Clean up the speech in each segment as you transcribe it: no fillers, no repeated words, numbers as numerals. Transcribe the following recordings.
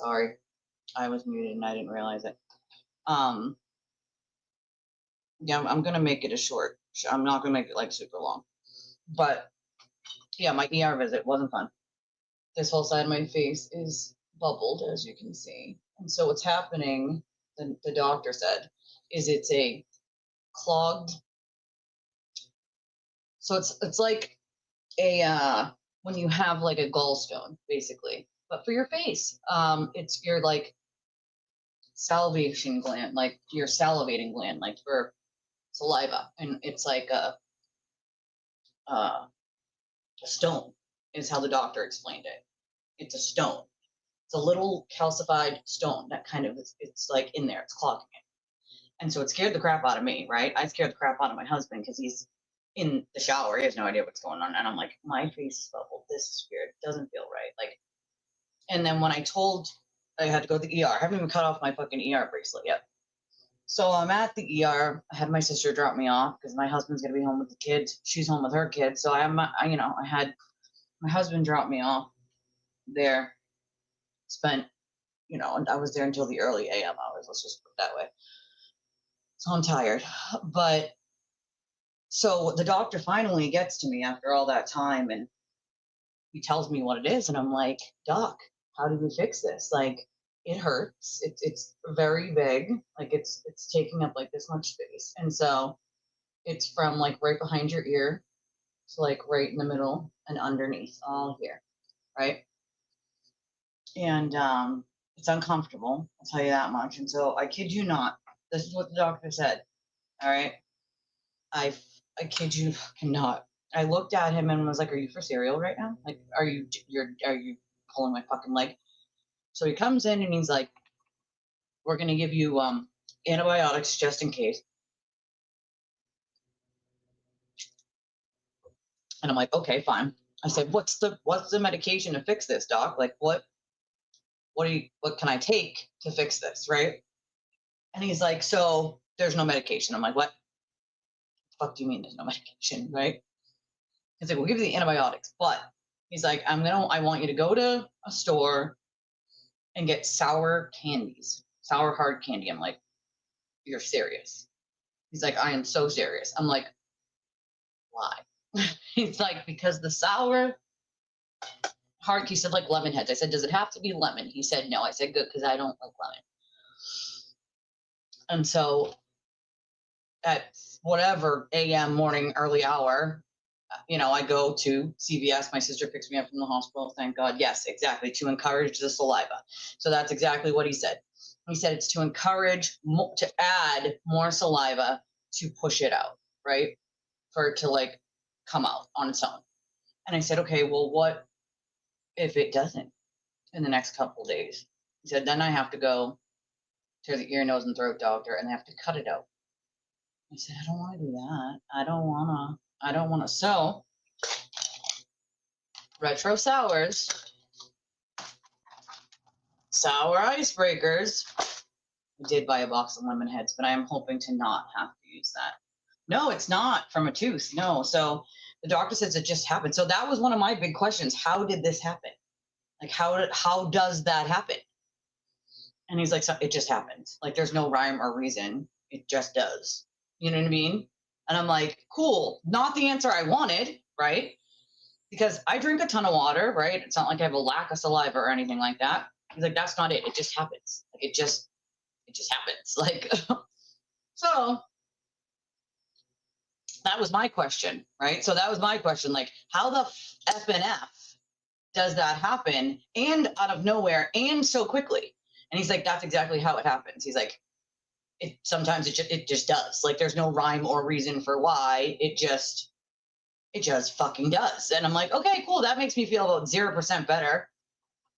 Sorry, I was muted and I didn't realize it. Yeah, I'm gonna make it a short. I'm not gonna make it like super long. But yeah, my ER visit wasn't fun. This whole side of my face is bubbled, as you can see. And so what's happening, the doctor said, is it's a clogged. So it's like a when you have like a gallstone, basically, but for your face. It's your like salivation gland, like your salivating gland, like for saliva, and it's like a stone, is how the doctor explained it. It's a stone. It's a little calcified stone that kind of it's like in there, it's clogging it. And so it scared the crap out of me, right? I scared the crap out of my husband because he's in the shower. He has no idea what's going on. And I'm like, my face is bubbled. This is weird. It doesn't feel right. Like, and then when I told I had to go to the ER, I haven't even cut off my fucking ER bracelet yet. So I'm at the ER. I had my sister drop me off because my husband's gonna be home with the kids. She's home with her kids. So I had my husband drop me off there. Spent, and I was there until the early AM hours. Let's just put it that way. So I'm tired, but so the doctor finally gets to me after all that time, and he tells me what it is, and I'm like, Doc, how do we fix this? Like, it hurts. It's very big. Like it's taking up like this much space, and so it's from like right behind your ear to like right in the middle and underneath, all here, right? And it's uncomfortable. I'll tell you that much. And so I kid you not, this is what the doctor said. All right, I kid you not. I looked at him and was like, "Are you for cereal right now? Like, are you pulling my fucking leg?" So he comes in and he's like, "We're gonna give you antibiotics just in case." And I'm like, "Okay, fine." I said, "What's the medication to fix this, doc? Like, what can I take to fix this, right?" And he's like, "So there's no medication." I'm like, "What? The fuck do you mean there's no medication, right?" He's like, "We'll give you the antibiotics, but," he's like, I want you to go to a store and get sour candies, sour hard candy." I'm like, "You're serious?" He's like, "I am so serious." I'm like, "Why?" He's like, "Because the sour hard," he said, "like lemon heads." I said, "Does it have to be lemon?" He said, "No." I said, "Good, because I don't like lemon." And so at whatever AM morning, early hour, I go to CVS. My sister picks me up from the hospital. Thank God. Yes, exactly. To encourage the saliva. So that's exactly what he said. He said it's to encourage, to add more saliva to push it out, right? For it to like come out on its own. And I said, "Okay, well, what if it doesn't in the next couple of days?" He said, "Then I have to go to the ear, nose, and throat doctor and they have to cut it out." I said, "I don't want to do that. I don't want to. So, retro sours, sour icebreakers. I did buy a box of lemon heads, but I am hoping to not have to use that. No, it's not from a tooth. No. So the doctor says it just happened. So that was one of my big questions. How did this happen? Like, how does that happen? And he's like, "So it just happens. Like, there's no rhyme or reason. It just does." You know what I mean? And I'm like, cool. Not the answer I wanted, right? Because I drink a ton of water, right? It's not like I have a lack of saliva or anything like that. He's like, "That's not it. It just happens. Like, it just happens." Like, so that was my question, right? So that was my question. Like, how the F and F does that happen, and out of nowhere and so quickly? And he's like, "That's exactly how it happens." He's like, sometimes it just does. Like, there's no rhyme or reason for why. It just fucking does. And I'm like, okay, cool. That makes me feel about 0% better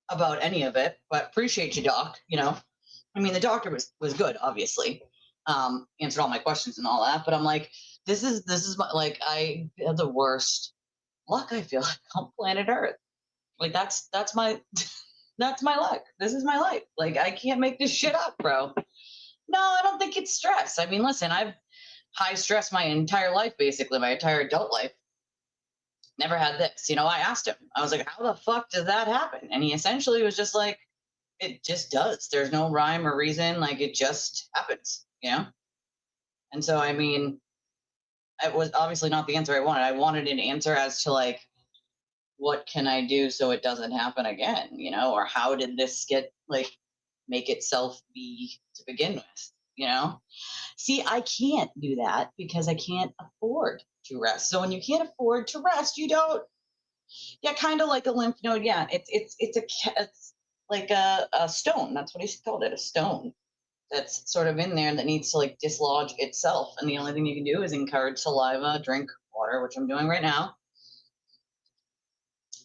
about any of it. But appreciate you, doc. I mean, the doctor was good, obviously. Answered all my questions and all that. But I'm like, this is my, like, I have the worst luck, I feel like, on planet Earth. Like, that's my that's my luck. This is my life. Like, I can't make this shit up, bro. No, I don't think it's stress. I mean, listen, I've high stress my entire life, basically, my entire adult life. Never had this. I asked him, I was like, "How the fuck does that happen?" And he essentially was just like, it just does. There's no rhyme or reason. Like it just happens, you know? And so, I mean, it was obviously not the answer I wanted. I wanted an answer as to like, what can I do so it doesn't happen again, you know? Or how did this get like make itself be to begin with, you know? See, I can't do that because I can't afford to rest. So when you can't afford to rest, you don't. Yeah, kind of like a lymph node. Yeah, it's like a stone. That's what he called it, a stone that's sort of in there that needs to like dislodge itself. And the only thing you can do is encourage saliva, drink water, which I'm doing right now,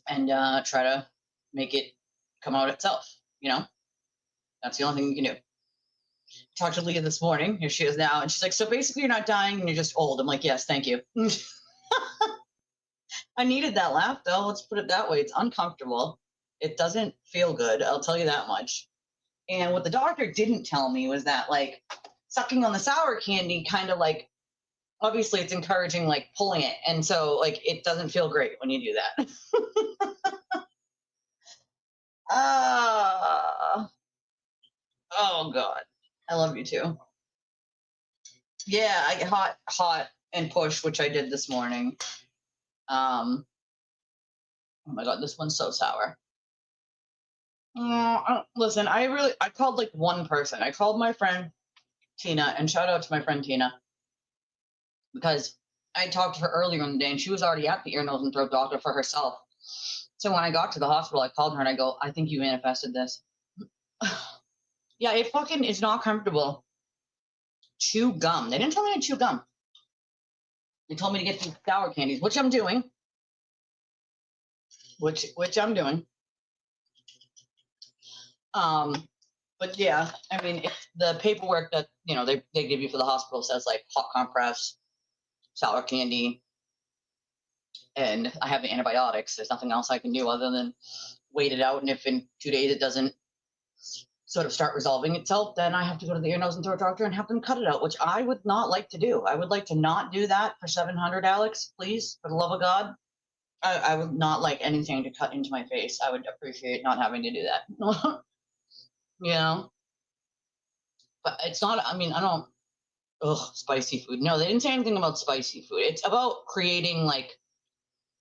and try to make it come out itself. You know, that's the only thing you can do. Talked to Leah this morning. Here she is now, and she's like, "So basically, you're not dying, and you're just old." I'm like, "Yes, thank you." I needed that laugh, though. Let's put it that way. It's uncomfortable. It doesn't feel good. I'll tell you that much. And what the doctor didn't tell me was that, like, sucking on the sour candy kind of like, obviously, it's encouraging, like, pulling it. And so, like, it doesn't feel great when you do that. Ah, oh, God. I love you too. Yeah, I get hot, and push, which I did this morning. Oh my God, this one's so sour. Listen, I called like one person. I called my friend Tina, and shout out to my friend Tina because I talked to her earlier in the day, and she was already at the ear, nose, and throat doctor for herself. So when I got to the hospital, I called her and I go, "I think you manifested this." Yeah, it fucking is not comfortable. Chew gum. They didn't tell me to chew gum. They told me to get these sour candies, which I'm doing. Which I'm doing. But yeah, I mean, if the paperwork that they give you for the hospital says like hot compress, sour candy, and I have the antibiotics. There's nothing else I can do other than wait it out. And if in 2 days it doesn't sort of start resolving itself, then I have to go to the ear, nose, and throat doctor and have them cut it out, which I would not like to do. I would like to not do that for 700, Alex, please, for the love of God. I would not like anything to cut into my face. I would appreciate not having to do that. You know? But it's not, I mean, I don't, ugh, spicy food. No, they didn't say anything about spicy food. It's about creating like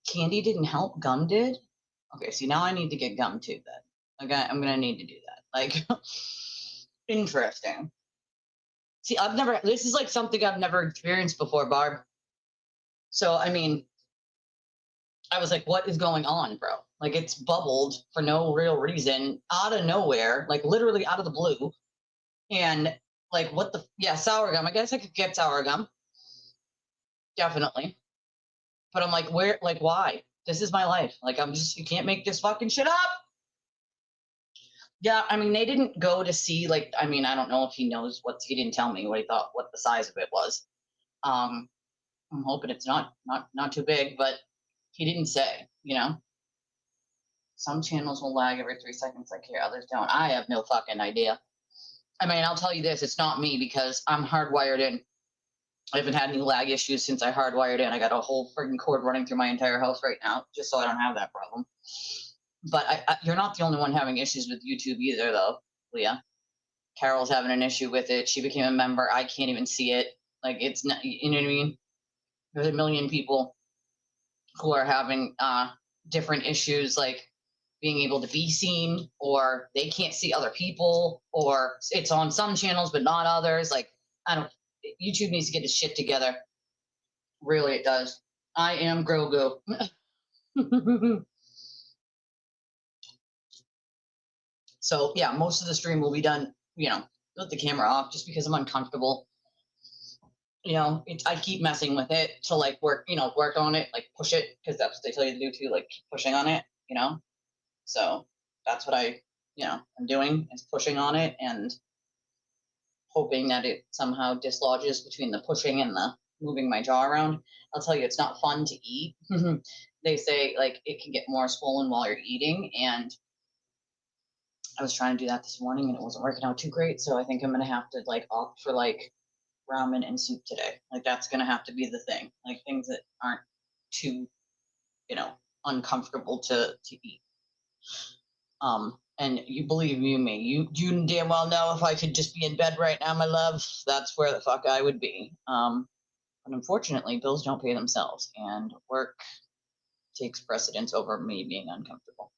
candy didn't help, gum did. Okay, see, now I need to get gum too then. Okay, I'm gonna need to do that. Like, interesting. See, this is like something I've never experienced before, Barb. So, I mean, I was like, what is going on, bro? Like, it's bubbled for no real reason, out of nowhere, like literally out of the blue. And like, yeah, sour gum. I guess I could get sour gum. Definitely. But I'm like, why? This is my life. Like, you can't make this fucking shit up. Yeah, I mean, they didn't go to see, like, I mean, I don't know if he knows he didn't tell me what he thought, what the size of it was. I'm hoping it's not too big, but he didn't say, you know. Some channels will lag every 3 seconds like here, others don't. I have no fucking idea. I mean, I'll tell you this, it's not me because I'm hardwired in. I haven't had any lag issues since I hardwired in. I got a whole freaking cord running through my entire house right now, just so I don't have that problem. But you're not the only one having issues with YouTube either, though, Leah. Carol's having an issue with it. She became a member. I can't even see it. Like, it's not, you know what I mean? There's a million people who are having different issues, like being able to be seen, or they can't see other people, or it's on some channels but not others. Like, YouTube needs to get its shit together. Really, it does. I am Grogu. So yeah, most of the stream will be done, with the camera off, just because I'm uncomfortable. I keep messing with it to like work on it, like push it, because that's what they tell you to do too, like keep pushing on it. So that's what I'm doing, is pushing on it and hoping that it somehow dislodges between the pushing and the moving my jaw around. I'll tell you, it's not fun to eat. They say like it can get more swollen while you're eating, and I was trying to do that this morning and it wasn't working out too great. So I think I'm gonna have to like opt for like ramen and soup today. Like that's gonna have to be the thing. Like things that aren't too, uncomfortable to eat. And you believe me, you damn well know if I could just be in bed right now, my love, that's where the fuck I would be. But unfortunately, bills don't pay themselves, and work takes precedence over me being uncomfortable.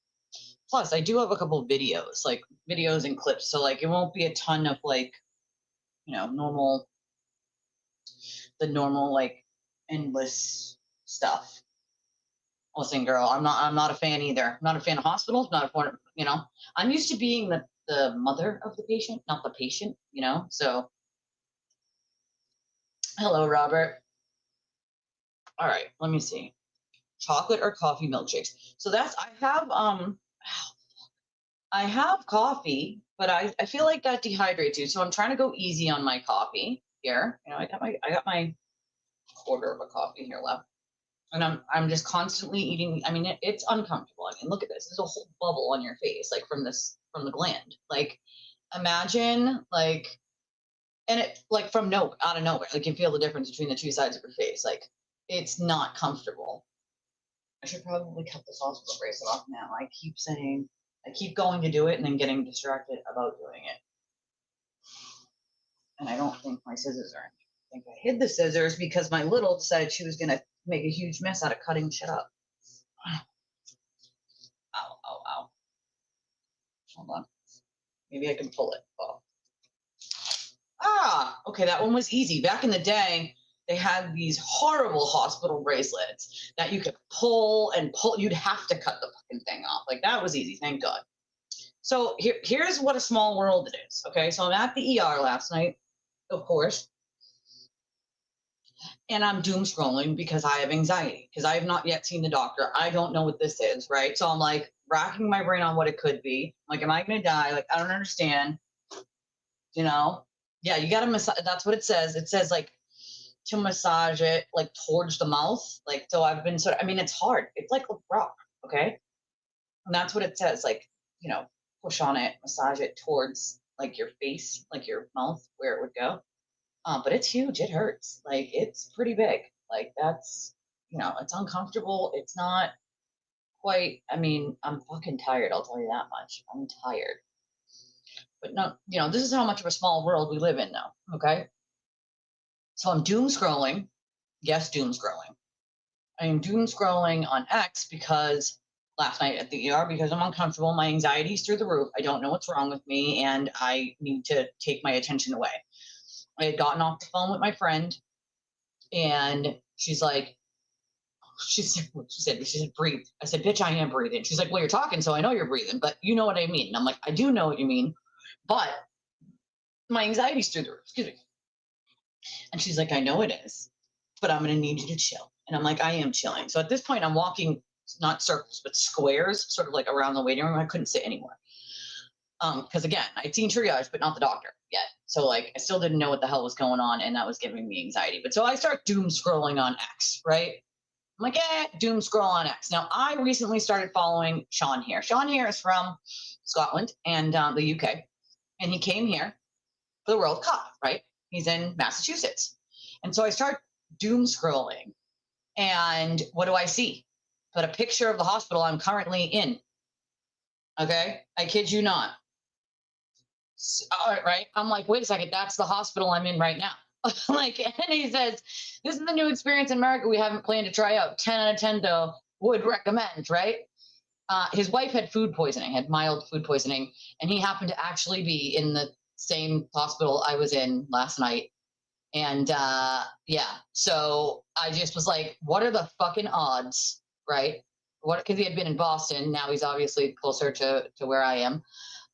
Plus, I do have a couple of videos, like videos and clips, so like it won't be a ton of like, normal, the normal like endless stuff. Listen, girl, I'm not a fan either. I'm not a fan of hospitals. Not a fan. I'm used to being the mother of the patient, not the patient. So hello, Robert. All right, let me see. Chocolate or coffee milkshakes. So I have coffee, but I feel like that dehydrates you. So I'm trying to go easy on my coffee here. I got my quarter of a coffee here left. And I'm just constantly eating. I mean, it's uncomfortable. I mean, look at this. There's a whole bubble on your face, like from the gland. Like, imagine like, and it like from no out of nowhere, like you feel the difference between the two sides of your face. Like, it's not comfortable. I should probably cut this hospital bracelet off now. I keep going to do it and then getting distracted about doing it. And I don't think my scissors are in. I think I hid the scissors because my little decided she was gonna make a huge mess out of cutting shit up. Ow, ow, ow. Hold on. Maybe I can pull it off. Okay, that one was easy. Back in the day, they had these horrible hospital bracelets that you could pull and pull. You'd have to cut the fucking thing off. Like, that was easy, thank God. So here's what a small world it is. Okay, so I'm at the ER last night, of course, and I'm doom scrolling because I have anxiety because I have not yet seen the doctor. I don't know what this is, right? So I'm like racking my brain on what it could be. Like, am I gonna die? Like, I don't understand. Yeah, you gotta massage. That's what it says. It says like to massage it like towards the mouth. Like, so I've been I mean, it's hard. It's like a rock. Okay. And that's what it says. Like, push on it, massage it towards like your face, like your mouth, where it would go. But it's huge. It hurts. Like, it's pretty big. Like, that's, it's uncomfortable. It's not quite, I mean, I'm fucking tired. I'll tell you that much. I'm tired. But no, this is how much of a small world we live in now. Okay. So I'm doom scrolling. Yes, doom scrolling. I am doom scrolling on X because last night at the ER because I'm uncomfortable. My anxiety's through the roof. I don't know what's wrong with me, and I need to take my attention away. I had gotten off the phone with my friend, and she's like, she said, breathe. I said, bitch, I am breathing. She's like, well, you're talking, so I know you're breathing, but you know what I mean. And I'm like, I do know what you mean, but my anxiety's through the roof. Excuse me. And she's like, I know it is, but I'm going to need you to chill. And I'm like, I am chilling. So at this point, I'm walking not circles, but squares, sort of like around the waiting room. I couldn't sit anymore. Because again, I'd seen triage, but not the doctor yet. So like, I still didn't know what the hell was going on, and that was giving me anxiety. But so I start doom scrolling on X, right? I'm like, doom scroll on X. Now, I recently started following Sean here. Sean here is from Scotland and the UK, and he came here for the World Cup, right? He's in Massachusetts. And so I start doom scrolling, and what do I see? But a picture of the hospital I'm currently in. Okay? I kid you not. All right? I'm like, wait a second, that's the hospital I'm in right now. Like, and he says, this is the new experience in America we haven't planned to try out. 10 out of 10, though, would recommend, right? His wife had food poisoning, had mild food poisoning, and he happened to actually be in the same hospital I was in last night. And yeah, so I just was like, what are the fucking odds, right? Because he had been in Boston, now he's obviously closer to where I am.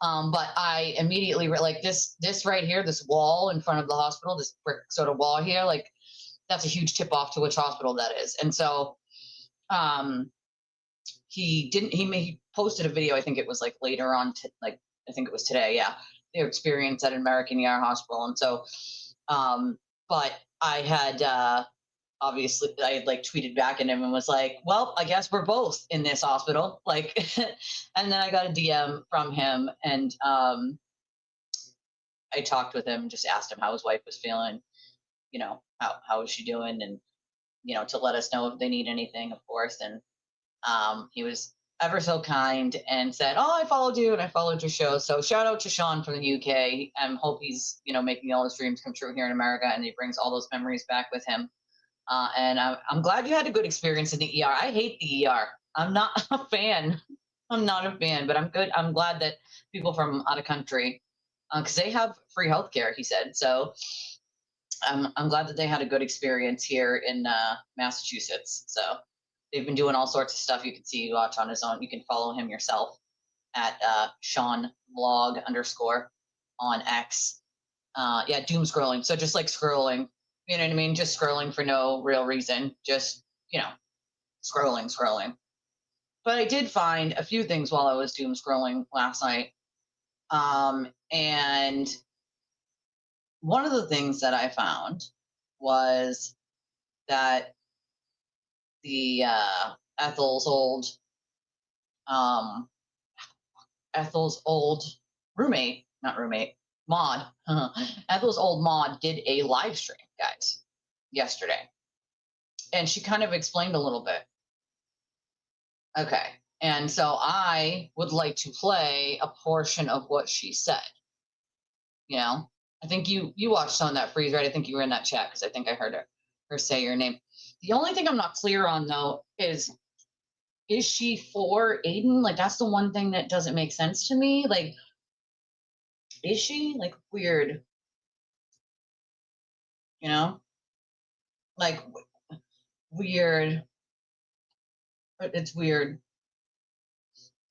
But I immediately like this right here, this wall in front of the hospital, this brick sort of wall here, like that's a huge tip off to which hospital that is. And so he posted a video, I think it was like later on, like I think it was today, yeah, their experience at an American ER hospital. And so, but I had obviously I had like tweeted back at him and was like, well, I guess we're both in this hospital. Like, and then I got a DM from him, and I talked with him, just asked him how his wife was feeling, how is she doing, and to let us know if they need anything, of course. And he was ever so kind and said, "Oh, I followed you and I followed your show." So shout out to Sean from the UK. I hope he's making all his dreams come true here in America, and he brings all those memories back with him. And I'm glad you had a good experience in the ER. I hate the ER. I'm not a fan. I'm not a fan, but I'm good. I'm glad that people from out of country, because they have free healthcare, he said. So I'm glad that they had a good experience here in Massachusetts. So they've been doing all sorts of stuff. You can see, watch on his own. You can follow him yourself at Sean Vlog _ on X. Yeah, doom scrolling. So just like scrolling, you know what I mean? Just scrolling for no real reason. Just, scrolling. But I did find a few things while I was doom scrolling last night. And one of the things that I found was that the Ethel's old roommate, not roommate, mod. Ethel's old mod did a live stream, guys, yesterday. And she kind of explained a little bit. Okay. And so I would like to play a portion of what she said. I think you watched some of that freeze, right? I think you were in that chat because I think I heard her say your name. The only thing I'm not clear on, though, is she for Aiden? Like, that's the one thing that doesn't make sense to me. Like, is she? Like, weird. Like, weird. It's weird.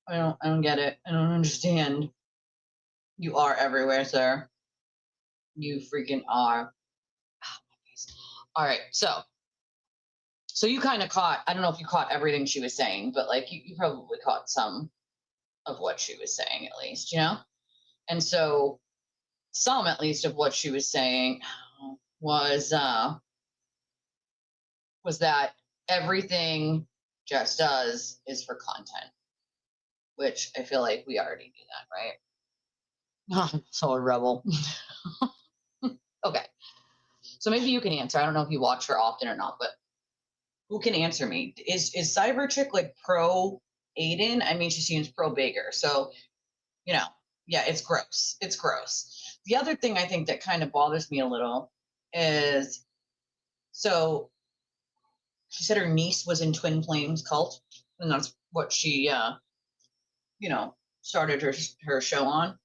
I don't get it. I don't understand. You are everywhere, sir. You freaking are. All right, so you kind of caught, I don't know if you caught everything she was saying, but like you probably caught some of what she was saying, at least, And so some, at least, of what she was saying was that everything Jess does is for content, which I feel like we already knew that, right? So a rebel. Okay. So maybe you can answer. I don't know if you watch her often or not, but who can answer me? Is Cyber Chick like pro Aiden? I mean, she seems pro Baker. So, yeah, it's gross. It's gross. The other thing I think that kind of bothers me a little is, so she said her niece was in Twin Flames cult, and that's what she, started her show on.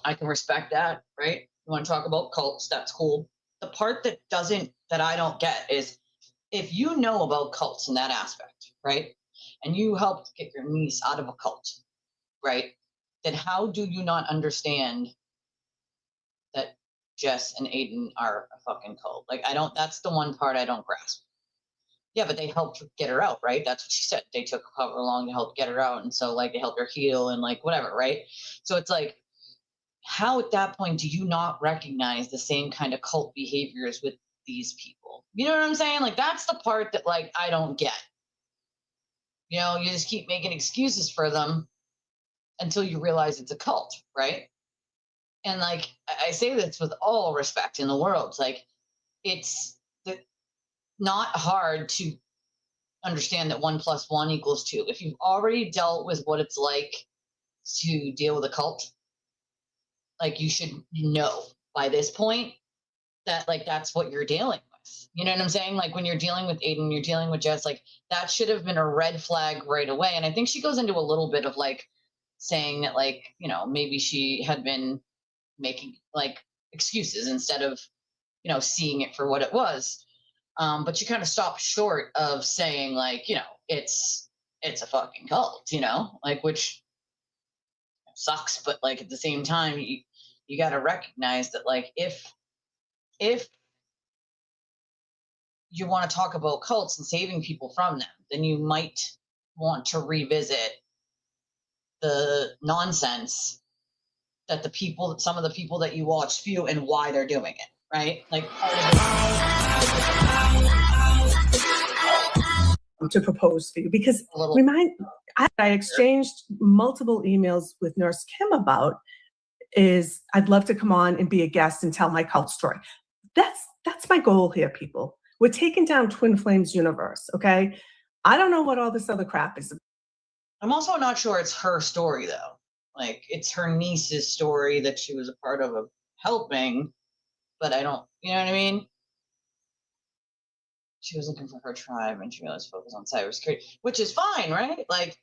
I can respect that, right? You want to talk about cults? That's cool. The part that I don't get is, if you know about cults in that aspect, right, and you helped get your niece out of a cult, right, then how do you not understand that Jess and Aiden are a fucking cult? Like, that's the one part I don't grasp. Yeah, but they helped get her out, right? That's what she said. They took however long to help get her out. And so, like, they helped her heal and, like, whatever, right? So it's like, how at that point do you not recognize the same kind of cult behaviors with these people? You know what I'm saying? Like, that's the part that, like, I don't get. You just keep making excuses for them until you realize it's a cult, right? And, like, I say this with all respect in the world. Like, it's not hard to understand that 1 + 1 = 2. If you've already dealt with what it's like to deal with a cult, like, you should know by this point that, like, that's what you're dealing with. You know what I'm saying? Like, when you're dealing with Aiden, you're dealing with Jess, like, that should have been a red flag right away. And I think she goes into a little bit of, like, saying that, like, maybe she had been making, like, excuses instead of, seeing it for what it was. But she kind of stopped short of saying, like, it's a fucking cult, like, which sucks. But, like, at the same time, you got to recognize that, like, if you want to talk about cults and saving people from them, then you might want to revisit the nonsense that some of the people that you watch spew and why they're doing it, right? Like, to propose for you, because I exchanged multiple emails with Nurse Kim about is I'd love to come on and be a guest and tell my cult story. That's my goal here, people. We're taking down Twin Flames universe, okay? I don't know what all this other crap is. I'm also not sure it's her story though. Like it's her niece's story that she was a part of helping, but I don't, you know what I mean? She was looking for her tribe and she realized focus on cybersecurity, which is fine, right? Like,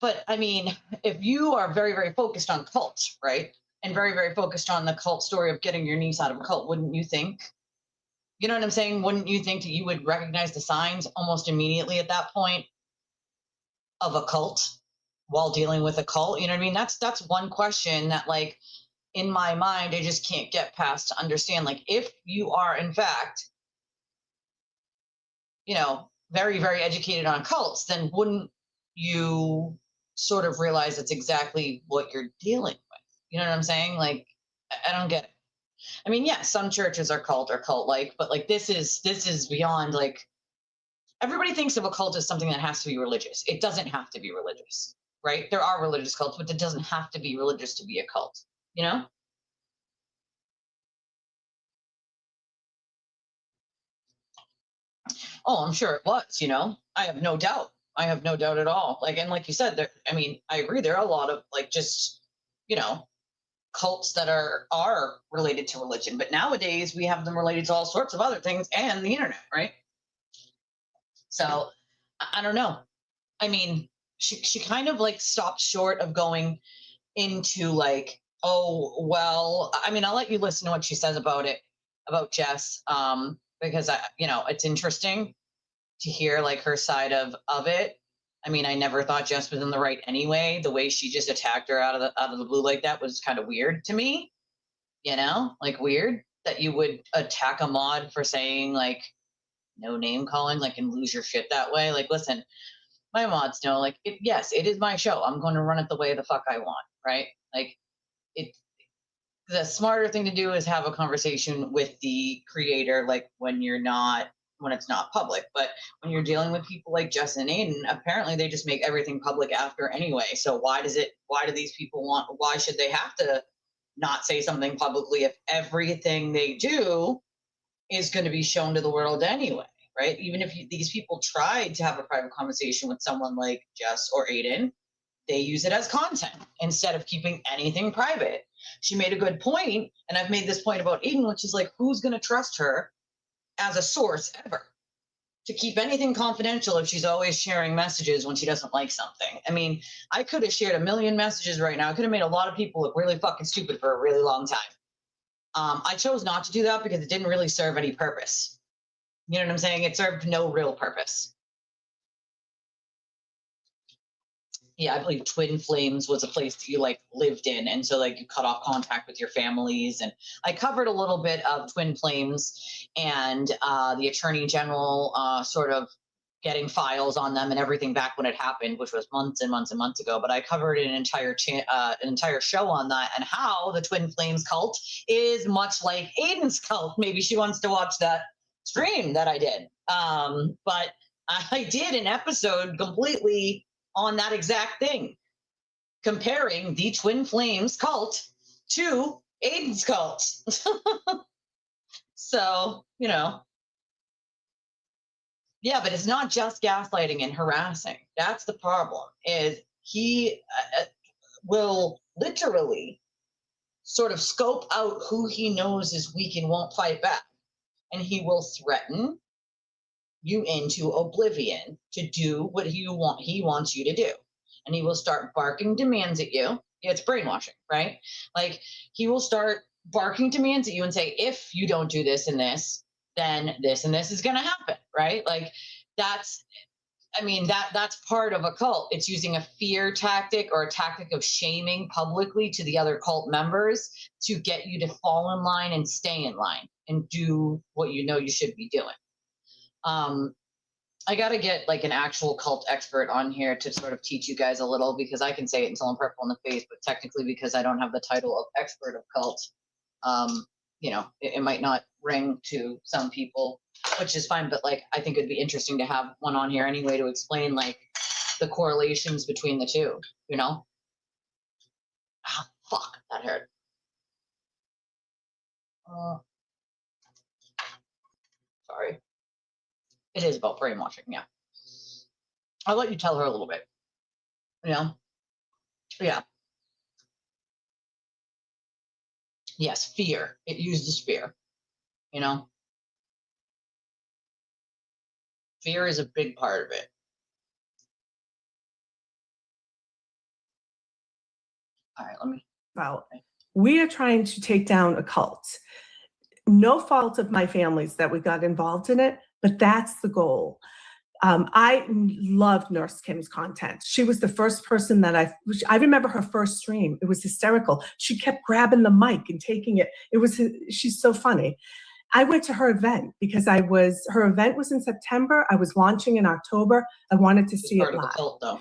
but I mean, if you are very, very focused on cults, right? And very, very focused on the cult story of getting your niece out of a cult, wouldn't you think? You know what I'm saying? Wouldn't you think that you would recognize the signs almost immediately at that point of a cult while dealing with a cult? You know what I mean? That's one question that like in my mind I just can't get past to understand. Like if you are in fact, you know, very, very educated on cults, then wouldn't you sort of realize it's exactly what you're dealing with? You know what I'm saying? Like I don't get it. I mean, yes, some churches are cult like, but like this is beyond like everybody thinks of a cult as something that has to be religious. It doesn't have to be religious, right? There are religious cults, but it doesn't have to be religious to be a cult, you know? Oh, I'm sure it was, you know? I have no doubt. I have no doubt at all. Like, and like you said, there, I mean, I agree. There are a lot of like just, you know, cults that are related to religion, but nowadays we have them related to all sorts of other things and the internet, right? So I don't know. I mean, she kind of like stopped short of going into like, oh well. I mean, I'll let you listen to what she says about it, about Jess, because I, you know, it's interesting to hear like her side of it. I mean, I never thought Jess was in the right anyway. The way she just attacked her out of the blue like that was kind of weird to me. You know, like weird that you would attack a mod for saying like no name calling, like and lose your shit that way. Like, listen, my mods know, like, yes, it is my show. I'm going to run it the way the fuck I want, right? Like, it. The smarter thing to do is have a conversation with the creator, like when it's not public. But when you're dealing with people like Jess and Aiden, apparently they just make everything public after anyway. So why does it? Why do these people want? Why should they have to not say something publicly if everything they do is going to be shown to the world anyway? Right? Even if these people tried to have a private conversation with someone like Jess or Aiden, they use it as content instead of keeping anything private. She made a good point, and I've made this point about Aiden, which is like, who's going to trust her as a source ever to keep anything confidential if she's always sharing messages when she doesn't like something? I mean, I could have shared a million messages right now. I could have made a lot of people look really fucking stupid for a really long time. I chose not to do that because it didn't really serve any purpose. You know what I'm saying? It served no real purpose. Yeah, I believe Twin Flames was a place that you like lived in, and so like you cut off contact with your families. And I covered a little bit of Twin Flames and the Attorney General sort of getting files on them and everything back when it happened, which was months and months and months ago. But I covered an entire show on that and how the Twin Flames cult is much like Aiden's cult. Maybe she wants to watch that stream that I did. But I did an episode completely on that exact thing, comparing the Twin Flames cult to Aiden's cult. So, you know, yeah, but it's not just gaslighting and harassing. That's the problem. Is he will literally sort of scope out who he knows is weak and won't fight back, and he will threaten you into oblivion to do what he wants you to do, and he will start barking demands at you. It's brainwashing, right? Like he will start barking demands at you and say, if you don't do this and this, then this and this is going to happen, right? Like that's, I mean, that's part of a cult. It's using a fear tactic or a tactic of shaming publicly to the other cult members to get you to fall in line and stay in line and do what you know you should be doing. I got to get like an actual cult expert on here to sort of teach you guys a little, because I can say it until I'm purple in the face, but technically because I don't have the title of expert of cult, you know, it might not ring to some people, which is fine. But like, I think it'd be interesting to have one on here anyway to explain like the correlations between the two, you know? Ah, fuck, that hurt. Sorry. It is about brainwashing, yeah. I'll let you tell her a little bit. Yeah. Yes, fear. It uses fear. Fear is a big part of it. All right, let me. About. We are trying to take down a cult. No fault of my family's that we got involved in it, but that's the goal. I loved Nurse Kim's content. She was the first person that I remember her first stream. It was hysterical. She kept grabbing the mic and taking it. She's so funny. I went to her event because her event was in September. I was launching in October. I wanted to see it live. Cult, though.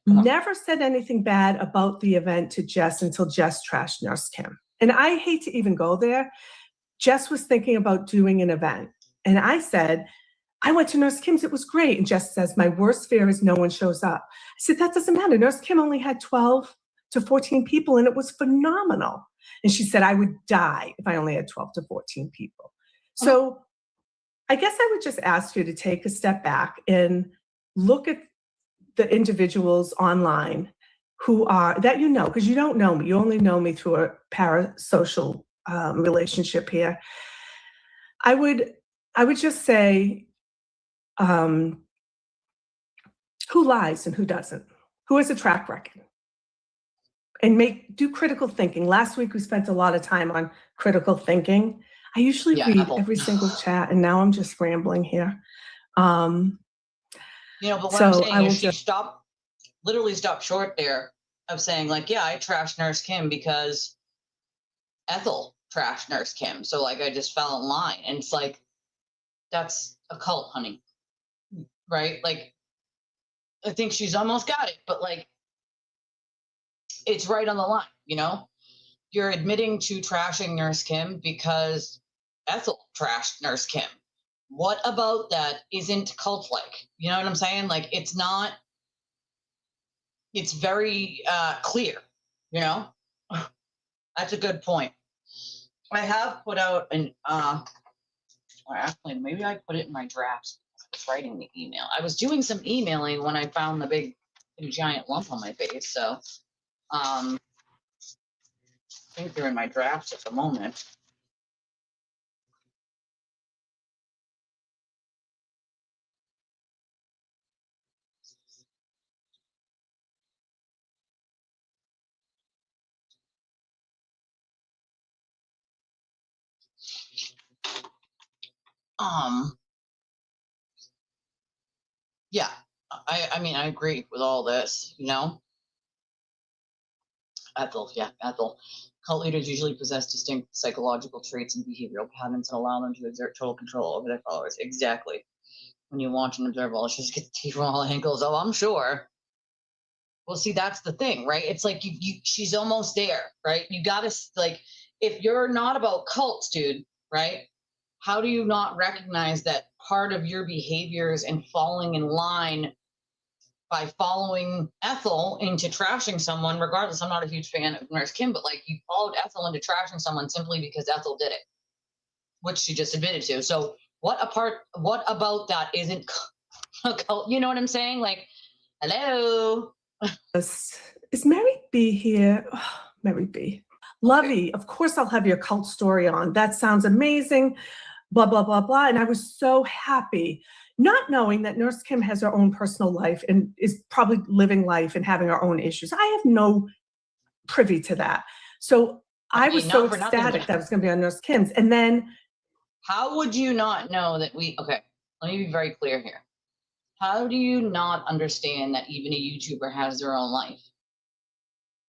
Never said anything bad about the event to Jess until Jess trashed Nurse Kim. And I hate to even go there. Jess was thinking about doing an event. And I said, I went to Nurse Kim's, it was great. And Jess says, my worst fear is no one shows up. I said, that doesn't matter. Nurse Kim only had 12 to 14 people and it was phenomenal. And she said, I would die if I only had 12 to 14 people. So I guess I would just ask you to take a step back and look at the individuals online who are, that you know, because you don't know me. You only know me through a parasocial relationship here. I would just say, who lies and who doesn't? Who has a track record? And do critical thinking. Last week, we spent a lot of time on critical thinking. I usually read every single chat, and now I'm just rambling here. But what I'm saying is she literally stopped short there of saying, like, yeah, I trashed Nurse Kim because Ethel trashed Nurse Kim. So, like, I just fell in line. And it's like, that's a cult, honey. Right? Like, I think she's almost got it, but, like, it's right on the line, You're admitting to trashing Nurse Kim because Ethel trashed Nurse Kim. What about that isn't cult-like? You know what I'm saying? Like, it's not, it's very clear, That's a good point. I have put out or actually, maybe I put it in my drafts. I was writing the email. I was doing some emailing when I found the big giant lump on my face. So I think they're in my drafts at the moment. Yeah, I mean, I agree with all this, Ethel. Cult leaders usually possess distinct psychological traits and behavioral patterns that allow them to exert total control over their followers. Exactly. When you watch and observe all, she's get the tea from all angles. Oh, I'm sure. Well, see, that's the thing, right? It's like she's almost there, right? You gotta, like, if you're not about cults, dude, right? How do you not recognize that part of your behaviors and falling in line by following Ethel into trashing someone, regardless? I'm not a huge fan of Nurse Kim, but, like, you followed Ethel into trashing someone simply because Ethel did it, which she just admitted to. So what about that isn't a cult? You know what I'm saying? Like, hello. Is Mary B here? Oh, Mary B. Lovey, of course I'll have your cult story on. That sounds amazing. Blah, blah, blah, blah. And I was so happy, not knowing that Nurse Kim has her own personal life and is probably living life and having her own issues. I have no privy to that. So I was so ecstatic that I was going to be on Nurse Kim's. And then, how would you not know that okay, let me be very clear here. How do you not understand that even a YouTuber has their own life?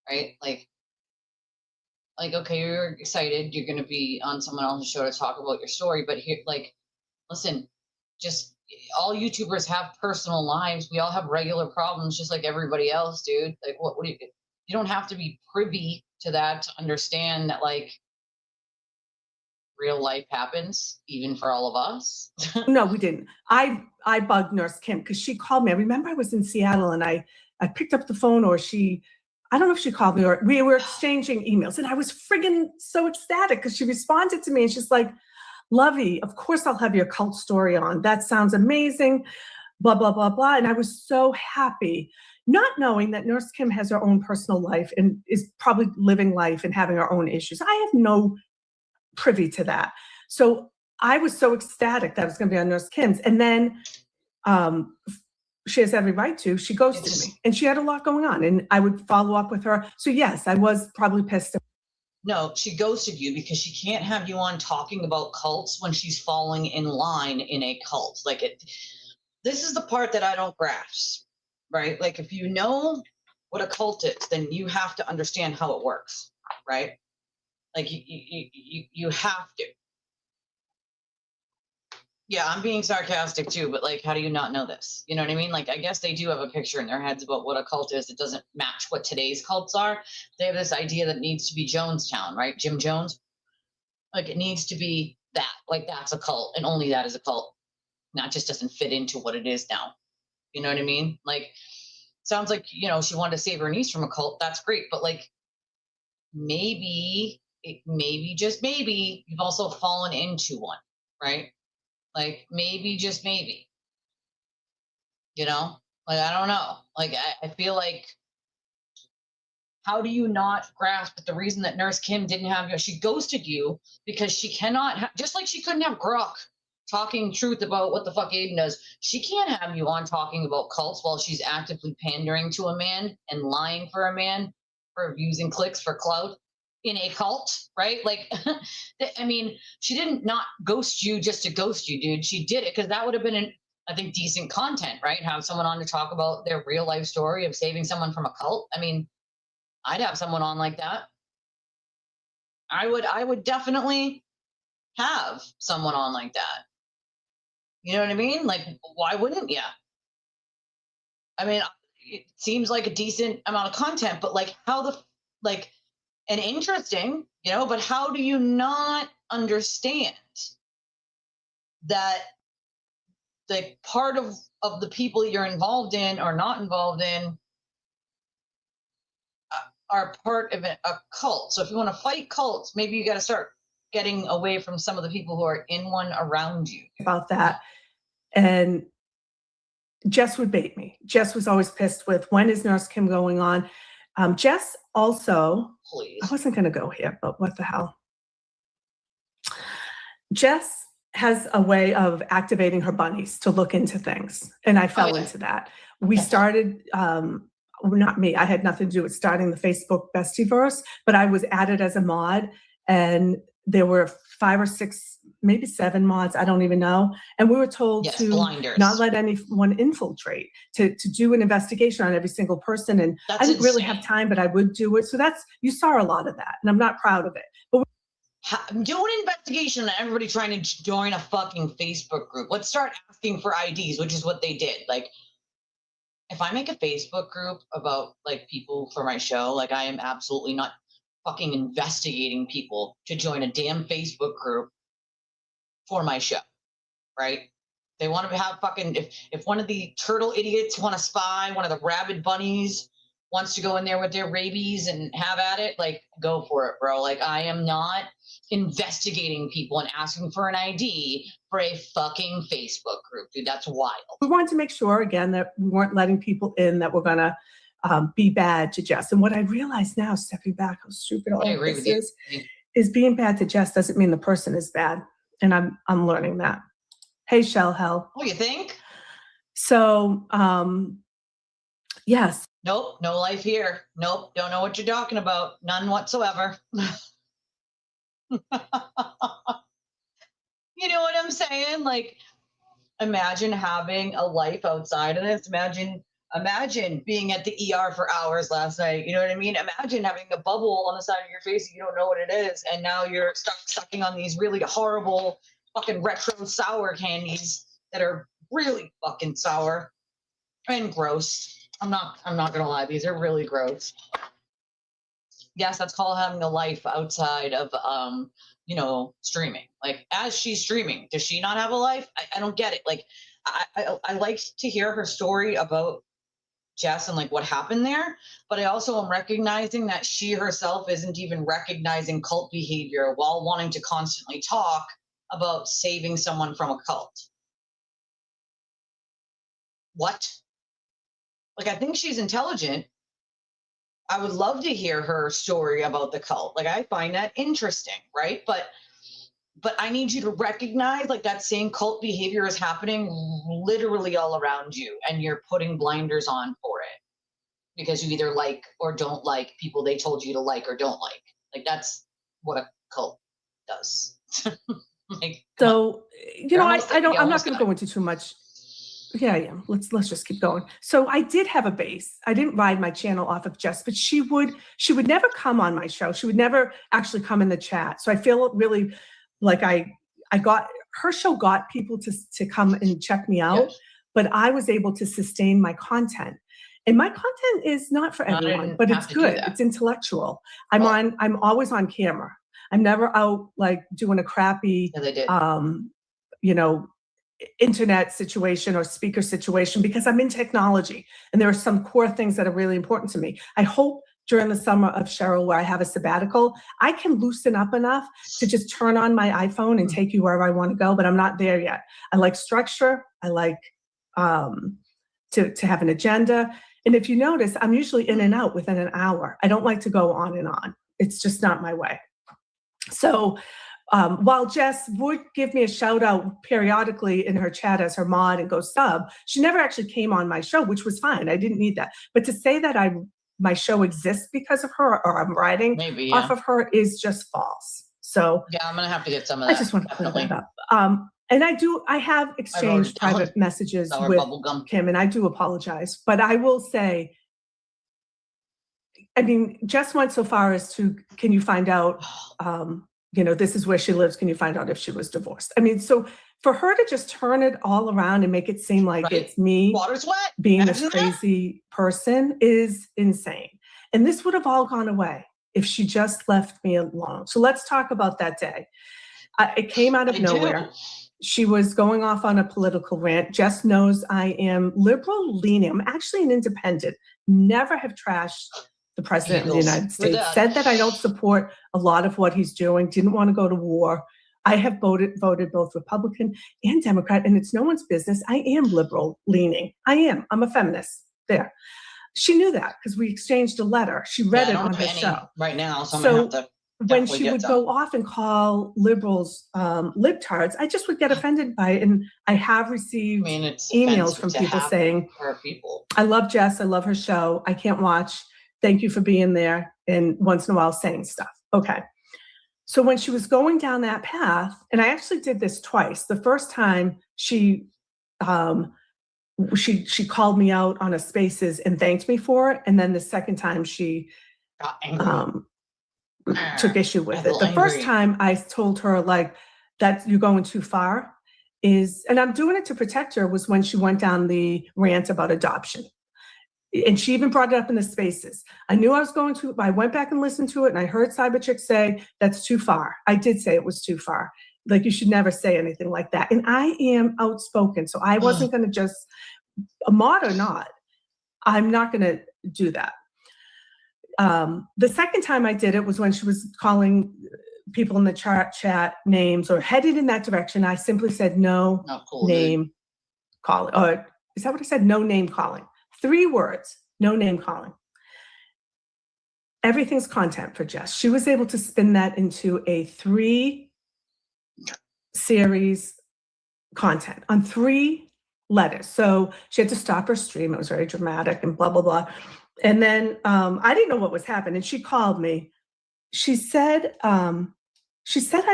Right? Like, okay, you're excited. You're going to be on someone else's show to talk about your story. But here, like, listen, just all YouTubers have personal lives. We all have regular problems, just like everybody else, dude. Like, what do you don't have to be privy to that to understand that, like, real life happens, even for all of us. No, we didn't. I bugged Nurse Kim because she called me. I remember I was in Seattle and I picked up the phone, or I don't know if she called me, or we were exchanging emails, and I was friggin' so ecstatic because she responded to me and she's like, Lovey, of course I'll have your cult story on. That sounds amazing. blah, blah, blah, blah. And I was so happy, not knowing that Nurse Kim has her own personal life and is probably living life and having her own issues. I have no privy to that. So I was so ecstatic that I was going to be on Nurse Kim's. And then she has every right to. She ghosted me, and she had a lot going on, and I would follow up with her. So yes, I was probably pissed. No, she ghosted you because she can't have you on talking about cults when she's falling in line in a cult. Like it, this is the part that I don't grasp, right? Like if you know what a cult is, then you have to understand how it works, right? Like you have to. Yeah, I'm being sarcastic too, but like, how do you not know this? You know what I mean? Like, I guess they do have a picture in their heads about what a cult is. It doesn't match what today's cults are. They have this idea that it needs to be Jonestown, right? Jim Jones. Like, it needs to be that. Like, that's a cult, and only that is a cult. That just doesn't fit into what it is now. You know what I mean? Like, sounds like, you know, she wanted to save her niece from a cult. That's great, but like, maybe, just maybe, you've also fallen into one, right? Like maybe, just maybe, you know, like, I don't know. Like, I feel like, how do you not grasp that the reason that Nurse Kim didn't have you, she ghosted you because she cannot, just like she couldn't have Grok talking truth about what the fuck Aiden does. She can't have you on talking about cults while she's actively pandering to a man and lying for a man for views and clicks for clout in a cult, right? Like, I mean, she didn't not ghost you just to ghost you, dude. She did it because that would have been, I think, decent content, right? Have someone on to talk about their real life story of saving someone from a cult. I mean, I'd have someone on like that. I would definitely have someone on like that. You know what I mean? Like, why wouldn't you? I mean, it seems like a decent amount of content, but like, how the, like, and interesting, you know, but how do you not understand that the part of the people you're involved in or not involved in are part of a cult? So if you want to fight cults, maybe you got to start getting away from some of the people who are in one around you. About that. And Jess would bait me. Jess was always pissed with, when is Nurse Kim going on? Jess also, Please. I wasn't going to go here, but what the hell? Jess has a way of activating her bunnies to look into things. And I fell into that. We started, not me, I had nothing to do with starting the Facebook Bestieverse, but I was added as a mod, and there were 5 or 6, maybe 7 mods, I don't even know. And we were told to blinders. Not let anyone infiltrate, to do an investigation on every single person. And I didn't really have time, but I would do it. So you saw a lot of that, and I'm not proud of it. But do an investigation on everybody trying to join a fucking Facebook group. Let's start asking for IDs, which is what they did. Like, if I make a Facebook group about like people for my show, like, I am absolutely not fucking investigating people to join a damn Facebook group for my show, right? They want to have fucking, if one of the turtle idiots want to spy, one of the rabid bunnies wants to go in there with their rabies and have at it, like, go for it, bro. Like, I am not investigating people and asking for an ID for a fucking Facebook group, dude. That's wild. We wanted to make sure, again, that we weren't letting people in that were going to be bad to Jess. And what I realize now, stepping back, how stupid all of this is being bad to Jess doesn't mean the person is bad. And I'm learning that. Hey, Shell Hell. Oh, you think? So, yes. Nope, no life here. Nope, don't know what you're talking about. None whatsoever. You know what I'm saying? Like, imagine having a life outside of this. Imagine being at the ER for hours last night. You know what I mean? Imagine having a bubble on the side of your face and you don't know what it is, and now you're sucking on these really horrible fucking retro sour candies that are really fucking sour and gross. I'm not gonna lie, these are really gross. Yes, that's called having a life outside of you know, streaming. Like, as she's streaming, does she not have a life? I don't get it. Like, I like to hear her story about Jess and like what happened there, but I also am recognizing that she herself isn't even recognizing cult behavior while wanting to constantly talk about saving someone from a cult. what? Like, I think she's intelligent. I would love to hear her story about the cult. Like, I find that interesting, right? But I need you to recognize, like, that same cult behavior is happening literally all around you, and you're putting blinders on for it because you either like or don't like people they told you to like or don't like. Like, that's what a cult does. Like, So, you know, I'm not going to go go into too much. Yeah. Let's just keep going. So I did have a base. I didn't ride my channel off of Jess, but she would never come on my show. She would never actually come in the chat. So I feel really like I got her show got people to come and check me out, Yes. but I was able to sustain my content. And my content is not for everyone, but it's good. It's intellectual. I'm always on camera. I'm never out like doing a crappy, you know, internet situation or speaker situation, because I'm in technology and there are some core things that are really important to me. I hope during the summer of Cheryl, where I have a sabbatical, I can loosen up enough to just turn on my iPhone and take you wherever I want to go, but I'm not there yet. I like structure. I like to have an agenda. And if you notice, I'm usually in and out within an hour. I don't like to go on and on. It's just not my way. So while Jess would give me a shout out periodically in her chat as her mod and go sub, she never actually came on my show, which was fine. I didn't need that. But to say that my show exists because of her, or I'm riding off of her, is just false. So yeah, I'm gonna have to get some of that. I just want to clear that up. And I have exchanged private messages with Kim, and I do apologize. But I will say, I mean, Jess went so far as to, can you find out, you know, this is where she lives. Can you find out if she was divorced? I mean, so for her to just turn it all around and make it seem like it's me being this crazy person is insane. And this would have all gone away if she just left me alone. So let's talk about that day. It came out of nowhere. She was going off on a political rant. Jess knows I am liberal leaning. I'm actually an independent. Never have trashed the president of the United States. Said that I don't support a lot of what he's doing. Didn't want to go to war. I have voted both Republican and Democrat, and it's no one's business. I am liberal leaning. I am. I'm a feminist. There. She knew that because we exchanged a letter. She read it on her show right now. So I'm gonna have to. When she would go off and call liberals libtards, I just would get offended by it. And I have received emails from people saying, I love Jess, I love her show, I can't watch, thank you for being there, and once in a while saying stuff. Okay. So when she was going down that path, and I actually did this twice. The first time she called me out on a Spaces and thanked me for it. And then the second time she got angry. Took issue with it. The first time I told her like that you're going too far and I'm doing it to protect her, was when she went down the rant about adoption. And she even brought it up in the Spaces. I knew I was going to, I went back and listened to it, and I heard Cyberchick say that's too far. I did say it was too far. Like, you should never say anything like that. And I am outspoken, so I wasn't going to just, a mod or not, I'm not going to do that. The second time I did it was when she was calling people in the chat names or headed in that direction. I simply said, no name calling. Or is that what I said? No name calling. 3 words, no name calling. Everything's content for Jess. She was able to spin that into a 3-series content on 3 letters. So she had to stop her stream. It was very dramatic and blah, blah, blah. And then I didn't know what was happening. She called me. She said I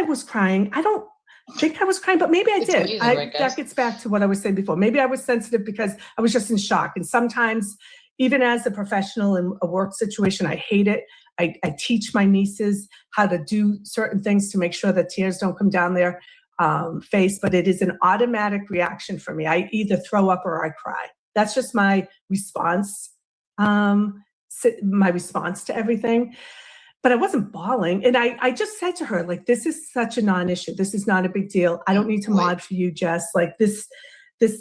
was crying. I don't think I was crying, but maybe I did. Amazing, right, that gets back to what I was saying before. Maybe I was sensitive because I was just in shock. And sometimes, even as a professional in a work situation, I hate it. I teach my nieces how to do certain things to make sure that tears don't come down their face, but it is an automatic reaction for me. I either throw up or I cry. That's just my response. My response to everything, but I wasn't bawling. And I just said to her, like, this is such a non-issue. This is not a big deal. I don't need to mod for you, Jess. Like, this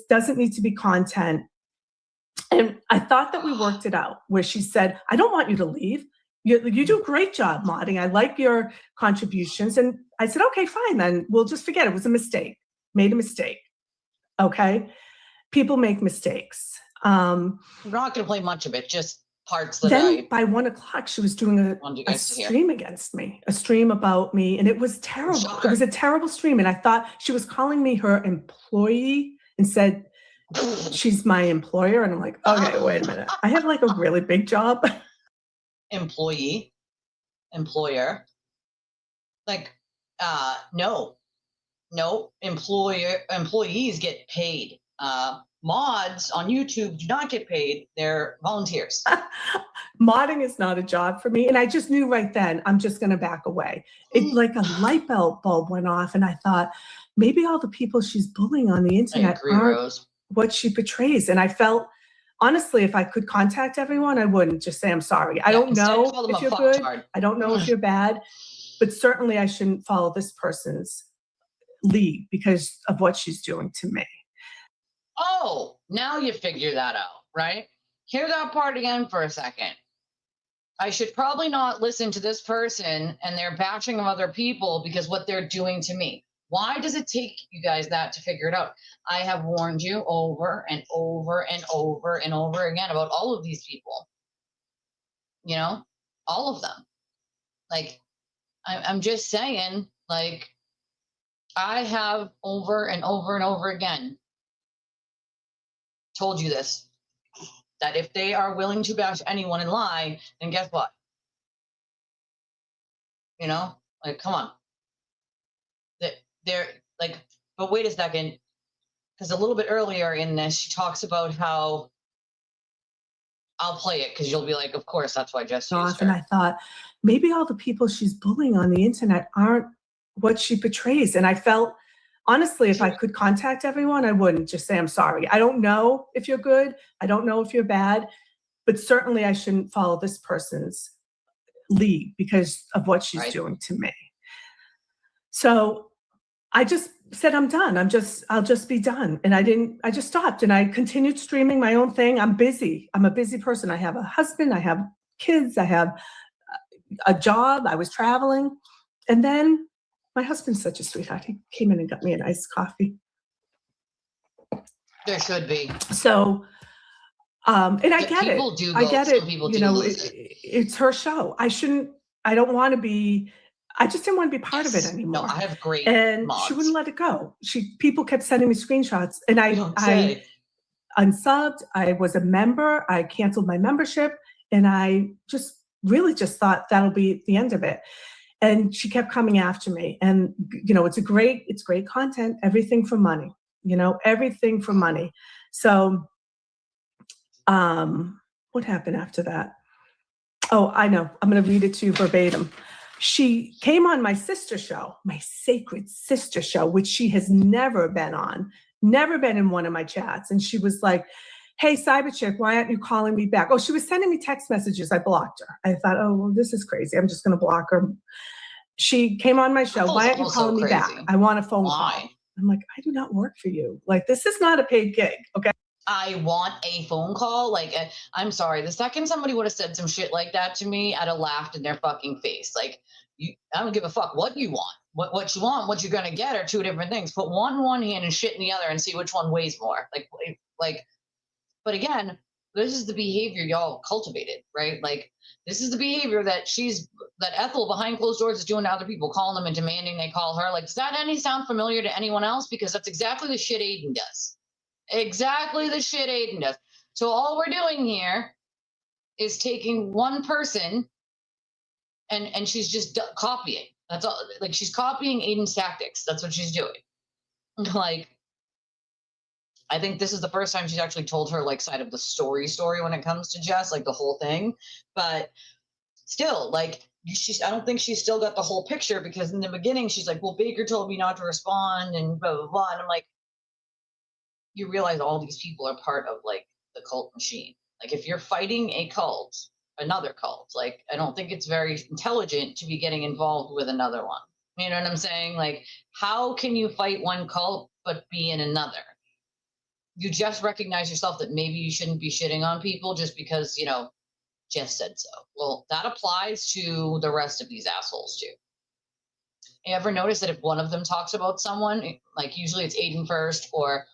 doesn't need to be content. And I thought that we worked it out, where she said, I don't want you to leave. You do a great job modding. I like your contributions. And I said, okay, fine, then we'll just forget it. It was a mistake. Made a mistake. Okay. people make mistakes. We're not going to play much of it, just parts that Then by 1 o'clock, she was doing wanted you a guys to hear. stream against me, a stream about me, and it was terrible. Shocker. It was a terrible stream, and I thought she was calling me her employee and said she's my employer, and I'm like, okay, wait a minute. I have like a really big job. Employee, employer. Like, no, employees get paid. Mods on YouTube do not get paid. They're volunteers. Modding is not a job for me. And I just knew right then, I'm just going to back away. It like a light bulb went off. And I thought, maybe all the people she's bullying on the internet aren't Rose. What she portrays. And I felt, honestly, if I could contact everyone, I wouldn't just say, I'm sorry. I don't know if you're good. I don't know if you're bad. But certainly I shouldn't follow this person's lead because of what she's doing to me. Oh, now you figure that out, right? Hear that part again for a second. I should probably not listen to this person and their bashing of other people because what they're doing to me. Why does it take you guys that to figure it out? I have warned you over and over and over and over again about all of these people. You know, all of them. Like, I'm just saying, like, I have over and over and over again told you this, that if they are willing to bash anyone and lie, then guess what? You know, like, come on. They're like, but wait a second, because a little bit earlier in this, she talks about how I'll play it because you'll be like, of course, that's why Jess used her. And I thought, maybe all the people she's bullying on the internet aren't what she portrays. And I felt, honestly, if I could contact everyone, I wouldn't just say, I'm sorry. I don't know if you're good. I don't know if you're bad. But certainly I shouldn't follow this person's lead because of what she's doing to me. So I just said, I'm done. I'll just be done. And I just stopped and I continued streaming my own thing. I'm busy. I'm a busy person. I have a husband, I have kids, I have a job. I was traveling. And then my husband's such a sweetheart. He came in and got me an iced coffee. There should be. So, and I get it. I get it. You know, it's her show. I don't want to be, I just didn't want to be part of it anymore. No, I have great And mods. She wouldn't let it go. People kept sending me screenshots and I unsubbed. I was a member. I canceled my membership and I just really just thought that'll be the end of it. And she kept coming after me. And, you know, it's great content, everything for money, you know, everything for money. So, what happened after that? Oh, I know. I'm going to read it to you verbatim. She came on my sister show, my sacred sister show, which she has never been on, never been in one of my chats. And she was like, hey, Cyber Chick, why aren't you calling me back? Oh, she was sending me text messages. I blocked her. I thought, oh, well, this is crazy. I'm just going to block her. She came on my show. Why aren't you calling me back? I want a phone call. I'm like, I do not work for you. Like, this is not a paid gig. Okay. I want a phone call. Like, I'm sorry. The second somebody would have said some shit like that to me, I'd have laughed in their fucking face. Like, I don't give a fuck what you want. What you want, what you're going to get are two different things. Put one in one hand and shit in the other and see which one weighs more. Like, but again, this is the behavior y'all cultivated, right? Like, this is the behavior that Ethel behind closed doors is doing to other people, calling them and demanding they call her. Like, does that sound familiar to anyone else? Because that's exactly the shit Aiden does. Exactly the shit Aiden does. So all we're doing here is taking one person and she's just copying. That's all. Like, she's copying Aiden's tactics. That's what she's doing. Like, I think this is the first time she's actually told her like side of the story when it comes to Jess, like the whole thing. But still, like, I don't think she's still got the whole picture, because in the beginning she's like, well, Baker told me not to respond and blah, blah, blah. And I'm like, you realize all these people are part of like the cult machine. Like, if you're fighting a cult, another cult, like, I don't think it's very intelligent to be getting involved with another one. You know what I'm saying? Like, how can you fight one cult but be in another? You just recognize yourself that maybe you shouldn't be shitting on people just because, you know, Jess said so. Well, that applies to the rest of these assholes too. You ever notice that if one of them talks about someone, like usually it's Aiden first, or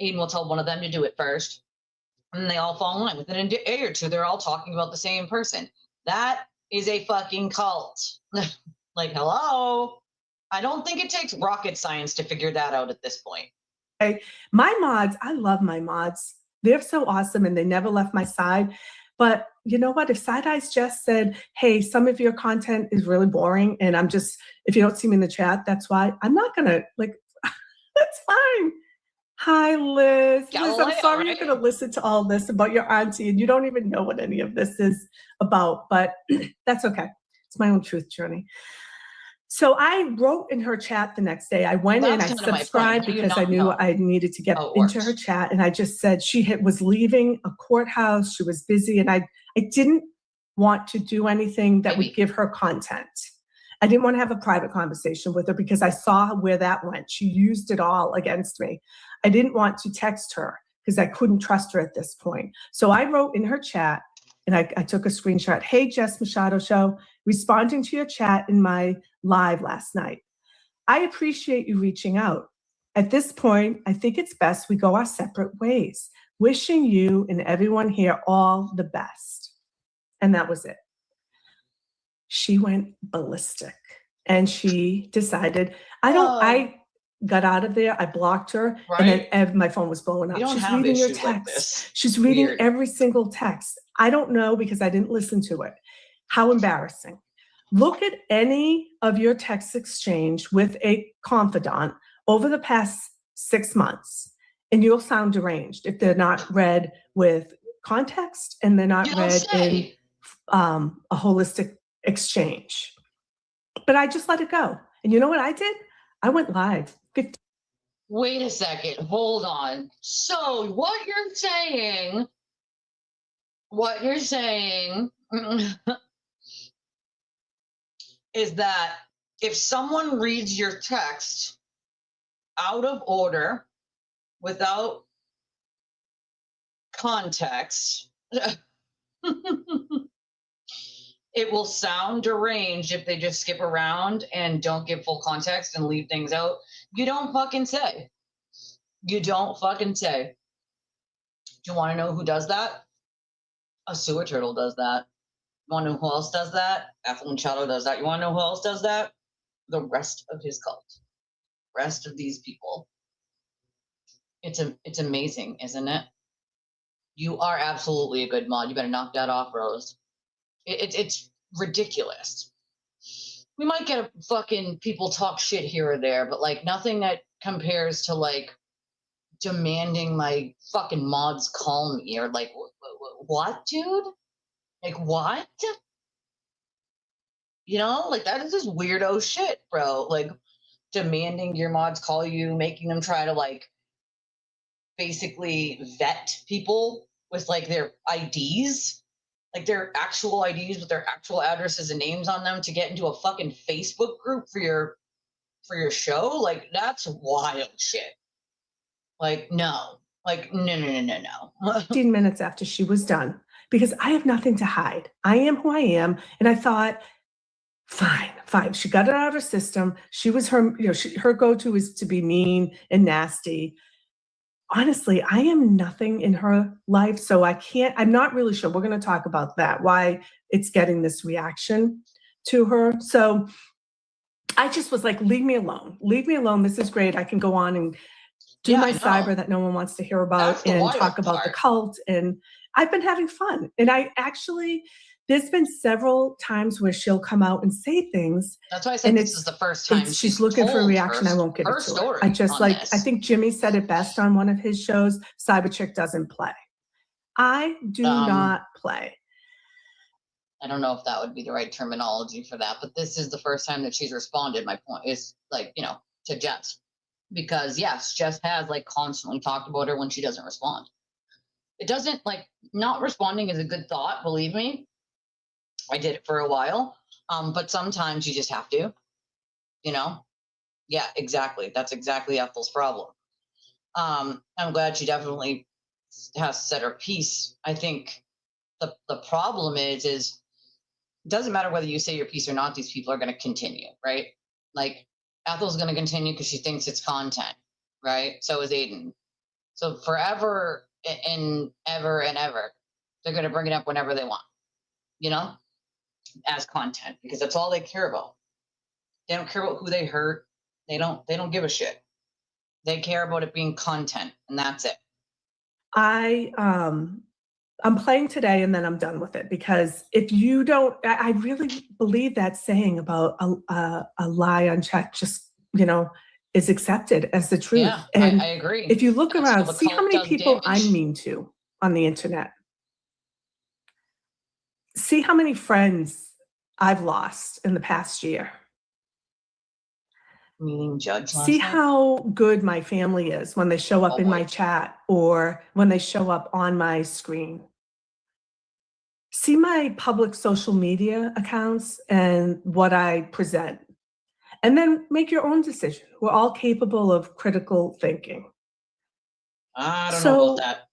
Aiden will tell one of them to do it first, and they all fall in line. Within a day or two, they're all talking about the same person. That is a fucking cult. Like, hello? I don't think it takes rocket science to figure that out at this point. My mods, I love my mods. They're so awesome and they never left my side. But you know what? If Side Eyes just said, hey, some of your content is really boring, and I'm just, if you don't see me in the chat, that's why. I'm not going to, like, that's fine. Hi, Liz. Liz, I'm sorry you're going to listen to all this about your auntie, and you don't even know what any of this is about, but that's okay. It's my own truth journey. So I wrote in her chat the next day. I went in, I subscribed because I knew I needed to get into her chat. And I just said she was leaving a courthouse. She was busy. And I didn't want to do anything that would give her content. I didn't want to have a private conversation with her because I saw where that went. She used it all against me. I didn't want to text her because I couldn't trust her at this point. So I wrote in her chat, and I took a screenshot. Hey, Jess Machado Show, responding to your chat in my live last night. I appreciate you reaching out. At this point, I think it's best we go our separate ways. Wishing you and everyone here all the best. And that was it. She went ballistic and she decided, I got out of there. I blocked her, and then my phone was blowing up. She's reading your text. She's reading every single text. I don't know because I didn't listen to it. How embarrassing. Look at any of your text exchange with a confidant over the past 6 months, and you'll sound deranged if they're not read with context and they're not read in a holistic exchange. But I just let it go. And you know what I did? I went live. Wait a second. Hold on. So what you're saying is that if someone reads your text out of order without context, it will sound deranged if they just skip around and don't give full context and leave things out. You don't fucking say. You don't fucking say. Do you want to know who does that? A sewer turtle does that. You want to know who else does that? Ethel Machado does that. You want to know who else does that? The rest of his cult. Rest of these people. It's amazing, isn't it? You are absolutely a good mod. You better knock that off, Rose. It's ridiculous. We might get a fucking people talk shit here or there, but like nothing that compares to like demanding my fucking mods call me or like what, dude? Like what? You know, like that is just weirdo shit, bro. Like demanding your mods call you, making them try to like basically vet people with like their IDs, like their actual IDs with their actual addresses and names on them to get into a fucking Facebook group for your show. Like that's wild shit. Like no. Like no. 15 minutes after she was done, because I have nothing to hide. I am who I am. And I thought, fine. She got it out of her system. She was her, her go-to is to be mean and nasty. Honestly, I am nothing in her life. So I'm not really sure. We're going to talk about that, why it's getting this reaction to her. So I just was like, leave me alone. Leave me alone. This is great. I can go on and do my cyber that no one wants to hear about and talk about the cult. And I've been having fun. And there's been several times where she'll come out and say things. That's why I said this is the first time she's looking for a reaction. I won't give it to her. I think Jimmy said it best on one of his shows. Cyber Chick doesn't play. I do not play. I don't know if that would be the right terminology for that, but this is the first time that she's responded. My point is like, to Jess. Because yes, Jess has like constantly talked about her when she doesn't respond. It doesn't like not responding is a good thought, believe me. I did it for a while. But sometimes you just have to, Yeah, exactly. That's exactly Ethel's problem. I'm glad she definitely has said her piece. I think the problem is it doesn't matter whether you say your piece or not, these people are going to continue, right? Like Ethel's going to continue because she thinks it's content, right? So is Aiden. So forever and ever and ever, they're going to bring it up whenever they want, you know, as content, because that's all they care about. They don't care about who they hurt. They don't give a shit. They care about it being content, and that's it. I'm playing today and then I'm done with it, because if you don't, I really believe that saying about a lie unchecked just, is accepted as the truth. Yeah, And I agree. if you look That's around, how the see how cult many does people I'm damage. mean to on the internet. See how many friends I've lost in the past year. Meaning Judge last See night? how good my family is when they show up Oh in my boy. chat or when they show up on my screen. See my public social media accounts and what I present, and then make your own decision. We're all capable of critical thinking. I don't know about So that.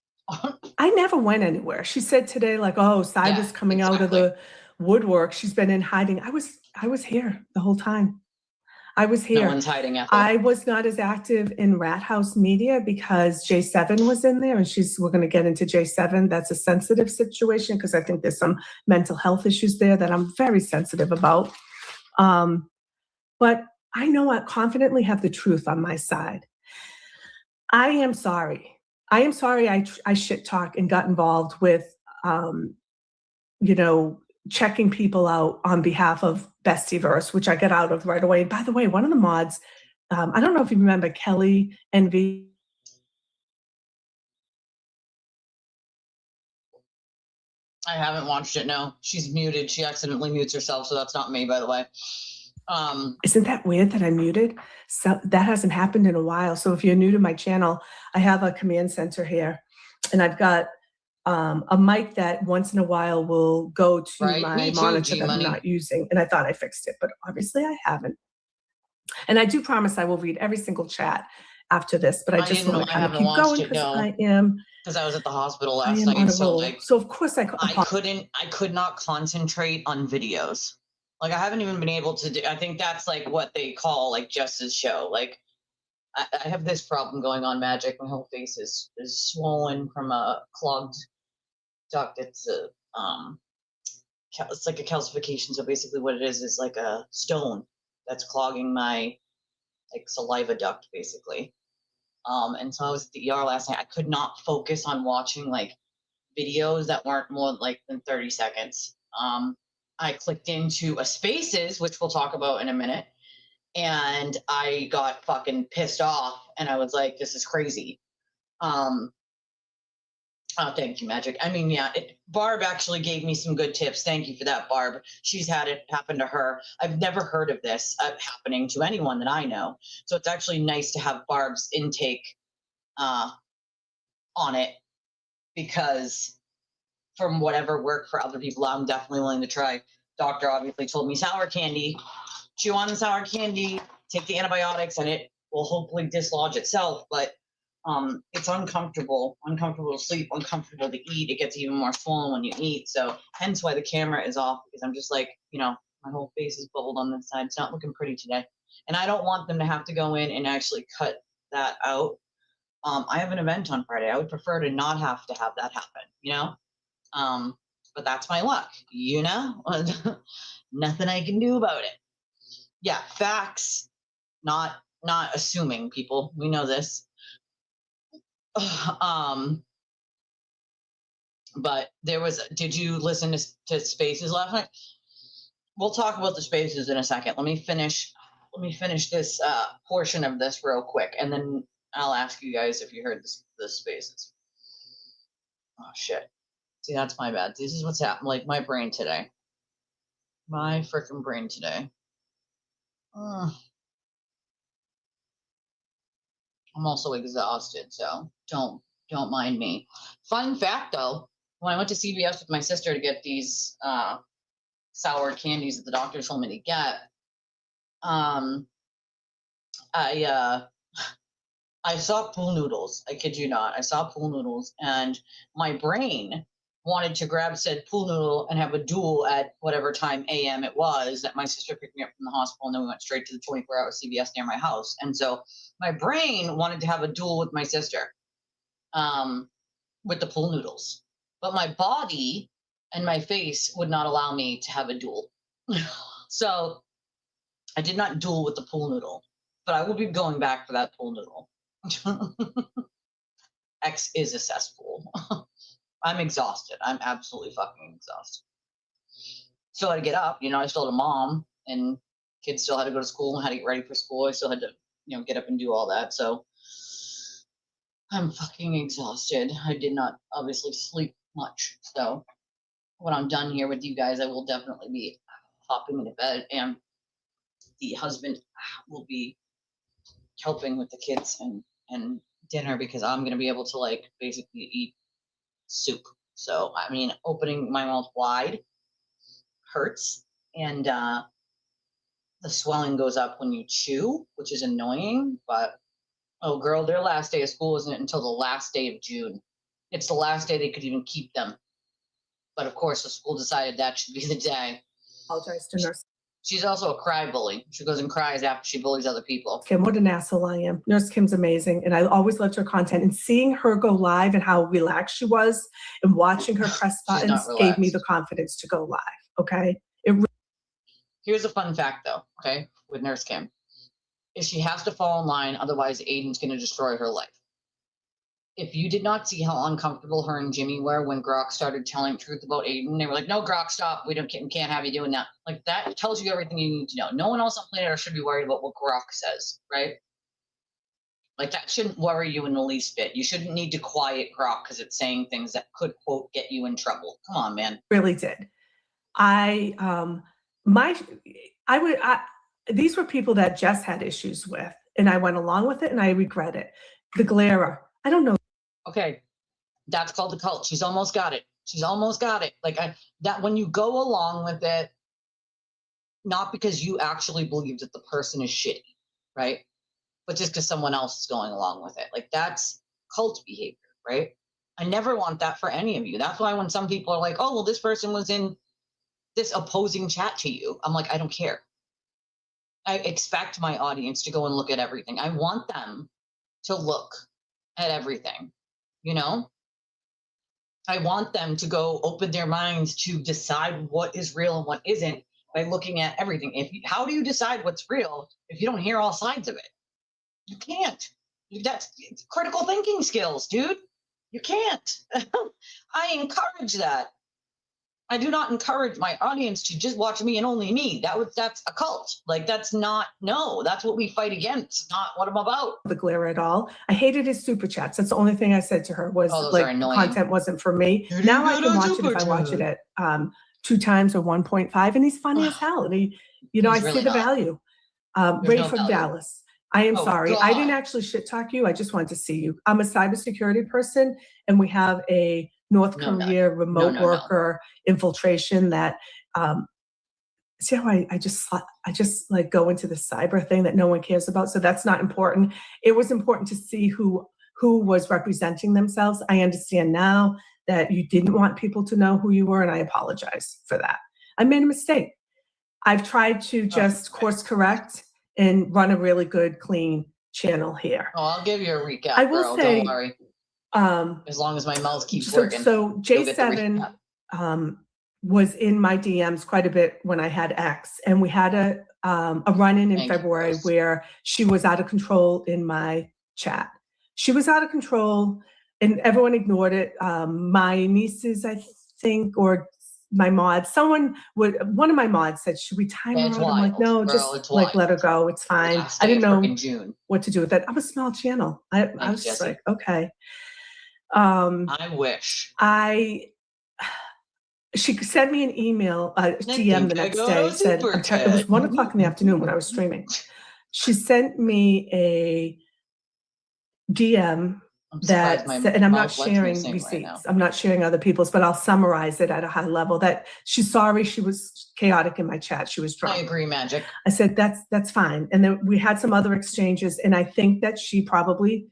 I never went anywhere. She said today, like, oh, Yeah, Cyber's coming out of exactly. the woodwork. She's been in hiding. I was here the whole time. I was No here. one's hiding, Ethel. I was not as active in Rat House Media because J7 was in there, and we're going to get into J7. That's a sensitive situation because I think there's some mental health issues there that I'm very sensitive about. But I know I confidently have the truth on my side. I am sorry. I shit talk and got involved with, checking people out on behalf of Bestiverse, which I got out of right away. And by the way, one of the mods, I don't know if you remember Kelly NV. I haven't watched it, no. She's muted. She accidentally mutes herself, so that's not me, by the way. Isn't that weird that I'm muted? So that hasn't happened in a while. So if you're new to my channel, I have a command center here, and I've got a mic that once in a while will go to right? my Me too, monitor that I'm G-Money. not using. And I thought I fixed it, but obviously I haven't. And I do promise I will read every single chat after this, but I just want to kind of keep going because I am. Because I was at the hospital I last am night, on a so roll. like, So of course I could not concentrate on videos. Like I haven't even been able to do. I think that's like what they call like Jess's show. Like I have this problem going on, Magic. My whole face is swollen from a clogged duct. It's like a calcification. So basically, what it is like a stone that's clogging my like saliva duct, basically. And so I was at the ER last night. I could not focus on watching like videos that weren't more like than 30 seconds. I clicked into a Spaces, which we'll talk about in a minute, and I got fucking pissed off, and I was like, "This is crazy." Oh, thank you, Magic. I mean, yeah, Barb actually gave me some good tips. Thank you for that, Barb. She's had it happen to her. I've never heard of this happening to anyone that I know, so it's actually nice to have Barb's intake on it, because from whatever worked for other people, I'm definitely willing to try. Doctor obviously told me sour candy, chew on the sour candy, take the antibiotics, and it will hopefully dislodge itself. But it's uncomfortable to sleep, uncomfortable to eat. It gets even more swollen when you eat. So hence why the camera is off, because I'm just like, my whole face is bubbled on this side. It's not looking pretty today. And I don't want them to have to go in and actually cut that out. I have an event on Friday. I would prefer to not have to have that happen, but that's my luck, nothing I can do about it. Yeah, facts, not assuming, people. We know this. But did you listen to Spaces last night? We'll talk about the Spaces in a second. Let me finish this portion of this real quick, and then I'll ask you guys if you heard the Spaces. Oh shit. See, that's my bad. This is what's happened. Like my brain today. My freaking brain today. I'm also exhausted, so don't mind me. Fun fact though, when I went to CVS with my sister to get these sour candies that the doctor told me to get, I saw pool noodles. I kid you not. I saw pool noodles, and my brain wanted to grab said pool noodle and have a duel at whatever time AM it was that my sister picked me up from the hospital, and then we went straight to the 24-hour CVS near my house. And so my brain wanted to have a duel with my sister. with the pool noodles. But my body and my face would not allow me to have a duel. So I did not duel with the pool noodle, but I will be going back for that pool noodle. X is a cesspool. I'm exhausted. I'm absolutely fucking exhausted. Still had to get up, I still had a mom and kids still had to go to school and had to get ready for school. I still had to, get up and do all that. So I'm fucking exhausted. I did not obviously sleep much. So when I'm done here with you guys, I will definitely be hopping into bed, and the husband will be helping with the kids and dinner, because I'm going to be able to basically eat soup. So, opening my mouth wide hurts, and the swelling goes up when you chew, which is annoying. But oh girl, their last day of school isn't until the last day of June. It's the last day they could even keep them. But of course, the school decided that should be the day. Apologize to Nurse She's also a cry bully. She goes and cries after she bullies other people. Kim. What an asshole I am. Nurse Kim's amazing, and I always loved her content. And seeing her go live and how relaxed she was, and watching her press buttons gave me the confidence to go live. Okay. Here's a fun fact, though. Okay, with Nurse Kim, is she has to fall in line, otherwise Aiden's going to destroy her life. If you did not see how uncomfortable her and Jimmy were when Grok started telling the truth about Aiden, they were like, "No, Grok, stop. We can't have you doing that." Like, that tells you everything you need to know. No one else on planet Earth should be worried about what Grok says, right? Like, that shouldn't worry you in the least bit. You shouldn't need to quiet Grok because it's saying things that could, quote, get you in trouble. Come on, man. Really did. These were people that Jess had issues with, and I went along with it, and I regret it. The glarer, I don't know. Okay, that's called the cult. She's almost got it. That when you go along with it, not because you actually believe that the person is shitty, right? But just because someone else is going along with it. Like, that's cult behavior, right? I never want that for any of you. That's why when some people are like, "Oh, well, this person was in this opposing chat to you," I'm like, I don't care. I expect my audience to go and look at everything. I want them to look at everything, I want them to go open their minds to decide what is real and what isn't by looking at everything. How do you decide what's real if you don't hear all sides of it? You can't. That's critical thinking skills, dude. You can't. I encourage that. I do not encourage my audience to just watch me and only me. That's a cult. That's what we fight against. Not what I'm about. The glare at all. I hated his super chats. That's the only thing I said to her was content wasn't for me. Now I can watch it if I watch it at 2 times or 1.5, and he's funny as hell. And I really see the value. Ray from Dallas. I am sorry. God. I didn't actually shit talk you. I just wanted to see you. I'm a cybersecurity person, and we have a North Korea remote worker infiltration that see how I just go into the cyber thing that no one cares about. So that's not important. It was important to see who was representing themselves. I understand now that you didn't want people to know who you were, and I apologize for that. I made a mistake. I've tried to just course correct and run a really good, clean channel here. Oh, I'll give you a recap, I will say, don't worry. As long as my mouse keeps working. So J7 was in my DMs quite a bit when I had X, and we had a run-in February where she was out of control in my chat. She was out of control, and everyone ignored it. My nieces, I think, or my mods, one of my mods said, "Should we time her out?" I'm like, "No, just let her go. It's fine." I didn't know what to do with that. I'm a small channel. I was just like, okay. I wish. She sent me an email, DM the next day, said, it was 1:00 in the afternoon when I was streaming. She sent me a DM that said, and I'm not sharing receipts. I'm not sharing other people's, but I'll summarize it at a high level, that she's sorry she was chaotic in my chat. She was drunk. I agree, Magic. I said, that's fine. And then we had some other exchanges, and I think that she probably,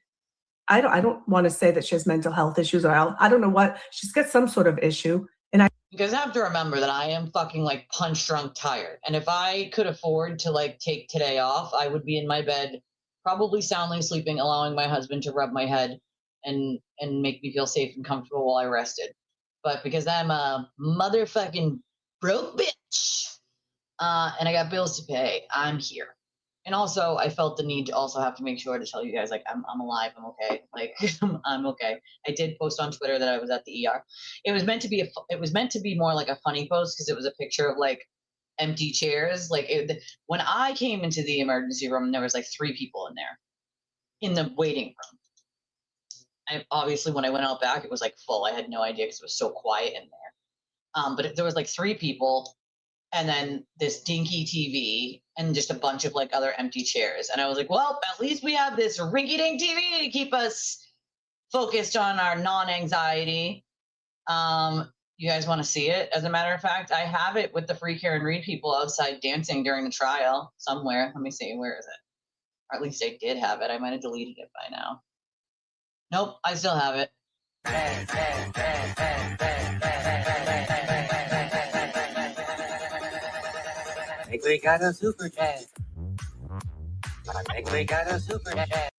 I don't want to say that she has mental health issues, or I don't know what, she's got some sort of issue. And you guys have to remember that I am fucking punch drunk tired. And if I could afford to take today off, I would be in my bed, probably soundly sleeping, allowing my husband to rub my head and make me feel safe and comfortable while I rested. But because I'm a motherfucking broke bitch, and I got bills to pay, I'm here. And also, I felt the need to also have to make sure to tell you guys, like, I'm alive, I'm okay, like, I'm okay. I did post on Twitter that I was at the ER. It was meant to be more like a funny post because it was a picture of like empty chairs. Like when I came into the emergency room, there was like 3 people in there in the waiting room. Obviously, when I went out back, it was like full. I had no idea because it was so quiet in there. But there was like 3 people, and then this dinky TV, and just a bunch of like other empty chairs. And I was like, well, at least we have this rinky-dink TV to keep us focused on our non-anxiety. You guys want to see it? As a matter of fact, I have it with the Free Karen Reed people outside dancing during the trial somewhere. Let me see, where is it? Or at least I did have it. I might have deleted it by now. Nope, I still have it. I think we got a super chat. I think we got a super chat.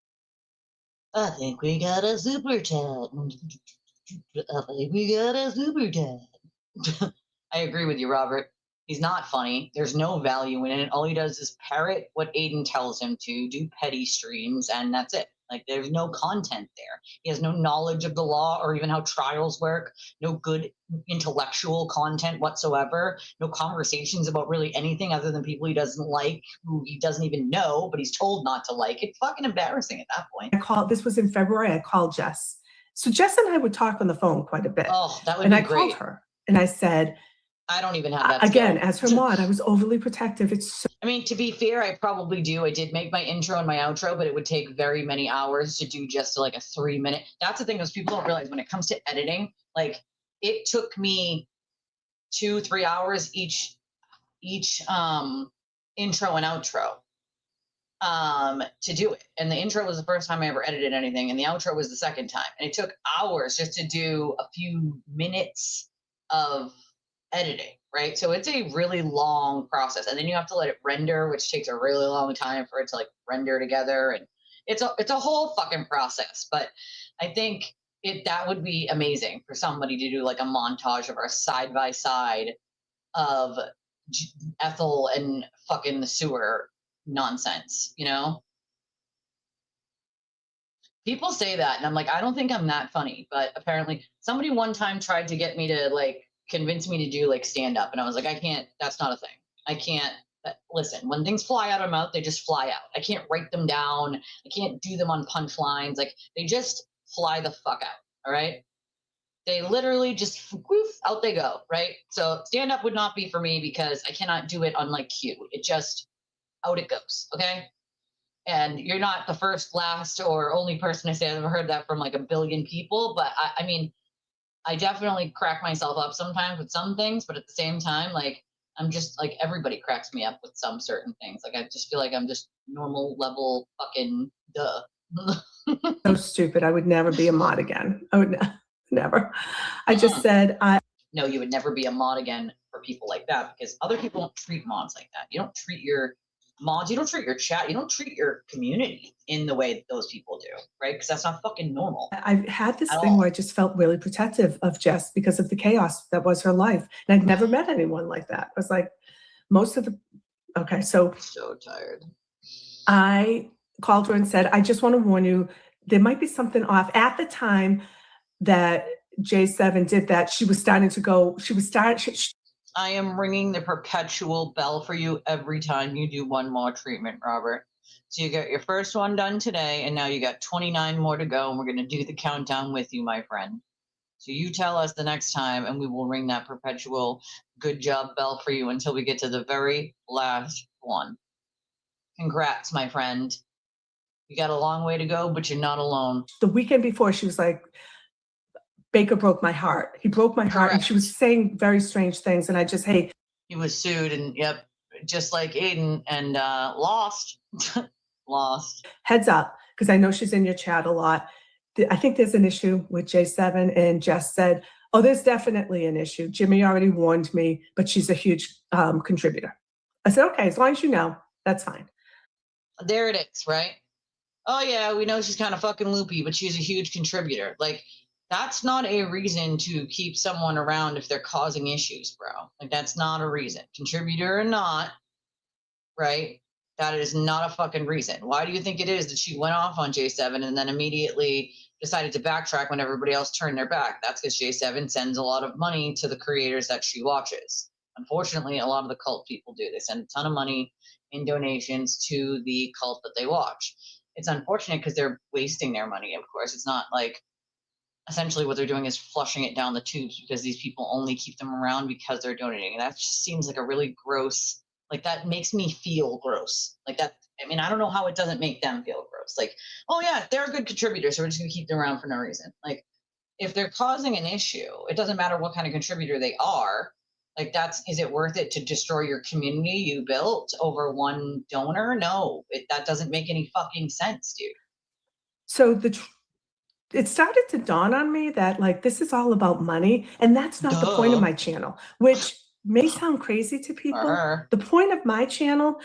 I think we got a super chat. I think we got a super chat. I agree with you, Robert. He's not funny. There's no value in it. All he does is parrot what Aiden tells him to, do petty streams, and that's it. Like, there's no content there. He has no knowledge of the law or even how trials work, no good intellectual content whatsoever, no conversations about really anything other than people he doesn't like, who he doesn't even know, but he's told not to like. It's fucking embarrassing at that point. This was in February, I called Jess. So Jess and I would talk on the phone quite a bit. Oh, that would and be I great. Called her and I said, I don't even have that again, skill. as her mod, I was overly protective. It's so I mean, to be fair, I probably do. I did make my intro and my outro, but it would take very many hours to do just like a 3-minute. That's the thing, is people don't realize when it comes to editing, like it took me 2-3 hours each intro and outro to do it. And the intro was the first time I ever edited anything, and the outro was the second time. And it took hours just to do a few minutes of editing, right? So it's a really long process, and then you have to let it render, which takes a really long time for it to like render together, and it's a whole fucking process. But I think that would be amazing for somebody to do like a montage of our side by side of Ethel and fucking the sewer nonsense, you know? People say that, and I'm like, I don't think I'm that funny, but apparently somebody one time tried to get me to like convince me to do like stand up, and I was like, I can't, that's not a thing. I can't. Listen, when things fly out of my mouth, they just fly out. I can't write them down. I can't do them on punchlines. Like, they just fly the fuck out. All right. They literally just woof, out they go. Right. So stand up would not be for me because I cannot do it on like cue. It just out it goes. Okay. And you're not the first, last, or only person to say I've ever heard that from like a billion people. But I mean, I definitely crack myself up sometimes with some things, but at the same time, like, I'm just like, everybody cracks me up with some certain things. Like, I just feel like I'm just normal level fucking duh. so stupid. I would never be a mod again. I would never. I just said, no, you would never be a mod again for people like that, because other people don't treat mods like that. You don't treat your mods, you don't treat your chat, you don't treat your community in the way that those people do, right? Because that's not fucking normal. I've had this thing where I just felt really protective of Jess because of the chaos that was her life. And I'd never met anyone like that. I was like, okay, so tired. I called her and said, I just want to warn you, there might be something off. At the time that J7 did that, she was starting to go, I am ringing the perpetual bell for you every time you do one more treatment, Robert. So you got your first one done today, and now you got 29 more to go, and we're going to do the countdown with you, my friend. So you tell us the next time, and we will ring that perpetual good job bell for you until we get to the very last one. Congrats, my friend. You got a long way to go, but you're not alone. The weekend before, she was like, Baker broke my heart. He broke my heart. And she was saying very strange things. And I just, hey. He was sued, and yep, just like Aiden, and lost. Lost. Heads up, because I know she's in your chat a lot. I think there's an issue with J7, and Jess said, oh, there's definitely an issue. Jimmy already warned me, but she's a huge contributor. I said, okay, as long as you know, that's fine. There it is, right? oh yeah, we know she's kind of fucking loopy, but she's a huge contributor. Like, that's not a reason to keep someone around if they're causing issues, bro. Like, that's not a reason. Contributor or not, right? That is not a fucking reason. Why do you think it is that she went off on J7 and then immediately decided to backtrack when everybody else turned their back? That's because J7 sends a lot of money to the creators that she watches. Unfortunately, a lot of the cult people do. They send a ton of money in donations to the cult that they watch. It's unfortunate because they're wasting their money, of course. It's not like essentially what they're doing is flushing it down the tubes because these people only keep them around because they're donating. And that just seems like a really gross, like that makes me feel gross. Like that, I mean, I don't know how it doesn't make them feel gross. Like, oh yeah, they're a good contributor, so we're just gonna keep them around for no reason. Like, if they're causing an issue, it doesn't matter what kind of contributor they are. Like, is it worth it to destroy your community you built over one donor? No, that doesn't make any fucking sense, dude. So it started to dawn on me that like this is all about money, and that's not the point of my channel, which may sound crazy to people. The point of my channel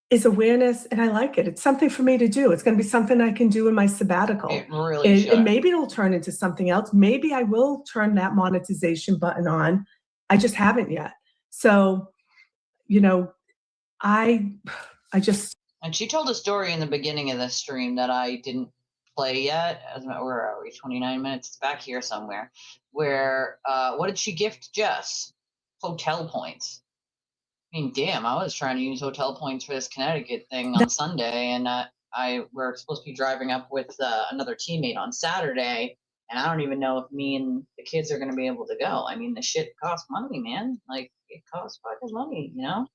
is awareness, and I like it. It's something for me to do. It's going to be something I can do in my sabbatical. It really should. And maybe it'll turn into something else. Maybe I will turn that monetization button on. I just haven't yet. So, you know, I just. And she told a story in the beginning of the stream that I didn't play yet. Where are we? 29 minutes. It's back here somewhere. Where, what did she gift Jess? Hotel points. I mean, damn, I was trying to use hotel points for this Connecticut thing on Sunday, and we're supposed to be driving up with another teammate on Saturday, and I don't even know if me and the kids are going to be able to go. I mean, the shit costs money, man. Like, it costs fucking money, you know?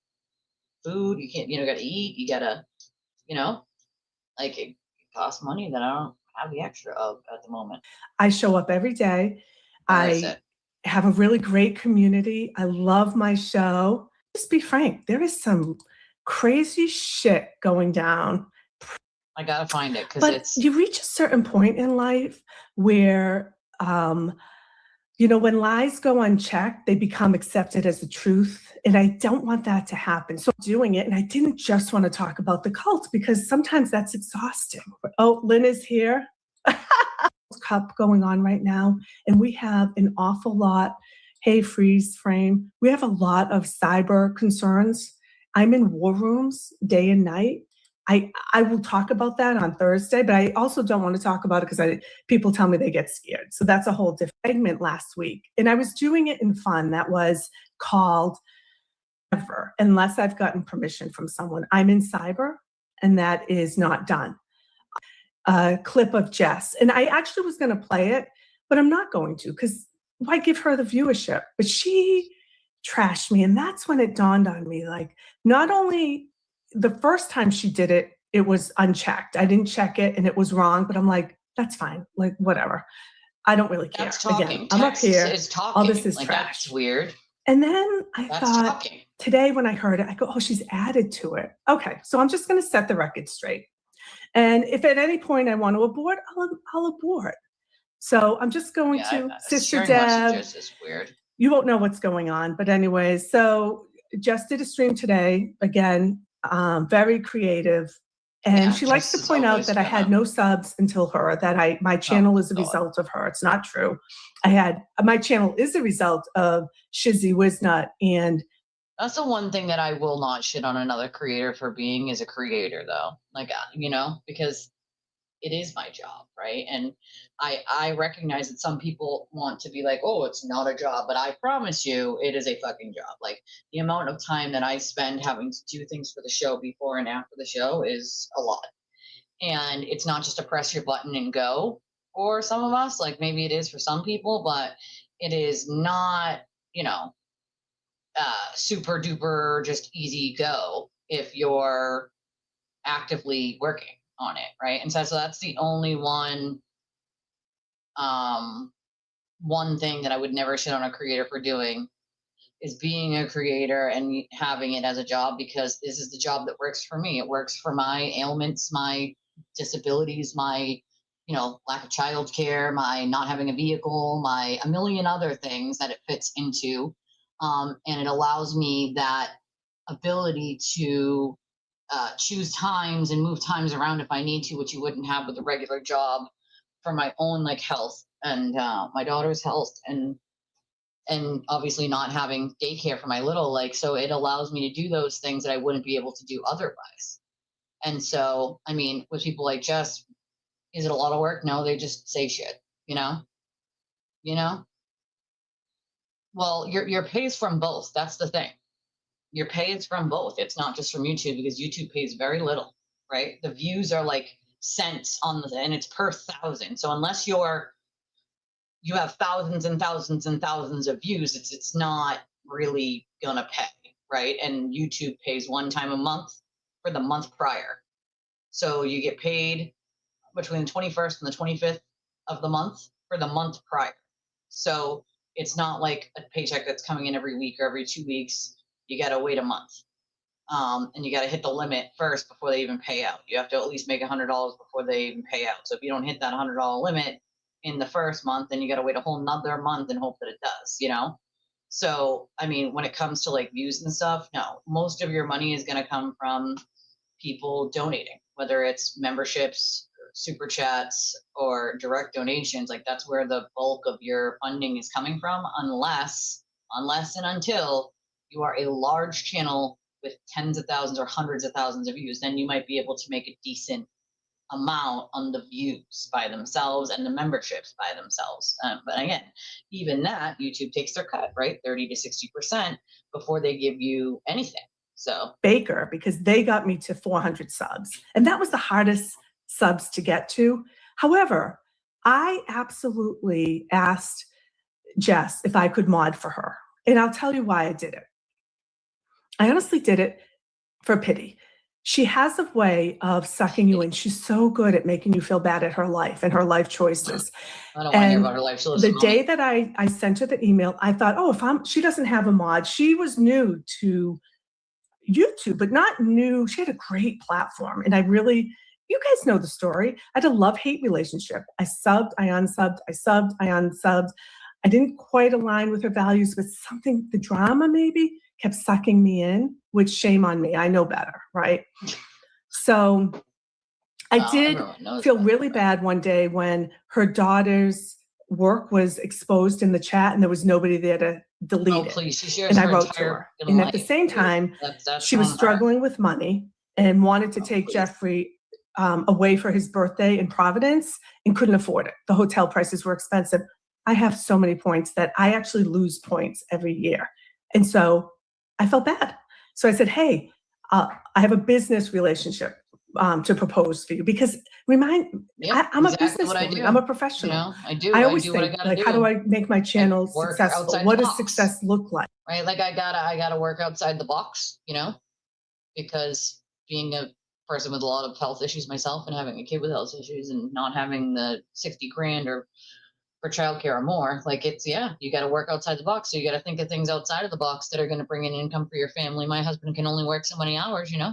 Food, you can't, got to eat, you got to, like, it costs money that I don't have the extra of at the moment. I show up every day. I have a really great community. I love my show. Just be frank, there is some crazy shit going down. I gotta find it because you reach a certain point in life where, when lies go unchecked, they become accepted as the truth. And I don't want that to happen. So I'm doing it. And I didn't just want to talk about the cult because sometimes that's exhausting. Oh, Lynn is here. Cup going on right now. And we have an awful lot. Hey, freeze frame. We have a lot of cyber concerns. I'm in war rooms day and night. I will talk about that on Thursday, but I also don't want to talk about it because people tell me they get scared. So that's a whole different segment last week. And I was doing it in fun. That was called Ever, unless I've gotten permission from someone. I'm in cyber, and that is not done. A clip of Jess. And I actually was going to play it, but I'm not going to because why give her the viewership? But she trashed me. And that's when it dawned on me, like, not only the first time she did it, it was unchecked. I didn't check it and it was wrong, but I'm like, that's fine. Like, whatever. I don't really care. That's talking. Again, I'm up here. All this is like, trash. That's weird. And then I thought today when I heard it, I go, oh, she's added to it. Okay, so I'm just going to set the record straight. And if at any point I want to abort, I'll abort. So I'm just going to Sister Deb. Is weird. You won't know what's going on, but anyways, so Jess did a stream today. Again, very creative, and she likes to point out that I had no subs until her. That my channel is a result of her. It's not true. My channel is a result of Shizzy Wiznut, and that's the one thing that I will not shit on another creator for being is a creator, though. Like, because it is my job, right? And I recognize that some people want to be like, oh, it's not a job, but I promise you it is a fucking job. Like, the amount of time that I spend having to do things for the show before and after the show is a lot. And it's not just to press your button and go for some of us. Like, maybe it is for some people, but it is not, super duper just easy go if you're actively working on it, right? And so that's the only one thing that I would never shit on a creator for doing is being a creator and having it as a job, because this is the job that works for me. It works for my ailments, my disabilities, my lack of childcare, my not having a vehicle, my a million other things that it fits into, and it allows me that ability to choose times and move times around if I need to, which you wouldn't have with a regular job, for my own like health and my daughter's health, and obviously not having daycare for my little, like, so it allows me to do those things that I wouldn't be able to do otherwise. And so, I mean, with people like Jess, is it a lot of work? No, they just say shit, you know? You know? Well, your pay is from both. That's the thing. Your pay is from both. It's not just from YouTube, because YouTube pays very little, right? The views are like cents and it's per thousand. So unless you have thousands and thousands and thousands of views, it's not really gonna pay, right? And YouTube pays one time a month for the month prior. So you get paid between the 21st and the 25th of the month for the month prior. So it's not like a paycheck that's coming in every week or every 2 weeks. You got to wait a month. And you got to hit the limit first before they even pay out. You have to at least make $100 before they even pay out. So if you don't hit that $100 limit in the first month, then you got to wait a whole nother month and hope that it does, you know? So, I mean, when it comes to like views and stuff, no, most of your money is going to come from people donating, whether it's memberships, super chats, or direct donations. Like that's where the bulk of your funding is coming from, unless and until you are a large channel with tens of thousands or hundreds of thousands of views. Then you might be able to make a decent amount on the views by themselves and the memberships by themselves. But again, even that, YouTube takes their cut, right? 30 to 60% before they give you anything. So Baker, because they got me to 400 subs. And that was the hardest subs to get to. However, I absolutely asked Jess if I could mod for her. And I'll tell you why I did it. I honestly did it for pity. She has a way of sucking you in. She's so good at making you feel bad at her life and her life choices. I don't want to hear about her life. The day that I sent her the email, I thought, oh, she doesn't have a mod. She was new to YouTube, but not new. She had a great platform. And you guys know the story. I had a love-hate relationship. I subbed, I unsubbed, I subbed, I unsubbed. I didn't quite align with her values, but something, the drama maybe, kept sucking me in, which shame on me. I know better, right? So I did feel really bad one day when her daughter's work was exposed in the chat and there was nobody there to delete it. Please, and I wrote to her. And at the same time, she was struggling with money and wanted to take Jeffrey away for his birthday in Providence and couldn't afford it. The hotel prices were expensive. I have so many points that I actually lose points every year. And so I felt bad. So I said, hey, I have a business relationship to propose for you, because I'm a businesswoman. I'm a professional. You know, I always think, like, how do I make my channel successful? What does success look like? Right? Like I gotta work outside the box, you know, because being a person with a lot of health issues myself and having a kid with health issues and not having the 60 grand or for childcare or more, like you got to work outside the box. So you got to think of things outside of the box that are going to bring in income for your family. My husband can only work so many hours, you know.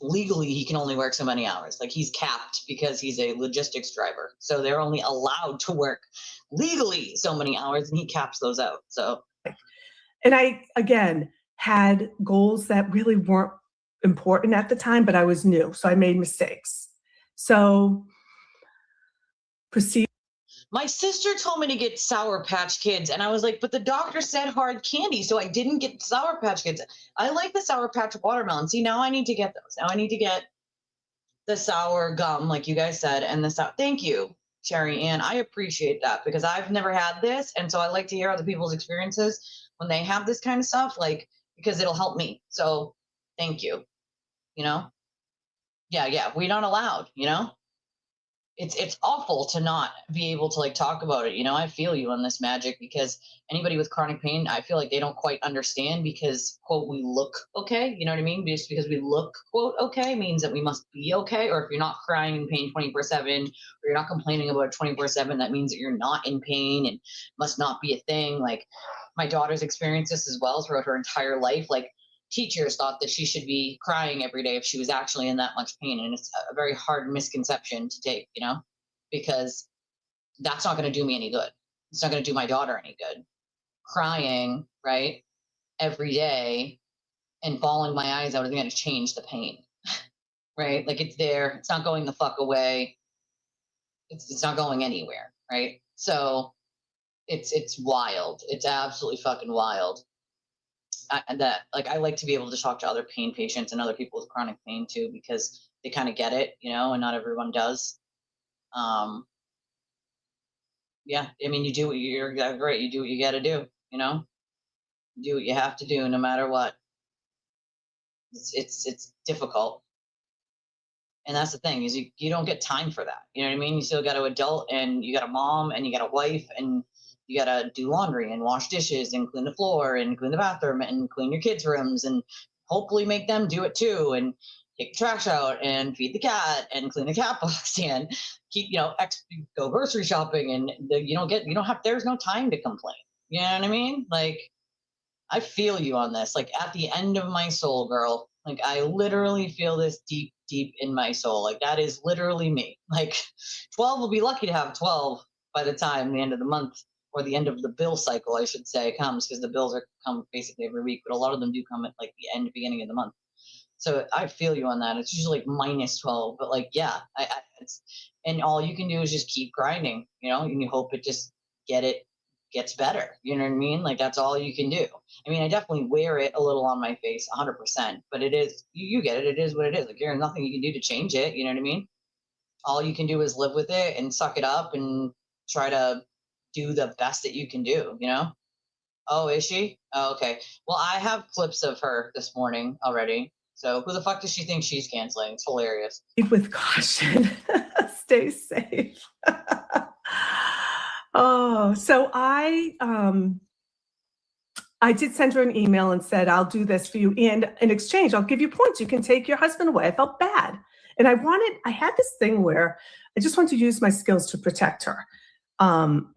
Legally, he can only work so many hours. Like he's capped because he's a logistics driver. So they're only allowed to work legally so many hours, and he caps those out. So, and I, again, had goals that really weren't important at the time, but I was new. So I made mistakes. So proceed. My sister told me to get Sour Patch Kids, and I was like, but the doctor said hard candy, so I didn't get Sour Patch Kids. I like the Sour Patch watermelon. See, now I need to get those. Now I need to get the sour gum, like you guys said, and the sour. Thank you, Sherry Ann. I appreciate that, because I've never had this, and so I like to hear other people's experiences when they have this kind of stuff, like, because it'll help me. So thank you. You know? Yeah, we're not allowed, you know? It's awful to not be able to like talk about it. You know, I feel you on this, Magic, because anybody with chronic pain, I feel like they don't quite understand, because quote, we look okay. You know what I mean? Just because we look quote okay means that we must be okay. Or if you're not crying in pain 24/7, or you're not complaining about it 24/7, that means that you're not in pain and must not be a thing. Like my daughter's experienced this as well throughout her entire life. Like teachers thought that she should be crying every day if she was actually in that much pain. And it's a very hard misconception to take, you know, because that's not going to do me any good. It's not going to do my daughter any good. Crying, right, every day and bawling my eyes out isn't going to change the pain, right? Like it's there. It's not going the fuck away. It's not going anywhere, right? So it's wild. It's absolutely fucking wild. I like to be able to talk to other pain patients and other people with chronic pain too, because they kind of get it, and not everyone does. Yeah, I mean, you're great. You do what you got to do, do what you have to do no matter what. It's difficult. And that's the thing is you don't get time for that. You know what I mean? You still got to adult and you got a mom and you got a wife and you got to do laundry and wash dishes and clean the floor and clean the bathroom and clean your kids' rooms and hopefully make them do it too and take the trash out and feed the cat and clean the cat box and keep, go grocery shopping and there's no time to complain. You know what I mean? Like, I feel you on this. Like at the end of my soul, girl. Like I literally feel this deep, deep in my soul. Like that is literally me. Like 12 will be lucky to have 12 by the time the end of the month or the end of the bill cycle, I should say, comes, because the bills come basically every week, but a lot of them do come at like the beginning of the month. So I feel you on that. It's usually like minus 12, but like, yeah, and all you can do is just keep grinding, and you hope it just gets better. You know what I mean? Like that's all you can do. I mean, I definitely wear it a little on my face 100%, but it is, you get it. It is what it is. Like there's nothing you can do to change it. You know what I mean? All you can do is live with it and suck it up and try to do the best that you can do, Oh, is she? Oh, okay. Well, I have clips of her this morning already. So who the fuck does she think she's canceling? It's hilarious. With caution. Stay safe. Oh, so I did send her an email and said, I'll do this for you. And in exchange, I'll give you points. You can take your husband away. I felt bad. And I had this thing where I just wanted to use my skills to protect her.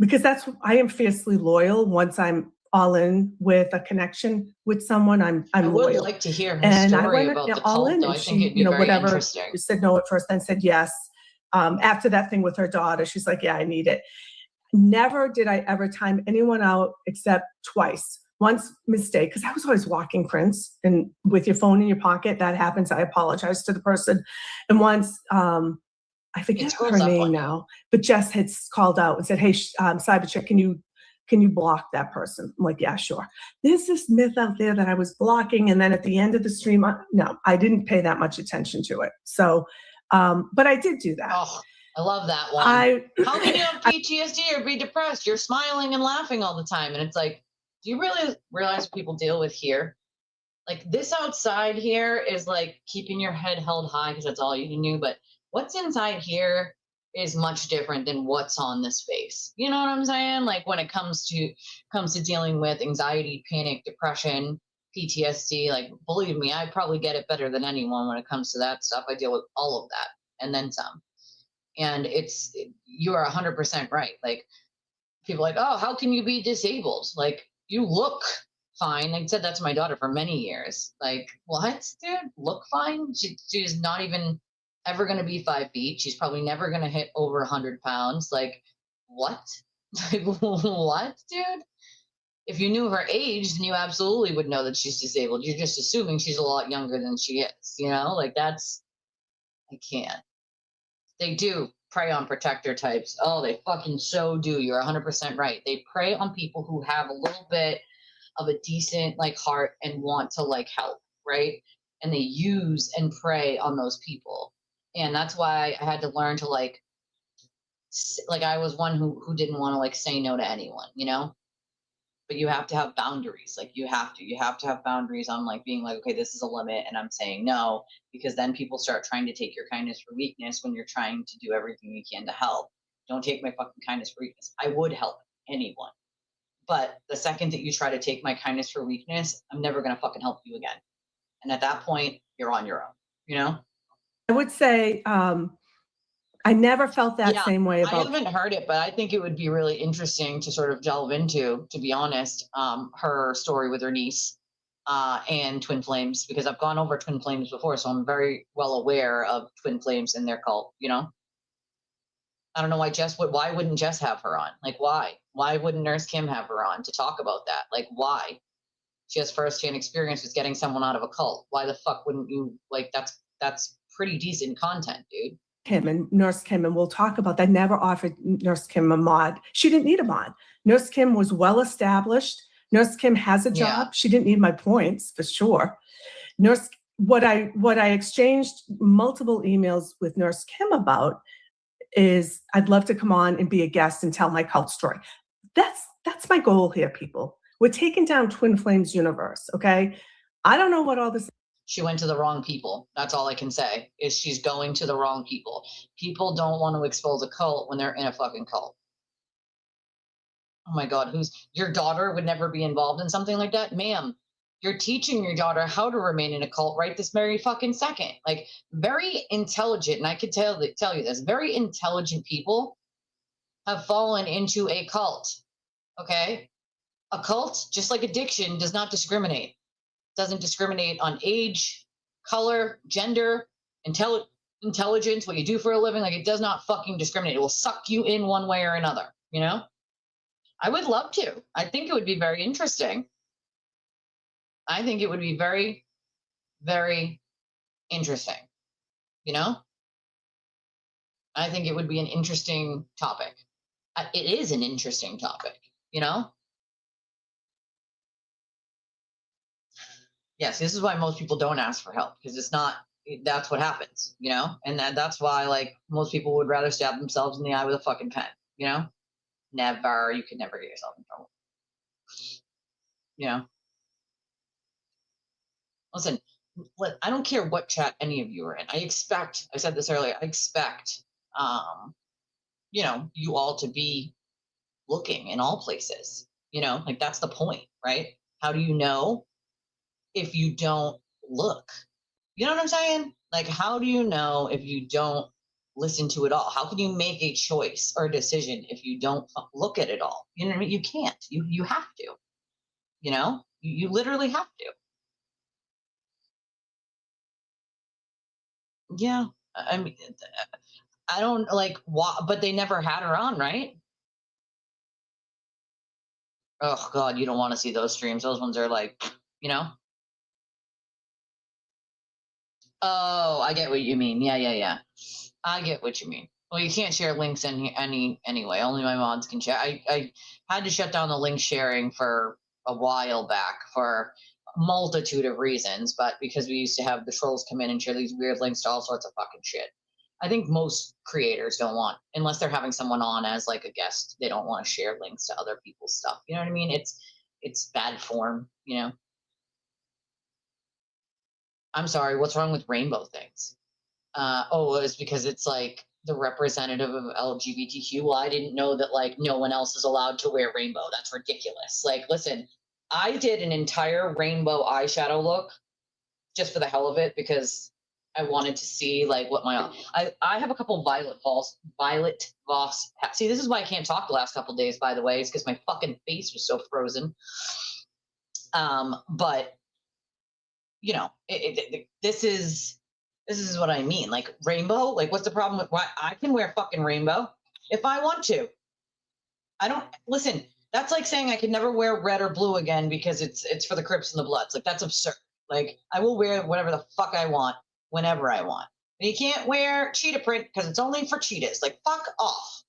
Because I am fiercely loyal. Once I'm all in with a connection with someone, I'm loyal. I would like to hear her story about the all cult, in, though. and I think it'd be very whatever, interesting. she said no at first, then said yes. After that thing with her daughter, she's like, yeah, I need it. Never did I ever time anyone out except twice. Once mistake, because I was always walking Prince, and with your phone in your pocket, that happens. I apologize to the person. And once, I forget her name now, but Jess had called out and said, hey, Cyber Chick, can you block that person? I'm like, yeah, sure. There's this myth out there that I was blocking. And then at the end of the stream, no, I didn't pay that much attention to it. So, but I did do that. Oh, I love that one. How can you have PTSD or be depressed? You're smiling and laughing all the time. And it's like, do you really realize what people deal with here? Like this outside here is like keeping your head held high because that's all you can do. But what's inside here is much different than what's on this face. You know what I'm saying? Like when it comes to dealing with anxiety, panic, depression, PTSD, like believe me, I probably get it better than anyone when it comes to that stuff. I deal with all of that and then some. And you are 100% right. Like people are like, oh, how can you be disabled? Like you look fine. They said that to my daughter for many years. Like, what, dude? Look fine? She's not even ever going to be 5 feet. She's probably never going to hit over 100 pounds. Like, what? Like, what, dude? If you knew her age, then you absolutely would know that she's disabled. You're just assuming she's a lot younger than she is, Like I can't. They do prey on protector types. Oh, they fucking so do. You're 100% right. They prey on people who have a little bit of a decent like heart and want to like help, right? And they use and prey on those people. And that's why I had to learn to like I was one who didn't want to like say no to anyone, But you have to have boundaries. Like you have to have boundaries on like being like, okay, this is a limit and I'm saying no, because then people start trying to take your kindness for weakness when you're trying to do everything you can to help. Don't take my fucking kindness for weakness. I would help anyone. But the second that you try to take my kindness for weakness, I'm never going to fucking help you again. And at that point, you're on your own, I would say I never felt that same way about. I haven't heard it, but I think it would be really interesting to sort of delve into, to be honest, her story with her niece and twin flames, because I've gone over twin flames before, so I'm very well aware of twin flames and their cult, I don't know why wouldn't Jess have her on? Like, why? Why wouldn't Nurse Kim have her on to talk about that? Like, why? She has firsthand experience with getting someone out of a cult. Why the fuck wouldn't you, like, that's pretty decent content, dude. Kim and Nurse Kim, and we'll talk about that, never offered Nurse Kim a mod. She didn't need a mod. Nurse Kim was well established. Nurse Kim has a job. Yeah. She didn't need my points for sure. What I exchanged multiple emails with Nurse Kim about is I'd love to come on and be a guest and tell my cult story. That's my goal here, people. We're taking down Twin Flames universe, okay? I don't know what all this. She went to the wrong people. That's all I can say, is she's going to the wrong people. People don't want to expose a cult when they're in a fucking cult. Oh my God, your daughter would never be involved in something like that? Ma'am, you're teaching your daughter how to remain in a cult right this very fucking second. Like, very intelligent, and I could tell you this, very intelligent people have fallen into a cult, okay? A cult, just like addiction, does not discriminate. Doesn't discriminate on age, color, gender, intelligence, what you do for a living. Like, it does not fucking discriminate. It will suck you in one way or another, you know? I would love to. I think it would be very interesting. I think it would be very, very interesting, you know? I think it would be an interesting topic. It is an interesting topic, you know? Yes, this is why most people don't ask for help, because that's what happens, you know? And that's why, like, most people would rather stab themselves in the eye with a fucking pen, you know? You could never get yourself in trouble. You know? Listen, I don't care what chat any of you are in. I said this earlier, I expect, you know, you all to be looking in all places, you know? Like, that's the point, right? How do you know if you don't look? You know what I'm saying? Like, how do you know if you don't listen to it all? How can you make a choice or a decision if you don't look at it all? You know what I mean? You can't. You have to. You know? You literally have to. Yeah. I mean, I don't like, but they never had her on, right? Oh God, you don't want to see those streams. Those ones are like, you know? Oh, I get what you mean. Yeah. I get what you mean. Well, you can't share links anyway. Only my mods can share. I had to shut down the link sharing for a while back for a multitude of reasons, but because we used to have the trolls come in and share these weird links to all sorts of fucking shit. I think most creators don't want, unless they're having someone on as like a guest, they don't want to share links to other people's stuff. You know what I mean? It's bad form, you know? I'm sorry, what's wrong with rainbow things? It's because it's like the representative of LGBTQ. Well, I didn't know that like no one else is allowed to wear rainbow. That's ridiculous. Like, listen, I did an entire rainbow eyeshadow look just for the hell of it because I wanted to see like what I have a couple Violet Voss. See, this is why I can't talk the last couple of days, by the way, is because my fucking face was so frozen. But you know, this is what I mean. Like rainbow, like what's the problem with why I can wear fucking rainbow if I want to? I don't listen. That's like saying I could never wear red or blue again because it's for the Crips and the Bloods. Like that's absurd. Like I will wear whatever the fuck I want whenever I want. And you can't wear cheetah print because it's only for cheetahs. Like fuck off.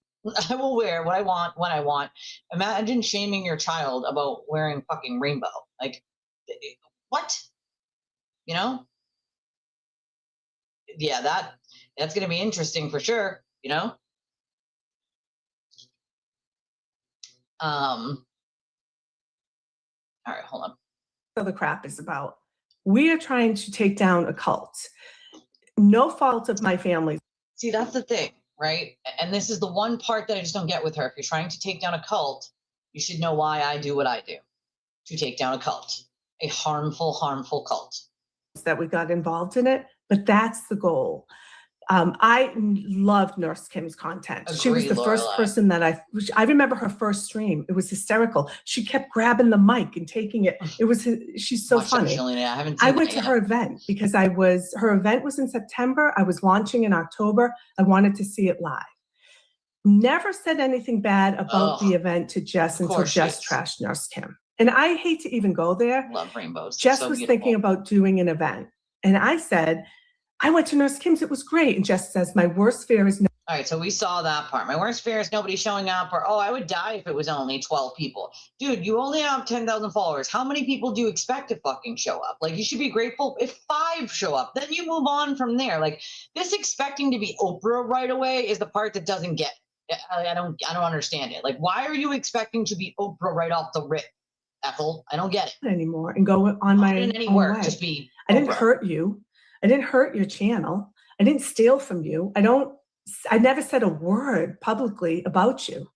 I will wear what I want when I want. Imagine shaming your child about wearing fucking rainbow. Like what? You know? Yeah, that's going to be interesting for sure, you know? All right, hold on. So the crap is about. We are trying to take down a cult. No fault of my family. See, that's the thing, right? And this is the one part that I just don't get with her. If you're trying to take down a cult, you should know why I do what I do to take down a cult, a harmful cult. That we got involved in it, but that's the goal. I loved Nurse Kim's content. She was the first person that I remember her first stream. It was hysterical. She kept grabbing the mic and taking it. She's so funny. I went to her event because her event was in September. I was launching in October. I wanted to see it live. Never said anything bad about the event to Jess until Jess trashed Nurse Kim. And I hate to even go there. Love rainbows. Jess So was beautiful. thinking about doing an event. And I said, I went to Nurse Kim's. It was great. And Jess says, my worst fear is All right, so we saw that part. My worst fear is nobody showing up, or, oh, I would die if it was only 12 people. Dude, you only have 10,000 followers. How many people do you expect to fucking show up? Like, you should be grateful if 5 show up. Then you move on from there. Like, this expecting to be Oprah right away is the part that doesn't get. I don't understand it. Like, why are you expecting to be Oprah right off the rip, Ethel? I don't get it. anymore and go on my in any own work, way. just be. I didn't Oprah. hurt you. I didn't hurt your channel. I didn't steal from you. I never said a word publicly about you.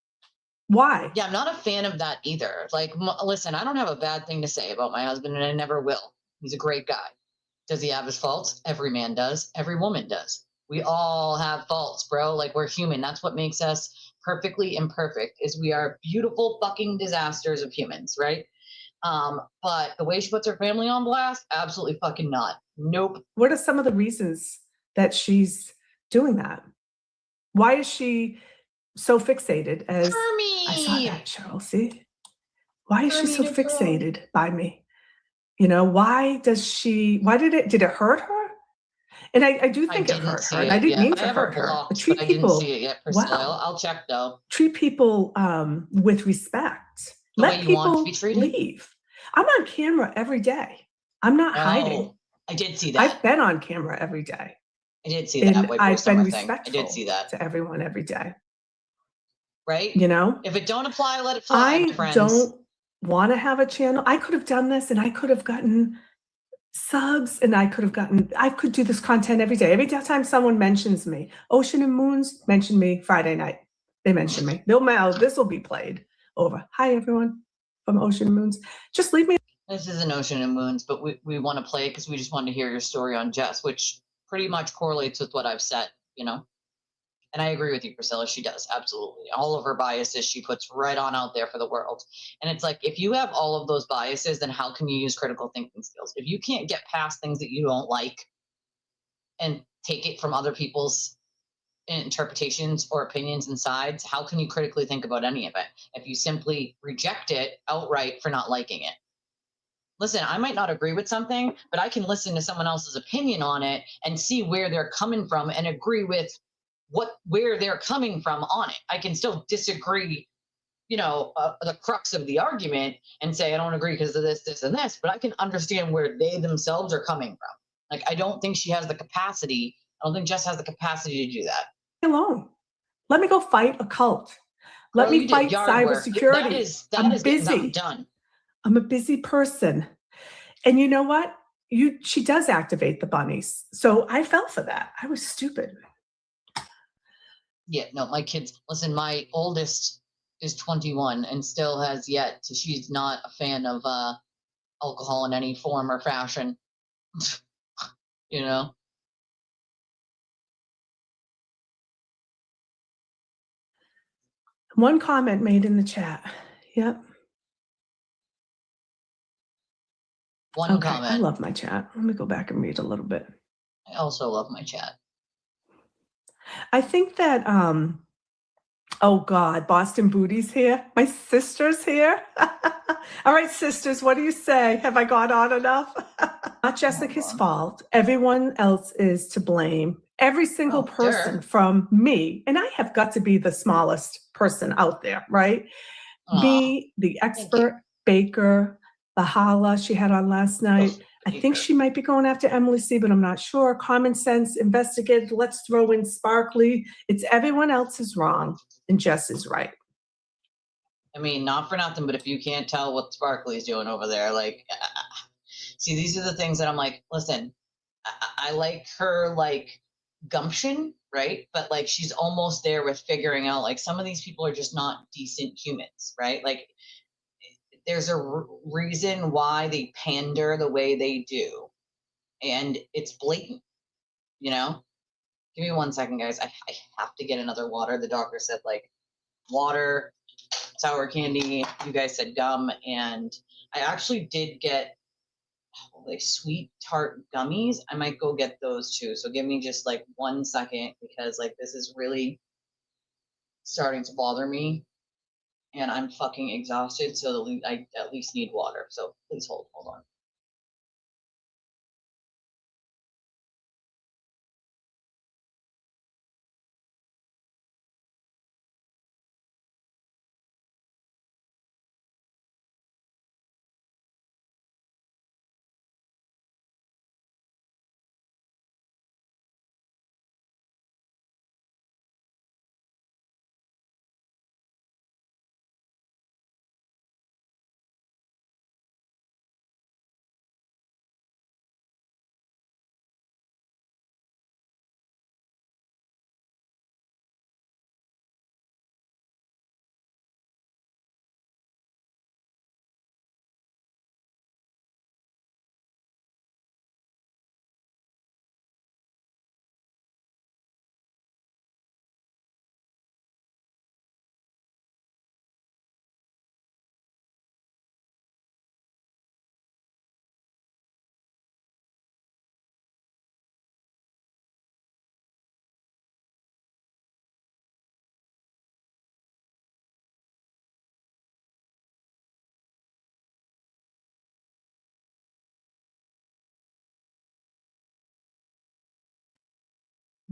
Why? Yeah, I'm not a fan of that either. Like, listen, I don't have a bad thing to say about my husband, and I never will. He's a great guy. Does he have his faults? Every man does. Every woman does. We all have faults, bro. Like, we're human. That's what makes us perfectly imperfect, is we are beautiful fucking disasters of humans, right? But the way she puts her family on blast, absolutely fucking not. Nope. What are some of the reasons that she's doing that? Why is she so fixated as Hermie! I saw that, Cheryl, see? Why is she so Hermie, fixated by me? You know, did it hurt her? And I do think it hurt her. And I didn't mean to hurt her. Blocked, Treat but people I didn't see it yet, Priscilla. well. I'll check though. Treat people with respect. The Let way you want to be people treated? leave. I'm on camera every day. I'm not hiding. I did see that. I've been on camera every day. I did see that. And I've been I respectful did see that. to everyone every day. Right? You know? If it don't apply, let it fly, my friends. I don't want to have a channel. I could have done this and I could have gotten subs and I could do this content every day. Every time someone mentions me, Ocean and Moons mention me Friday night. They mention me. This will be played over. Hi, everyone from Ocean and Moons. Just leave me. This is an Ocean and Moons, but we want to play it because we just wanted to hear your story on Jess, which pretty much correlates with what I've said, you know? And I agree with you, Priscilla. She does. Absolutely. All of her biases she puts right on out there for the world. And it's like, if you have all of those biases, then how can you use critical thinking skills? If you can't get past things that you don't like and take it from other people's interpretations or opinions and sides, how can you critically think about any of it if you simply reject it outright for not liking it? Listen, I might not agree with something, but I can listen to someone else's opinion on it and see where they're coming from and agree with where they're coming from on it. I can still disagree, the crux of the argument and say, I don't agree because of this, this, and this, but I can understand where they themselves are coming from. Like, I don't think she has the capacity. I don't think Jess has the capacity to do that. Alone. Let me go fight a cult. Let me fight cybersecurity. I'm busy. Done. I'm a busy person. And you know what? She does activate the bunnies. So I fell for that. I was stupid. Yeah, no, my kids, listen, my oldest is 21 and still has yet to, she's not a fan of alcohol in any form or fashion. You know? One comment made in the chat. Yep. One comment. I love my chat. Let me go back and read a little bit. I also love my chat. I think that, oh God, Boston Booty's here. My sister's here. All right, sisters, what do you say? Have I gone on enough? Not Jessica's fault. Everyone else is to blame. Every single person from me, and I have got to be the smallest person out there, right? Me, the expert, Baker, the Hala she had on last night. I think she might be going after Emily C, but I'm not sure. Common sense, investigated. Let's throw in Sparkly. It's everyone else is wrong and Jess is right. I mean, not for nothing, but if you can't tell what Sparkly's doing over there, like, see, these are the things that I'm like, listen, I like her, like, gumption, right? But, like, she's almost there with figuring out, like, some of these people are just not decent humans, right? Like, there's a reason why they pander the way they do. And it's blatant, you know? Give me 1 second, guys. I have to get another water. The doctor said, like, water, sour candy. You guys said gum. And I actually did get like sweet tart gummies. I might go get those too. So give me just like 1 second because like this is really starting to bother me. and I'm fucking exhausted, so I at least need water. So please hold on.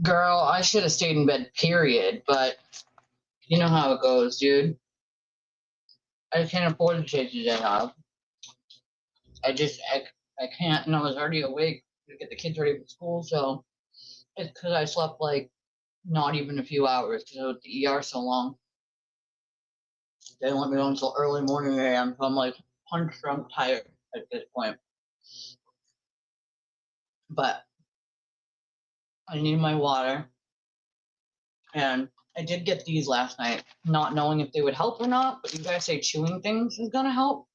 Girl, I should have stayed in bed, period. But you know how it goes, dude. I can't afford to take the day off. I can't, and I was already awake to get the kids ready for school, so it's because I slept like not even a few hours because I was at the ER so long. They didn't let me go until early morning AM, so I'm like punch drunk tired at this point. But I need my water, and I did get these last night, not knowing if they would help or not, but you guys say chewing things is gonna help.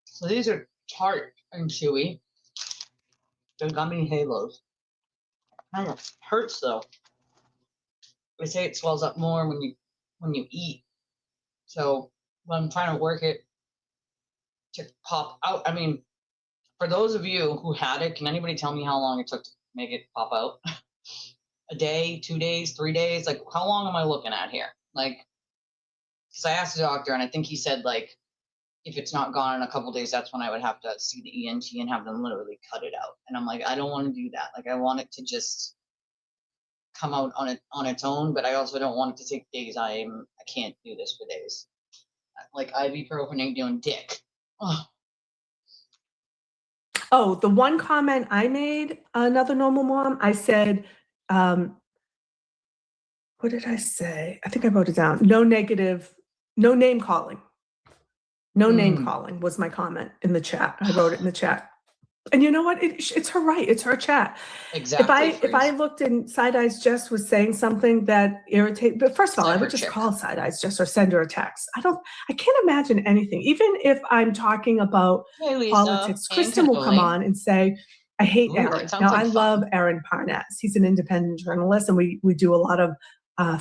So these are tart and chewy. They're gummy halos. Kind of hurts though. They say it swells up more when you eat. So when I'm trying to work it to pop out, I mean, for those of you who had it, can anybody tell me how long it took to make it pop out? A day, 2 days, 3 days? Like, how long am I looking at here? Like, because I asked the doctor, and I think he said, like, if it's not gone in a couple days, that's when I would have to see the ENT and have them literally cut it out. And I'm like, I don't want to do that. Like, I want it to just come out on its own, but I also don't want it to take days. I can't do this for days. Like ibuprofen ain't doing dick. Ugh. Oh, the one comment I made, another normal mom, I said, what did I say? I think I wrote it down. No name calling. No name calling was my comment in the chat. I wrote it in the chat. And you know what? It's her right. It's her chat. Exactly. If I looked and Side Eyes Jess was saying something that irritated, but first of all, I would just Chick. call Side Eyes Jess or send her a text. I can't imagine anything. Even if I'm talking about politics, Kristen will come on and say, I hate Aaron. Now, I love Aaron Parnas. He's an independent journalist, and we do a lot of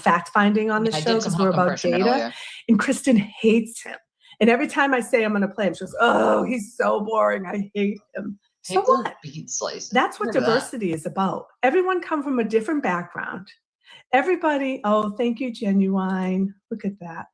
fact finding on the show because we're about data. And Kristen hates him. And every time I say I'm going to play him, she goes, oh, he's so boring. I hate him. So what? That's what diversity is about. Everyone come from a different background. Everybody, oh, thank you, Genuine. Look at that.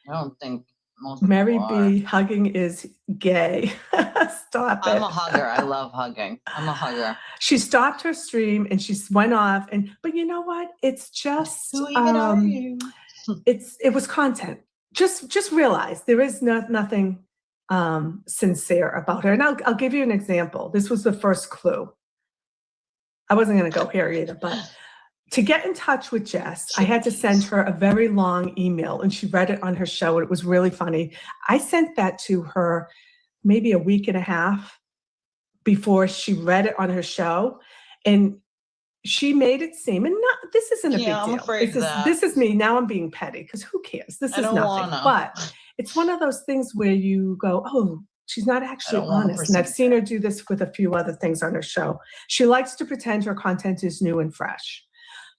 I don't think most Mary B. Hugging is gay. Stop it. I'm a hugger. I love hugging. I'm a hugger. She stopped her stream and she went off. But you know what? It's just who even are you? It was content. Just realize there is nothing sincere about her. And I'll give you an example. This was the first clue. I wasn't going to go here either, but to get in touch with Jess, I had to send her a very long email, and she read it on her show, and it was really funny. I sent that to her maybe a week and a half before she read it on her show, and she made it seem, and this isn't a big deal. This is me. Now I'm being petty because who cares? This is nothing. But it's one of those things where you go, oh, she's not actually honest. And I've seen her do this with a few other things on her show. She likes to pretend her content is new and fresh.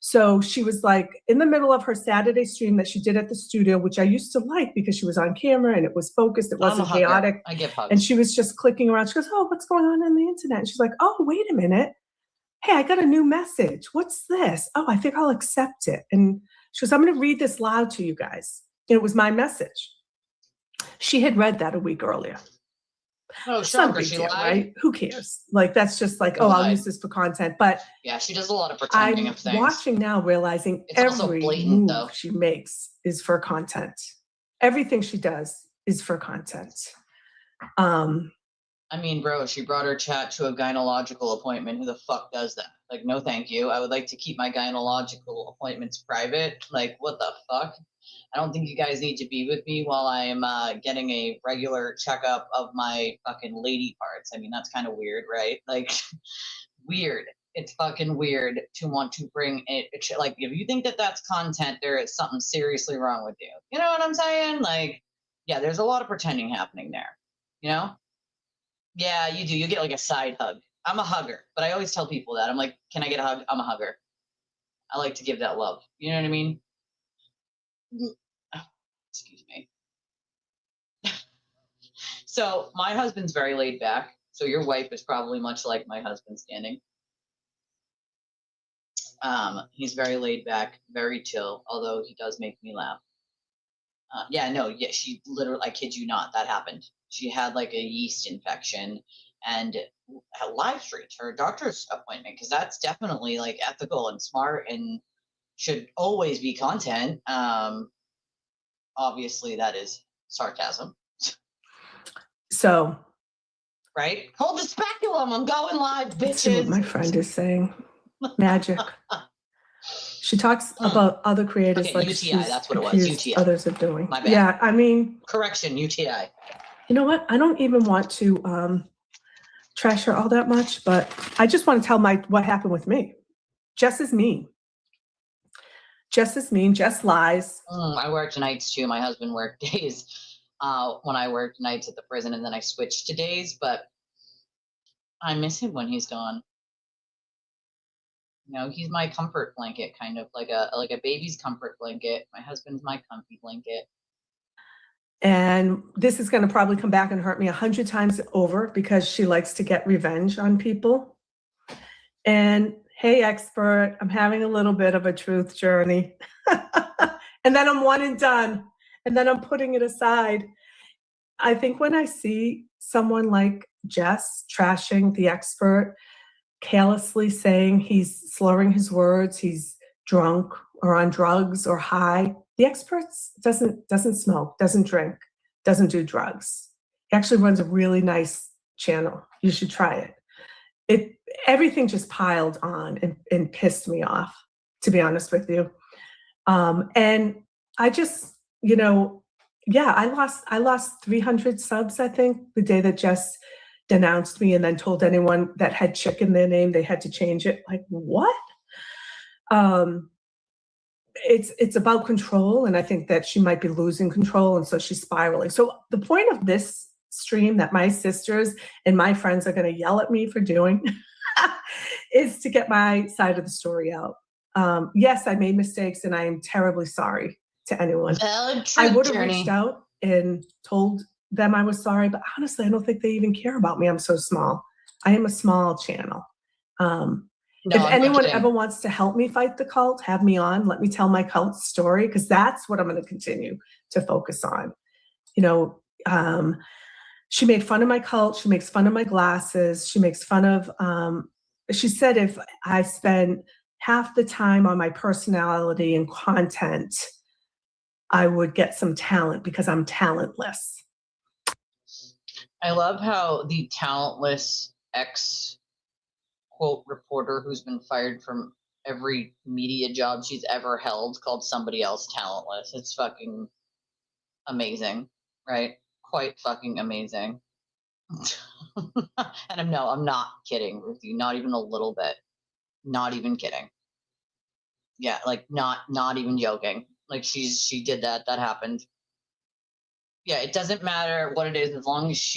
So she was like in the middle of her Saturday stream that she did at the studio, which I used to like because she was on camera and it was focused. It wasn't chaotic. I give hugs. And she was just clicking around. She goes, oh, what's going on the internet? And she's like, oh, wait a minute. Hey, I got a new message. What's this? Oh, I think I'll accept it. And she goes, I'm going to read this loud to you guys. It was my message. She had read that a week earlier. Oh, It's not a shocker, big she deal, lied. right? Who cares? Like, that's just like, She oh, I'll lied. use this for content. But Yeah, she does a lot of pretending I'm of things. watching now, realizing It's also every blatant, move though. she makes is for content. Everything she does is for content. I mean, bro, she brought her chat to a gynecological appointment. Who the fuck does that? Like, no, thank you. I would like to keep my gynecological appointments private. Like, what the fuck? I don't think you guys need to be with me while I am getting a regular checkup of my fucking lady parts. I mean, that's kind of weird, right? Like, weird. It's fucking weird to want to bring it. Like, if you think that that's content, there is something seriously wrong with you. You know what I'm saying? Like, yeah, there's a lot of pretending happening there. You know? Yeah, you do. You get like a side hug. I'm a hugger, but I always tell people that. I'm like, can I get a hug? I'm a hugger. I like to give that love. You know what I mean? Excuse me. So my husband's very laid back. So your wife is probably much like my husband standing. He's very laid back, very chill, although he does make me laugh. She literally, I kid you not, that happened. She had like a yeast infection and live streamed her doctor's appointment because that's definitely like ethical and smart and should always be content. Obviously, that is sarcasm. So, right? Hold the speculum. I'm going live, let's see what bitches. my friend is saying. Magic. She talks about other creators Okay, like UTI, she's that's what it was, accused UTI. others of doing. My bad. Yeah, I mean, Correction, UTI. you know what? I don't even want to trash her all that much, but I just want to tell what happened with me. Jess is mean. Jess is mean. Jess lies. I worked nights too. My husband worked days when I worked nights at the prison, and then I switched to days, but I miss him when he's gone. You know, he's my comfort blanket, kind of like a baby's comfort blanket. My husband's my comfy blanket. And this is going to probably come back and hurt me 100 times over because she likes to get revenge on people. And hey, expert, I'm having a little bit of a truth journey. And then I'm one and done. And then I'm putting it aside. I think when I see someone like Jess trashing the expert, carelessly saying he's slurring his words, he's drunk or on drugs or high, the expert doesn't smoke, doesn't drink, doesn't do drugs. He actually runs a really nice channel. You should try it. Everything just piled on and pissed me off, to be honest with you. And I just, I lost 300 subs, I think, the day that Jess denounced me and then told anyone that had chick in their name they had to change it. Like, what? It's about control, and I think that she might be losing control, and so she's spiraling. So the point of this stream that my sisters and my friends are going to yell at me for doing is to get my side of the story out. Yes, I made mistakes, and I am terribly sorry to anyone. I would have reached out and told them I was sorry, but honestly, I don't think they even care about me. I'm so small. I am a small channel. If anyone ever wants to help me fight the cult, have me on. Let me tell my cult story, because that's what I'm going to continue to focus on. She made fun of my cult. She makes fun of my glasses. She makes fun of, she said if I spend half the time on my personality and content, I would get some talent because I'm talentless. I love how the talentless quote reporter who's been fired from every media job she's ever held called somebody else talentless. It's fucking amazing, right? Quite fucking amazing. And I'm not kidding with you, not even a little bit. Not even kidding. Yeah, like not even joking. Like she did that happened. Yeah, it doesn't matter what it is as long as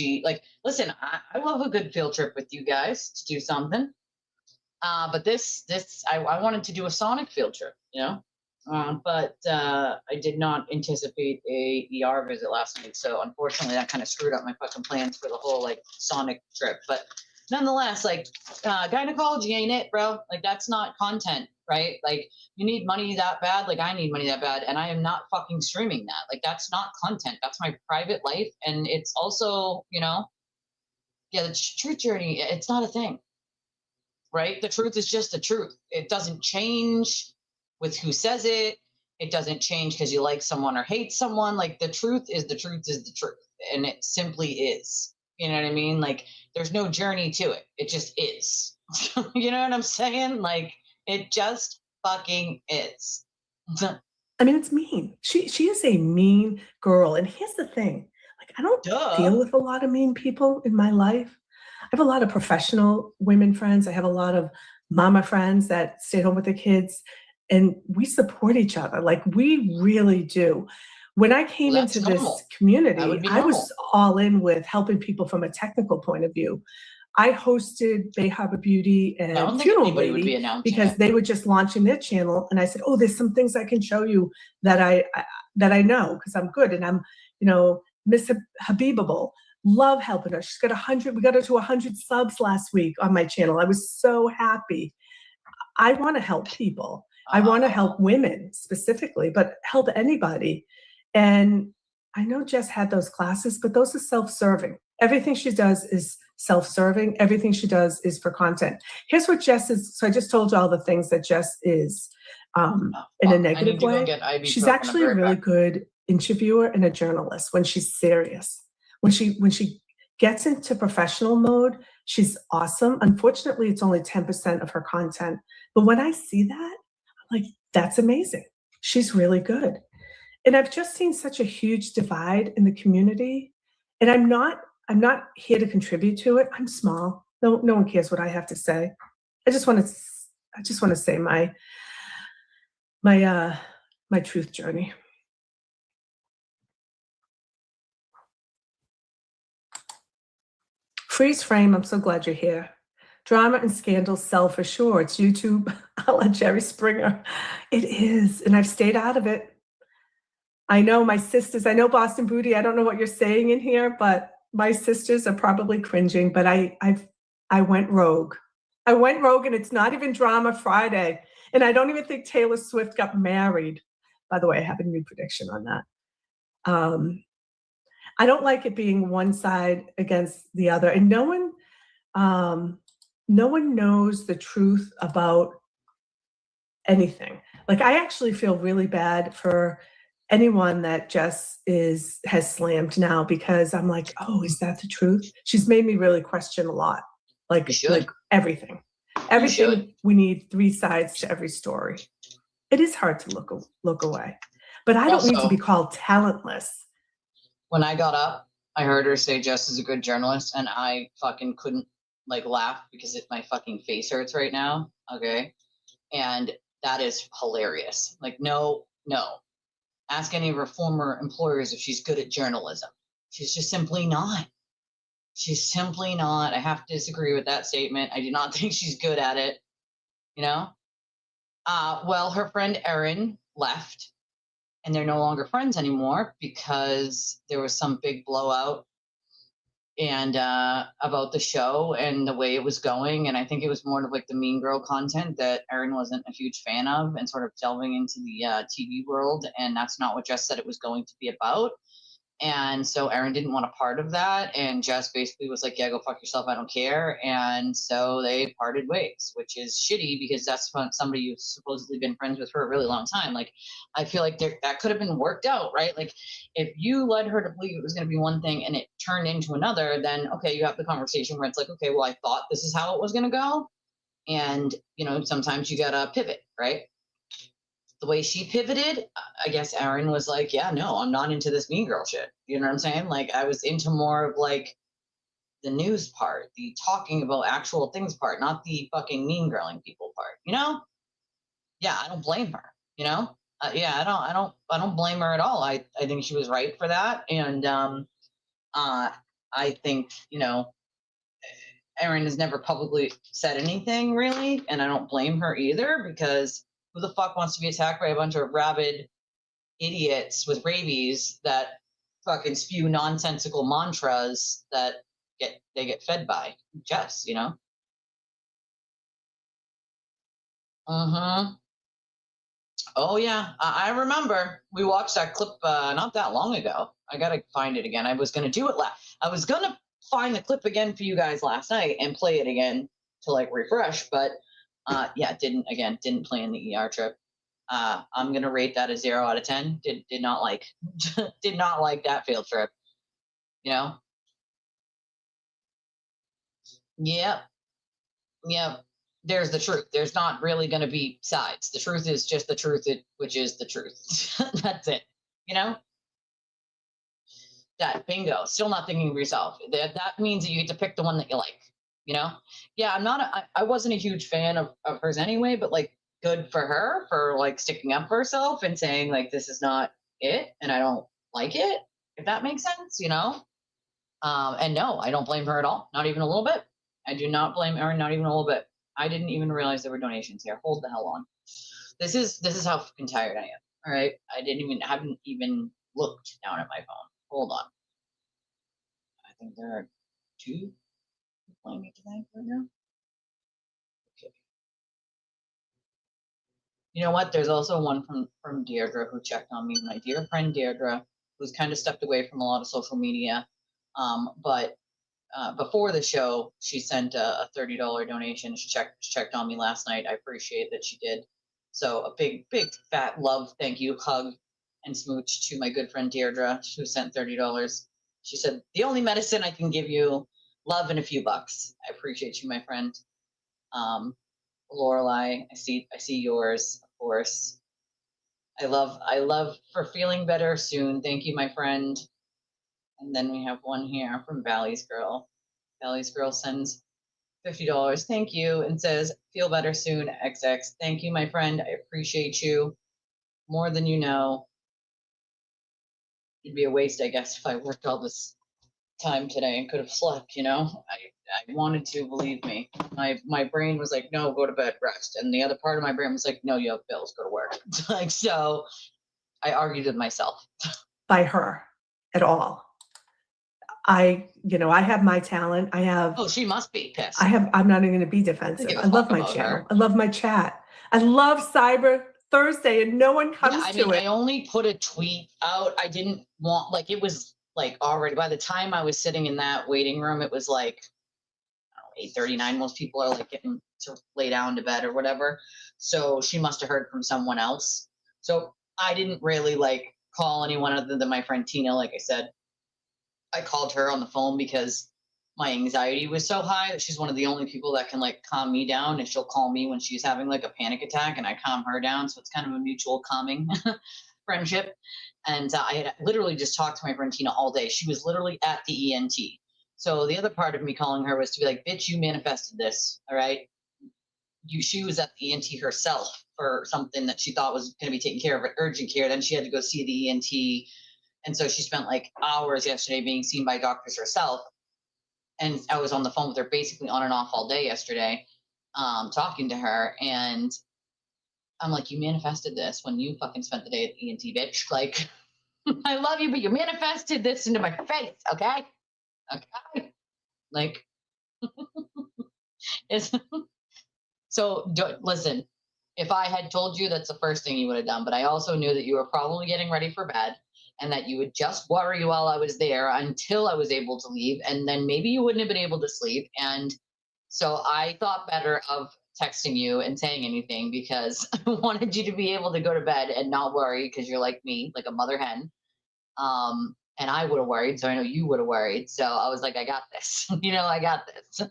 listen, I love a good field trip with you guys to do something. But this I wanted to do a Sonic field trip, but I did not anticipate a ER visit last night. So unfortunately that kind of screwed up my fucking plans for the whole Sonic trip. But nonetheless, gynecology ain't it, bro. Like that's not content. right? Like, you need money that bad, like I need money that bad, and I am not fucking streaming that. Like, that's not content. That's my private life, and it's also, yeah, the truth journey. It's not a thing, right? The truth is just the truth. It doesn't change with who says it. It doesn't change because you like someone or hate someone. Like, the truth is the truth is the truth, and it simply is. You know what I mean? Like, there's no journey to it. It just is. You know what I'm saying? Like, it just fucking is. I mean, it's mean. She is a mean girl. And here's the thing, like, I don't deal Duh. with a lot of mean people in my life. I have a lot of professional women friends. I have a lot of mama friends that stay home with their kids, and we support each other. Like, we really do. When I came Well, that's into this normal. That community, would be I normal. was all in with helping people from a technical point of view. I hosted Bay Harbor Beauty I don't and think Funeral anybody would be Lady announcing because it. they were just launching their channel, and I said, "Oh, there's some things I can show you that I know because I'm good, and I'm, Miss Habibable. Love helping her. She's got 100. We got her to 100 subs last week on my channel. I was so happy. I want to help people. I want to help women specifically, but help anybody. And I know Jess had those classes, but those are self-serving. Everything she does is self-serving. Everything she does is for content. Here's what Jess is. So I just told you all the things that Jess is in a I need negative to go way. get ibuprofen. She's I'll be actually a right really back. good interviewer and a journalist when she's serious. When she gets into professional mode, she's awesome. Unfortunately, it's only 10% of her content. But when I see that, I'm like, that's amazing. She's really good. And I've just seen such a huge divide in the community. And I'm not here to contribute to it. I'm small. No one cares what I have to say. I just want to say my truth journey. Freeze frame, I'm so glad you're here. Drama and scandal sell for sure. It's YouTube a la Jerry Springer. It is, and I've stayed out of it. I know my sisters, I know Boston Booty, I don't know what you're saying in here, but my sisters are probably cringing, but I went rogue. I went rogue, and it's not even Drama Friday. And I don't even think Taylor Swift got married. By the way, I have a new prediction on that. I don't like it being one side against the other. And no one knows the truth about anything. Like, I actually feel really bad for anyone that Jess has slammed now, because I'm like, oh, is that the truth? She's made me really question a lot. Like everything. Everything. We need 3 sides to every story. It is hard to look away. But I don't need to be called talentless. When I got up, I heard her say Jess is a good journalist, and I fucking couldn't laugh because my fucking face hurts right now. Okay. And that is hilarious. Like, no. Ask any of her former employers if she's good at journalism. She's just simply not. She's simply not. I have to disagree with that statement. I do not think she's good at it. Well, her friend Erin left, and they're no longer friends anymore because there was some big blowout and about the show and the way it was going. And I think it was more of the mean girl content that Erin wasn't a huge fan of, and sort of delving into the TV world. And that's not what Jess said it was going to be about. And so Erin didn't want a part of that. And Jess basically was like, yeah, go fuck yourself. I don't care. And so they parted ways, which is shitty because that's somebody who's supposedly been friends with for a really long time. Like, I feel like that could have been worked out, right? Like, if you led her to believe it was going to be one thing and it turned into another, then, okay, you have the conversation where it's like, okay, well, I thought this is how it was going to go. And, sometimes you got to pivot, right? The way she pivoted, I guess Erin was like, yeah, no, I'm not into this mean girl shit. You know what I'm saying? Like, I was into more of the news part, the talking about actual things part, not the fucking mean girling people part, Yeah, I don't blame her, yeah, I don't blame her at all. I think she was right for that. And I think, Erin has never publicly said anything really, and I don't blame her either, because who the fuck wants to be attacked by a bunch of rabid idiots with rabies that fucking spew nonsensical mantras that they get fed by Jess, Mm-hmm. Oh yeah, I remember. We watched that clip not that long ago. I gotta find it again. I was gonna do it I was gonna find the clip again for you guys last night and play it again to like refresh, but yeah, didn't plan the ER trip. I'm gonna rate that a 0 out of 10. Did not like did not like that field trip. You know? Yep. Yep. There's the truth. There's not really gonna be sides. The truth is just the truth, which is the truth. That's it. You know? That bingo. Still not thinking of yourself. That means that you get to pick the one that you like. You know? Yeah, I wasn't a huge fan of hers anyway, but like good for her for like sticking up for herself and saying like this is not it and I don't like it, if that makes sense, you know? And no, I don't blame her at all. Not even a little bit. I do not blame her, not even a little bit. I didn't even realize there were donations here. Hold the hell on. This is how fucking tired I am. All right. Haven't even looked down at my phone. Hold on. I think there are 2 playing me tonight right now. Okay. You know what? There's also one from Deirdre who checked on me. My dear friend Deirdre, who's kind of stepped away from a lot of social media. But before the show, she sent a $30 donation. She checked on me last night. I appreciate that she did. So a big fat love, thank you, hug, and smooch to my good friend Deirdre, who sent $30. She said, "The only medicine I can give you, love and a few bucks." I appreciate you, my friend. Lorelai, I see yours, of course. I love for feeling better soon. Thank you, my friend. And then we have one here from Valley's Girl. Valley's Girl sends $50. Thank you. And says, "Feel better soon, XX." Thank you, my friend. I appreciate you more than you know. It'd be a waste, I guess, if I worked all this time today and could have slept, you know? I wanted to, believe me. My brain was like, no, go to bed, rest. And the other part of my brain was like, no, you have bills, go to work. Like, so I argued with myself. By her at all. I have my talent. Oh, she must be pissed. I'm not even going to be defensive. give a I love fuck my about channel. her. I love my chat. I love Cyber Thursday and no one comes I to mean, it. I only put a tweet out. I didn't want, like, it was like already by the time I was sitting in that waiting room, it was like, I don't know, 8:39. Most people are like getting to lay down to bed or whatever. So she must have heard from someone else. So I didn't really like call anyone other than my friend Tina. Like I said, I called her on the phone because my anxiety was so high that she's one of the only people that can like calm me down, and she'll call me when she's having like a panic attack and I calm her down. So it's kind of a mutual calming friendship. And I had literally just talked to my friend Tina all day. She was literally at the ENT. So the other part of me calling her was to be like, bitch, you manifested this. All right. She was at the ENT herself for something that she thought was going to be taken care of at urgent care. Then she had to go see the ENT. And so she spent like hours yesterday being seen by doctors herself. And I was on the phone with her basically on and off all day yesterday, talking to her. And I'm like, you manifested this when you fucking spent the day at the ENT, bitch. Like, I love you, but you manifested this into my face, okay? Okay? Like, it's so listen, if I had told you, that's the first thing you would have done, but I also knew that you were probably getting ready for bed and that you would just worry while I was there until I was able to leave, and then maybe you wouldn't have been able to sleep. And so I thought better of texting you and saying anything because I wanted you to be able to go to bed and not worry, because you're like me, like a mother hen. And I would have worried, so I know you would have worried. So I was like, I got this. I got this.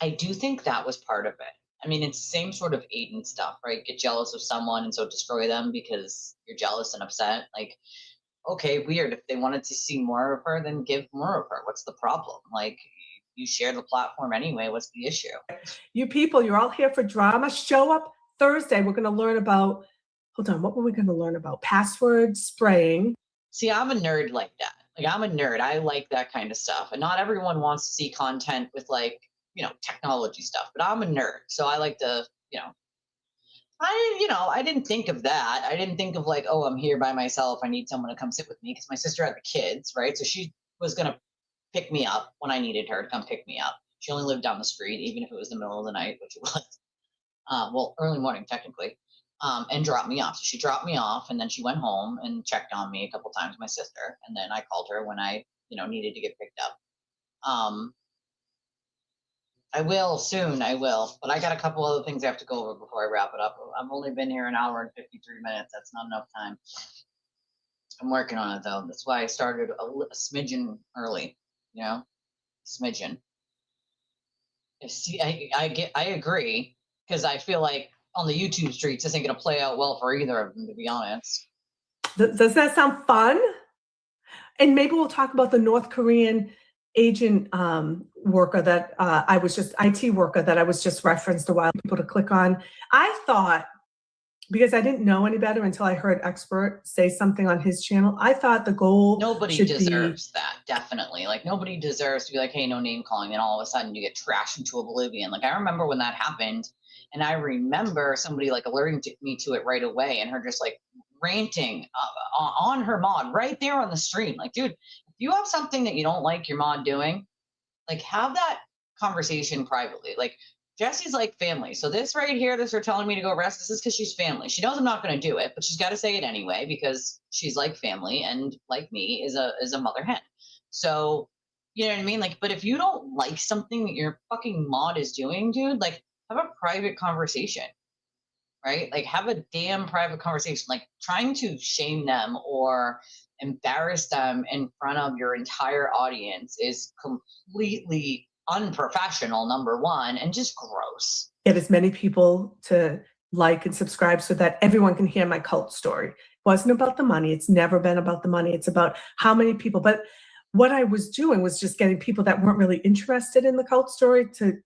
I do think that was part of it. I mean, it's the same sort of Aiden stuff, right? Get jealous of someone and so destroy them because you're jealous and upset. Like, okay, weird. If they wanted to see more of her, then give more of her. What's the problem? Like, you share the platform anyway. What's the issue? You people, you're all here for drama. Show up Thursday. We're going to learn about, hold on, what were we going to learn about? Password spraying. See, I'm a nerd like that. Like, I'm a nerd. I like that kind of stuff. And not everyone wants to see content with technology stuff, but I'm a nerd. So I like to, I didn't think of that. I didn't think of like, oh, I'm here by myself. I need someone to come sit with me because my sister had the kids, right? So she was going to pick me up when I needed her to come pick me up. She only lived down the street, even if it was the middle of the night, which it was. well, early morning technically, and dropped me off. So she dropped me off, and then she went home and checked on me a couple times, my sister, and then I called her when I, needed to get picked up. I will soon, I will, but I got a couple other things I have to go over before I wrap it up. I've only been here an hour and 53 minutes. That's not enough time. I'm working on it though. That's why I started a smidgen early, smidgen. See, I agree, because I feel like on the YouTube streets, this ain't gonna play out well for either of them, to be honest. Does that sound fun? And maybe we'll talk about the North Korean agent worker that IT worker that I was just referenced a while people to click on. I thought, because I didn't know any better until I heard Expert say something on his channel, I thought the goal nobody deserves that, definitely. Like, nobody deserves to be like, hey, no name calling, and all of a sudden you get trashed into oblivion. Like, I remember when that happened, and I remember somebody like alerting me to it right away, and her just like ranting on her mod right there on the stream. Like, dude, if you have something that you don't like your mod doing, like, have that conversation privately. Like, Jesse's like family. So this right here, this her telling me to go rest, this is because she's family. She knows I'm not going to do it, but she's got to say it anyway because she's like family, and like me is a mother hen. So, you know what I mean? Like, but if you don't like something that your fucking mod is doing, dude, like, have a private conversation, right? Like, have a damn private conversation. Like, trying to shame them or embarrass them in front of your entire audience is completely unprofessional, number one, and just gross. Get as many people to like and subscribe so that everyone can hear my cult story. It wasn't about the money. It's never been about the money. It's about how many people. But what I was doing was just getting people that weren't really interested in the cult story to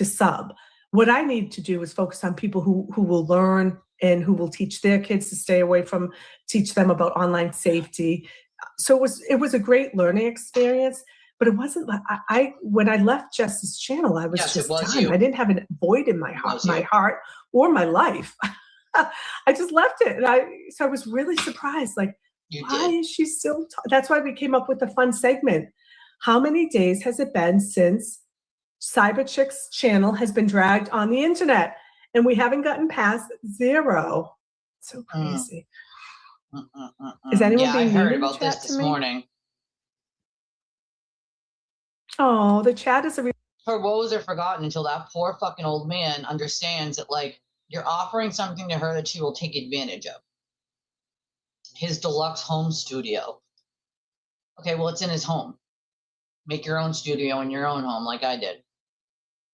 sub. What I need to do is focus on people who will learn and who will teach their kids to stay away from, teach them about online safety. So it was a great learning experience. But it wasn't like when I left Jess's channel, I was just done. I didn't have a void in my heart or my life. I just left it. So I was really surprised. Like, why is she still? That's why we came up with a fun segment. How many days has it been since Cyber Chick's channel has been dragged on the internet? And we haven't gotten past 0. So crazy. Is anyone being I heard mean in the about this chat this to me? morning. Oh, the chat is a her woes are forgotten until that poor fucking old man understands that, like, you're offering something to her that she will take advantage of. His deluxe home studio. Okay, well, it's in his home. Make your own studio in your own home, like I did.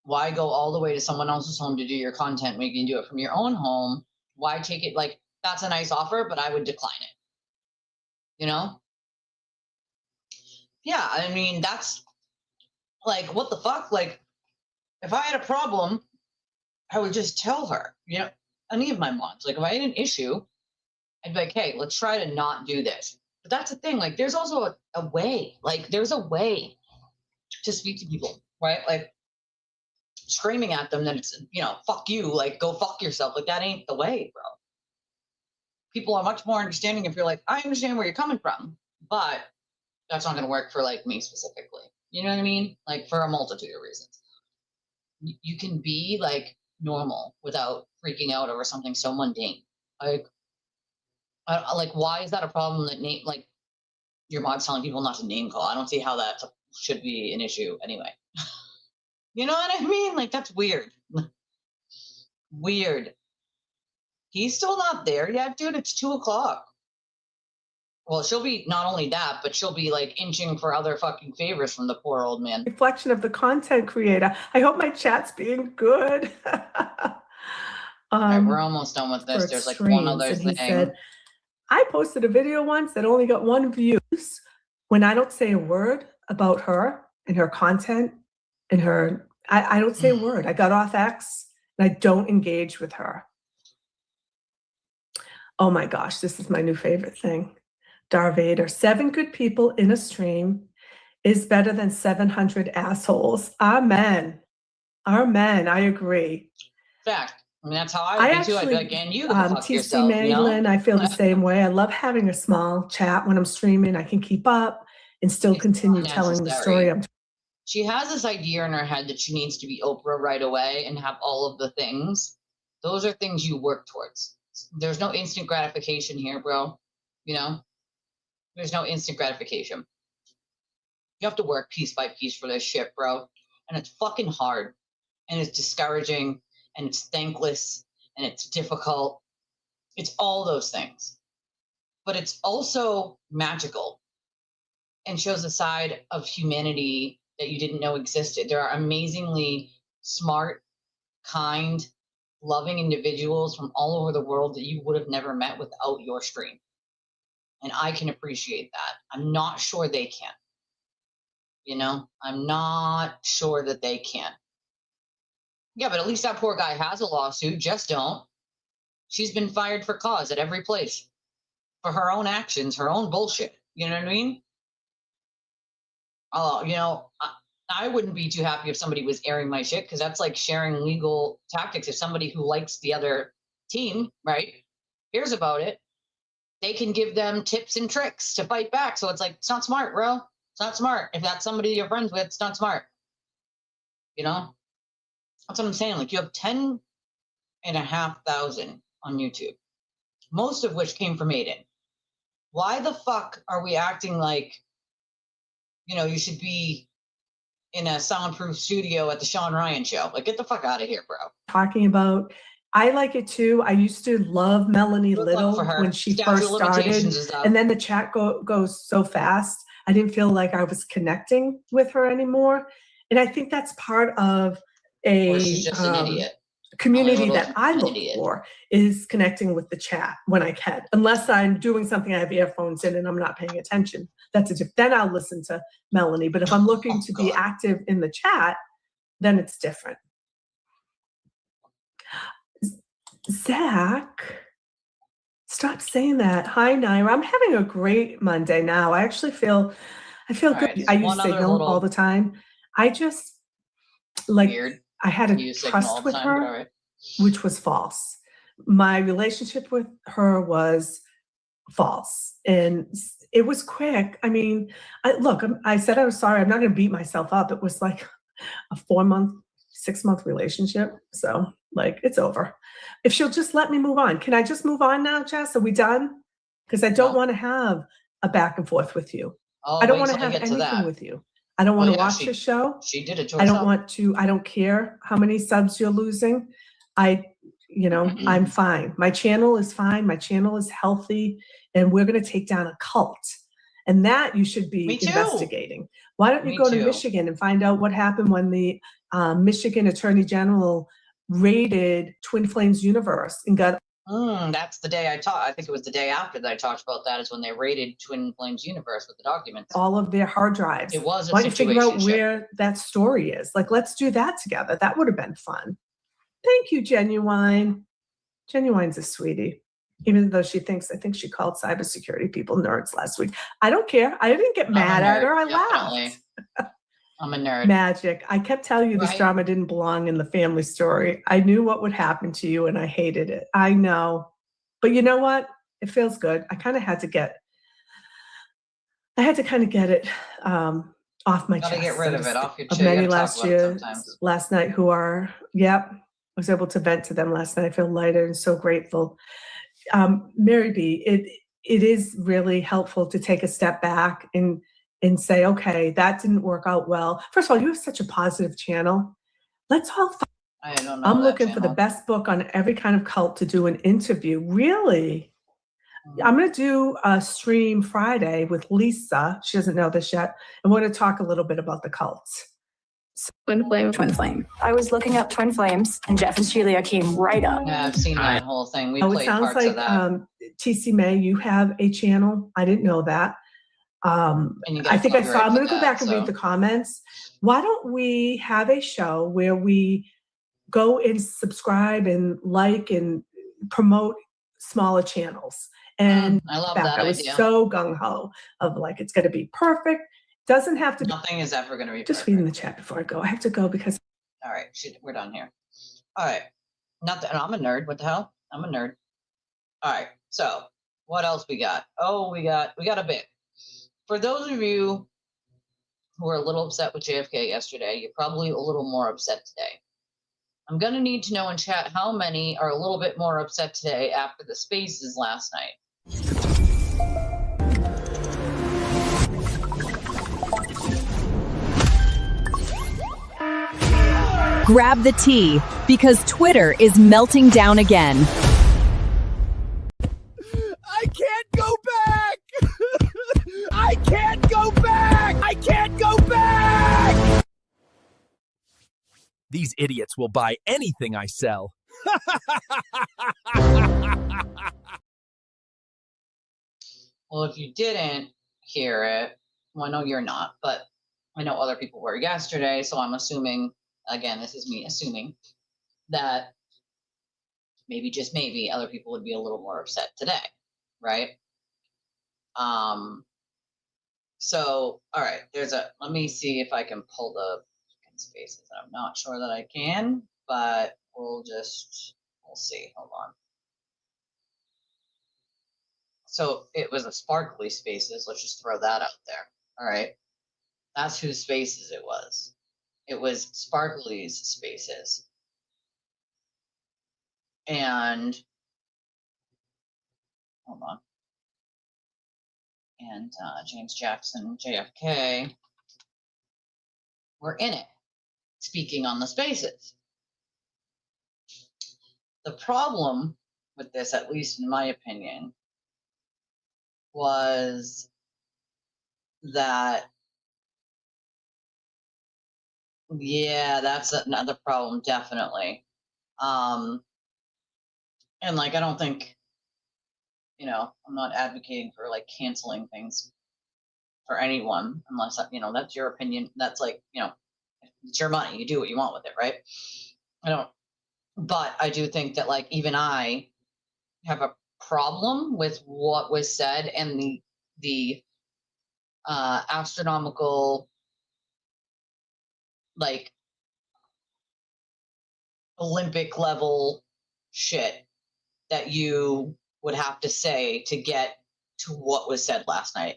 Why go all the way to someone else's home to do your content when you can do it from your own home? Why take it? Like, that's a nice offer, but I would decline it. Yeah, I mean, that's like, what the fuck? Like, if I had a problem, I would just tell her, any of my mods. Like, if I had an issue, I'd be like, hey, let's try to not do this. But that's the thing. Like, there's also a way. Like, there's a way to speak to people, right? Like, screaming at them that it's, fuck you, like, go fuck yourself. Like, that ain't the way, bro. People are much more understanding if you're like, I understand where you're coming from, but that's not going to work for, like, me specifically. You know what I mean? Like, for a multitude of reasons. You can be, like, normal without freaking out over something so mundane. Like, why is that a problem that your mod's telling people not to name call? I don't see how that should be an issue anyway. You know what I mean? Like, that's weird. Weird. He's still not there yet, dude. It's 2:00. Well, she'll be not only that, but she'll be, like, inching for other fucking favors from the poor old man. Reflection of the content creator. I hope my chat's being good. Right, we're almost done with this. There's like one other thing. He said, I posted a video once that only got 1 view. When I don't say a word about her and her content and her, I don't say a word. I got off X and I don't engage with her. Oh my gosh, this is my new favorite thing. Darvader, 7 good people in a stream is better than 700 assholes. Amen. Amen. I agree. Fact. I mean, that's how I would be too. I'd be like, and you go fuck TC yourself, Maglin, I feel the same way. I love having a small chat when I'm streaming. I can keep up and still continue telling the story. She has this idea in her head that she needs to be Oprah right away and have all of the things. Those are things you work towards. There's no instant gratification here, bro. You know, there's no instant gratification. You have to work piece by piece for this shit, bro. And it's fucking hard. And it's discouraging. And it's thankless. And it's difficult. It's all those things. But it's also magical and shows a side of humanity that you didn't know existed. There are amazingly smart, kind, loving individuals from all over the world that you would have never met without your stream. And I can appreciate that. I'm not sure they can. You know, I'm not sure that they can. Yeah, but at least that poor guy has a lawsuit. Just don't. She's been fired for cause at every place for her own actions, her own bullshit. You know what I mean? Oh, you know, I wouldn't be too happy if somebody was airing my shit because that's like sharing legal tactics. If somebody who likes the other team, right, hears about it, they can give them tips and tricks to fight back. So it's like, it's not smart, bro. It's not smart. If that's somebody you're friends with, it's not smart. You know? That's what I'm saying. Like, you have 10,500 on YouTube, most of which came from Aiden. Why the fuck are we acting like, you know, you should be in a soundproof studio at the Sean Ryan show? Like, get the fuck out of here, bro. Talking about, I like it too. I used to love Melanie Good luck Little for her. when she Statute first of started. limitations is up. And then the chat goes so fast. I didn't feel like I was connecting with her anymore. And I think that's part of Or a she's just an idiot. community Little that I an look idiot. for is connecting with the chat when I can. Unless I'm doing something, I have earphones in and I'm not paying attention. Then I'll listen to Melanie. But if I'm looking to be God. active in the chat, then it's different. Zach, stop saying that. Hi, Naira. I'm having a great Monday now. I actually feel good. right, I use one other Signal little- all the time. I just like Weird. I had You a use Signal all trust the with time, but all her, right. which was false. My relationship with her was false, and it was quick. I mean, I said I was sorry. I'm not going to beat myself up. It was like a 4-month, 6-month relationship. So like, it's over. If she'll just let me move on. Can I just move on now, Jess? Are we done? Because I don't No. want to have a back and forth with you. Oh, I don't wait want to till I have get to anything that. with you. I don't want to Well, yeah, watch your show. She did it to I herself. don't care how many subs you're losing. I'm fine. My channel is fine. My channel is healthy, and we're going to take down a cult. And that you should be Me too. investigating. Why don't you Me go to too. Michigan and find out what happened when the Michigan Attorney General raided Twin Flames Universe and got That's the day I think it was the day after that I talked about that is when they raided Twin Flames Universe with the documents. all of their hard drives. It was a Why don't you figure out situationship. where that story is? Like, let's do that together. That would have been fun. Thank you, Genuine. Genuine's a sweetie. Even though I think she called cybersecurity people nerds last week. I don't care. I didn't get mad at her. I laughed. I'm a nerd. Magic. I kept telling you this Right. drama didn't belong in the family story. I knew what would happen to you and I hated it. I know. But you know what? It feels good. I kind of had to get it off my chest. Gotta get rid of it off your chest. Of many last night who are, I was able to vent to them last night. I feel lighter and so grateful. Mary B, it is really helpful to take a step back and say, okay, that didn't work out well. First of all, you have such a positive channel. Let's all. I don't know. I'm looking for the best book on every kind of cult to do an interview. Really? I'm going to do a stream Friday with Lisa. She doesn't know this yet. And we're going to talk a little bit about the cults. Twin flame. I was looking up twin flames, and Jeff and Sheila came right up. Yeah, I've seen that whole thing. We It played sounds parts like of that. TC May, you have a channel. I didn't know that. I think I saw. I'm going to go back and read the comments. Why don't we have a show where we go and subscribe and like and promote smaller channels? And I love that I was idea. so gung ho of like it's going to be perfect. Doesn't have to be. Nothing is ever going to be Just perfect. reading the chat before I go. I have to go because. All right, we're done here. All right, I'm a nerd. What the hell? I'm a nerd. All right, so what else we got? Oh, we got a bit. For those of you who were a little upset with JFK yesterday, you're probably a little more upset today. I'm going to need to know in chat how many are a little bit more upset today after the spaces last night. Grab the tea, because Twitter is melting down again. I can't go back! I can't go back! I can't go back! These idiots will buy anything I sell. Well, if you didn't hear it, well, I know you're not, but I know other people were yesterday, so I'm assuming, again, this is me assuming, that maybe, just maybe, other people would be a little more upset today, right? So, all right, let me see if I can pull the spaces. I'm not sure that I can, but we'll see. Hold on. So it was a sparkly spaces. Let's just throw that out there. All right. That's whose spaces it was. It was Sparkly's spaces. And hold on. And James Jackson, JFK, were in it, speaking on the spaces. The problem with this, at least in my opinion, was that, yeah, that's another problem, definitely. And like, I don't think, I'm not advocating for like canceling things for anyone, unless, that's your opinion. That's like, it's your money. You do what you want with it, right? But I do think that like, even I have a problem with what was said and the astronomical, like, Olympic level shit that you would have to say to get to what was said last night.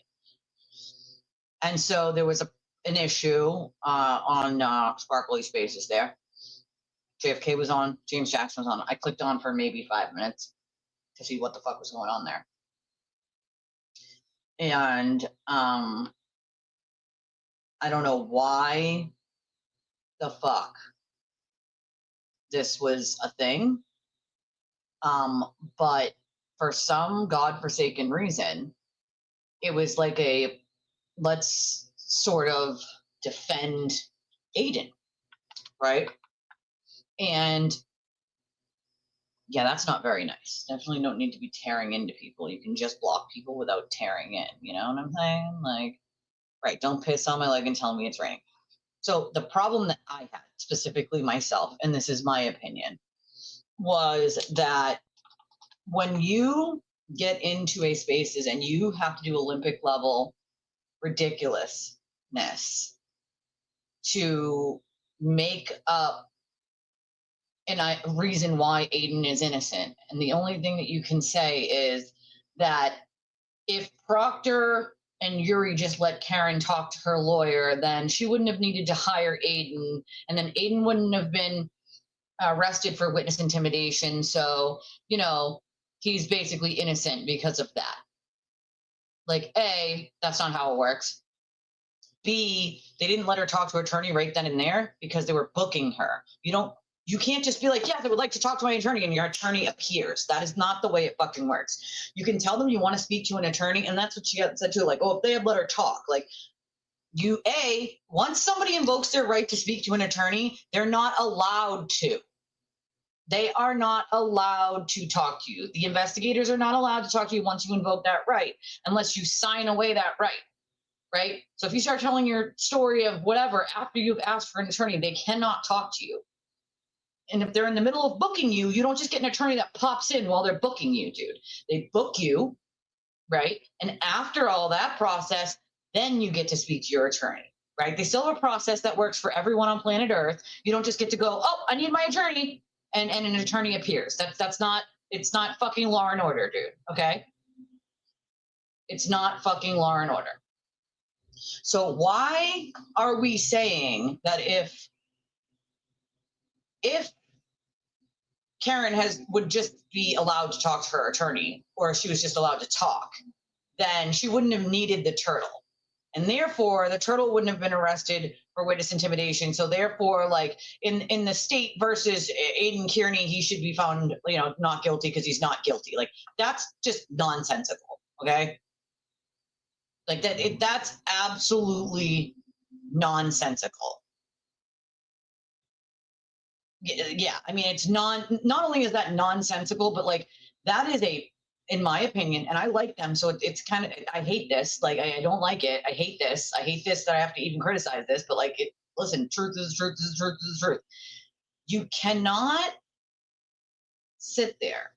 And so there was an issue on Sparkly Spaces there. JFK was on, James Jackson was on. I clicked on for maybe 5 minutes to see what the fuck was going on there. And I don't know why the fuck this was a thing. But for some godforsaken reason, it was like let's sort of defend Aiden, right? And yeah, that's not very nice. Definitely don't need to be tearing into people. You can just block people without tearing in. You know what I'm saying? Like, right, don't piss on my leg and tell me it's raining. So the problem that I had, specifically myself, and this is my opinion, was that when you get into a spaces and you have to do Olympic level ridiculousness to make up a reason why Aiden is innocent, and the only thing that you can say is that if Proctor and Yuri just let Karen talk to her lawyer, then she wouldn't have needed to hire Aiden, and then Aiden wouldn't have been arrested for witness intimidation. So, he's basically innocent because of that. Like, A, that's not how it works. B, they didn't let her talk to her attorney right then and there because they were booking her. You can't just be like, yes, I would like to talk to my attorney, and your attorney appears. That is not the way it fucking works. You can tell them you want to speak to an attorney, and that's what she had said too. Like, oh, if they had let her talk, like, once somebody invokes their right to speak to an attorney, they're not allowed to. They are not allowed to talk to you. The investigators are not allowed to talk to you once you invoke that right, unless you sign away that right? So if you start telling your story of whatever after you've asked for an attorney, they cannot talk to you. And if they're in the middle of booking you, you don't just get an attorney that pops in while they're booking you, dude. They book you, right? And after all that process, then you get to speak to your attorney, right? They still have a process that works for everyone on planet Earth. You don't just get to go, oh, I need my attorney, and an attorney appears. It's not fucking Law and Order, dude, okay? It's not fucking Law and Order. So why are we saying that if Karen would just be allowed to talk to her attorney, or she was just allowed to talk, then she wouldn't have needed the turtle. And therefore, the turtle wouldn't have been arrested for witness intimidation. So therefore, like in the state versus Aiden Kearney, he should be found, not guilty because he's not guilty. Like, that's just nonsensical, okay? Like that's absolutely nonsensical. Yeah, I mean, it's not only is that nonsensical, but like that is in my opinion, and I like them, so it's kind of, I hate this. Like, I don't like it. I hate this. I hate this that I have to even criticize this, but like, listen, truth is truth is truth is truth. You cannot sit there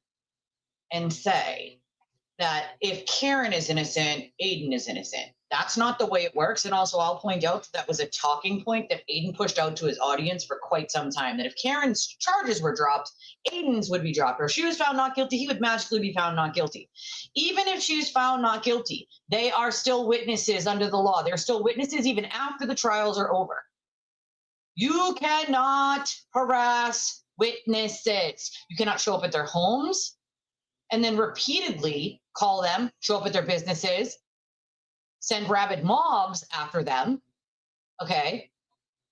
and say that if Karen is innocent, Aiden is innocent. That's not the way it works. And also, I'll point out that was a talking point that Aiden pushed out to his audience for quite some time, that if Karen's charges were dropped, Aiden's would be dropped. Or if she was found not guilty, he would magically be found not guilty. Even if she's found not guilty, they are still witnesses under the law. They're still witnesses even after the trials are over. You cannot harass witnesses. You cannot show up at their homes and then repeatedly call them, show up at their businesses, send rabid mobs after them. Okay.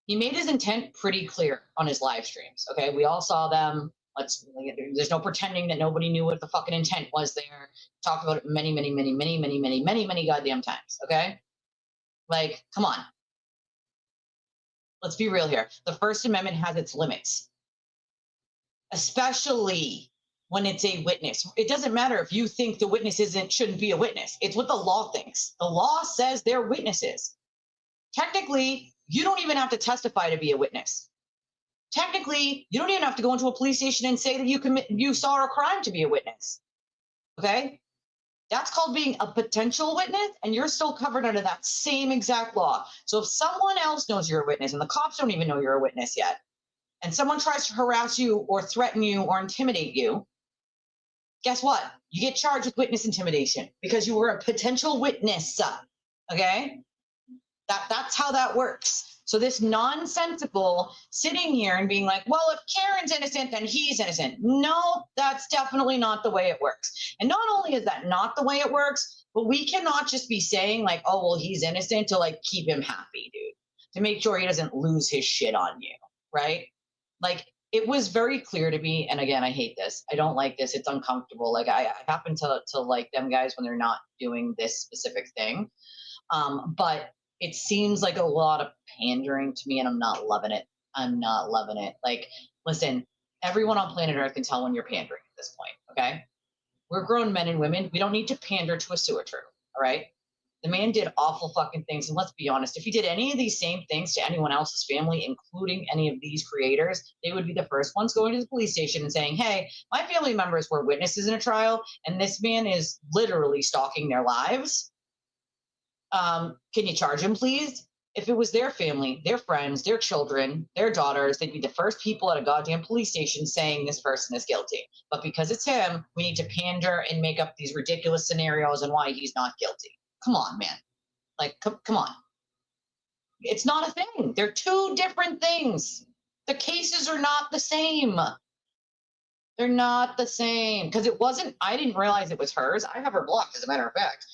He made his intent pretty clear on his live streams. Okay. We all saw them. There's no pretending that nobody knew what the fucking intent was there. Talked about it many goddamn times. Okay. Like, come on. Let's be real here. The First Amendment has its limits, especially when it's a witness. It doesn't matter if you think the witness shouldn't be a witness. It's what the law thinks. The law says they're witnesses. Technically, you don't even have to testify to be a witness. Technically, you don't even have to go into a police station and say that you saw a crime to be a witness. Okay? That's called being a potential witness, and you're still covered under that same exact law. So if someone else knows you're a witness, and the cops don't even know you're a witness yet, and someone tries to harass you or threaten you or intimidate you, guess what? You get charged with witness intimidation because you were a potential witness. Okay? That's how that works. So this nonsensical sitting here and being like, well, if Karen's innocent, then he's innocent. No, that's definitely not the way it works. And not only is that not the way it works, but we cannot just be saying like, oh, well, he's innocent to like keep him happy, dude, to make sure he doesn't lose his shit on you, right? Like, it was very clear to me, and again, I hate this. I don't like this. It's uncomfortable. Like, I happen to like them guys when they're not doing this specific thing. But it seems like a lot of pandering to me, and I'm not loving it. I'm not loving it. Like, listen, everyone on planet Earth can tell when you're pandering at this point, okay? We're grown men and women. We don't need to pander to a sewer turtle, all right? The man did awful fucking things. And let's be honest, if he did any of these same things to anyone else's family, including any of these creators, they would be the first ones going to the police station and saying, hey, my family members were witnesses in a trial, and this man is literally stalking their lives. Can you charge him, please? If it was their family, their friends, their children, their daughters, they'd be the first people at a goddamn police station saying this person is guilty. But because it's him, we need to pander and make up these ridiculous scenarios and why he's not guilty. Come on, man. Like, come on. It's not a thing. They're two different things. The cases are not the same. They're not the same. Because I didn't realize it was hers. I have her blocked, as a matter of fact.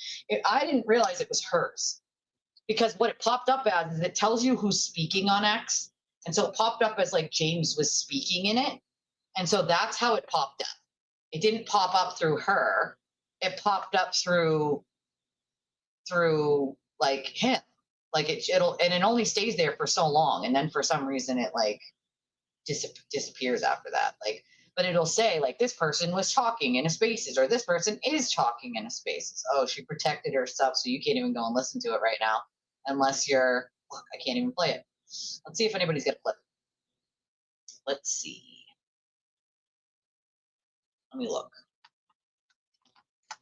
I didn't realize it was hers. Because what it popped up as is it tells you who's speaking on X. And so it popped up as like James was speaking in it. And so that's how it popped up. It didn't pop up through her. It popped up through like him. Like it only stays there for so long. And then for some reason it like disappears after that. Like, but it'll say like this person was talking in a spaces, or this person is talking in a spaces. Oh, she protected her stuff, so you can't even go and listen to it right now. Unless you're, look, I can't even play it. Let's see if anybody's gonna flip. Let's see. Let me look.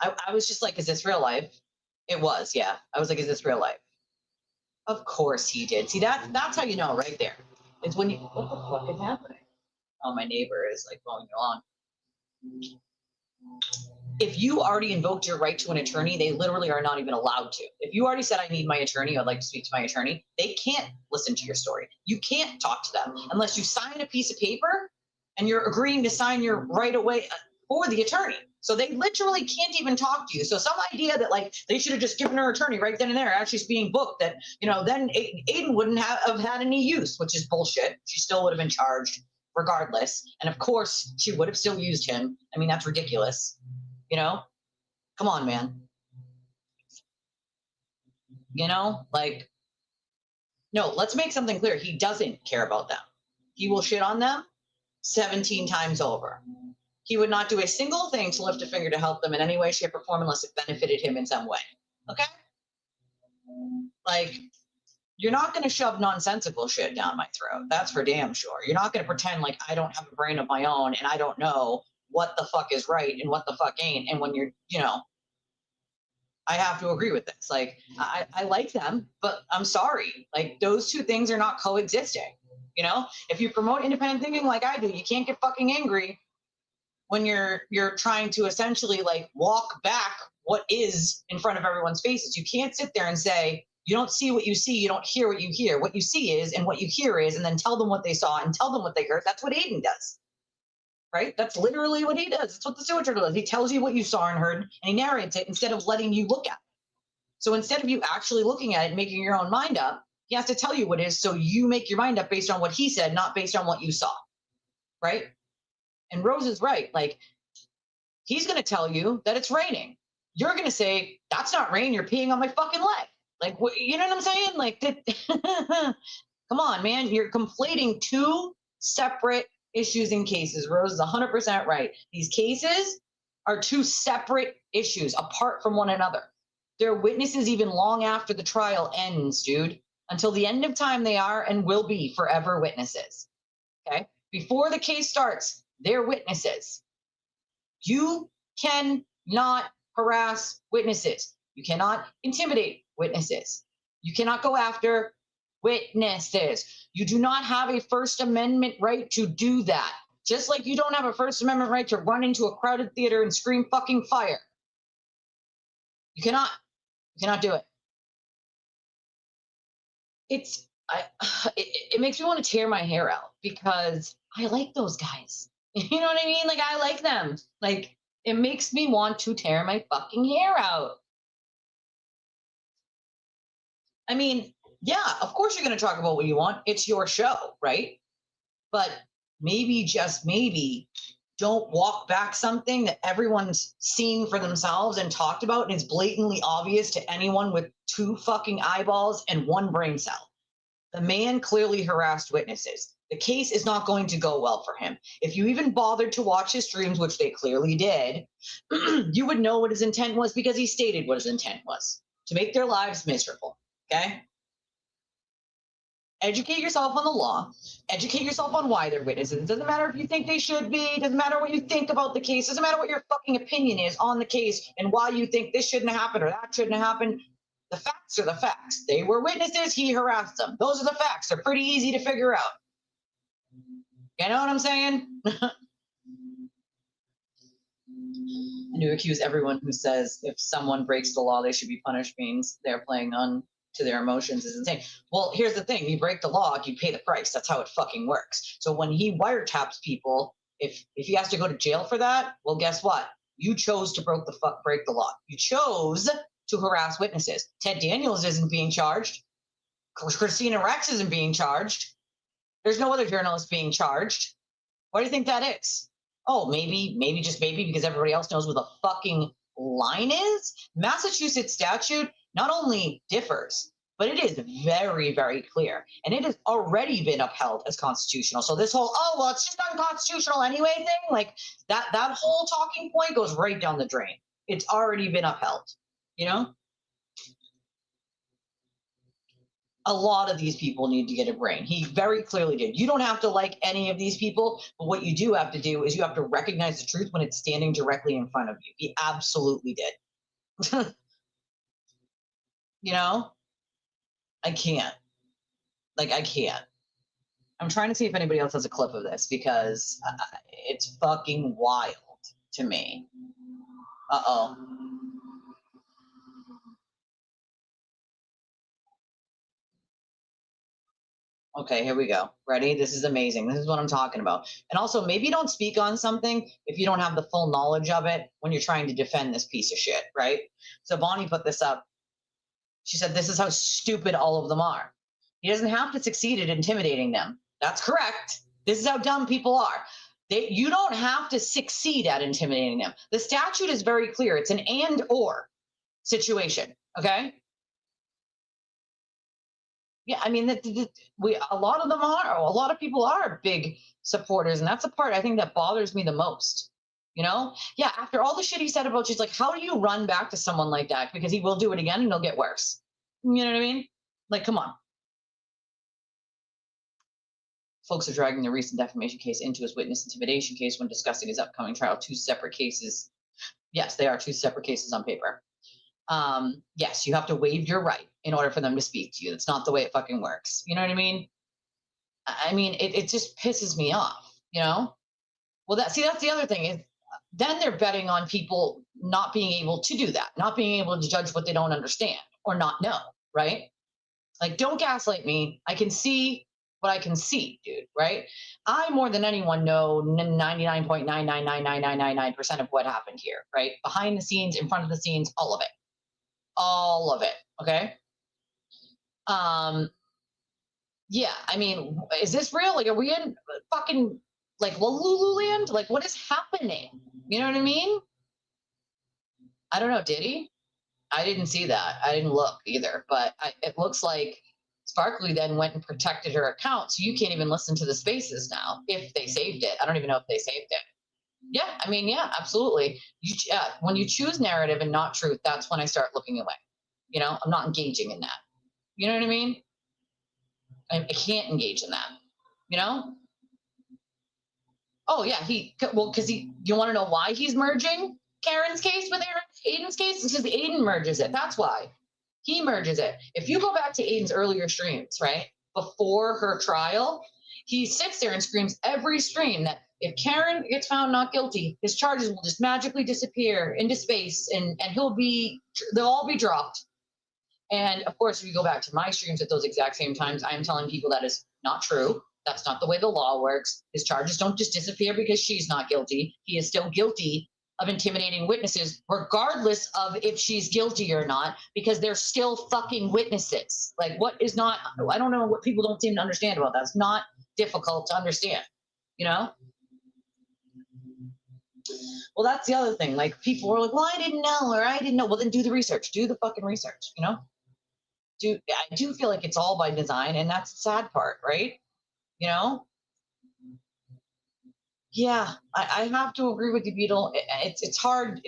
I was just like, is this real life? It was, yeah. I was like, is this real life? Of course he did. See, that's how you know right there. It's when you, what the fuck is happening? Oh, my neighbor is like mowing the lawn. if you already invoked your right to an attorney, they literally are not even allowed to. If you already said, I need my attorney, I'd like to speak to my attorney, they can't listen to your story. You can't talk to them unless you sign a piece of paper and you're agreeing to sign your right away for the attorney. So they literally can't even talk to you. So some idea that like they should have just given her attorney right then and there as she's being booked, that, you know, then Aiden wouldn't have had any use, which is bullshit. She still would have been charged regardless. And of course she would have still used him. I mean, that's ridiculous. You know, come on, man. You know, like, no, let's make something clear. He doesn't care about them. He will shit on them 17 times over. He would not do a single thing to lift a finger to help them in any way, shape, or form unless it benefited him in some way. Okay? Like, you're not going to shove nonsensical shit down my throat. That's for damn sure. You're not going to pretend like I don't have a brain of my own and I don't know what the fuck is right and what the fuck ain't. And when you're, you know, I have to agree with this. Like, I like them, but I'm sorry. Like, those two things are not coexisting. You know, if you promote independent thinking like I do, you can't get fucking angry when you're trying to essentially like walk back what is in front of everyone's faces. You can't sit there and say, you don't see what you see, you don't hear what you hear. What you see is and what you hear is, and then tell them what they saw and tell them what they heard. That's what Aiden does. Right? That's literally what he does. That's what the sewer turtle does. He tells you what you saw and heard, and he narrates it instead of letting you look at it. So instead of you actually looking at it and making your own mind up, he has to tell you what it is so you make your mind up based on what he said, not based on what you saw. Right? And Rose is right. Like, he's going to tell you that it's raining. You're going to say, that's not rain. You're peeing on my fucking leg. Like, you know what I'm saying? Like, come on, man. You're conflating two separate issues and cases. Rose is 100% right. These cases are two separate issues apart from one another. They're witnesses even long after the trial ends, dude. Until the end of time, they are and will be forever witnesses. Okay? Before the case starts, they're witnesses. You cannot harass witnesses. You cannot intimidate witnesses. You cannot go after witnesses. You do not have a First Amendment right to do that. Just like you don't have a First Amendment right to run into a crowded theater and scream fucking fire. You cannot. You cannot do it. It makes me want to tear my hair out because I like those guys. You know what I mean? Like, I like them. Like, it makes me want to tear my fucking hair out. I mean, yeah, of course you're going to talk about what you want. It's your show, right? But maybe, just maybe, don't walk back something that everyone's seen for themselves and talked about and is blatantly obvious to anyone with two fucking eyeballs and one brain cell. The man clearly harassed witnesses. The case is not going to go well for him. If you even bothered to watch his streams, which they clearly did, you would know what his intent was because he stated what his intent was, to make their lives miserable, okay? Educate yourself on the law. Educate yourself on why they're witnesses. It doesn't matter if you think they should be. It doesn't matter what you think about the case. It doesn't matter what your fucking opinion is on the case and why you think this shouldn't have happened or that shouldn't have happened. The facts are the facts. They were witnesses. He harassed them. Those are the facts. They're pretty easy to figure out. You know what I'm saying? And to accuse everyone who says if someone breaks the law, they should be punished means they're playing on to their emotions is insane. Well, here's the thing. You break the law, you pay the price. That's how it fucking works. So when he wiretaps people, if he has to go to jail for that, well, guess what? You chose to break the law. You chose to harass witnesses. Ted Daniels isn't being charged. Christina Rex isn't being charged. There's no other journalist being charged. What do you think that is? Oh, maybe just maybe because everybody else knows where the fucking line is? Massachusetts statute not only differs, but it is very, very clear. And it has already been upheld as constitutional. So this whole, oh, well, it's just unconstitutional anyway thing, like that whole talking point goes right down the drain. It's already been upheld, you know? A lot of these people need to get a brain. He very clearly did. You don't have to like any of these people, but what you do have to do is you have to recognize the truth when it's standing directly in front of you. He absolutely did. You know? I can't. Like, I can't. I'm trying to see if anybody else has a clip of this because it's fucking wild to me. Uh-oh. Okay, here we go. Ready? This is amazing. This is what I'm talking about. And also, maybe don't speak on something if you don't have the full knowledge of it when you're trying to defend this piece of shit, right? So Bonnie put this up. She said, this is how stupid all of them are. He doesn't have to succeed at intimidating them. That's correct. This is how dumb people are. You don't have to succeed at intimidating them. The statute is very clear. It's an and or situation, okay? Yeah, I mean, a lot of them are, a lot of people are big supporters, and that's the part I think that bothers me the most. You know? Yeah, after all the shit he said about, she's like, how do you run back to someone like that? Because he will do it again and it'll get worse. You know what I mean? Like, come on. Folks are dragging the recent defamation case into his witness intimidation case when discussing his upcoming trial. Two separate cases. Yes, they are two separate cases on paper. Yes, you have to waive your right in order for them to speak to you. That's not the way it fucking works. You know what I mean? I mean, it just pisses me off, you know? Well, that's the other thing is then they're betting on people not being able to do that, not being able to judge what they don't understand or not know, right? Like, don't gaslight me. I can see what I can see, dude, right? I, more than anyone, know 99.9999999% of what happened here, right? Behind the scenes, in front of the scenes, all of it. All of it, okay? Yeah, I mean, is this real? Like, are we in fucking, like, Lululand? Like, what is happening? You know what I mean? I don't know, did he? I didn't see that. I didn't look either, but it looks like Sparkly then went and protected her account, so you can't even listen to the spaces now if they saved it. I don't even know if they saved it. Yeah, I mean, yeah, absolutely. When you choose narrative and not truth, that's when I start looking away. You know, I'm not engaging in that. You know what I mean? I can't engage in that. You know? Oh yeah, because you want to know why he's merging Karen's case with Aiden's case? It's because Aiden merges it. That's why. He merges it. If you go back to Aiden's earlier streams, right, before her trial, he sits there and screams every stream that if Karen gets found not guilty, his charges will just magically disappear into space and they'll all be dropped. And of course, if you go back to my streams at those exact same times, I'm telling people that is not true. That's not the way the law works. His charges don't just disappear because she's not guilty. He is still guilty of intimidating witnesses, regardless of if she's guilty or not, because they're still fucking witnesses. Like, I don't know what people don't seem to understand about that. It's not difficult to understand, you know? Well, that's the other thing. Like, people are like, well, I didn't know, or I didn't know. Well, then do the research. Do the fucking research, you know? I do feel like it's all by design, and that's the sad part, right? You know? Yeah, I have to agree with you, Beetle. It's hard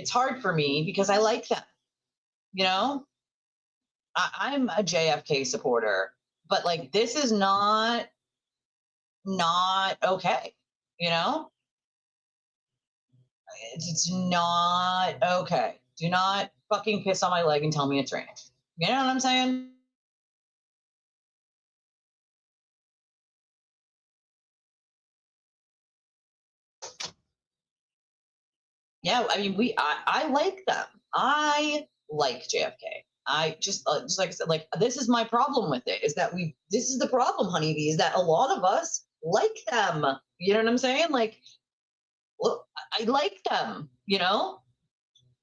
for me because I like them. You know? I'm a JFK supporter, but like this is not okay. You know? It's not okay. Do not fucking piss on my leg and tell me it's raining. You know what I'm saying? Yeah, I mean, I like them. I like JFK. I just like I said, like this is my problem with it is that this is the problem, honeybee, is that a lot of us like them. You know what I'm saying? Like, well, I like them, you know?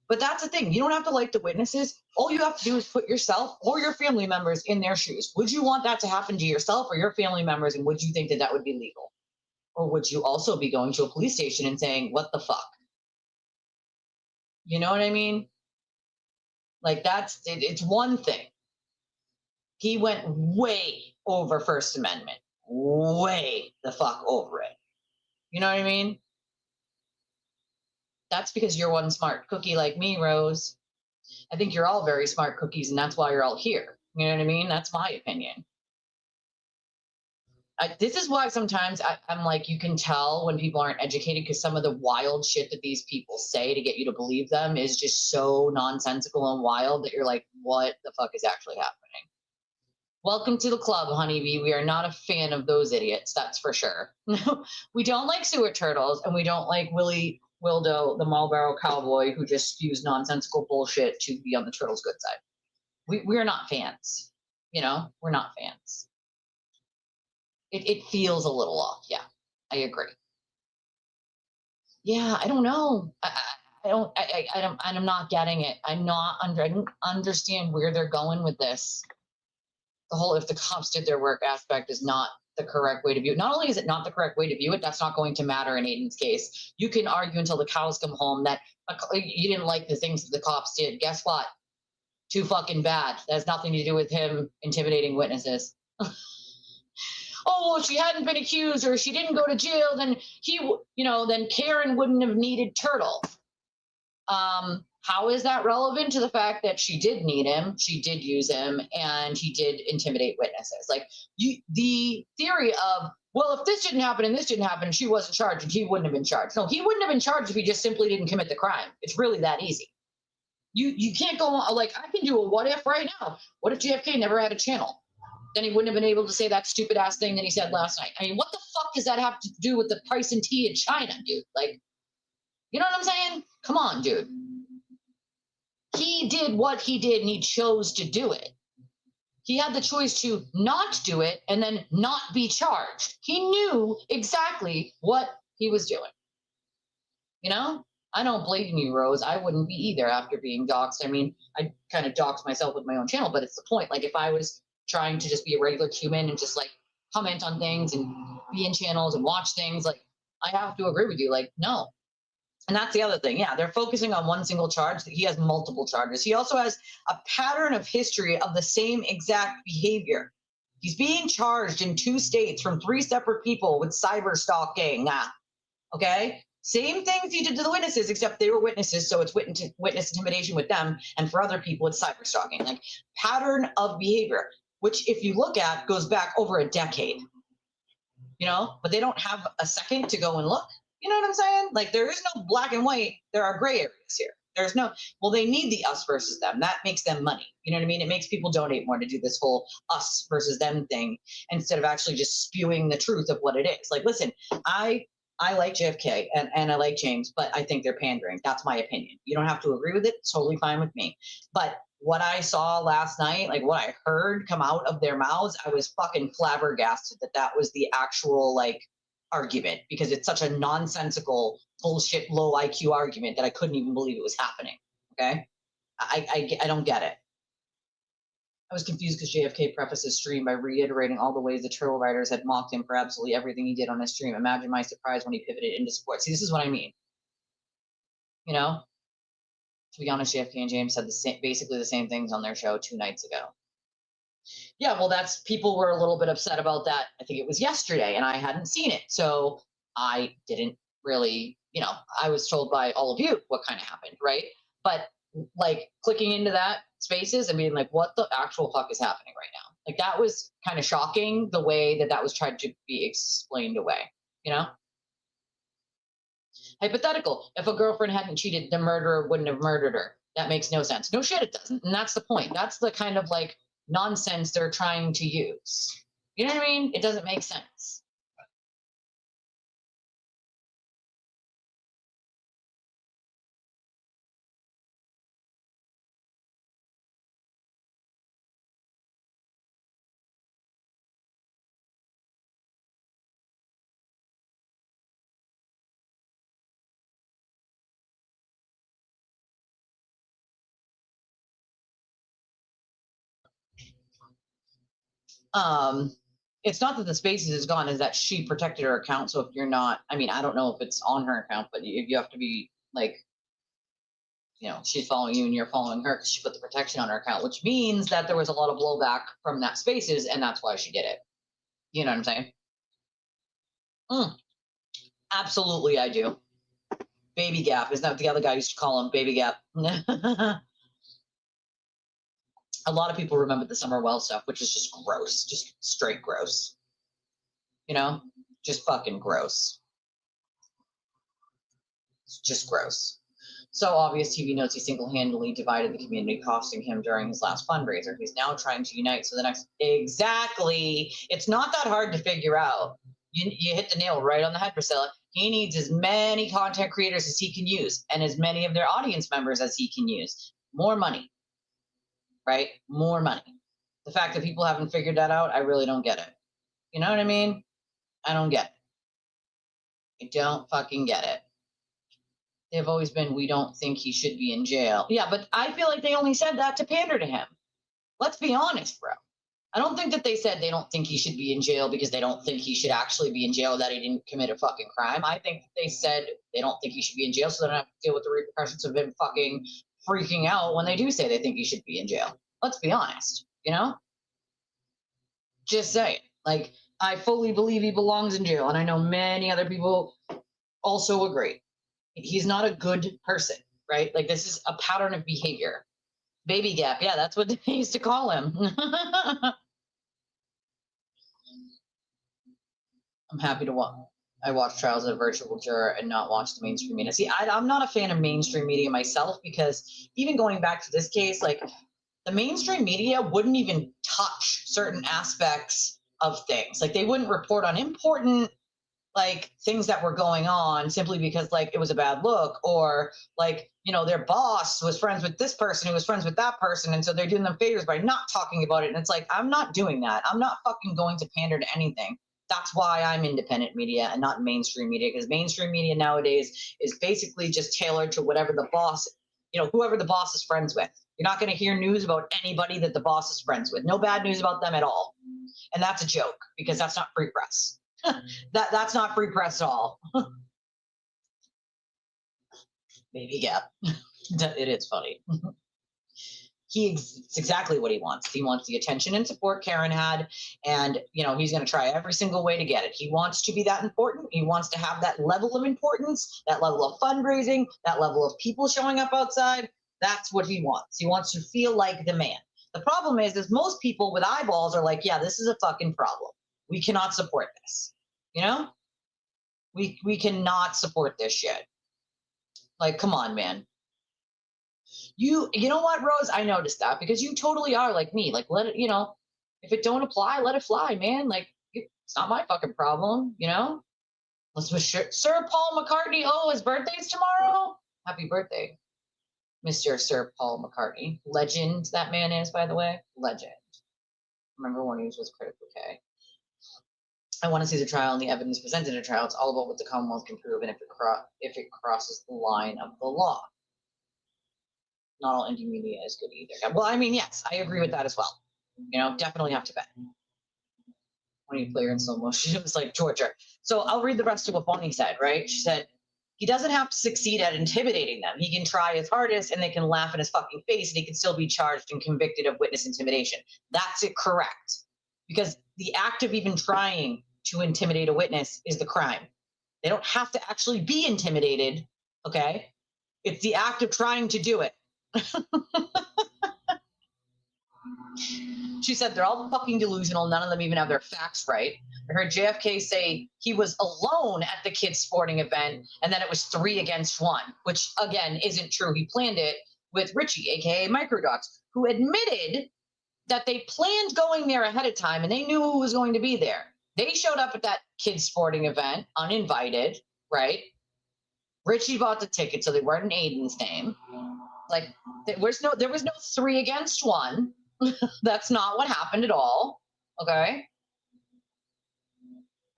But that's the thing. You don't have to like the witnesses. All you have to do is put yourself or your family members in their shoes. Would you want that to happen to yourself or your family members? And would you think that that would be legal? Or would you also be going to a police station and saying, what the fuck? You know what I mean? Like it's one thing. He went way over First Amendment, way the fuck over it. You know what I mean? That's because you're one smart cookie like me, Rose. I think you're all very smart cookies, and that's why you're all here. You know what I mean? That's my opinion. This is why sometimes I'm like, you can tell when people aren't educated because some of the wild shit that these people say to get you to believe them is just so nonsensical and wild that you're like, what the fuck is actually happening? Welcome to the club, honeybee. We are not a fan of those idiots, that's for sure. We don't like sewer turtles, and we don't like Willy Wildo, the Marlboro cowboy who just spews nonsensical bullshit to be on the Turtles' good side. We're not fans. You know, we're not fans. It feels a little off. Yeah, I agree. Yeah, I don't know. I'm not getting it. I don't understand where they're going with this. The whole if the cops did their work aspect is not the correct way to view it. Not only is it not the correct way to view it, that's not going to matter in Aiden's case. You can argue until the cows come home that you didn't like the things that the cops did. Guess what? Too fucking bad. That has nothing to do with him intimidating witnesses. Oh, if she hadn't been accused or she didn't go to jail, then then Karen wouldn't have needed Turtle. How is that relevant to the fact that she did need him, she did use him, and he did intimidate witnesses? Like the theory of, well, if this didn't happen and this didn't happen and she wasn't charged and he wouldn't have been charged. No, he wouldn't have been charged if he just simply didn't commit the crime. It's really that easy. You can't go on, like, I can do a what if right now. What if JFK never had a channel? Then he wouldn't have been able to say that stupid ass thing that he said last night. I mean, what the fuck does that have to do with the price in tea in China, dude? Like, you know what I'm saying? Come on, dude. He did what he did and he chose to do it. He had the choice to not do it and then not be charged. He knew exactly what he was doing. You know? I don't blame you, Rose. I wouldn't be either after being doxxed. I mean, I kind of doxed myself with my own channel, but it's the point. Like, if I was trying to just be a regular human and just like comment on things and be in channels and watch things, like, I have to agree with you. Like, no. And that's the other thing. Yeah, they're focusing on one single charge. He has multiple charges. He also has a pattern of history of the same exact behavior. He's being charged in 2 states from 3 separate people with cyber stalking. Okay? Same things he did to the witnesses, except they were witnesses, so it's witness intimidation with them. And for other people, it's cyber stalking. Like, pattern of behavior, which if you look at, goes back over a decade. You know? But they don't have a second to go and look. You know what I'm saying? Like, there is no black and white. There are gray areas here. There's no, well, they need the us versus them. That makes them money. You know what I mean? It makes people donate more to do this whole us versus them thing instead of actually just spewing the truth of what it is. Like, listen, I like JFK and I like James, but I think they're pandering. That's my opinion. You don't have to agree with it. It's totally fine with me. But what I saw last night, like what I heard come out of their mouths, I was fucking flabbergasted that was the actual, like, argument, because it's such a nonsensical bullshit low IQ argument that I couldn't even believe it was happening. Okay, I don't get it. I was confused because JFK prefaced his stream by reiterating all the ways the Turtle Riders had mocked him for absolutely everything he did on his stream. Imagine my surprise when he pivoted into sports. See, this is what I mean. You know, to be honest, JFK and James said basically the same things on their show 2 nights ago. Yeah, well, people were a little bit upset about that. I think it was yesterday, and I hadn't seen it. So I didn't really, I was told by all of you what kind of happened, right? But, like, clicking into that spaces and being like, what the actual fuck is happening right now? Like, that was kind of shocking, the way that was tried to be explained away, you know? Hypothetical. If a girlfriend hadn't cheated, the murderer wouldn't have murdered her. That makes no sense. No shit, it doesn't. And that's the point. That's the kind of, like, nonsense they're trying to use. You know what I mean? It doesn't make sense. It's not that the spaces is gone, is that she protected her account. So if you're not, I mean, I don't know if it's on her account, but you have to be like, she's following you and you're following her because she put the protection on her account, which means that there was a lot of blowback from that spaces, and that's why she did it. You know what I'm saying? Absolutely, I do. Baby Gap. Isn't that what the other guy used to call him? Baby Gap. A lot of people remember the Summer Well stuff, which is just gross, just straight gross. Just fucking gross. It's just gross. So obvious TV notes he single-handedly divided the community, costing him during his last fundraiser. He's now trying to unite. So the next, exactly. It's not that hard to figure out. You hit the nail right on the head, Priscilla. He needs as many content creators as he can use and as many of their audience members as he can use. More money, right? More money. The fact that people haven't figured that out, I really don't get it. You know what I mean? I don't get it. I don't fucking get it. They've always been, we don't think he should be in jail. Yeah, but I feel like they only said that to pander to him. Let's be honest, bro. I don't think that they said they don't think he should be in jail because they don't think he should actually be in jail, that he didn't commit a fucking crime. I think they said they don't think he should be in jail so they don't have to deal with the repercussions of him fucking freaking out when they do say they think he should be in jail. Let's be honest, you know? Just saying. Like, I fully believe he belongs in jail, and I know many other people also agree. He's not a good person, right? Like, this is a pattern of behavior. Baby gap, yeah, that's what they used to call him. I'm happy to watch. I watch trials as a virtual juror and not watch the mainstream media. See, I'm not a fan of mainstream media myself, because even going back to this case, like, the mainstream media wouldn't even touch certain aspects of things. Like, they wouldn't report on important, like, things that were going on simply because, like, it was a bad look, or, like, you know, their boss was friends with this person who was friends with that person, and so they're doing them favors by not talking about it. And it's like, I'm not doing that. I'm not fucking going to pander to anything. That's why I'm independent media and not mainstream media, because mainstream media nowadays is basically just tailored to whatever the boss, you know, whoever the boss is friends with. You're not going to hear news about anybody that the boss is friends with. No bad news about them at all. And that's a joke, because that's not free press. That's not free press at all. Baby gap. It is funny. It's exactly what he wants. He wants the attention and support Karen had, and, you know, he's going to try every single way to get it. He wants to be that important. He wants to have that level of importance, that level of fundraising, that level of people showing up outside. That's what he wants. He wants to feel like the man. The problem is most people with eyeballs are like, yeah, this is a fucking problem. We cannot support this. You know? We cannot support this shit. Like, come on, man. You know what, Rose? I noticed that, because you totally are like me. Like, let it, you know, if it don't apply, let it fly, man. Like, it's not my fucking problem, you know? Let's wish Sir Paul McCartney. Oh, his birthday's tomorrow. Happy birthday, Mr. Sir Paul McCartney. Legend that man is, by the way. Legend. Remember when he was with Critical K? I want to see the trial and the evidence presented in a trial. It's all about what the Commonwealth can prove and if it crosses the line of the law. Not all indie media is good either. Well, I mean, yes, I agree with that as well. You know, definitely have to bet. When you play her in slow motion, it was like torture. So I'll read the rest of what Bonnie said, right? She said, he doesn't have to succeed at intimidating them. He can try his hardest and they can laugh in his fucking face and he can still be charged and convicted of witness intimidation. That's it, correct. Because the act of even trying to intimidate a witness is the crime. They don't have to actually be intimidated, okay? It's the act of trying to do it. She said they're all fucking delusional. None of them even have their facts right. I heard JFK say he was alone at the kids' sporting event and then it was 3 against 1, which again isn't true. He planned it with Richie, aka Microdocs, who admitted that they planned going there ahead of time and they knew who was going to be there. They showed up at that kids' sporting event uninvited, right? Richie bought the ticket, so they weren't in Aiden's name. Like, there was no 3 against 1. That's not what happened at all. Okay.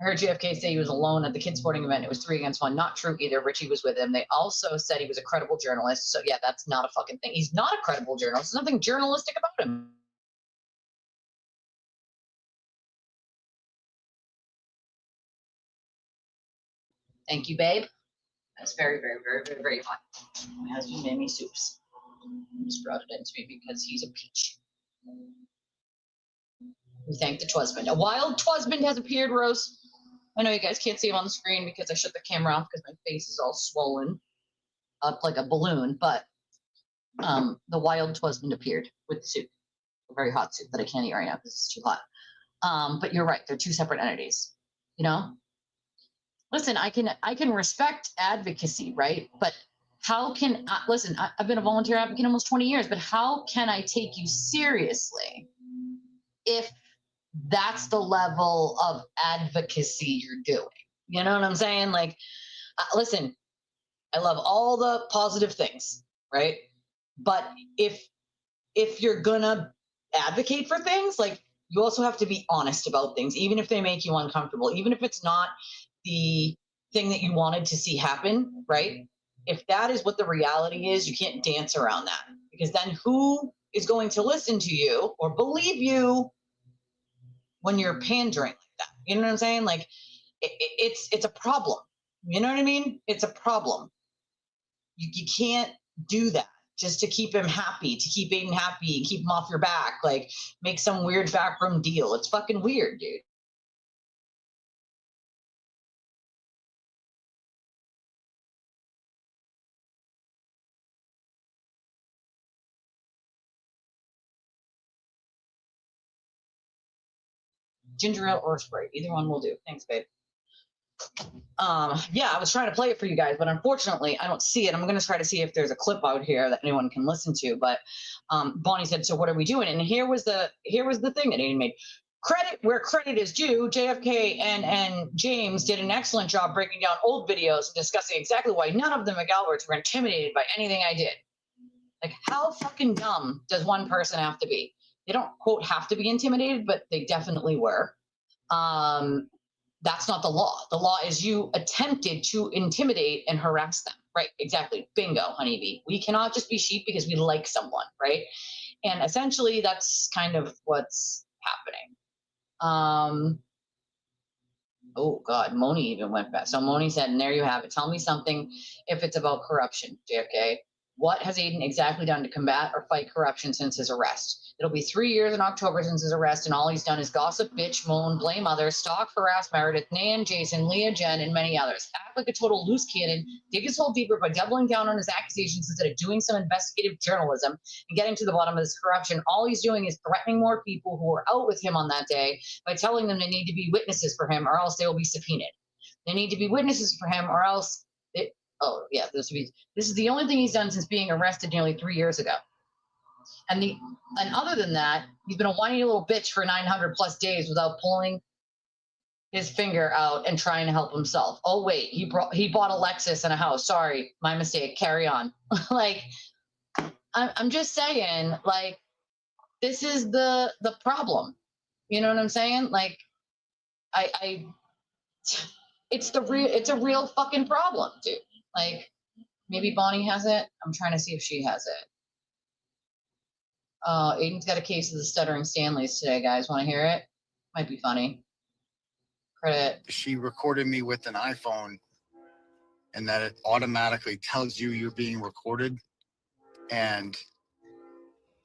I heard JFK say he was alone at the kids' sporting event. It was 3 against 1. Not true either. Richie was with him. They also said he was a credible journalist. So yeah, that's not a fucking thing. He's not a credible journalist. There's nothing journalistic about him. Thank you, babe. That's very, very, very, very, very fun. My husband made me soups. He just brought it in to me because he's a peach. We thank the Twusband. A wild Twusband has appeared, Rose. I know you guys can't see him on the screen because I shut the camera off because my face is all swollen up like a balloon, but the wild Twusband appeared with the soup. A very hot soup that I can't eat right now because it's too hot. But you're right, they're 2 separate entities, you know? Listen, I can respect advocacy, right? But how can listen? I've been a volunteer advocate almost 20 years, but how can I take you seriously if that's the level of advocacy you're doing? You know what I'm saying? Like, Listen, I love all the positive things, right? But if you're gonna advocate for things, like, you also have to be honest about things, even if they make you uncomfortable, even if it's not the thing that you wanted to see happen, right? If that is what the reality is, you can't dance around that, because then who is going to listen to you or believe you when you're pandering like that? You know what I'm saying? Like, it's a problem. You know what I mean? It's a problem. You can't do that just to keep him happy, to keep Aiden happy, keep him off your back, like make some weird backroom deal. It's fucking weird, dude. Ginger ale or Sprite, either one will do. Thanks, babe. Yeah, I was trying to play it for you guys, but unfortunately I don't see it. I'm going to try to see if there's a clip out here that anyone can listen to. But Bonnie said, so what are we doing? And here was the thing that Aiden made. Credit where credit is due. JFK and James did an excellent job breaking down old videos and discussing exactly why none of the McAlberts were intimidated by anything I did. Like, how fucking dumb does one person have to be? They don't, quote, have to be intimidated, but they definitely were. That's not the law. The law is you attempted to intimidate and harass them. Right, exactly. Bingo, honeybee. We cannot just be sheep because we like someone, right? And essentially that's kind of what's happening. Oh God, Moni even went back. So Moni said, and there you have it. Tell me something if it's about corruption, JFK. What has Aiden exactly done to combat or fight corruption since his arrest? It'll be 3 years in October since his arrest, and all he's done is gossip, bitch, moan, blame others, stalk, harass Meredith, Nan, Jason, Leah, Jen, and many others. Act like a total loose cannon, dig his hole deeper by doubling down on his accusations instead of doing some investigative journalism and getting to the bottom of this corruption. All he's doing is threatening more people who were out with him on that day by telling them they need to be witnesses for him or else they will be subpoenaed. They need to be witnesses for him or else oh yeah, this is the only thing he's done since being arrested nearly 3 years ago. And other than that, he's been a whiny little bitch for 900 plus days without pulling his finger out and trying to help himself. Oh wait, he bought a Lexus and a house. Sorry, my mistake. Carry on. Like, I'm just saying, like, this is the problem. You know what I'm saying? Like, it's a real fucking problem, dude. Like, maybe Bonnie has it. I'm trying to see if she has it. Aiden's got a case of the stuttering Stanleys today, guys. Want to hear it? Might be funny. Credit. She recorded me with an iPhone, and that it automatically tells you you're being recorded. And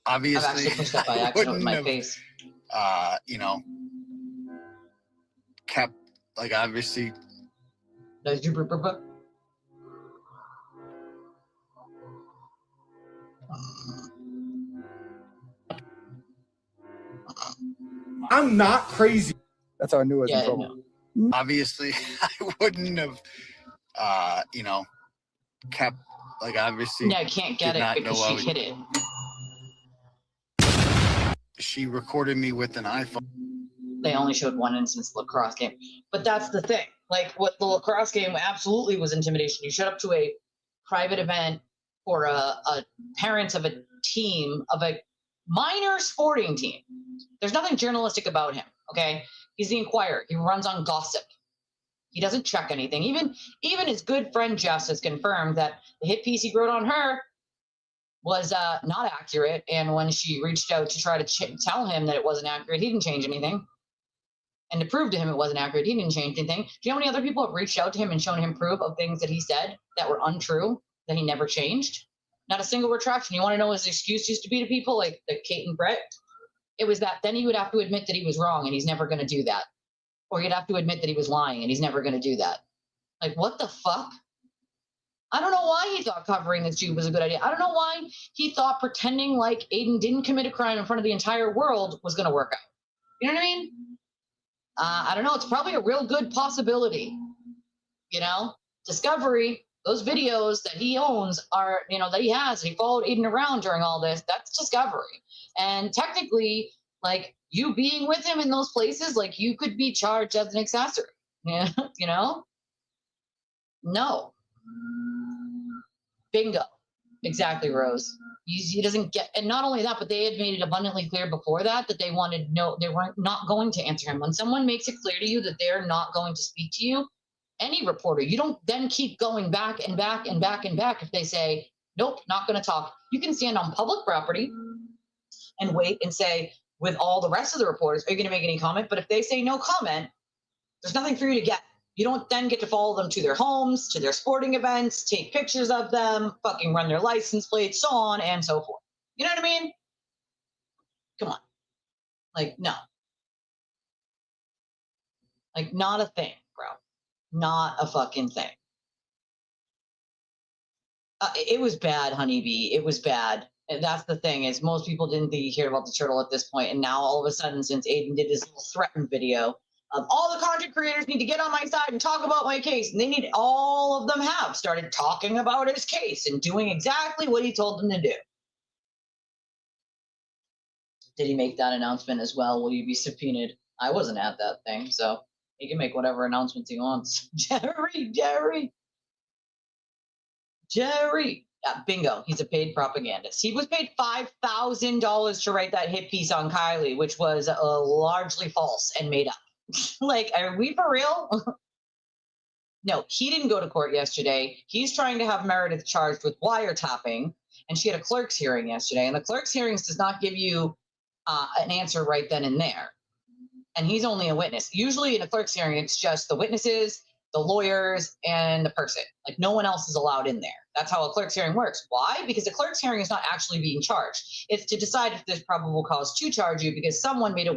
obviously, I've actually pushed that by accident with my face. You know, kept, like, obviously. I'm not crazy. That's how I knew I was in trouble. No. Obviously, I wouldn't have, you know, kept, like, obviously. Yeah, I can't get it because she hit it. She recorded me with an iPhone. They only showed one instance of the lacrosse game. But that's the thing. Like, what the lacrosse game absolutely was intimidation. You showed up to a private event for a parent of a team, of a minor sporting team. There's nothing journalistic about him, okay? He's the Inquirer. He runs on gossip. He doesn't check anything. Even his good friend Jess has confirmed that the hit piece he wrote on her was not accurate. And when she reached out to try to tell him that it wasn't accurate, he didn't change anything. And to prove to him it wasn't accurate, he didn't change anything. Do you know how many other people have reached out to him and shown him proof of things that he said that were untrue, that he never changed? Not a single retraction. You want to know what his excuse used to be to people like Kate and Brett? It was that then he would have to admit that he was wrong, and he's never going to do that. Or he'd have to admit that he was lying, and he's never going to do that. Like, what the fuck? I don't know why he thought covering this Jew was a good idea. I don't know why he thought pretending like Aiden didn't commit a crime in front of the entire world was going to work out. You know what I mean? I don't know. It's probably a real good possibility. You know, Discovery, those videos that he owns are, you know, that he has, and he followed Aiden around during all this. That's Discovery. And technically, like, you being with him in those places, like, you could be charged as an accessory. Yeah, you know? No. Bingo. Exactly, Rose. He doesn't get, and not only that, but they had made it abundantly clear before that they wanted no, they weren't not going to answer him. When someone makes it clear to you that they're not going to speak to you, any reporter, you don't then keep going back and back and back and back. If they say, nope, not going to talk, you can stand on public property and wait and say, with all the rest of the reporters, are you going to make any comment? But if they say no comment, there's nothing for you to get. You don't then get to follow them to their homes, to their sporting events, take pictures of them, fucking run their license plates, so on and so forth. You know what I mean? Come on. Like, no. Like, not a thing, bro. Not a fucking thing. It was bad, honeybee. It was bad. And that's the thing, is most people didn't think he cared about the turtle at this point. And now all of a sudden, since Aiden did his little threatened video of all the content creators need to get on my side and talk about my case, and they need, all of them have started talking about his case and doing exactly what he told them to do. Did he make that announcement as well? Will you be subpoenaed? I wasn't at that thing, so he can make whatever announcements he wants. Jerry. Yeah, bingo. He's a paid propagandist. He was paid $5,000 to write that hit piece on Kylie, which was largely false and made up. Like, are we for real? No, he didn't go to court yesterday. He's trying to have Meredith charged with wiretapping, and she had a clerk's hearing yesterday. And the clerk's hearings does not give you an answer right then and there. And he's only a witness. Usually in a clerk's hearing, it's just the witnesses, the lawyers, and the person. Like, no one else is allowed in there. That's how a clerk's hearing works. Why? Because a clerk's hearing is not actually being charged. It's to decide if there's probable cause to charge you because someone made a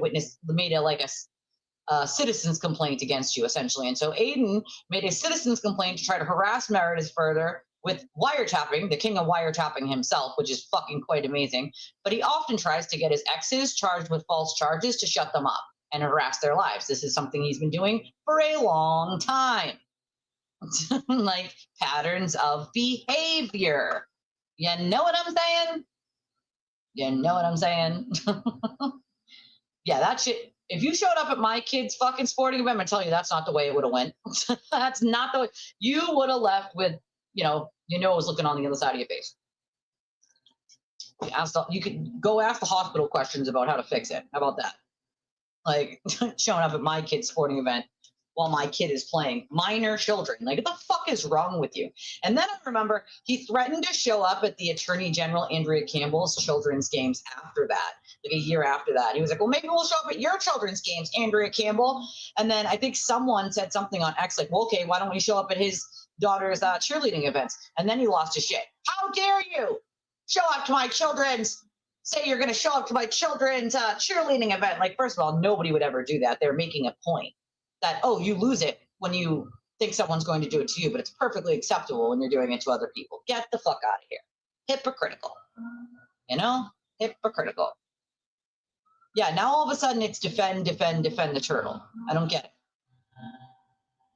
citizen's complaint against you, essentially. And so Aiden made a citizen's complaint to try to harass Meredith further with wiretapping, the king of wiretapping himself, which is fucking quite amazing. But he often tries to get his exes charged with false charges to shut them up and harass their lives. This is something he's been doing for a long time. Like, patterns of behavior. You know what I'm saying? You know what I'm saying? Yeah, that shit. If you showed up at my kid's fucking sporting event, I'm telling you, that's not the way it would have went. That's not the way. You would have left with, your nose looking on the other side of your face. You could go ask the hospital questions about how to fix it. How about that? Like, showing up at my kid's sporting event while my kid is playing. Minor children. Like, what the fuck is wrong with you? And then I remember he threatened to show up at the Attorney General Andrea Campbell's children's games after that. Like, a year after that. He was like, well, maybe we'll show up at your children's games, Andrea Campbell. And then I think someone said something on X, like, well, okay, why don't we show up at his daughter's cheerleading events? And then he lost his shit. How dare you show up to my children's, say you're going to show up to my children's cheerleading event. Like, first of all, nobody would ever do that. They're making a point that, oh, you lose it when you think someone's going to do it to you, but it's perfectly acceptable when you're doing it to other people. Get the fuck out of here. Hypocritical. Hypocritical. Yeah, now all of a sudden it's defend the turtle. I don't get it.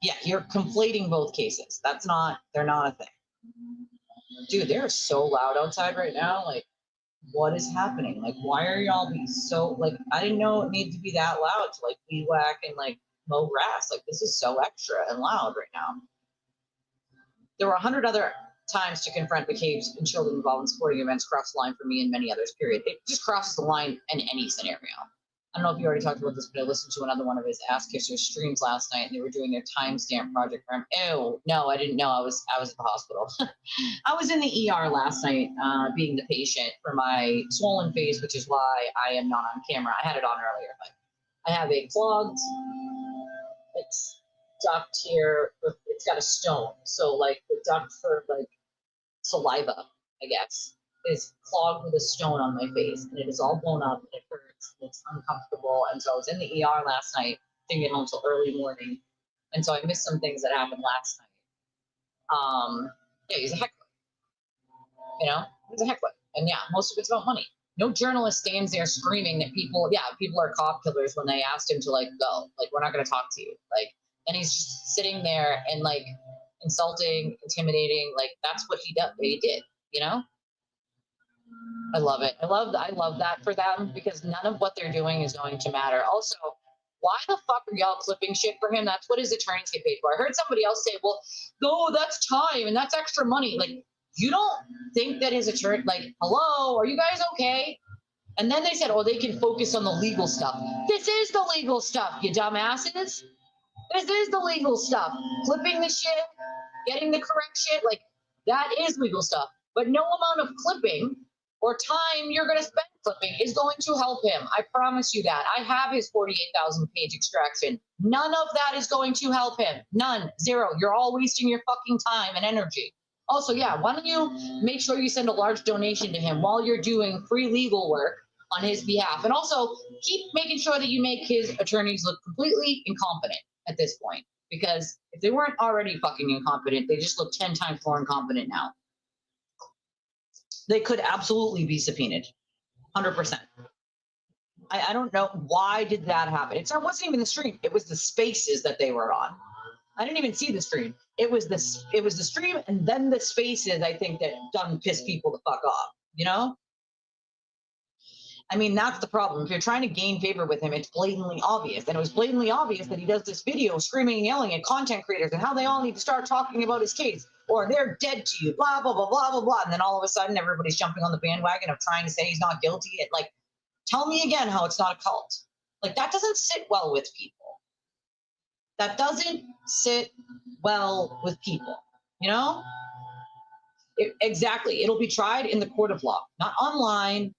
Yeah, you're conflating both cases. They're not a thing. Dude, they're so loud outside right now. Like, what is happening? Like, why are y'all being so, like, I didn't know it needed to be that loud to, like, weed whack and, like, mow grass. Like, this is so extra and loud right now. There were 100 other times to confront McCabe's and children involved in sporting events cross the line for me and many others, period. It just crosses the line in any scenario. I don't know if you already talked about this, but I listened to another one of his Ass Kissers streams last night, and they were doing their timestamp project for him. Ew, no, I didn't know. I was at the hospital. I was in the ER last night, being the patient for my swollen face, which is why I am not on camera. I had it on earlier, but I have a clogged duct here. It's got a stone, so like the duct for like saliva, I guess, is clogged with a stone on my face, and it is all blown up, and it hurts, and it's uncomfortable. And so I was in the ER last night, didn't get home until early morning, and so I missed some things that happened last night. Yeah, he's a heckler. He's a heckler, and yeah, most of it's about money. No journalist stands there screaming that people are cop killers when they asked him to like go, like, we're not going to talk to you, like, and he's just sitting there and like insulting, intimidating, like that's what he did. I love it. I love that for them, because none of what they're doing is going to matter. Also, why the fuck are y'all clipping shit for him? That's what his attorneys get paid for. I heard somebody else say, well, no, that's time and that's extra money. Like, you don't think that his attorney, like, hello, are you guys okay? And then they said, oh, they can focus on the legal stuff. This is the legal stuff, you dumbasses. This is the legal stuff. Clipping the shit, getting the correct shit, like, that is legal stuff. But no amount of clipping or time you're going to spend clipping is going to help him. I promise you that. I have his 48,000 page extraction. None of that is going to help him. None. Zero. You're all wasting your fucking time and energy. Also, yeah, why don't you make sure you send a large donation to him while you're doing free legal work on his behalf. And also keep making sure that you make his attorneys look completely incompetent at this point. Because if they weren't already fucking incompetent, they just look 10 times more incompetent now. They could absolutely be subpoenaed, 100%. I don't know, why did that happen? It wasn't even the stream. It was the spaces that they were on. I didn't even see the stream. It was the stream and then the spaces, I think, that done piss people the fuck off, you know? I mean, that's the problem. If you're trying to gain favor with him, it's blatantly obvious. And it was blatantly obvious that he does this video screaming and yelling at content creators and how they all need to start talking about his case, or they're dead to you, blah, blah, blah, blah, blah, blah. And then all of a sudden, everybody's jumping on the bandwagon of trying to say he's not guilty. Like, tell me again how it's not a cult. Like, that doesn't sit well with people. That doesn't sit well with people, you know? Exactly. It'll be tried in the court of law, not online,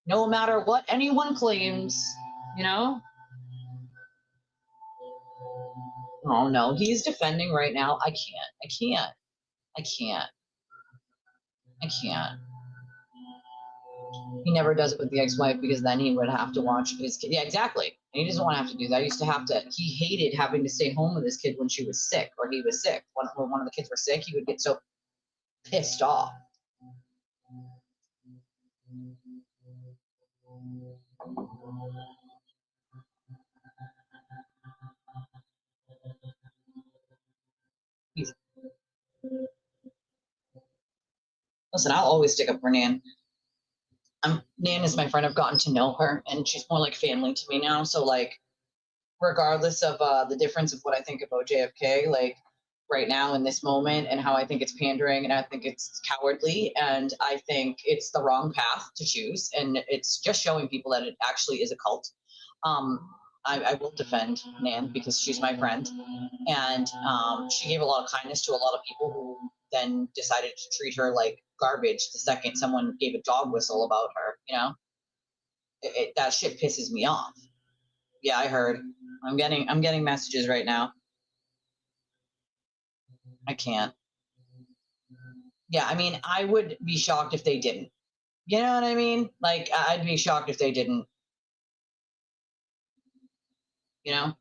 no matter what anyone claims, you know? Oh, no, he's defending right now. I can't. He never does it with the ex-wife because then he would have to watch his kid. Yeah, exactly. And he doesn't want to have to do that. He used to have to, he hated having to stay home with his kid when she was sick or he was sick. When one of the kids were sick, he would get so pissed off. Listen, I'll always stick up for Nan. Nan is my friend. I've gotten to know her, and she's more like family to me now. So, like, regardless of the difference of what I think about JFK, like, right now in this moment, and how I think it's pandering, and I think it's cowardly, and I think it's the wrong path to choose, and it's just showing people that it actually is a cult. I will defend Nan because she's my friend, and she gave a lot of kindness to a lot of people who then decided to treat her like garbage the second someone gave a dog whistle about her, you know? That shit pisses me off. Yeah, I heard. I'm getting messages right now. I can't. Yeah, I mean, I would be shocked if they didn't. You know what I mean? Like, I'd be shocked if they didn't. You know?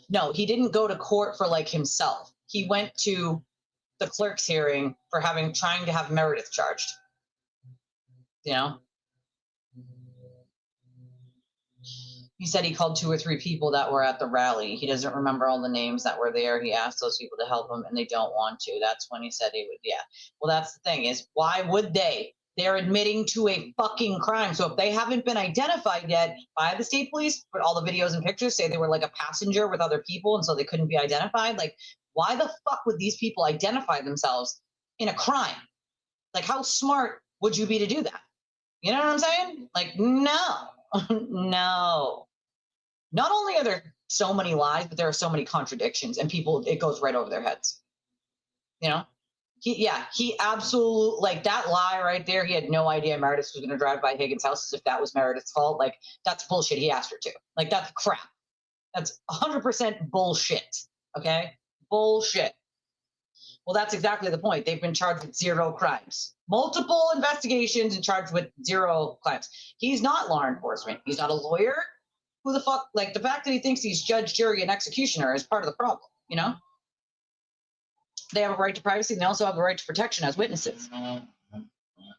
No, he didn't go to court for, like, himself. He went to the clerk's hearing for trying to have Meredith charged. You know? He said he called 2 or 3 people that were at the rally. He doesn't remember all the names that were there. He asked those people to help him, and they don't want to. That's when he said he would, yeah. Well, that's the thing is, why would they? They're admitting to a fucking crime. So if they haven't been identified yet by the state police, but all the videos and pictures say they were like a passenger with other people, and so they couldn't be identified, like, why the fuck would these people identify themselves in a crime? Like, how smart would you be to do that? You know what I'm saying? Like, no. No. Not only are there so many lies, but there are so many contradictions, and people, it goes right over their heads. You know? He absolutely, like, that lie right there, he had no idea Meredith was going to drive by Higgins' house as if that was Meredith's fault. Like, that's bullshit. He asked her to. Like, that's crap. That's 100% bullshit. Okay? Bullshit. Well, that's exactly the point. They've been charged with 0 crimes. Multiple investigations and charged with 0 crimes. He's not law enforcement. He's not a lawyer. Who the fuck? Like, the fact that he thinks he's judge, jury, and executioner is part of the problem, you know? They have a right to privacy, and they also have a right to protection as witnesses.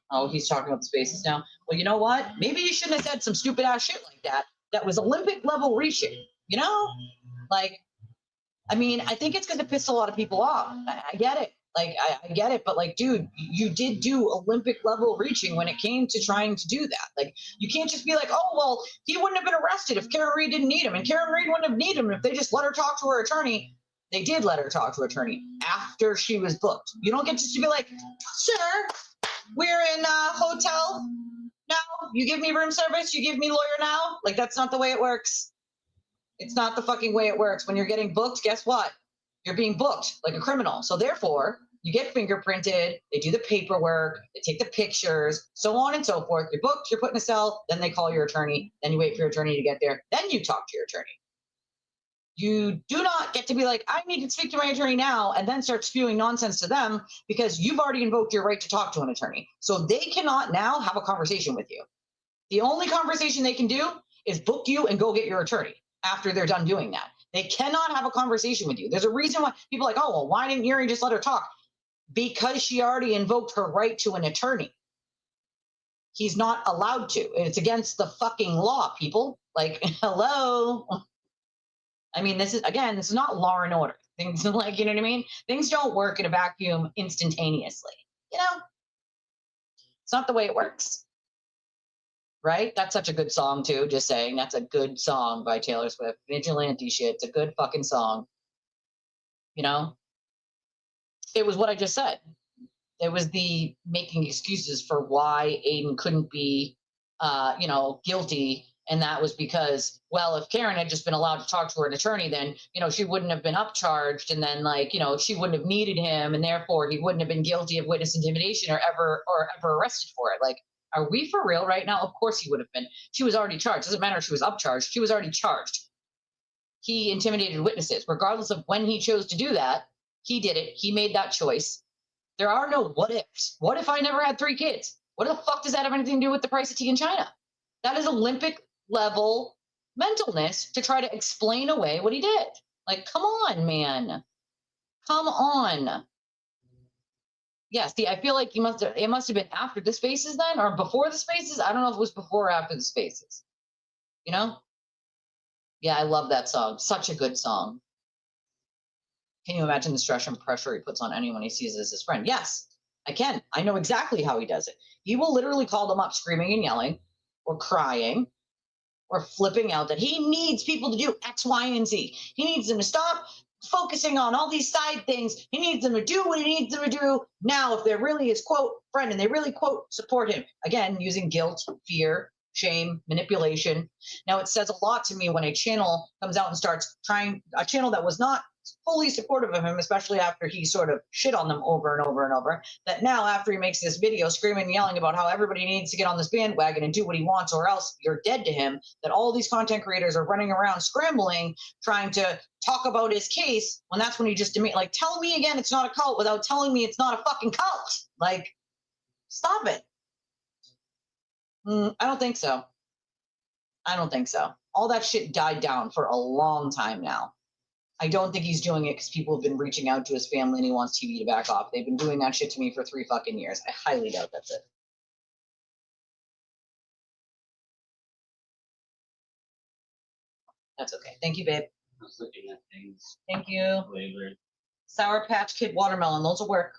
Oh, he's talking about the spaces now. Well, you know what? Maybe you shouldn't have said some stupid ass shit like that. That was Olympic level reshoot, you know? Like, I mean, I think it's going to piss a lot of people off. I get it. Like, I get it, but like, dude, you did do Olympic level reaching when it came to trying to do that. Like, you can't just be like, oh, well, he wouldn't have been arrested if Karen Reed didn't need him, and Karen Reed wouldn't have needed him if they just let her talk to her attorney. They did let her talk to her attorney after she was booked. You don't get just to be like, sure, we're in a hotel now. You give me room service. You give me lawyer now. Like, that's not the way it works. It's not the fucking way it works. When you're getting booked, guess what? You're being booked like a criminal. So therefore, you get fingerprinted. They do the paperwork. They take the pictures, so on and so forth. You're booked. You're put in a cell. Then they call your attorney. Then you wait for your attorney to get there. Then you talk to your attorney. You do not get to be like, I need to speak to my attorney now, and then start spewing nonsense to them because you've already invoked your right to talk to an attorney. So they cannot now have a conversation with you. The only conversation they can do is book you and go get your attorney after they're done doing that. They cannot have a conversation with you. There's a reason why people are like, oh, well, why didn't Yuri just let her talk? Because she already invoked her right to an attorney. He's not allowed to. It's against the fucking law, people. Like, hello. I mean, this is not law and order. Things like, you know what I mean? Things don't work in a vacuum instantaneously. You know, it's not the way it works. Right? That's such a good song too. Just saying, that's a good song by Taylor Swift. Vigilante shit. It's a good fucking song. You know, it was what I just said. It was the making excuses for why Aiden couldn't be, guilty. And that was because, well, if Karen had just been allowed to talk to her attorney, then, she wouldn't have been upcharged. And then, she wouldn't have needed him. And therefore, he wouldn't have been guilty of witness intimidation or ever arrested for it. Like, are we for real right now? Of course he would have been. She was already charged. Doesn't matter if she was upcharged. She was already charged. He intimidated witnesses. Regardless of when he chose to do that, he did it. He made that choice. There are no what ifs. What if I never had 3 kids? What the fuck does that have anything to do with the price of tea in China? That is Olympic level mentalness to try to explain away what he did. Like, come on, man. Come on. Yeah, see, I feel like it must have been after the Spaces then, or before the Spaces. I don't know if it was before or after the Spaces. You know? Yeah, I love that song. Such a good song. Can you imagine the stress and pressure he puts on anyone he sees as his friend? Yes, I can. I know exactly how he does it. He will literally call them up screaming and yelling or crying or flipping out that he needs people to do X, Y, and Z. He needs them to stop focusing on all these side things. He needs them to do what he needs them to do now if they're really his, quote, friend, and they really, quote, support him. Again, using guilt, fear, shame, manipulation. Now, it says a lot to me when a channel comes out and starts trying, a channel that was not fully supportive of him, especially after he sort of shit on them over and over and over, that now after he makes this video screaming and yelling about how everybody needs to get on this bandwagon and do what he wants or else you're dead to him, that all these content creators are running around scrambling, trying to talk about his case, when that's when you just like, tell me again it's not a cult without telling me it's not a fucking cult. Like, stop it. I don't think so. I don't think so. All that shit died down for a long time now. I don't think he's doing it because people have been reaching out to his family and he wants TV to back off. They've been doing that shit to me for 3 fucking years. I highly doubt that's it. That's okay. Thank you, babe. I was looking at things. Thank you. Flavor. Sour Patch Kid watermelon. Those will work.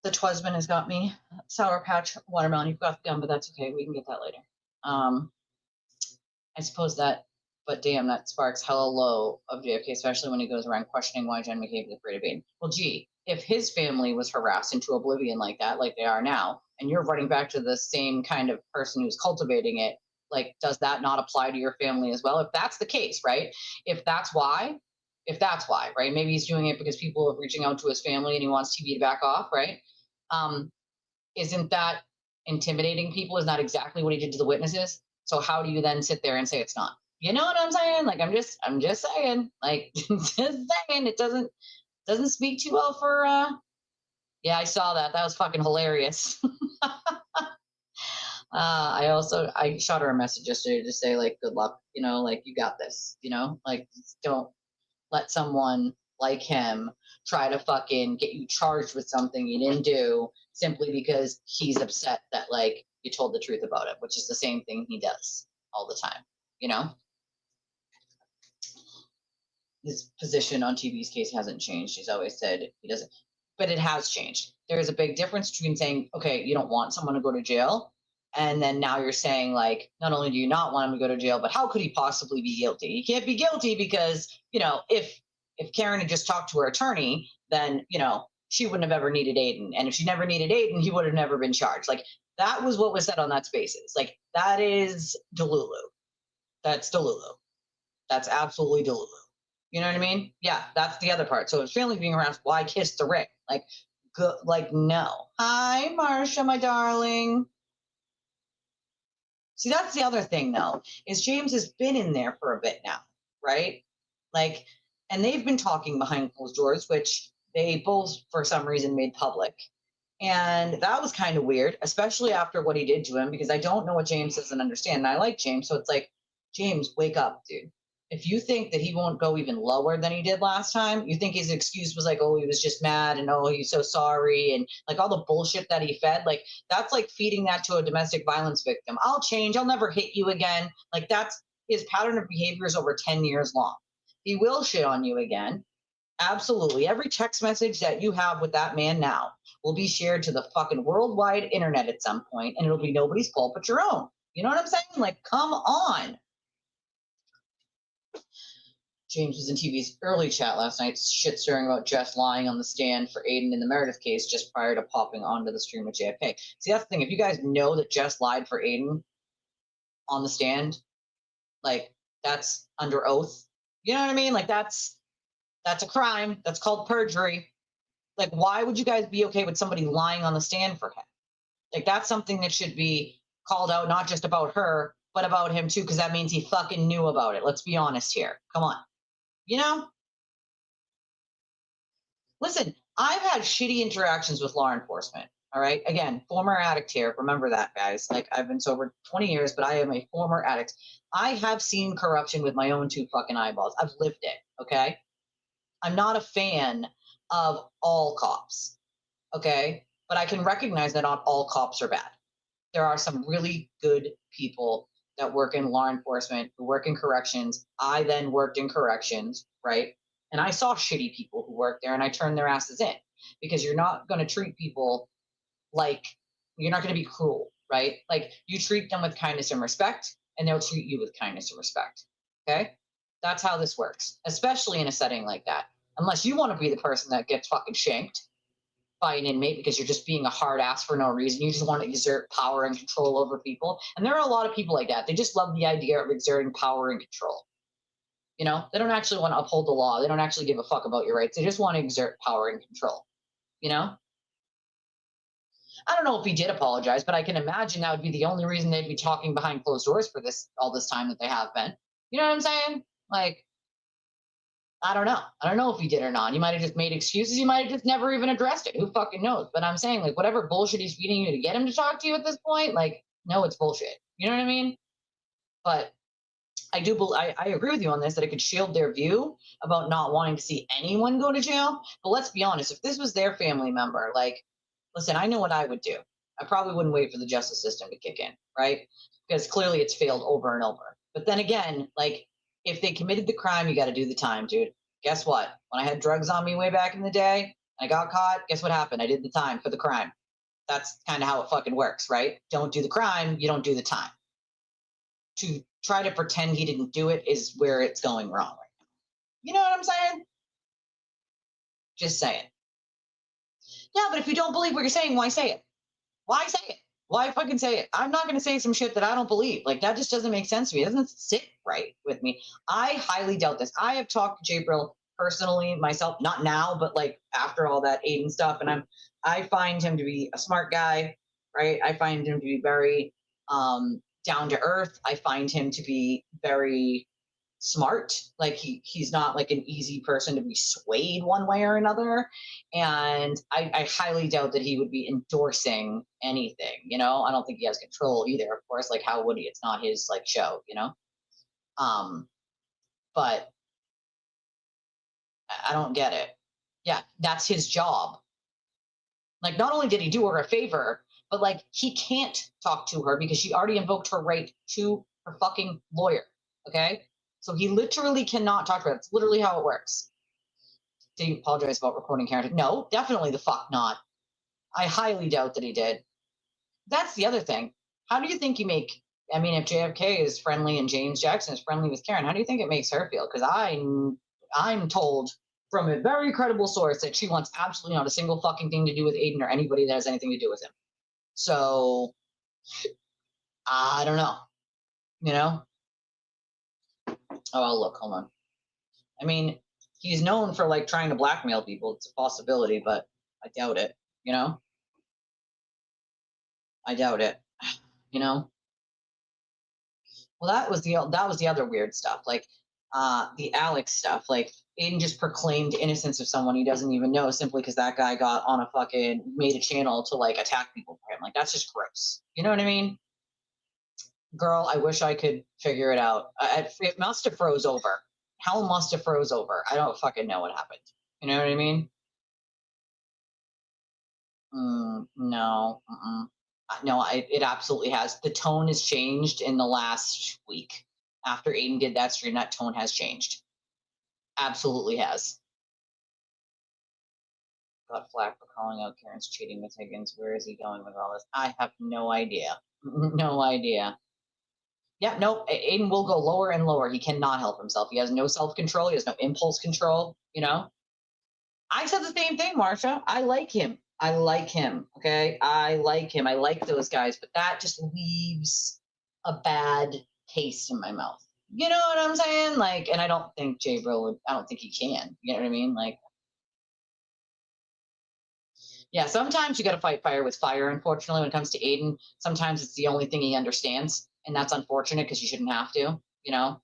The Twusman has got me. Sour Patch watermelon. You've got the gum, but that's okay. We can get that later. I suppose that, but damn, that sparks hella low of JFK, especially when he goes around questioning why Jen McCabe is afraid of Aiden. Well, gee, if his family was harassed into oblivion like that, like they are now, and you're running back to the same kind of person who's cultivating it, like, does that not apply to your family as well? If that's the case, right? If that's why, right? Maybe he's doing it because people are reaching out to his family and he wants TV to back off, right? Isn't that intimidating people? Isn't that exactly what he did to the witnesses? So how do you then sit there and say it's not? You know what I'm saying? Like, I'm just saying, like, just saying, it doesn't speak too well for, yeah, I saw that. That was fucking hilarious. I shot her a message yesterday to say, like, good luck, like, you got this, like, don't let someone like him try to fucking get you charged with something you didn't do simply because he's upset that, like, you told the truth about it, which is the same thing he does all the time, his position on TV's case hasn't changed. He's always said he doesn't, but it has changed. There is a big difference between saying, okay, you don't want someone to go to jail, and then now you're saying, like, not only do you not want him to go to jail, but how could he possibly be guilty? He can't be guilty because, you know, if Karen had just talked to her attorney, then, you know, she wouldn't have ever needed Aiden. And if she never needed Aiden, he would have never been charged. Like, that was what was said on that Spaces. Like, that is Delulu. That's Delulu. That's absolutely Delulu. You know what I mean? Yeah, that's the other part. So if family being around, why kiss the ring? Like, no. Hi, Marsha, my darling. See, that's the other thing, though, is James has been in there for a bit now, right? Like, and they've been talking behind closed doors, which they both, for some reason, made public. And that was kind of weird, especially after what he did to him, because I don't know what James doesn't understand. And I like James. So it's like, James, wake up, dude. If you think that he won't go even lower than he did last time, you think his excuse was like, oh, he was just mad and oh, he's so sorry. And like all the bullshit that he fed, like that's like feeding that to a domestic violence victim. I'll change. I'll never hit you again. Like that's his pattern of behavior is over 10 years long. He will shit on you again. Absolutely. Every text message that you have with that man now will be shared to the fucking worldwide internet at some point, and it'll be nobody's fault but your own. You know what I'm saying? Like, come on. James was in TV's early chat last night, shit stirring about Jess lying on the stand for Aiden in the Meredith case just prior to popping onto the stream with JFK. See, that's the thing. If you guys know that Jess lied for Aiden on the stand, like, that's under oath. You know what I mean? Like, that's a crime. That's called perjury. Like, why would you guys be okay with somebody lying on the stand for him? Like, that's something that should be called out, not just about her, but about him too, because that means he fucking knew about it. Let's be honest here. Come on. You know? Listen, I've had shitty interactions with law enforcement. All right. Again, former addict here. Remember that, guys. Like, I've been sober 20 years, but I am a former addict. I have seen corruption with my own two fucking eyeballs. I've lived it. Okay. I'm not a fan of all cops. Okay. But I can recognize that not all cops are bad. There are some really good people that work in law enforcement, who work in corrections. I then worked in corrections, right? And I saw shitty people who worked there and I turned their asses in, because you're not going to treat people like, you're not going to be cruel, right? Like, you treat them with kindness and respect, and they'll treat you with kindness and respect. Okay? That's how this works, especially in a setting like that. Unless you want to be the person that gets fucking shanked by an inmate because you're just being a hard ass for no reason. You just want to exert power and control over people. And there are a lot of people like that. They just love the idea of exerting power and control. You know, they don't actually want to uphold the law. They don't actually give a fuck about your rights. They just want to exert power and control. You know? I don't know if he did apologize, but I can imagine that would be the only reason they'd be talking behind closed doors for all this time that they have been. You know what I'm saying? Like, I don't know. I don't know if he did or not. He might have just made excuses. He might have just never even addressed it. Who fucking knows? But I'm saying, like, whatever bullshit he's feeding you to get him to talk to you at this point, like, no, it's bullshit. You know what I mean? But I agree with you on this, that it could shield their view about not wanting to see anyone go to jail. But let's be honest, if this was their family member, like, listen, I know what I would do. I probably wouldn't wait for the justice system to kick in, right? Because clearly it's failed over and over. But then again, like, if they committed the crime, you got to do the time, dude. Guess what? When I had drugs on me way back in the day, and I got caught, guess what happened? I did the time for the crime. That's kind of how it fucking works, right? Don't do the crime, you don't do the time. To try to pretend he didn't do it is where it's going wrong right now. You know what I'm saying? Just saying. Yeah, but if you don't believe what you're saying, why say it? Why say it? Why fucking say it? I'm not going to say some shit that I don't believe. Like, that just doesn't make sense to me. It doesn't sit right with me. I highly doubt this. I have talked to Jabril personally myself, not now, but like after all that Aiden stuff. And I find him to be a smart guy, right? I find him to be very down to earth. I find him to be very smart. Like, he's not like an easy person to be swayed one way or another. And I highly doubt that he would be endorsing anything, you know? I don't think he has control either, of course. Like, how would he? It's not his like show, you know? But I don't get it. Yeah, that's his job. Like, not only did he do her a favor, but like, he can't talk to her because she already invoked her right to her fucking lawyer. Okay? So he literally cannot talk about it. It's literally how it works. Did he apologize about recording Karen? No, definitely the fuck not. I highly doubt that he did. That's the other thing. How do you think you make, I mean, if JFK is friendly and James Jackson is friendly with Karen, how do you think it makes her feel? Because I'm told from a very credible source that she wants absolutely not a single fucking thing to do with Aiden or anybody that has anything to do with him. So, I don't know. You know? Oh, look, hold on. I mean, he's known for like trying to blackmail people. It's a possibility, but I doubt it. You know? I doubt it. You know? Well, that was the other weird stuff, like the Alex stuff. Like Aiden just proclaimed innocence of someone he doesn't even know simply because that guy got on a fucking made a channel to like attack people for him. Like that's just gross. You know what I mean? Girl, I wish I could figure it out. It must have froze over. Hell must have froze over. I don't fucking know what happened. You know what I mean? No. No, it absolutely has. The tone has changed in the last week. After Aiden did that stream, that tone has changed. Absolutely has. Got flack for calling out Karen's cheating with Higgins. Where is he going with all this? I have no idea. No idea. Yeah, no, Aiden will go lower and lower. He cannot help himself. He has no self-control. He has no impulse control, you know? I said the same thing, Marsha. I like him. I like him, okay? I like him. I like those guys, but that just leaves a bad taste in my mouth. You know what I'm saying? Like, and I don't think Jay Bro would, I don't think he can. You know what I mean? Like, yeah, sometimes you got to fight fire with fire, unfortunately, when it comes to Aiden. Sometimes it's the only thing he understands, and that's unfortunate because you shouldn't have to, you know?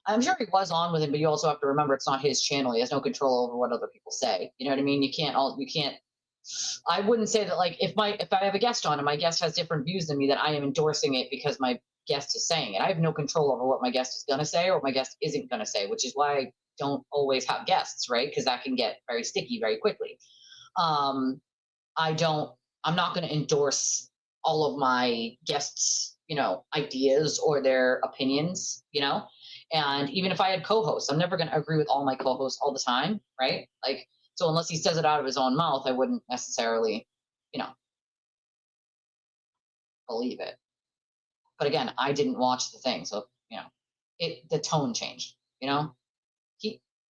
I'm sure he was on with him, but you also have to remember it's not his channel. He has no control over what other people say. You know what I mean? You can't, I wouldn't say that like if I have a guest on and my guest has different views than me, that I am endorsing it because my guest is saying it. I have no control over what my guest is going to say or what my guest isn't going to say, which is why I don't always have guests, right? Because that can get very sticky very quickly. I'm not going to endorse all of my guests, you know, ideas or their opinions, you know? And even if I had co-hosts, I'm never going to agree with all my co-hosts all the time, right? Like, so unless he says it out of his own mouth, I wouldn't necessarily, you know, believe it. But again, I didn't watch the thing, so you know, the tone changed. You know,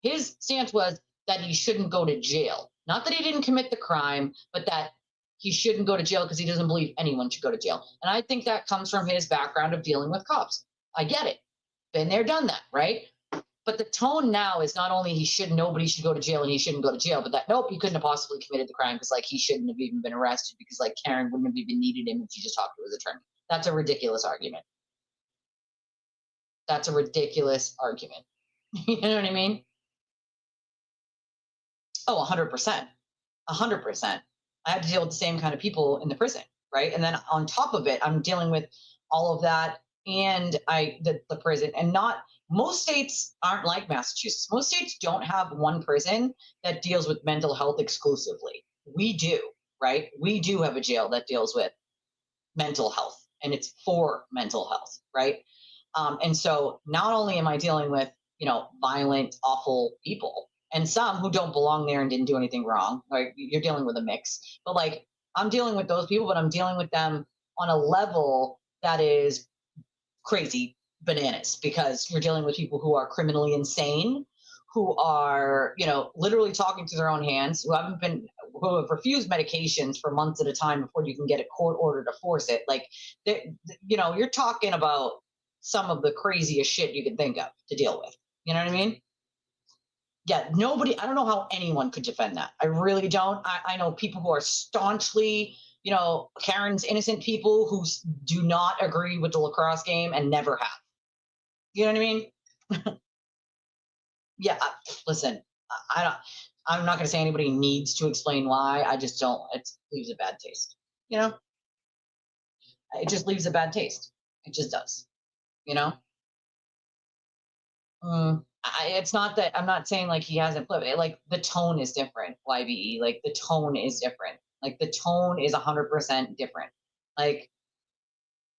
his stance was that he shouldn't go to jail. Not that he didn't commit the crime, but that he shouldn't go to jail because he doesn't believe anyone should go to jail. And I think that comes from his background of dealing with cops. I get it. Been there, done that, right? But the tone now is not only nobody should go to jail and he shouldn't go to jail, but that nope, he couldn't have possibly committed the crime because like he shouldn't have even been arrested because like Karen wouldn't have even needed him if she just talked to his attorney. That's a ridiculous argument. That's a ridiculous argument. You know what I mean? Oh, 100%. 100%. I have to deal with the same kind of people in the prison, right? And then on top of it, I'm dealing with all of that and the prison. And not most states aren't like Massachusetts. Most states don't have one prison that deals with mental health exclusively. We do, right? We do have a jail that deals with mental health, and it's for mental health, right? And so not only am I dealing with, you know, violent, awful people, and some who don't belong there and didn't do anything wrong, right? You're dealing with a mix, but like I'm dealing with those people, but I'm dealing with them on a level that is crazy bananas because you're dealing with people who are criminally insane, who are, you know, literally talking to their own hands, who have refused medications for months at a time before you can get a court order to force it. Like, you know, you're talking about some of the craziest shit you can think of to deal with. You know what I mean? Yeah, I don't know how anyone could defend that. I really don't. I know people who are staunchly, you know, Karen's innocent people who do not agree with the lacrosse game and never have. You know what I mean? Yeah, listen, I'm not going to say anybody needs to explain why. I just don't. It leaves a bad taste. You know? It just leaves a bad taste. It just does. You know? It's not that I'm not saying like he hasn't flipped it. Like the tone is different, YBE. Like the tone is different. Like the tone is 100% different. Like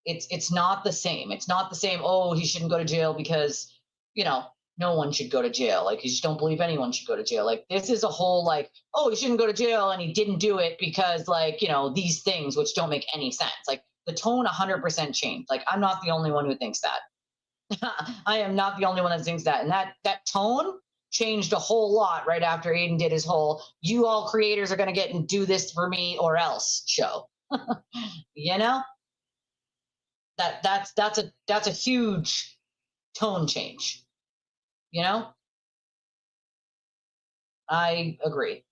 it's not the same. It's not the same. Oh, he shouldn't go to jail because, you know, no one should go to jail. Like, you just don't believe anyone should go to jail. Like, this is a whole like, oh, he shouldn't go to jail and he didn't do it because like, you know, these things which don't make any sense. Like the tone 100% changed. Like, I'm not the only one who thinks that. I am not the only one that thinks that. And that tone changed a whole lot right after Aiden did his whole "you all creators are going to get and do this for me or else" show. You know, that's a huge tone change. You know, I agree.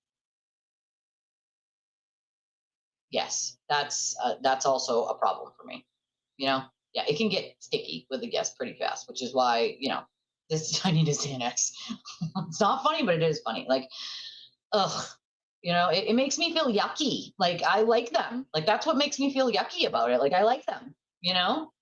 Yes, that's also a problem for me. You know, yeah, it can get sticky with the guest pretty fast, which is why, you know, this I need a Xanax. It's not funny, but it is funny. Like, ugh, you know, it makes me feel yucky. Like, I like them. Like, that's what makes me feel yucky about it. Like, I like them. You know,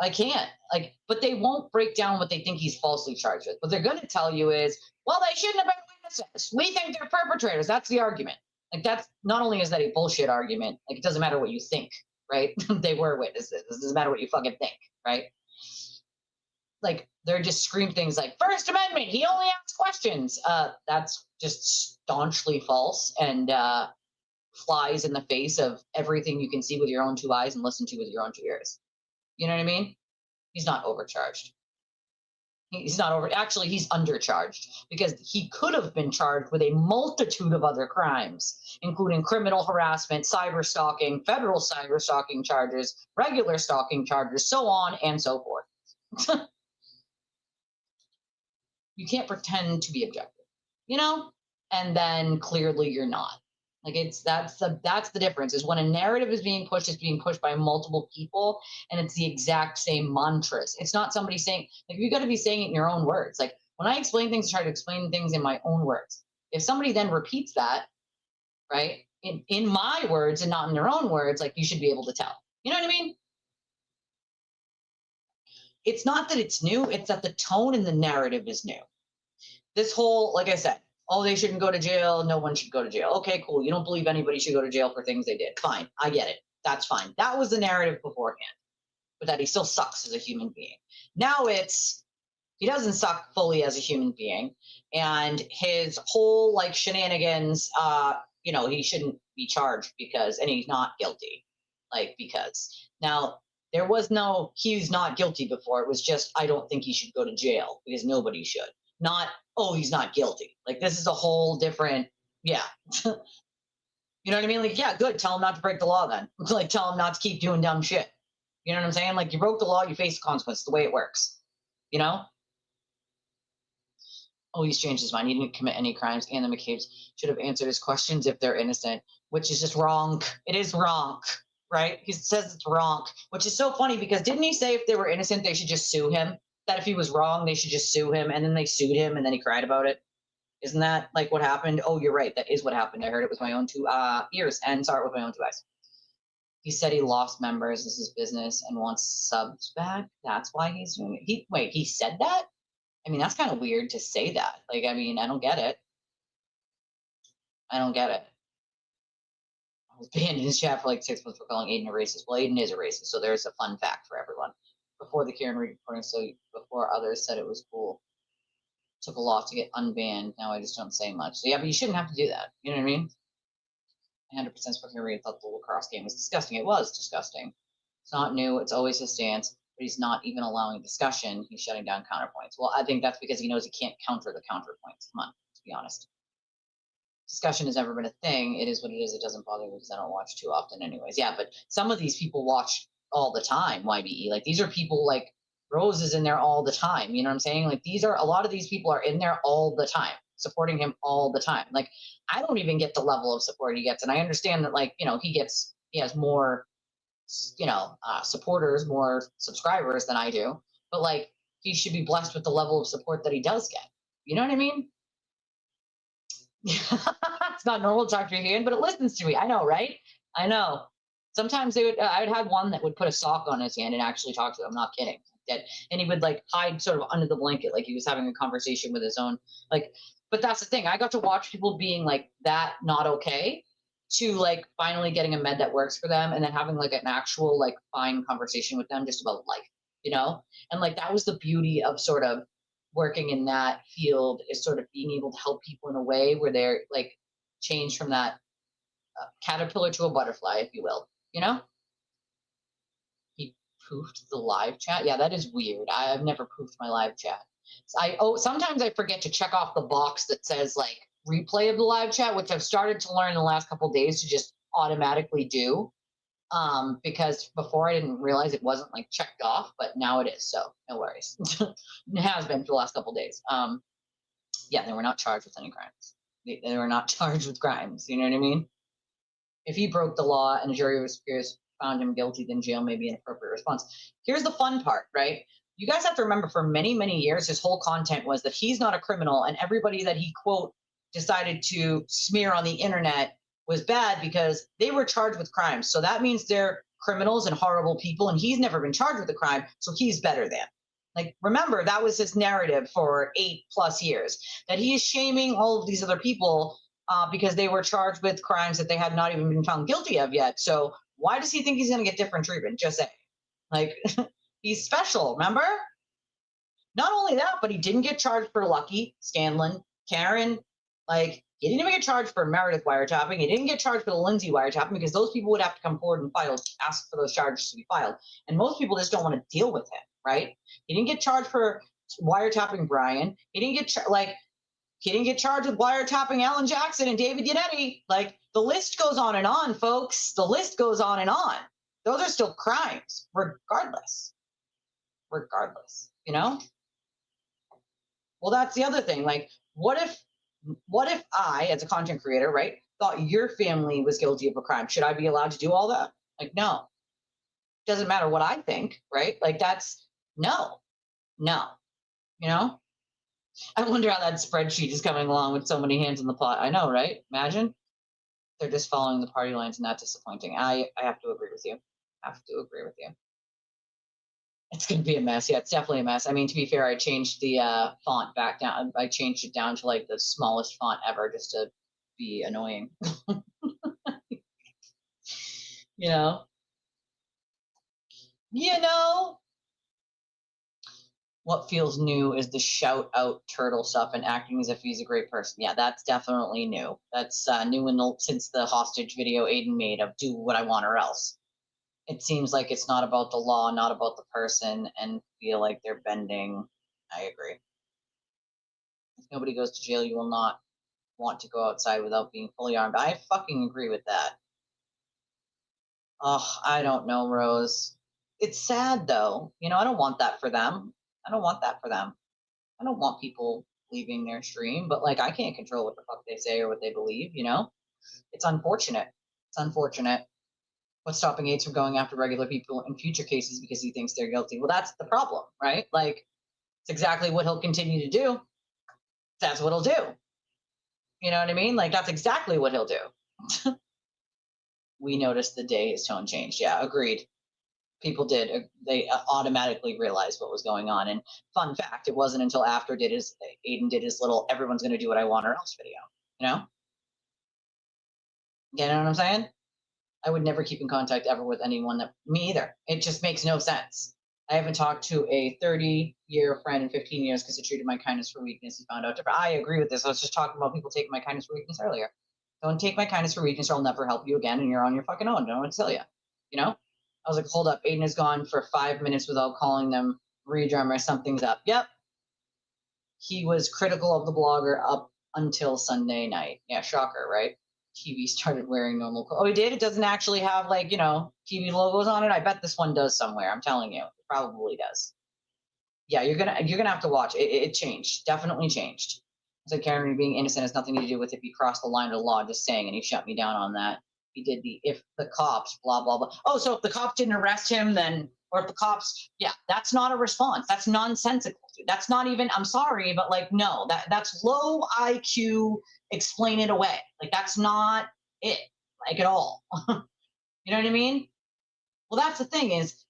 I can't. Like, but they won't break down what they think he's falsely charged with. What they're going to tell you is, well, they shouldn't have been witnesses. We think they're perpetrators. That's the argument. Like, that's not only is that a bullshit argument. Like, it doesn't matter what you think, right? They were witnesses. It doesn't matter what you fucking think, right? Like, they're just scream things like First Amendment. He only asks questions. That's just staunchly false and flies in the face of everything you can see with your own two eyes and listen to with your own two ears. You know what I mean? He's not overcharged. He's not over. Actually, he's undercharged because he could have been charged with a multitude of other crimes, including criminal harassment, cyber stalking, federal cyber stalking charges, regular stalking charges, so on and so forth. You can't pretend to be objective, you know, and then clearly you're not. Like, that's the difference, is when a narrative is being pushed, it's being pushed by multiple people and it's the exact same mantras. It's not somebody saying, like, you got to be saying it in your own words. Like, when I explain things, I try to explain things in my own words. If somebody then repeats that, right, in my words and not in their own words, like, you should be able to tell. You know what I mean? It's not that it's new, it's that the tone in the narrative is new. This whole, like I said, oh, they shouldn't go to jail. No one should go to jail. Okay, cool. You don't believe anybody should go to jail for things they did. Fine. I get it. That's fine. That was the narrative beforehand, but that he still sucks as a human being. Now it's, he doesn't suck fully as a human being. And his whole like shenanigans, you know, he shouldn't be charged because, and he's not guilty. Like, because now there was no, he's not guilty before. It was just, I don't think he should go to jail because nobody should. Not, oh, he's not guilty. Like, this is a whole different, yeah. You know what I mean? Like, yeah, good. Tell him not to break the law then. Like, tell him not to keep doing dumb shit. You know what I'm saying? Like, you broke the law, you face the consequences, the way it works. You know? Oh, he's changed his mind. He didn't commit any crimes, and the McCabe's should have answered his questions if they're innocent, which is just wrong. It is wrong, right? He says it's wrong, which is so funny because didn't he say if they were innocent, they should just sue him? That if he was wrong, they should just sue him, and then they sued him, and then he cried about it. Isn't that like what happened? Oh, you're right. That is what happened. I heard it with my own two ears and saw it with my own two eyes. He said he lost members. This is business and wants subs back. That's why he's doing it. He said that? I mean, that's kind of weird to say that. Like, I mean, I don't get it. I don't get it. I was banned in his chat for like 6 months for calling Aiden a racist. Well, Aiden is a racist, so there's a fun fact for everyone. Before the Karen Reed reporting, so before others said it was cool. Took a lot to get unbanned. Now I just don't say much. So yeah, but you shouldn't have to do that. You know what I mean? 100% spoken Reed thought the lacrosse game was disgusting. It was disgusting. It's not new. It's always his stance. But he's not even allowing discussion. He's shutting down counterpoints. Well, I think that's because he knows he can't counter the counterpoints. Come on, to be honest. Discussion has never been a thing. It is what it is. It doesn't bother me because I don't watch too often anyways. Yeah, but some of these people watch all the time, YBE. Like, these are people like Rose is in there all the time. You know what I'm saying? Like, a lot of these people are in there all the time, supporting him all the time. Like, I don't even get the level of support he gets. And I understand that, like, you know, he has more, you know, supporters, more subscribers than I do. But like, he should be blessed with the level of support that he does get. You know what I mean? It's not normal to talk to your hand, but it listens to me. I know, right? I know. Sometimes I would have one that would put a sock on his hand and actually talk to him. I'm not kidding. And he would like hide sort of under the blanket, like he was having a conversation with his own, like, but that's the thing. I got to watch people being like that, not okay, to like finally getting a med that works for them and then having like an actual like fine conversation with them just about life, you know? And like, that was the beauty of sort of working in that field is sort of being able to help people in a way where they're like changed from that caterpillar to a butterfly, if you will, you know? He poofed the live chat. Yeah, that is weird. I've never poofed my live chat. Sometimes I forget to check off the box that says like replay of the live chat, which I've started to learn in the last couple of days to just automatically do. Because before I didn't realize it wasn't like checked off, but now it is. So no worries. It has been for the last couple of days. Yeah, they were not charged with any crimes. They were not charged with crimes. You know what I mean? If he broke the law and a jury of peers found him guilty, then jail may be an appropriate response. Here's the fun part, right? You guys have to remember for many, many years, his whole content was that he's not a criminal, and everybody that he, quote, decided to smear on the internet was bad because they were charged with crimes. So that means they're criminals and horrible people, and he's never been charged with a crime, so he's better than. Like, remember, that was his narrative for 8+ years, that he is shaming all of these other people because they were charged with crimes that they had not even been found guilty of yet. So why does he think he's going to get different treatment? Just say, like, he's special, remember? Not only that, but he didn't get charged for Lucky, Scanlon, Karen. Like, he didn't even get charged for Meredith wiretapping. He didn't get charged for the Lindsay wiretapping because those people would have to come forward and ask for those charges to be filed. And most people just don't want to deal with him, right? He didn't get charged for wiretapping Brian. He didn't get he didn't get charged with wiretapping Alan Jackson and David Yannetti. Like, the list goes on and on, folks. The list goes on and on. Those are still crimes, regardless. Regardless, you know? Well, that's the other thing. Like, what if I, as a content creator, right, thought your family was guilty of a crime? Should I be allowed to do all that? Like, no. Doesn't matter what I think, right? Like, that's no. You know? I wonder how that spreadsheet is coming along with so many hands in the pot. I know, right? Imagine. They're just following the party lines and that's disappointing. I have to agree with you. It's going to be a mess. Yeah, it's definitely a mess. I mean, to be fair, I changed the font back down. I changed it down to like the smallest font ever just to be annoying. You know? What feels new is the shout out turtle stuff and acting as if he's a great person. Yeah, that's definitely new. That's new since the hostage video Aiden made of do what I want or else. It seems like it's not about the law, not about the person, and feel like they're bending. I agree. If nobody goes to jail, you will not want to go outside without being fully armed. I fucking agree with that. Oh, I don't know, Rose. It's sad though. You know, I don't want that for them. I don't want people leaving their stream, but like I can't control what the fuck they say or what they believe, you know? It's unfortunate. What's stopping Yates from going after regular people in future cases because he thinks they're guilty? Well, that's the problem, right? Like, it's exactly what he'll continue to do. That's what he'll do. You know what I mean? Like, that's exactly what he'll do. We noticed the day his tone changed. Yeah, agreed. People did. They automatically realized what was going on. And fun fact, it wasn't until after Aiden did his little everyone's going to do what I want or else video. You know? You know what I'm saying? I would never keep in contact ever with anyone me either. It just makes no sense. I haven't talked to a 30-year friend in 15 years because he treated my kindness for weakness. He found out different. I agree with this. I was just talking about people taking my kindness for weakness earlier. Don't take my kindness for weakness or I'll never help you again and you're on your fucking own. Don't know what to tell you. You know? I was like, hold up. Aiden has gone for 5 minutes without calling them redrummer. Something's up. Yep. He was critical of the blogger up until Sunday night. Yeah, shocker, right? TV started wearing normal clothes. Oh, he did? It doesn't actually have like, you know, TV logos on it? I bet this one does somewhere. I'm telling you. It probably does. Yeah, you're gonna have to watch. It changed. Definitely changed. It's like Karen being innocent has nothing to do with if he crossed the line of the law, just saying, and he shut me down on that. He did if the cops, blah, blah, blah. Oh, so if the cops didn't arrest him, then, or if the cops, yeah, that's not a response. That's nonsensical. That's not even, I'm sorry, but like, no, that's low IQ, explain it away. Like, that's not it, like at all. You know what I mean? Well, that's the thing is,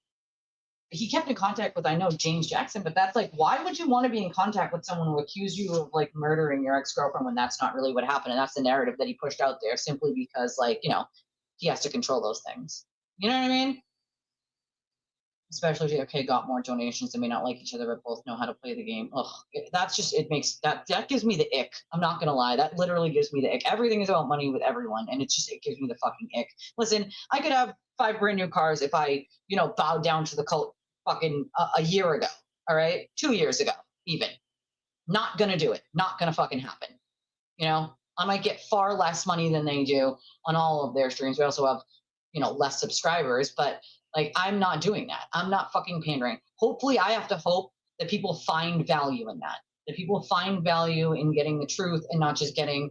he kept in contact with, I know, James Jackson, but that's like, why would you want to be in contact with someone who accused you of like murdering your ex-girlfriend when that's not really what happened? And that's the narrative that he pushed out there simply because, like, you know, he has to control those things. You know what I mean? especially if JFK got more donations. They may not like each other, but both know how to play the game. Ugh, that's just, it makes, that gives me the ick. I'm not gonna lie, that literally gives me the ick. Everything is about money with everyone, and it's just, it gives me the fucking ick. Listen, I could have 5 brand new cars if I, bowed down to the cult fucking a year ago, all right? 2 years ago, even. Not gonna do it. Not gonna fucking happen. I might get far less money than they do on all of their streams. We also have, less subscribers, but like, I'm not doing that. I'm not fucking pandering. Hopefully, I have to hope that people find value in that people find value in getting the truth and not just getting,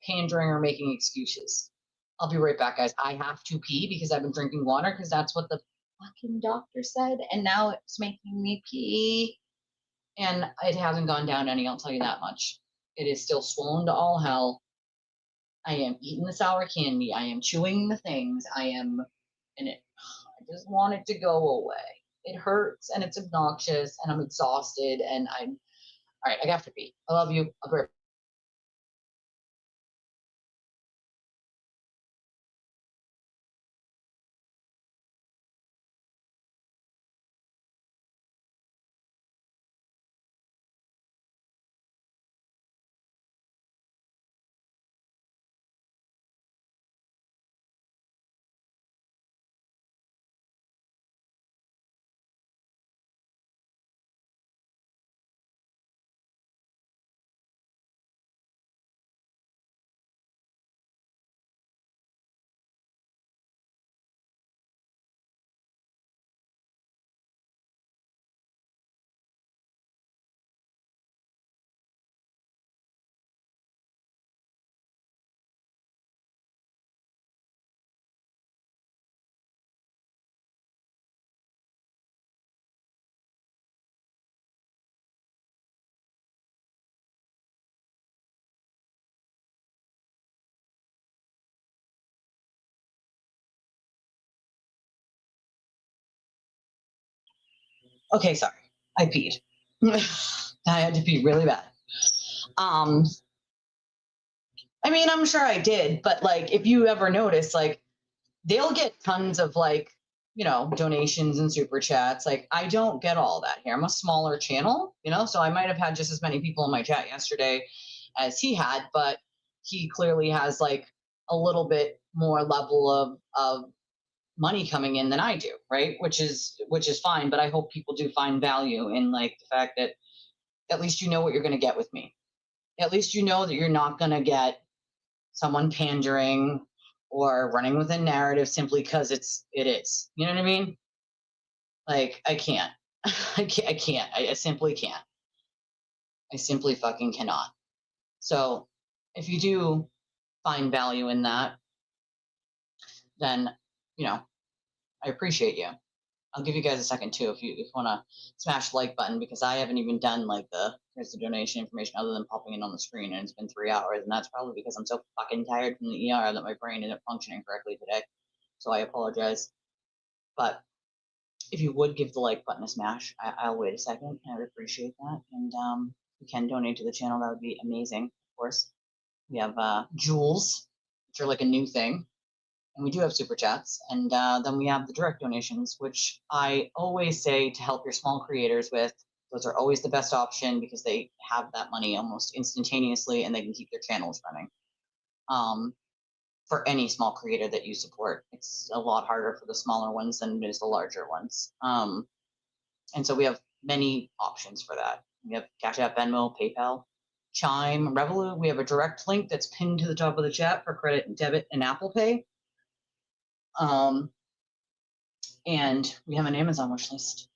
pandering or making excuses. I'll be right back, guys. I have to pee because I've been drinking water because that's what the fucking doctor said. And now it's making me pee. And it hasn't gone down any, I'll tell you that much. It is still swollen to all hell. I am eating the sour candy. I am chewing the things. I just want it to go away. It hurts and it's obnoxious and I'm exhausted and all right, I have to pee. I love you. I'll be right back. Okay, sorry. I peed. I had to pee really bad. I mean, I'm sure I did, but like, if you ever notice, like, they'll get tons of like, donations and super chats. Like, I don't get all that here. I'm a smaller channel, so I might have had just as many people in my chat yesterday as he had, but he clearly has like a little bit more level of money coming in than I do, right? Which is fine, but I hope people do find value in like the fact that at least you know what you're going to get with me. At least you know that you're not going to get someone pandering or running with a narrative simply because it is. You know what I mean? Like, I can't. I can't. I simply can't. I simply fucking cannot. So if you do find value in that, then, I appreciate you. I'll give you guys a second too if you want to smash the like button, because I haven't even done like here's the donation information other than popping it on the screen, and it's been 3 hours, and that's probably because I'm so fucking tired from the ER that my brain isn't functioning correctly today. So I apologize. But if you would give the like button a smash, I'll wait a second. I would appreciate that. And if you can donate to the channel, that would be amazing. Of course, we have jewels, which are like a new thing. And we do have super chats, and then we have the direct donations, which I always say to help your small creators with. Those are always the best option because they have that money almost instantaneously and they can keep their channels running. For any small creator that you support, it's a lot harder for the smaller ones than it is the larger ones. And so we have many options for that. We have Cash App, Venmo, PayPal, Chime, Revolut. We have a direct link that's pinned to the top of the chat for credit, debit, and Apple Pay. And we have an Amazon wish list,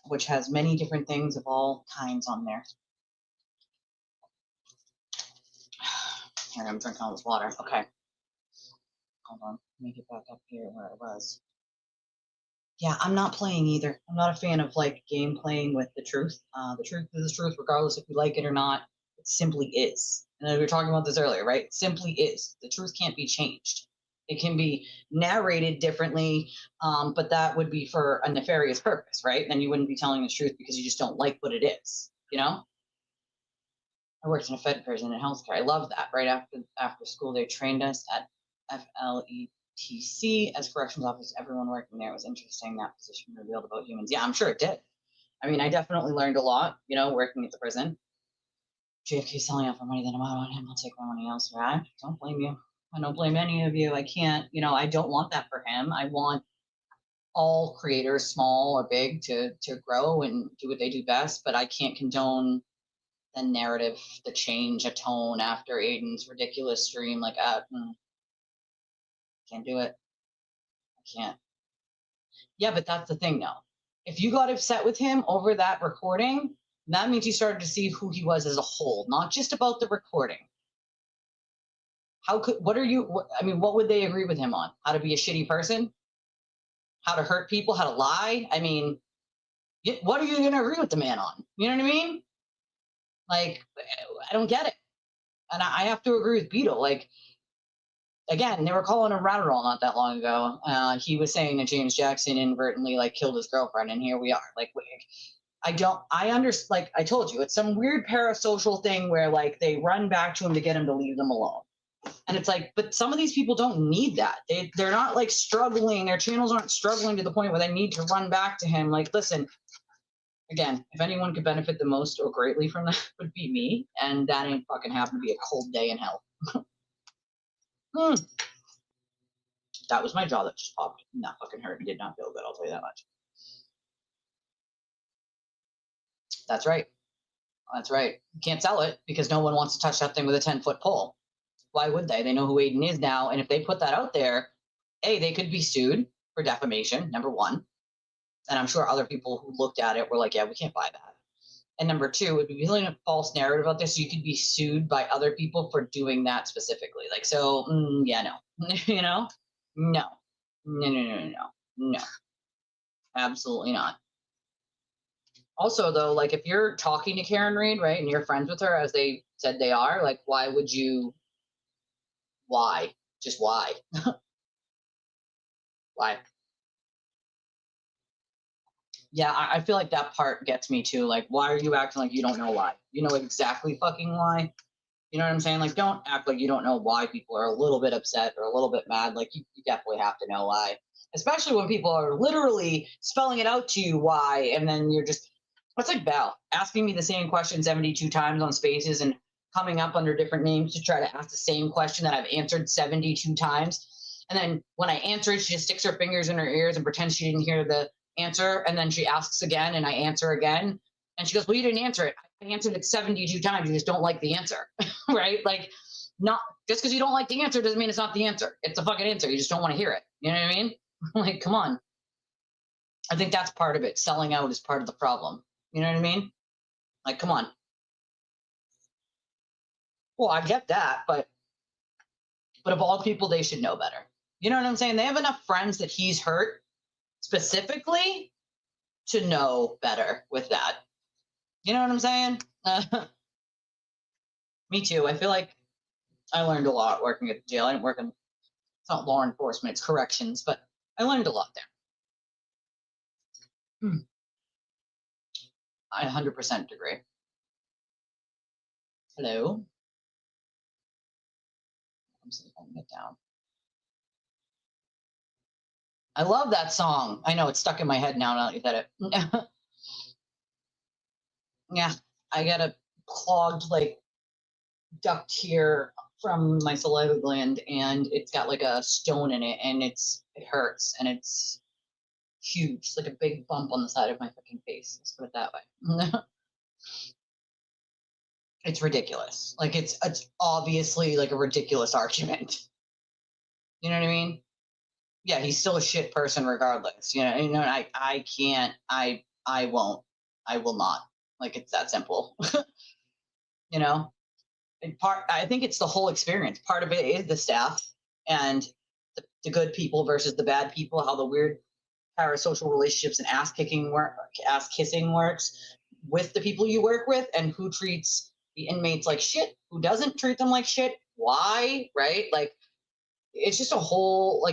which has many different things of all kinds on there. Here, I'm drinking all this water. Okay. Hold on. Let me get back up here where I was. Yeah, I'm not playing either. I'm not a fan of like game playing with the truth. The truth is the truth, regardless if we like it or not. It simply is. And we were talking about this earlier, right? It simply is. The truth can't be changed. It can be narrated differently, but that would be for a nefarious purpose, right? Then you wouldn't be telling the truth because you just don't like what it is, I worked in a Fed prison in healthcare. I love that. Right after school, they trained us at FLE TC, as corrections officer, everyone working there was interesting. That position revealed about humans. Yeah, I'm sure it did. I mean, I definitely learned a lot, you know, working at the prison. JFK selling out for money, then I'm out on him. I'll take my money elsewhere. I don't blame you. I don't blame any of you. I can't, you know, I don't want that for him. I want all creators, small or big, to grow and do what they do best, but I can't condone the narrative, the change, a tone after Aiden's ridiculous stream. Like, can't do it. I can't. Yeah, but that's the thing, though. If you got upset with him over that recording, that means you started to see who he was as a whole, not just about the recording. What would they agree with him on? How to be a shitty person? How to hurt people? How to lie? I mean, what are you going to agree with the man on? You know what I mean? Like, I don't get it. And I have to agree with Beetle. Like, again, they were calling him Ratterall not that long ago. He was saying that James Jackson inadvertently, like, killed his girlfriend, and here we are. Like, like I told you, it's some weird parasocial thing where, like, they run back to him to get him to leave them alone. And it's like, but some of these people don't need that. They're not, like, struggling. Their channels aren't struggling to the point where they need to run back to him. Like, listen, again, if anyone could benefit the most or greatly from that, it would be me. And that ain't fucking happen to be a cold day in hell. That was my jaw that just popped. That fucking hurt. It did not feel good, I'll tell you that much. That's right. That's right. You can't sell it because no one wants to touch that thing with a 10-foot pole. Why would they? They know who Aiden is now. And if they put that out there, A, they could be sued for defamation, number one. And I'm sure other people who looked at it were like, yeah, we can't buy that. And number two, it would be building a false narrative out there, so you could be sued by other people for doing that specifically. Like, so, yeah, no. You know? No. No. Absolutely not. Also, though, like, if you're talking to Karen Reed, right, and you're friends with her, as they said they are, like, why would you? Why? Just why? Why? Yeah, I feel like that part gets me too. Like, why are you acting like you don't know why? You know exactly fucking why. You know what I'm saying? Like, don't act like you don't know why people are a little bit upset or a little bit mad. Like, you definitely have to know why. Especially when people are literally spelling it out to you why, and then you're just, it's like Val asking me the same question 72 times on Spaces and coming up under different names to try to ask the same question that I've answered 72 times. And then when I answer it, she just sticks her fingers in her ears and pretends she didn't hear the answer. And then she asks again, and I answer again. And she goes, well, you didn't answer it. I answered it 72 times. You just don't like the answer, right? Like, not just because you don't like the answer doesn't mean it's not the answer. It's a fucking answer. You just don't want to hear it. You know what I mean? Like, come on. I think that's part of it. Selling out is part of the problem. You know what I mean? Like, come on. Well, I get that, but of all people, they should know better. You know what I'm saying? They have enough friends that he's hurt specifically to know better with that. You know what I'm saying? Me too. I feel like I learned a lot working at the jail. I didn't work in, it's not law enforcement, it's corrections, but I learned a lot there. I 100% agree. Hello? I'm seeing if I can get down. I love that song. I know it's stuck in my head now that you said it. Yeah, I got a clogged, like, duct here from my saliva gland, and it's got like a stone in it, and it hurts, and it's huge. It's like a big bump on the side of my fucking face. Let's put it that way. It's ridiculous. Like, it's obviously like a ridiculous argument. You know what I mean? Yeah, he's still a shit person regardless. You know, and I can't, I won't, I will not. Like, it's that simple. You know? I think it's the whole experience. Part of it is the staff and the good people versus the bad people, how the weird parasocial relationships and ass kissing works with the people you work with, and who treats the inmates like shit, who doesn't treat them like shit, why, right? Like, it's just a whole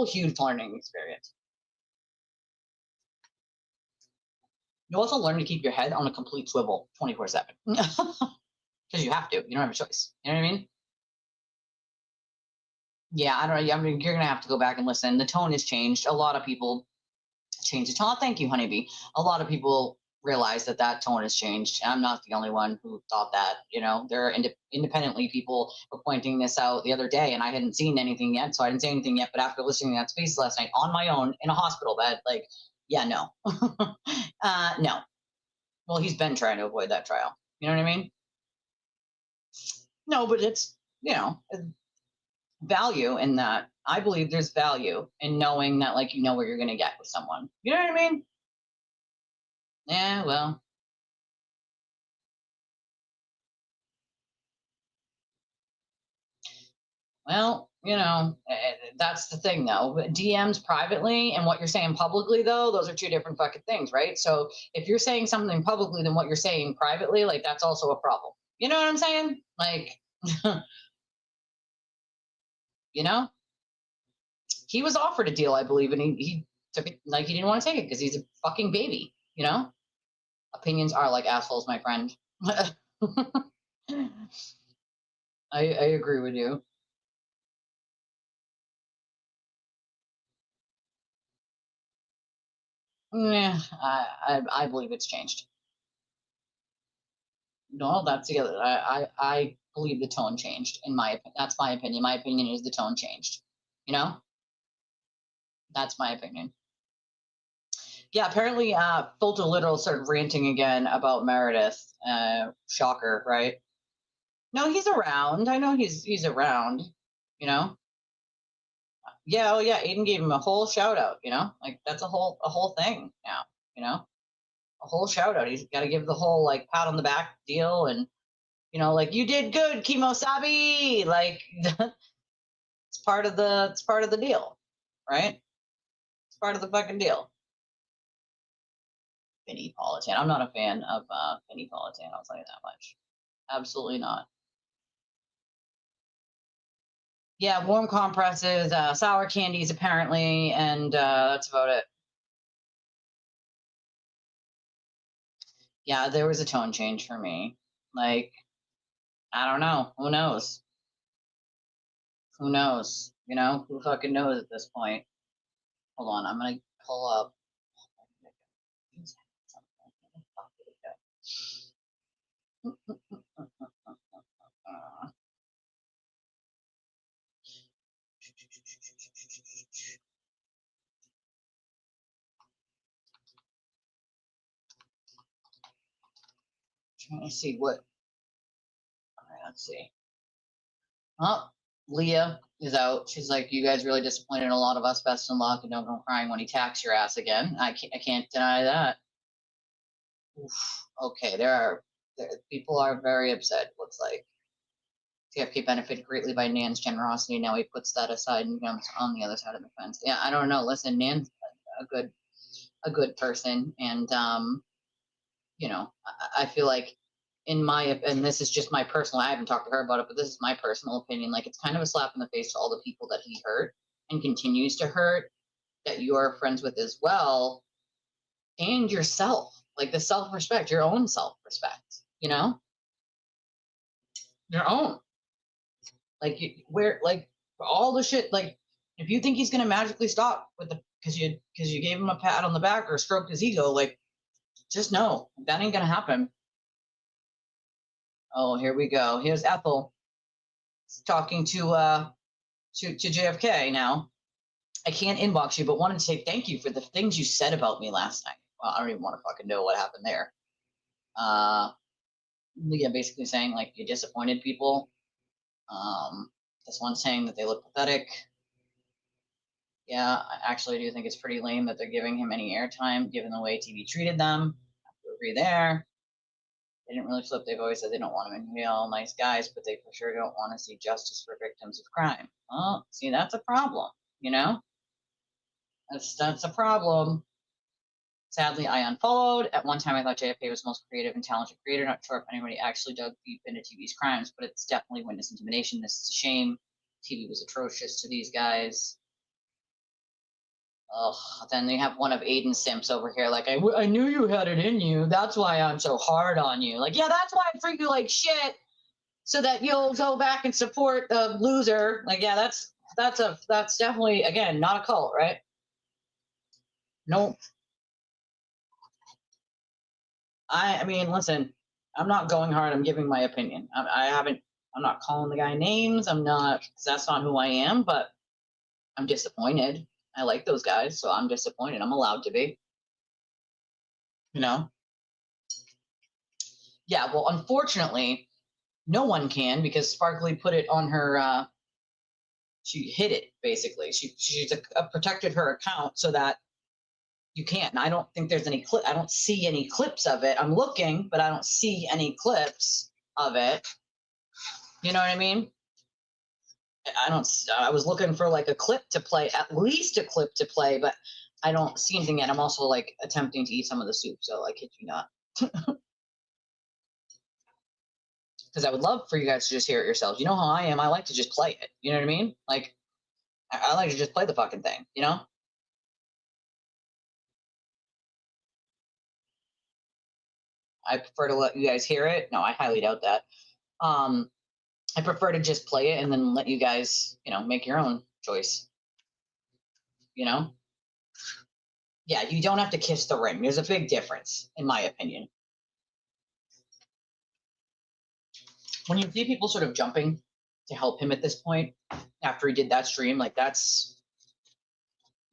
huge learning experience. You also learn to keep your head on a complete swivel 24/7. Because you have to. You don't have a choice. You know what I mean? Yeah, I don't know. I mean, you're gonna have to go back and listen. The tone has changed. A lot of people change the tone. Thank you, honeybee. A lot of people realize that tone has changed. I'm not the only one who thought that. You know, there are independently people were pointing this out the other day, and I hadn't seen anything yet, so I didn't say anything yet. But after listening to that space last night on my own in a hospital bed, like, yeah, no, no. Well, he's been trying to avoid that trial. You know what I mean? No, but it's, you know, value in that. I believe there's value in knowing that, like, you know what you're going to get with someone. You know what I mean? Yeah, well. Well, you know, that's the thing, though. DMs privately and what you're saying publicly, though, those are two different fucking things, right? So if you're saying something publicly than what you're saying privately, like, that's also a problem. You know what I'm saying? Like, you know, he was offered a deal, I believe, and he took it like he didn't want to take it because he's a fucking baby, you know? Opinions are like assholes, my friend. I agree with you. Yeah, I believe it's changed. No, that's the other. I believe the tone changed. In my opinion, that's my opinion. My opinion is the tone changed. You know, that's my opinion. Yeah, apparently, Filter Literal started ranting again about Meredith. Shocker, right? No, he's around. I know he's around. You know. Yeah, oh yeah. Aiden gave him a whole shout out. You know, like that's a whole thing now. You know, a whole shout out. He's got to give the whole like pat on the back deal and. You know, like you did good, Kimosabi. Like it's part of the deal, right? It's part of the fucking deal. Vinny Politan. I'm not a fan of Vinny Politan. I'll tell you that much. Absolutely not. Yeah, warm compresses, sour candies apparently, and that's about it. Yeah, there was a tone change for me. Like, I don't know. Who knows? Who knows? You know, who fucking knows at this point? Hold on, I'm gonna pull up. Trying to see what. All right, let's see. Oh, Leah is out. She's like, you guys really disappointed a lot of us. Best in luck, and don't go crying when he attacks your ass again. I can't deny that. Oof. Okay, people are very upset. Looks like TFK benefited greatly by Nan's generosity. Now he puts that aside and comes on the other side of the fence. Yeah, I don't know. Listen, Nan's a good person, and you know, I feel like and this is just my personal, I haven't talked to her about it, but this is my personal opinion. Like, it's kind of a slap in the face to all the people that he hurt and continues to hurt that you're friends with as well, and yourself, like the self-respect, your own self-respect, you know, your own, like where, like all the shit, like if you think he's going to magically stop with because you gave him a pat on the back or stroked his ego, like, just know that ain't going to happen. Oh, here we go. Here's Ethel talking to JFK now. I can't inbox you, but wanted to say thank you for the things you said about me last night. Well, I don't even want to fucking know what happened there. Leah basically saying like you disappointed people. This one saying that they look pathetic. Yeah, I actually do think it's pretty lame that they're giving him any airtime given the way TV treated them. I have to agree there. They didn't really flip. They've always said they don't want him in jail, nice guys, but they for sure don't want to see justice for victims of crime. Well, see, that's a problem, you know? That's a problem. Sadly, I unfollowed. At one time, I thought JFK was the most creative and talented creator. Not sure if anybody actually dug deep into TV's crimes, but it's definitely witness intimidation. This is a shame. TV was atrocious to these guys. Oh, then they have one of Aiden's simps over here. Like, I knew you had it in you. That's why I'm so hard on you. Like, yeah, that's why I treat you like shit, so that you'll go back and support the loser. Like, yeah, that's that's definitely, again, not a cult, right? Nope. I mean, listen, I'm not going hard. I'm giving my opinion. I'm not calling the guy names. I'm not, because that's not who I am, but I'm disappointed. I like those guys, so I'm disappointed. I'm allowed to be. You know? Yeah, well, unfortunately, no one can because Sparkly put it on her, she hid it, basically. She's protected her account so that you can't. And I don't think there's any I don't see any clips of it. I'm looking, but I don't see any clips of it. You know what I mean? I was looking for like a clip to play, at least a clip to play, but I don't see anything yet. I'm also like attempting to eat some of the soup, so I kid you not. Because I would love for you guys to just hear it yourselves. You know how I am. I like to just play it. You know what I mean? Like, I like to just play the fucking thing, you know? I prefer to let you guys hear it. No, I highly doubt that. I prefer to just play it and then let you guys, make your own choice. You know? Yeah, you don't have to kiss the ring. There's a big difference, in my opinion. When you see people sort of jumping to help him at this point, after he did that stream, like that's,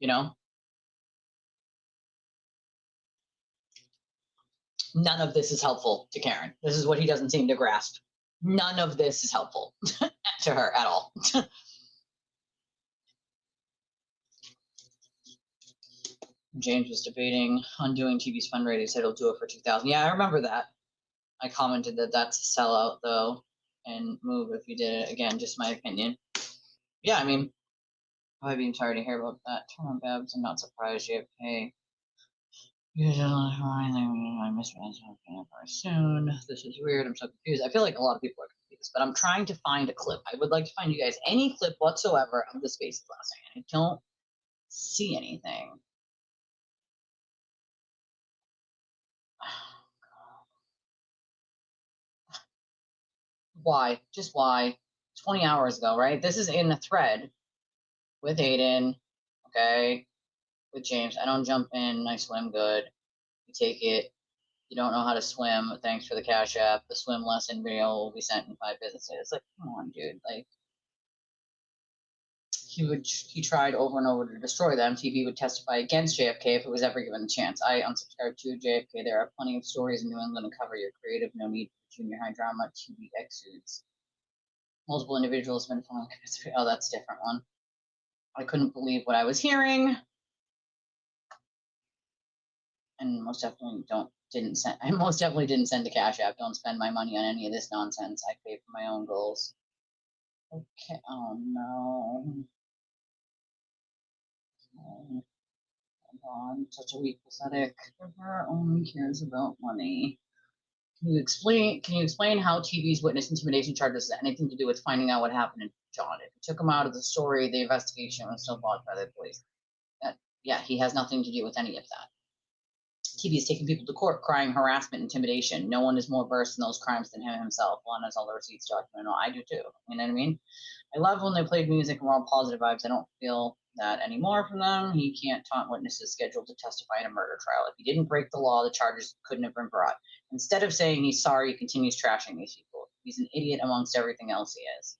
none of this is helpful to Karen. This is what he doesn't seem to grasp. None of this is helpful to her at all. James was debating undoing TV's fundraising, said he'll do it for 2,000. Yeah, I remember that. I commented that that's a sellout, though, and move if you did it. Again, just my opinion. Yeah, I mean, I've been sorry to hear about that. Turn on Babs. I'm not surprised you have pay. I miss myself very soon. This is weird. I'm so confused. I feel like a lot of people are confused, but I'm trying to find a clip. I would like to find you guys any clip whatsoever of the Spaces last night. I don't see anything. Why? Just why? 20 hours ago, right? This is in the thread with Aiden, okay? With James. I don't jump in. I swim good. You take it. You don't know how to swim. Thanks for the Cash App. The swim lesson video will be sent in 5 business days. It's like, come on, dude. Like, he tried over and over to destroy them. TV would testify against JFK if it was ever given a chance. I unsubscribed to JFK. There are plenty of stories in New England to cover your creative. No need for junior high drama. TV exudes. Multiple individuals have been found. Oh, that's a different one. I couldn't believe what I was hearing. And most definitely didn't send a Cash App. Don't spend my money on any of this nonsense. I pay for my own goals. Okay. Oh no. Oh, God, such a weak, pathetic. Her only cares about money. Can you explain how TV's witness intimidation charges has anything to do with finding out what happened to John? If it took him out of the story, the investigation was still bought by the police. Yeah, he has nothing to do with any of that. TV is taking people to court, crying harassment, intimidation. No one is more versed in those crimes than him himself. One has all the receipts documented. No, I do too. You know what I mean? I love when they played music and were all positive vibes. I don't feel that anymore from them. He can't taunt witnesses scheduled to testify in a murder trial. If he didn't break the law, the charges couldn't have been brought. Instead of saying he's sorry, he continues trashing these people. He's an idiot amongst everything else he is.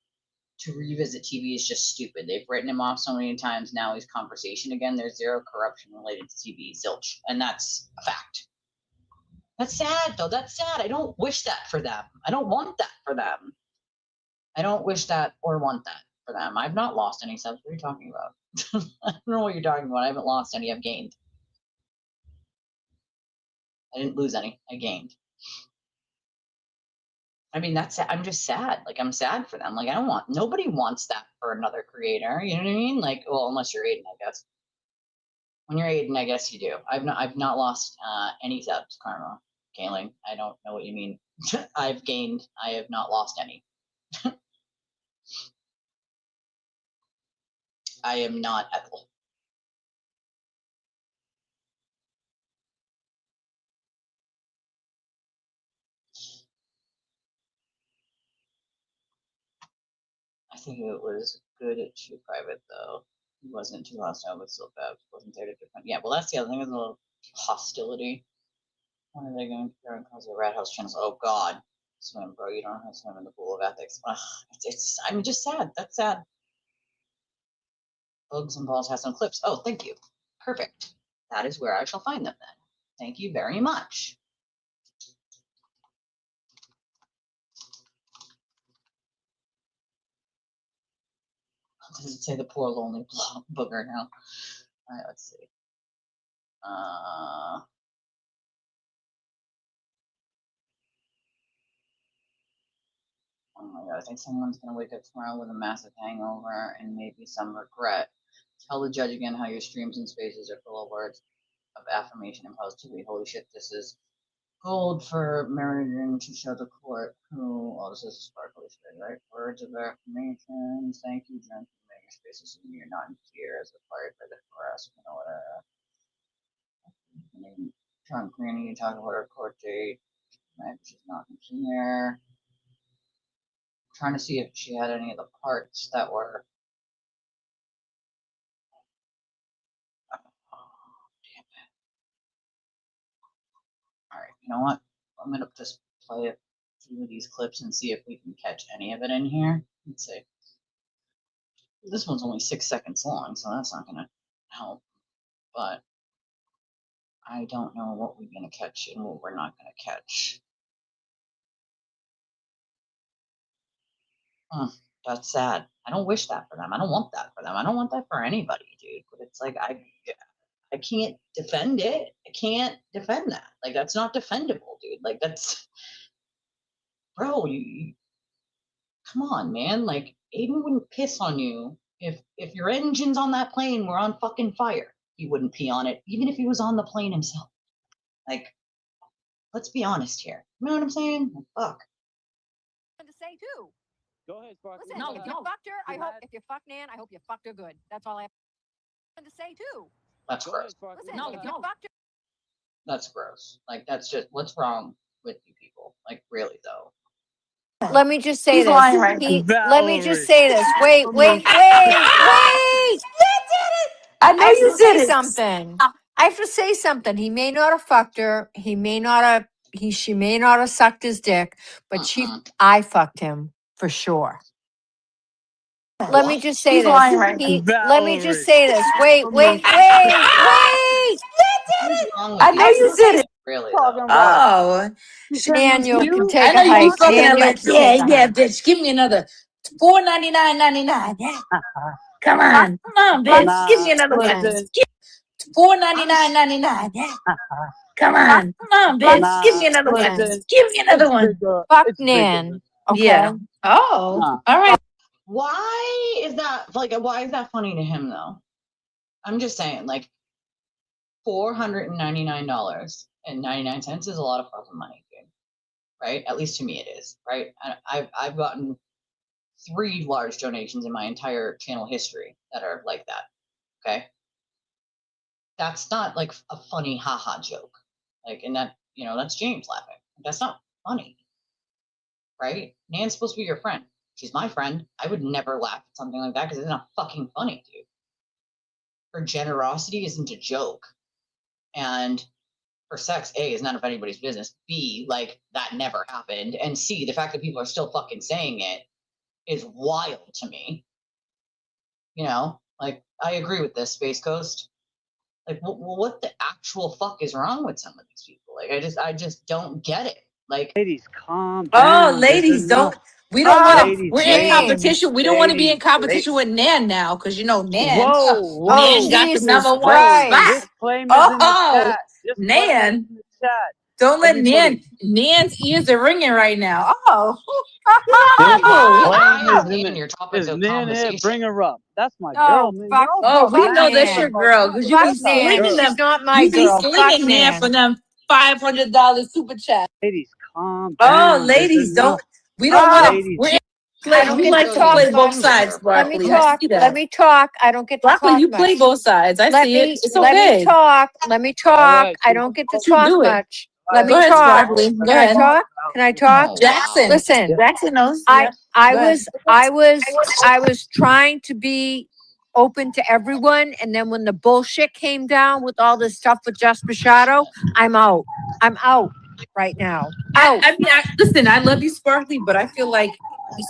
To revisit TV is just stupid. They've written him off so many times. Now he's conversation again. There's zero corruption related to TV. Zilch. And that's a fact. That's sad, though. That's sad. I don't wish that for them. I don't want that for them. I don't wish that or want that for them. I've not lost any subs. What are you talking about? I don't know what you're talking about. I haven't lost any. I've gained. I didn't lose any. I gained. I mean, I'm just sad. Like, I'm sad for them. Like, nobody wants that for another creator. You know what I mean? Like, well, unless you're Aiden, I guess. When you're Aiden, I guess you do. I've not lost any subs, Karma. Kaling, I don't know what you mean. I've gained. I have not lost any. I am not Ethel. I think it was good at too private though. He wasn't too hostile, but still bad. Wasn't there to defend. Yeah, well, that's the other thing. Is a little hostility. When are they going to care and cause the rat house channels? Oh God, swim, bro. You don't have to swim in the pool of ethics. Ugh, it's. I'm just sad. That's sad. Bugs and balls has some clips. Oh, thank you. Perfect. That is where I shall find them then. Thank you very much. Does it say the poor lonely booger now? All right, let's see. Oh my God, I think someone's gonna wake up tomorrow with a massive hangover and maybe some regret. Tell the judge again how your streams and spaces are full of words of affirmation and positivity. Holy shit, this is gold for Meriden to show the court who, oh, this is sparkly shit, right? Words of affirmation. Thank you, Jen, for making your spaces and you're not in fear as required by the harassment order. Trump Granny, you talk about her court date. Right, she's not in here. Trying to see if she had any of the parts that were. Oh, damn it. All right, you know what? I'm gonna just play a few of these clips and see if we can catch any of it in here. Let's see. This one's only 6 seconds long, so that's not gonna help. But I don't know what we're gonna catch and what we're not gonna catch. That's sad. I don't wish that for them. I don't want that for them. I don't want that for anybody, dude. But it's like I can't defend it. I can't defend that. Like that's not defendable, dude. Like that's, bro. You come on, man. Like Aiden wouldn't piss on you if your engines on that plane were on fucking fire. He wouldn't pee on it, even if he was on the plane himself. Like, let's be honest here. You know what I'm saying? Like, fuck. To say too. Go ahead, Sparky. Listen, if you fucked her, I hope if you fuck Nan, I hope you fucked her good. That's all I have to say too. That's Go ahead, gross. Sparky. Listen, if you fucked her. That's gross. Like that's just what's wrong with you people? Like really though. Let me just say He's this. lying right Let me just say this. Wait. I know I have you to say did it. something. I have to say something. He may not have fucked her. He may not have. She may not have sucked his dick, but I fucked him for sure. Let me just say He's this. lying right Let me just say this. Wait. I know you did it. Really Talking though. Oh, Daniel can take I know a you hike. was looking at Daniel like, can take a yeah, hike. bitch. Give me another $4.99.99. Yeah. Come on, bitch. Give me another one. Listen. $4.99.99. Yeah. Come on, bitch. Give me another one. Listen. Give me another one. Fuck It's Nan. Okay. Yeah. Oh, Nah. all right. Why is that like why is that funny to him though? I'm just saying, like $499.99 is a lot of fucking money, dude. Right? At least to me it is, right? I've gotten 3 large donations in my entire channel history that are like that. Okay. That's not like a funny haha joke. Like, and that, that's James laughing. That's not funny. Right? Nan's supposed to be your friend. She's my friend. I would never laugh at something like that because it's not fucking funny, dude. Her generosity isn't a joke. And her sex, A, is none of anybody's business. B, like, that never happened. And C, the fact that people are still fucking saying it is wild to me. Like, I agree with this, Space Coast. Like, what the actual fuck is wrong with some of these people? Like, I just don't get it. Like, Ladies, calm down. Oh, ladies, don't. We don't want to. We're in competition. We don't want to be in competition with Nan now, because Nan. Whoa, Nan got the Jesus number 1 Christ. spot. Disclaimers in the chat. Nan. In the chat. Don't let Everybody. Nan's ears are ringing right now. Oh. Your topics of Nan here, conversation. bring her up. That's my Oh, girl, man. fuck. Oh, we know Nan. that's your girl, because you be Fuck Nan. slinging them. She's not my You be girl. Fuck slinging Nan Nan. for them $500 super chat. Ladies, calm down. Oh, ladies, don't. We don't Oh. want to. Ladies. You like to play both sides, Let me Broccoli. talk. I see that. Let me talk. I don't get to Broccoli, talk you much. play both sides. I see it. It's Let okay. me talk. Let me talk. right, I don't get to You talk do it. much. Let me Go ahead, talk. Broccoli. Go Can I ahead. talk? Can I talk? Oh, Jackson. Listen, Jackson knows. I I Go ahead. was trying to be open to everyone, and then when the bullshit came down with all this stuff with Jess Machado, I'm out. I'm out right now. Out. I mean, listen, I love you, Sparkly, but I feel like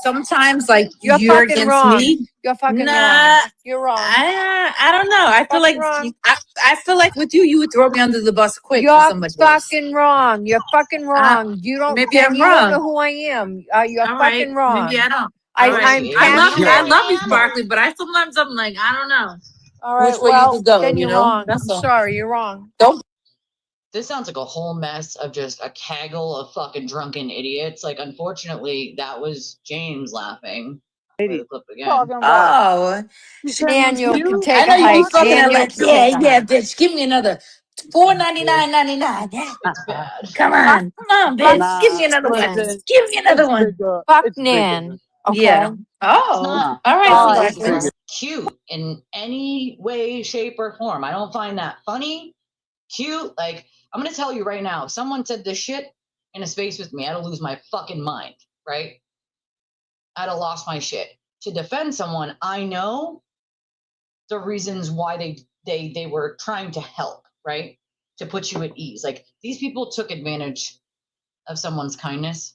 sometimes, like, You're you're fucking against wrong. me. You're fucking Nah, wrong. You're wrong. I don't know. I feel Fucking like wrong. I feel like with you would throw me under the bus quick for You're somebody else. fucking wrong. You're fucking wrong. You don't. Maybe Then I'm you don't know wrong. who I am. You're All right, fucking wrong. maybe I don't. I, All right. I'm Maybe. I passionate. love you, am. Sparkly, but sometimes I'm like, I don't know All right. which way you Well, could go. then You you're know, wrong. that's I'm all. sorry. You're wrong. Don't. This sounds like a whole mess of just a kaggle of fucking drunken idiots. Like, unfortunately, that was James laughing. Play the clip again. Oh, Daniel can I take know a you hike. keep looking at Daniel like, can take a yeah, hike. bitch. Give me another $4.99.99. Yeah, It's bad. come on, bitch. Give me another one. Give me another one. Fuck Nan. Okay. Yeah. It's Oh, not all right, Guys, Sparkly. cute in any way, shape, or form. I don't find that funny, cute. Like, I'm going to tell you right now, if someone said this shit in a space with me, I'd lose my fucking mind, right? I'd have lost my shit. To defend someone, I know the reasons why they were trying to help, right? To put you at ease. Like, these people took advantage of someone's kindness,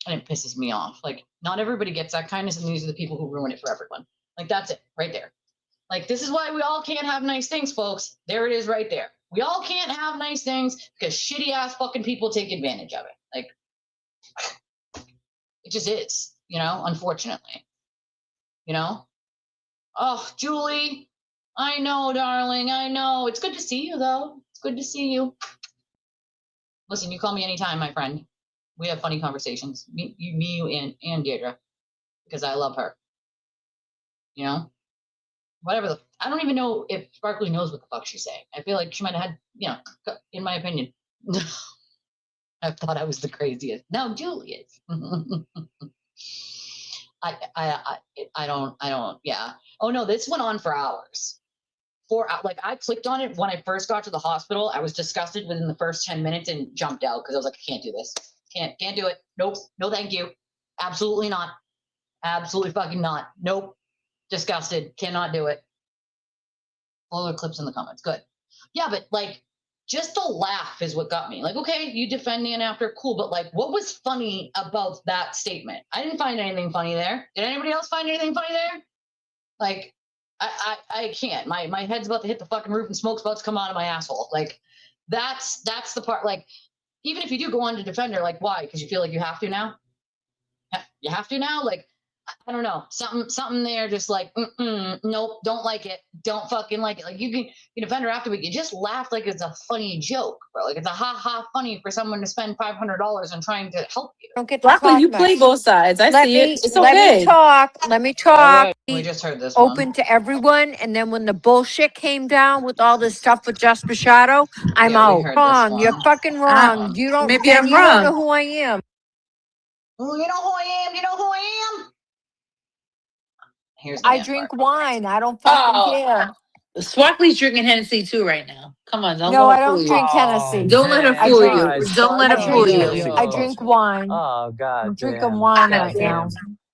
and it pisses me off. Like, not everybody gets that kindness, and these are the people who ruin it for everyone. Like, that's it right there. Like, this is why we all can't have nice things, folks. There it is right there. We all can't have nice things because shitty ass fucking people take advantage of it. Like, it just is, unfortunately. Oh, Julie, I know, darling, I know. It's good to see you, though. It's good to see you. Listen, you call me anytime, my friend. We have funny conversations. Me, you, and Deirdre, because I love her. Whatever I don't even know if Sparkly knows what the fuck she's saying. I feel like she might have had, in my opinion. I thought I was the craziest. No, Julie is. I don't. Yeah. Oh no, this went on for hours. Like, I clicked on it when I first got to the hospital. I was disgusted within the first 10 minutes and jumped out because I was like, I can't do this. Can't do it. Nope. No, thank you. Absolutely not. Absolutely fucking not. Nope. Disgusted. Cannot do it. All the clips in the comments. Good. Yeah, but like, just the laugh is what got me. Like, okay, you defend Nan after, cool, but like, what was funny about that statement? I didn't find anything funny there. Did anybody else find anything funny there? Like, I can't. My head's about to hit the fucking roof and smoke's about to come out of my asshole. Like, that's the part. Like, even if you do go on to defend her, like, why? Because you feel like you have to now? You have to now? Like, I don't know. Something there just like, nope, don't like it. Don't fucking like it. Like, you can defend her after, but you just laugh like it's a funny joke, bro. Like, it's a ha funny for someone to spend $500 on trying to help you. Don't get to Luckily, talk you much. play both sides. I see it. It's Let okay. me talk. Let me talk. Right. We just heard this Open one. to everyone, and then when the bullshit came down with all this stuff with Jess Machado, I'm Yeah, we out. heard this Wrong. one. You're fucking wrong. You don't. Maybe Then I'm you don't know wrong. who I am. Oh, you know who I am? You know who I am? Here's the I Nan drink part. wine. I don't fucking care. Sparkly's drinking Hennessy too right now. Come on, don't No, let I her fool don't you. drink Hennessy. Don't let her I fool drink- you. Don't let her I fool drink, you. I drink wine. Oh God! I'm drinking wine right now.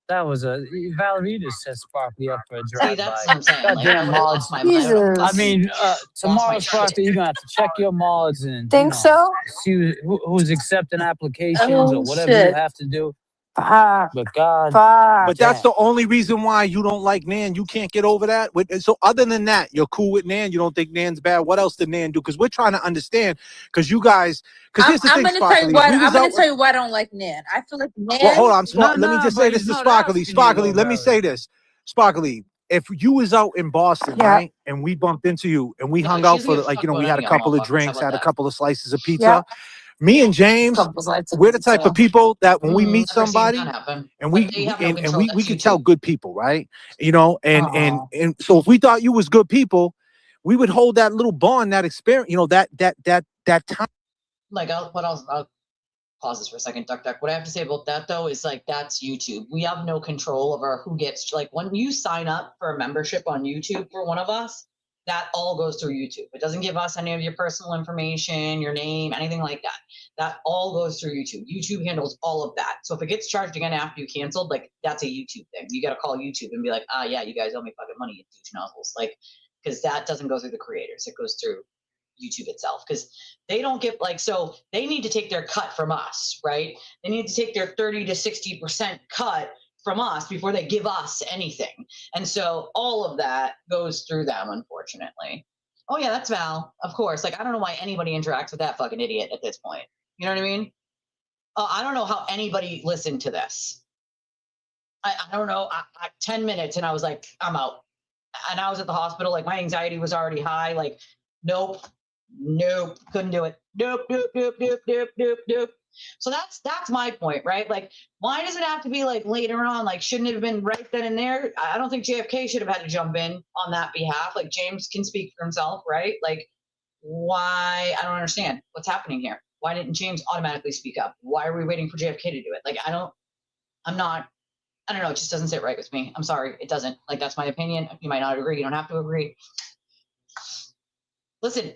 That was Valerita set Sparkly up for a drive-by. See, that's what I'm saying. Like, I Goddamn would have mods. lost my mind. Jesus. I mean, tomorrow, shit. Sparkly, you're gonna have to check your mods and Think so? see who's accepting applications or whatever shit. you have to do. Fuck. But God, Fuck. But that's the only reason why you don't like Nan. You can't get over that. So other than that, you're cool with Nan. You don't think Nan's bad. What else did Nan do? Because we're trying to understand. Because you guys, because here's the thing, Sparkly. I'm gonna tell you why I don't like Nan. I feel like Nan. Well, hold on, let me just say this to Sparkly. Sparkly, let me say this. Sparkly, if you was out in Boston, Yeah. right, and we bumped into you and we hung out for we had a couple of drinks, had a couple of slices of pizza. Yeah. Me and James, we're the type of people that when we meet Never seen somebody that happen. and But they have no we control. we That's can YouTube. tell good people, right? And so if we thought you was good people, we would hold that little bond, that experience, that time. Like, I'll pause this for a second, Duck. What I have to say about that, though, is like, that's YouTube. We have no control over who gets, like, when you sign up for a membership on YouTube for one of us, that all goes through YouTube. It doesn't give us any of your personal information, your name, anything like that. That all goes through YouTube. YouTube handles all of that. So if it gets charged again after you canceled, like that's a YouTube thing. You got to call YouTube and be like, yeah, you guys owe me fucking money, you douche nozzles. Like, because that doesn't go through the creators. It goes through YouTube itself, because they don't get like, so they need to take their cut from us, right? They need to take their 30 to 60% cut from us before they give us anything. And so all of that goes through them, unfortunately. Oh yeah, that's Val, of course. Like, I don't know why anybody interacts with that fucking idiot at this point. You know what I mean? I don't know how anybody listened to this. I don't know. 10 minutes and I was like, I'm out. And I was at the hospital. Like, my anxiety was already high. Like, nope, couldn't do it. Nope. So that's my point, right? Like, why does it have to be like later on? Like, shouldn't it have been right then and there? I don't think JFK should have had to jump in on that behalf. Like, James can speak for himself, right? Like, why? I don't understand what's happening here. Why didn't James automatically speak up? Why are we waiting for JFK to do it? Like, I don't know. It just doesn't sit right with me. I'm sorry. It doesn't. Like, that's my opinion. You might not agree. You don't have to agree. Listen,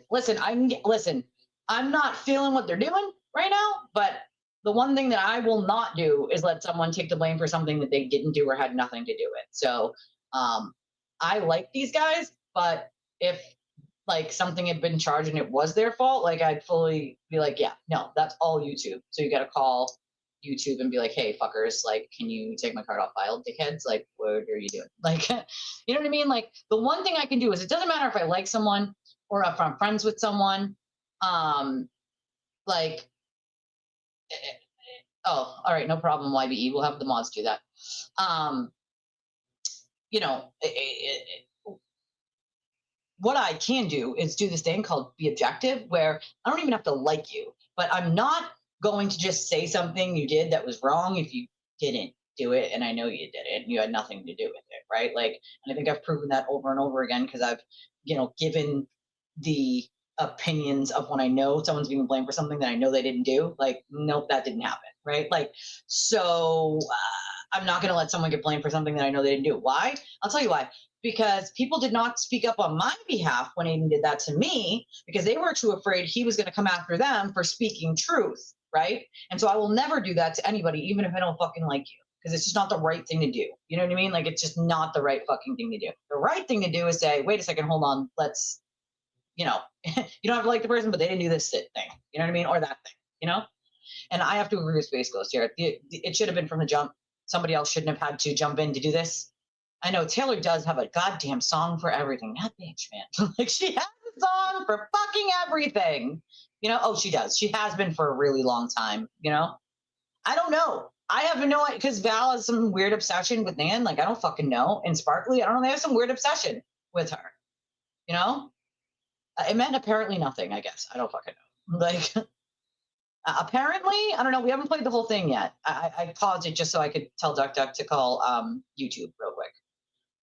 I'm not feeling what they're doing right now, but the one thing that I will not do is let someone take the blame for something that they didn't do or had nothing to do with. So I like these guys, but if like something had been charged and it was their fault, like I'd fully be like, yeah, no, that's all YouTube. So you got to call YouTube and be like, hey, fuckers, like, can you take my card off file, dickheads? Like, what are you doing? Like, you know what I mean? Like, the one thing I can do is, it doesn't matter if I like someone or if I'm friends with someone. Like, oh, all right, no problem, YBE. We'll have the mods do that. You know, what I can do is do this thing called be objective, where I don't even have to like you, but I'm not going to just say something you did that was wrong if you didn't do it, and I know you did it, and you had nothing to do with it, right? Like, and I think I've proven that over and over again, because I've, given the opinions of when I know someone's being blamed for something that I know they didn't do. Like, nope, that didn't happen, right? Like, so I'm not going to let someone get blamed for something that I know they didn't do. Why? I'll tell you why. Because people did not speak up on my behalf when Aiden did that to me, because they were too afraid he was going to come after them for speaking truth, right? And so I will never do that to anybody, even if I don't fucking like you, because it's just not the right thing to do. You know what I mean? Like, it's just not the right fucking thing to do. The right thing to do is say, wait a second, hold on, let's, you don't have to like the person, but they didn't do this thing, you know what I mean? Or that thing, And I have to agree with Space Ghost here. It should have been from the jump. Somebody else shouldn't have had to jump in to do this. I know Taylor does have a goddamn song for everything. That bitch, man. Like, she has a song for fucking everything. Oh, she does. She has been for a really long time, I don't know. I have no idea, because Val has some weird obsession with Nan. Like, I don't fucking know. And Sparkly, I don't know, they have some weird obsession with her, It meant apparently nothing, I guess. I don't fucking know. Like, apparently, I don't know. We haven't played the whole thing yet. I paused it just so I could tell Duck to call YouTube real quick.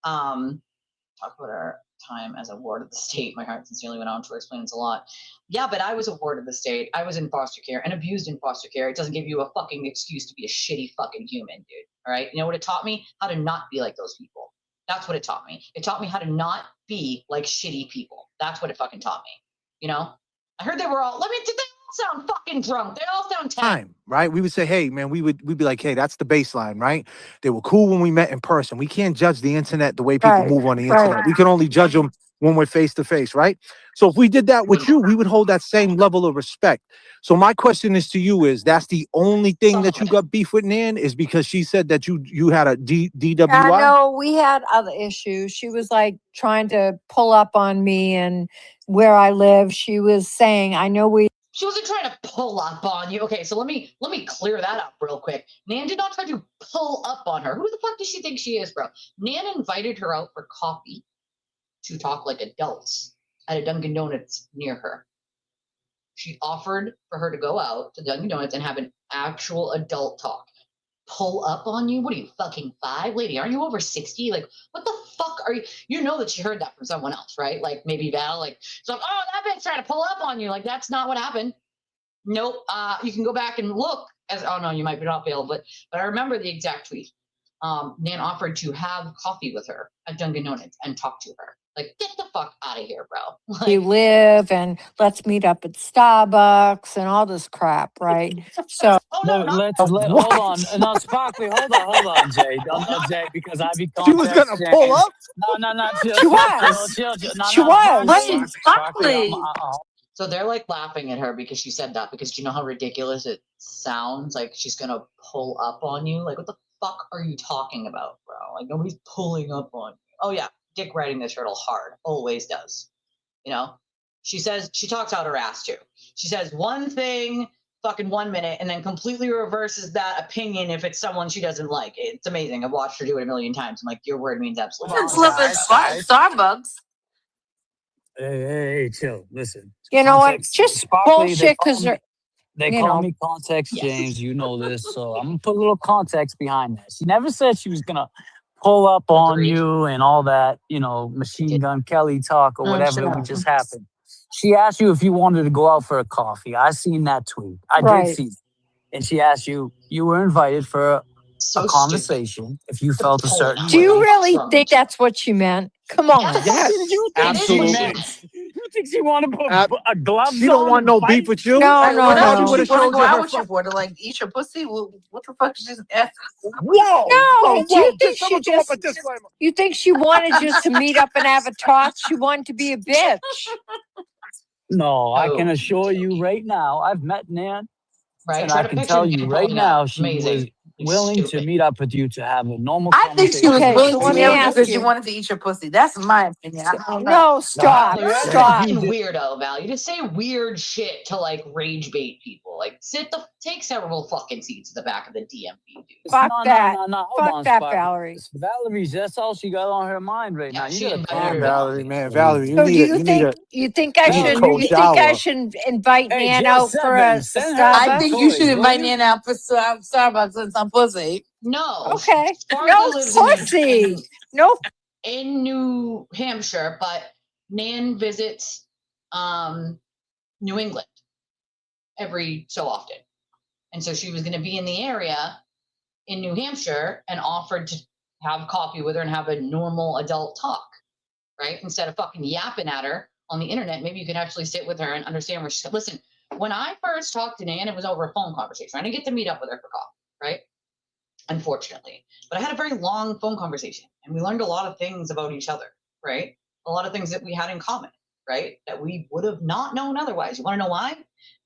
Talk about our time as a ward of the state. My heart sincerely went on to explain this a lot. Yeah, but I was a ward of the state. I was in foster care and abused in foster care. It doesn't give you a fucking excuse to be a shitty fucking human, dude. All right? You know what it taught me? How to not be like those people. That's what it taught me. It taught me how to not be like shitty people. That's what it fucking taught me. I heard they were all, did they all sound fucking drunk? They all sound time, right? We would say, hey, man, we'd be like, hey, that's the baseline, right? They were cool when we met in person. We can't judge the internet the way people move on the internet. We can only judge them when we're face to face, right? So if we did that with you, we would hold that same level of respect. So my question is to you is, that's the only thing that you got beef with Nan, is because she said that you had a DWI? No, we had other issues. She was like trying to pull up on me and where I live. She was saying, She wasn't trying to pull up on you. Okay, so let me clear that up real quick. Nan did not try to pull up on her. Who the fuck does she think she is, bro? Nan invited her out for coffee to talk like adults at a Dunkin' Donuts near her. She offered for her to go out to Dunkin' Donuts and have an actual adult talk. Pull up on you? What are you, fucking 5? Lady, aren't you over 60? Like, what the fuck are you? You know that she heard that from someone else, right? Like, maybe Val, like, so, oh, that bitch trying to pull up on you. Like, that's not what happened. Nope. You can go back and look. Oh, no, you might be not be able, but I remember the exact tweet. Nan offered to have coffee with her at Dunkin' Donuts and talk to her. Like, get the fuck out of here, bro. You Like, live and let's meet up at Starbucks and all this crap, right? So oh no, not Hold on. What? No, Sparkly, hold on, Jay. Don't know not Jay because I be She was context gonna pull James. up. No, chill, she chill, chill, was. chill, chill. No, She Sparkly, was. Wait, Sparkly. Sparkly. so they're like laughing at her because she said that, because do you know how ridiculous it sounds? Like she's gonna pull up on you. Like, what the fuck are you talking about, bro? Like, nobody's pulling up on you. Oh yeah, Dick riding the turtle hard, always does. You know, she says, she talks out her ass too. She says one thing fucking 1 minute and then completely reverses that opinion if it's someone she doesn't like. It's amazing. I've watched her do it a million times. I'm like, your word means absolutely Since nothing. live at Starbucks. Hey, chill. Listen. You know what? Context. Just Sparkly, bullshit because they you call know. me Context Yes. James. You know this. So I'm going to put a little context behind that. She never said she was going to pull up on Agreed. you and all that, Machine Gun Kelly talk or whatever we just happened. She asked you if you wanted to go out for a coffee. I seen that tweet. I did see that. And she asked you were invited for So a conversation if you felt a certain Do way. you really think that's what she meant? Come on. Yes, You think she absolutely. meant? You think she want to put a gloves She don't on want and no fight? beef with you. No, Like, what else She would would've she want to showed go you out her with you phone. for? To like eat your pussy? What the fuck is this? F? Whoa! No, do you think Just she someone throw up a just? disclaimer. You think she wanted just to meet up and have a talk? She wanted to be a bitch. No, I can Oh, assure you right now, I've met Nan, right? and Try I to can picture tell you Nan right pulling now, up. she was Amazing. You willing to stupid. meet up with you to have a normal I think she was conversation. Okay, willing let to me meet up ask because she you. wanted to eat your pussy. That's my opinion. I don't know. No, stop, You're a stop. fucking weirdo, Val. You just say weird shit to like rage bait people. Like, take several fucking seats at the back of the DMV, dude. Fuck that. Hold Fuck on, that, Sparkly. Valerie. Valerie, that's all she got on her mind right now. Yeah, You she gotta invited calm her down. Valerie, man, Valerie, So do you think I should? cold You think I shower. should invite Hey, Nan Jill out for a 7, send her I Starbucks? some think you should toys, will invite you? Nan out for Starbucks and some pussy. No. Okay. Sparkly No lives pussy. No. in New Hampshire, but Nan visits New England every so often. And so she was going to be in the area in New Hampshire and offered to have coffee with her and have a normal adult talk, right? Instead of fucking yapping at her on the internet, maybe you could actually sit with her and understand where she's. Listen, when I first talked to Nan, it was over a phone conversation. I didn't get to meet up with her for coffee, right? Unfortunately. But I had a very long phone conversation and we learned a lot of things about each other, right? A lot of things that we had in common, right? That we would have not known otherwise. You want to know why?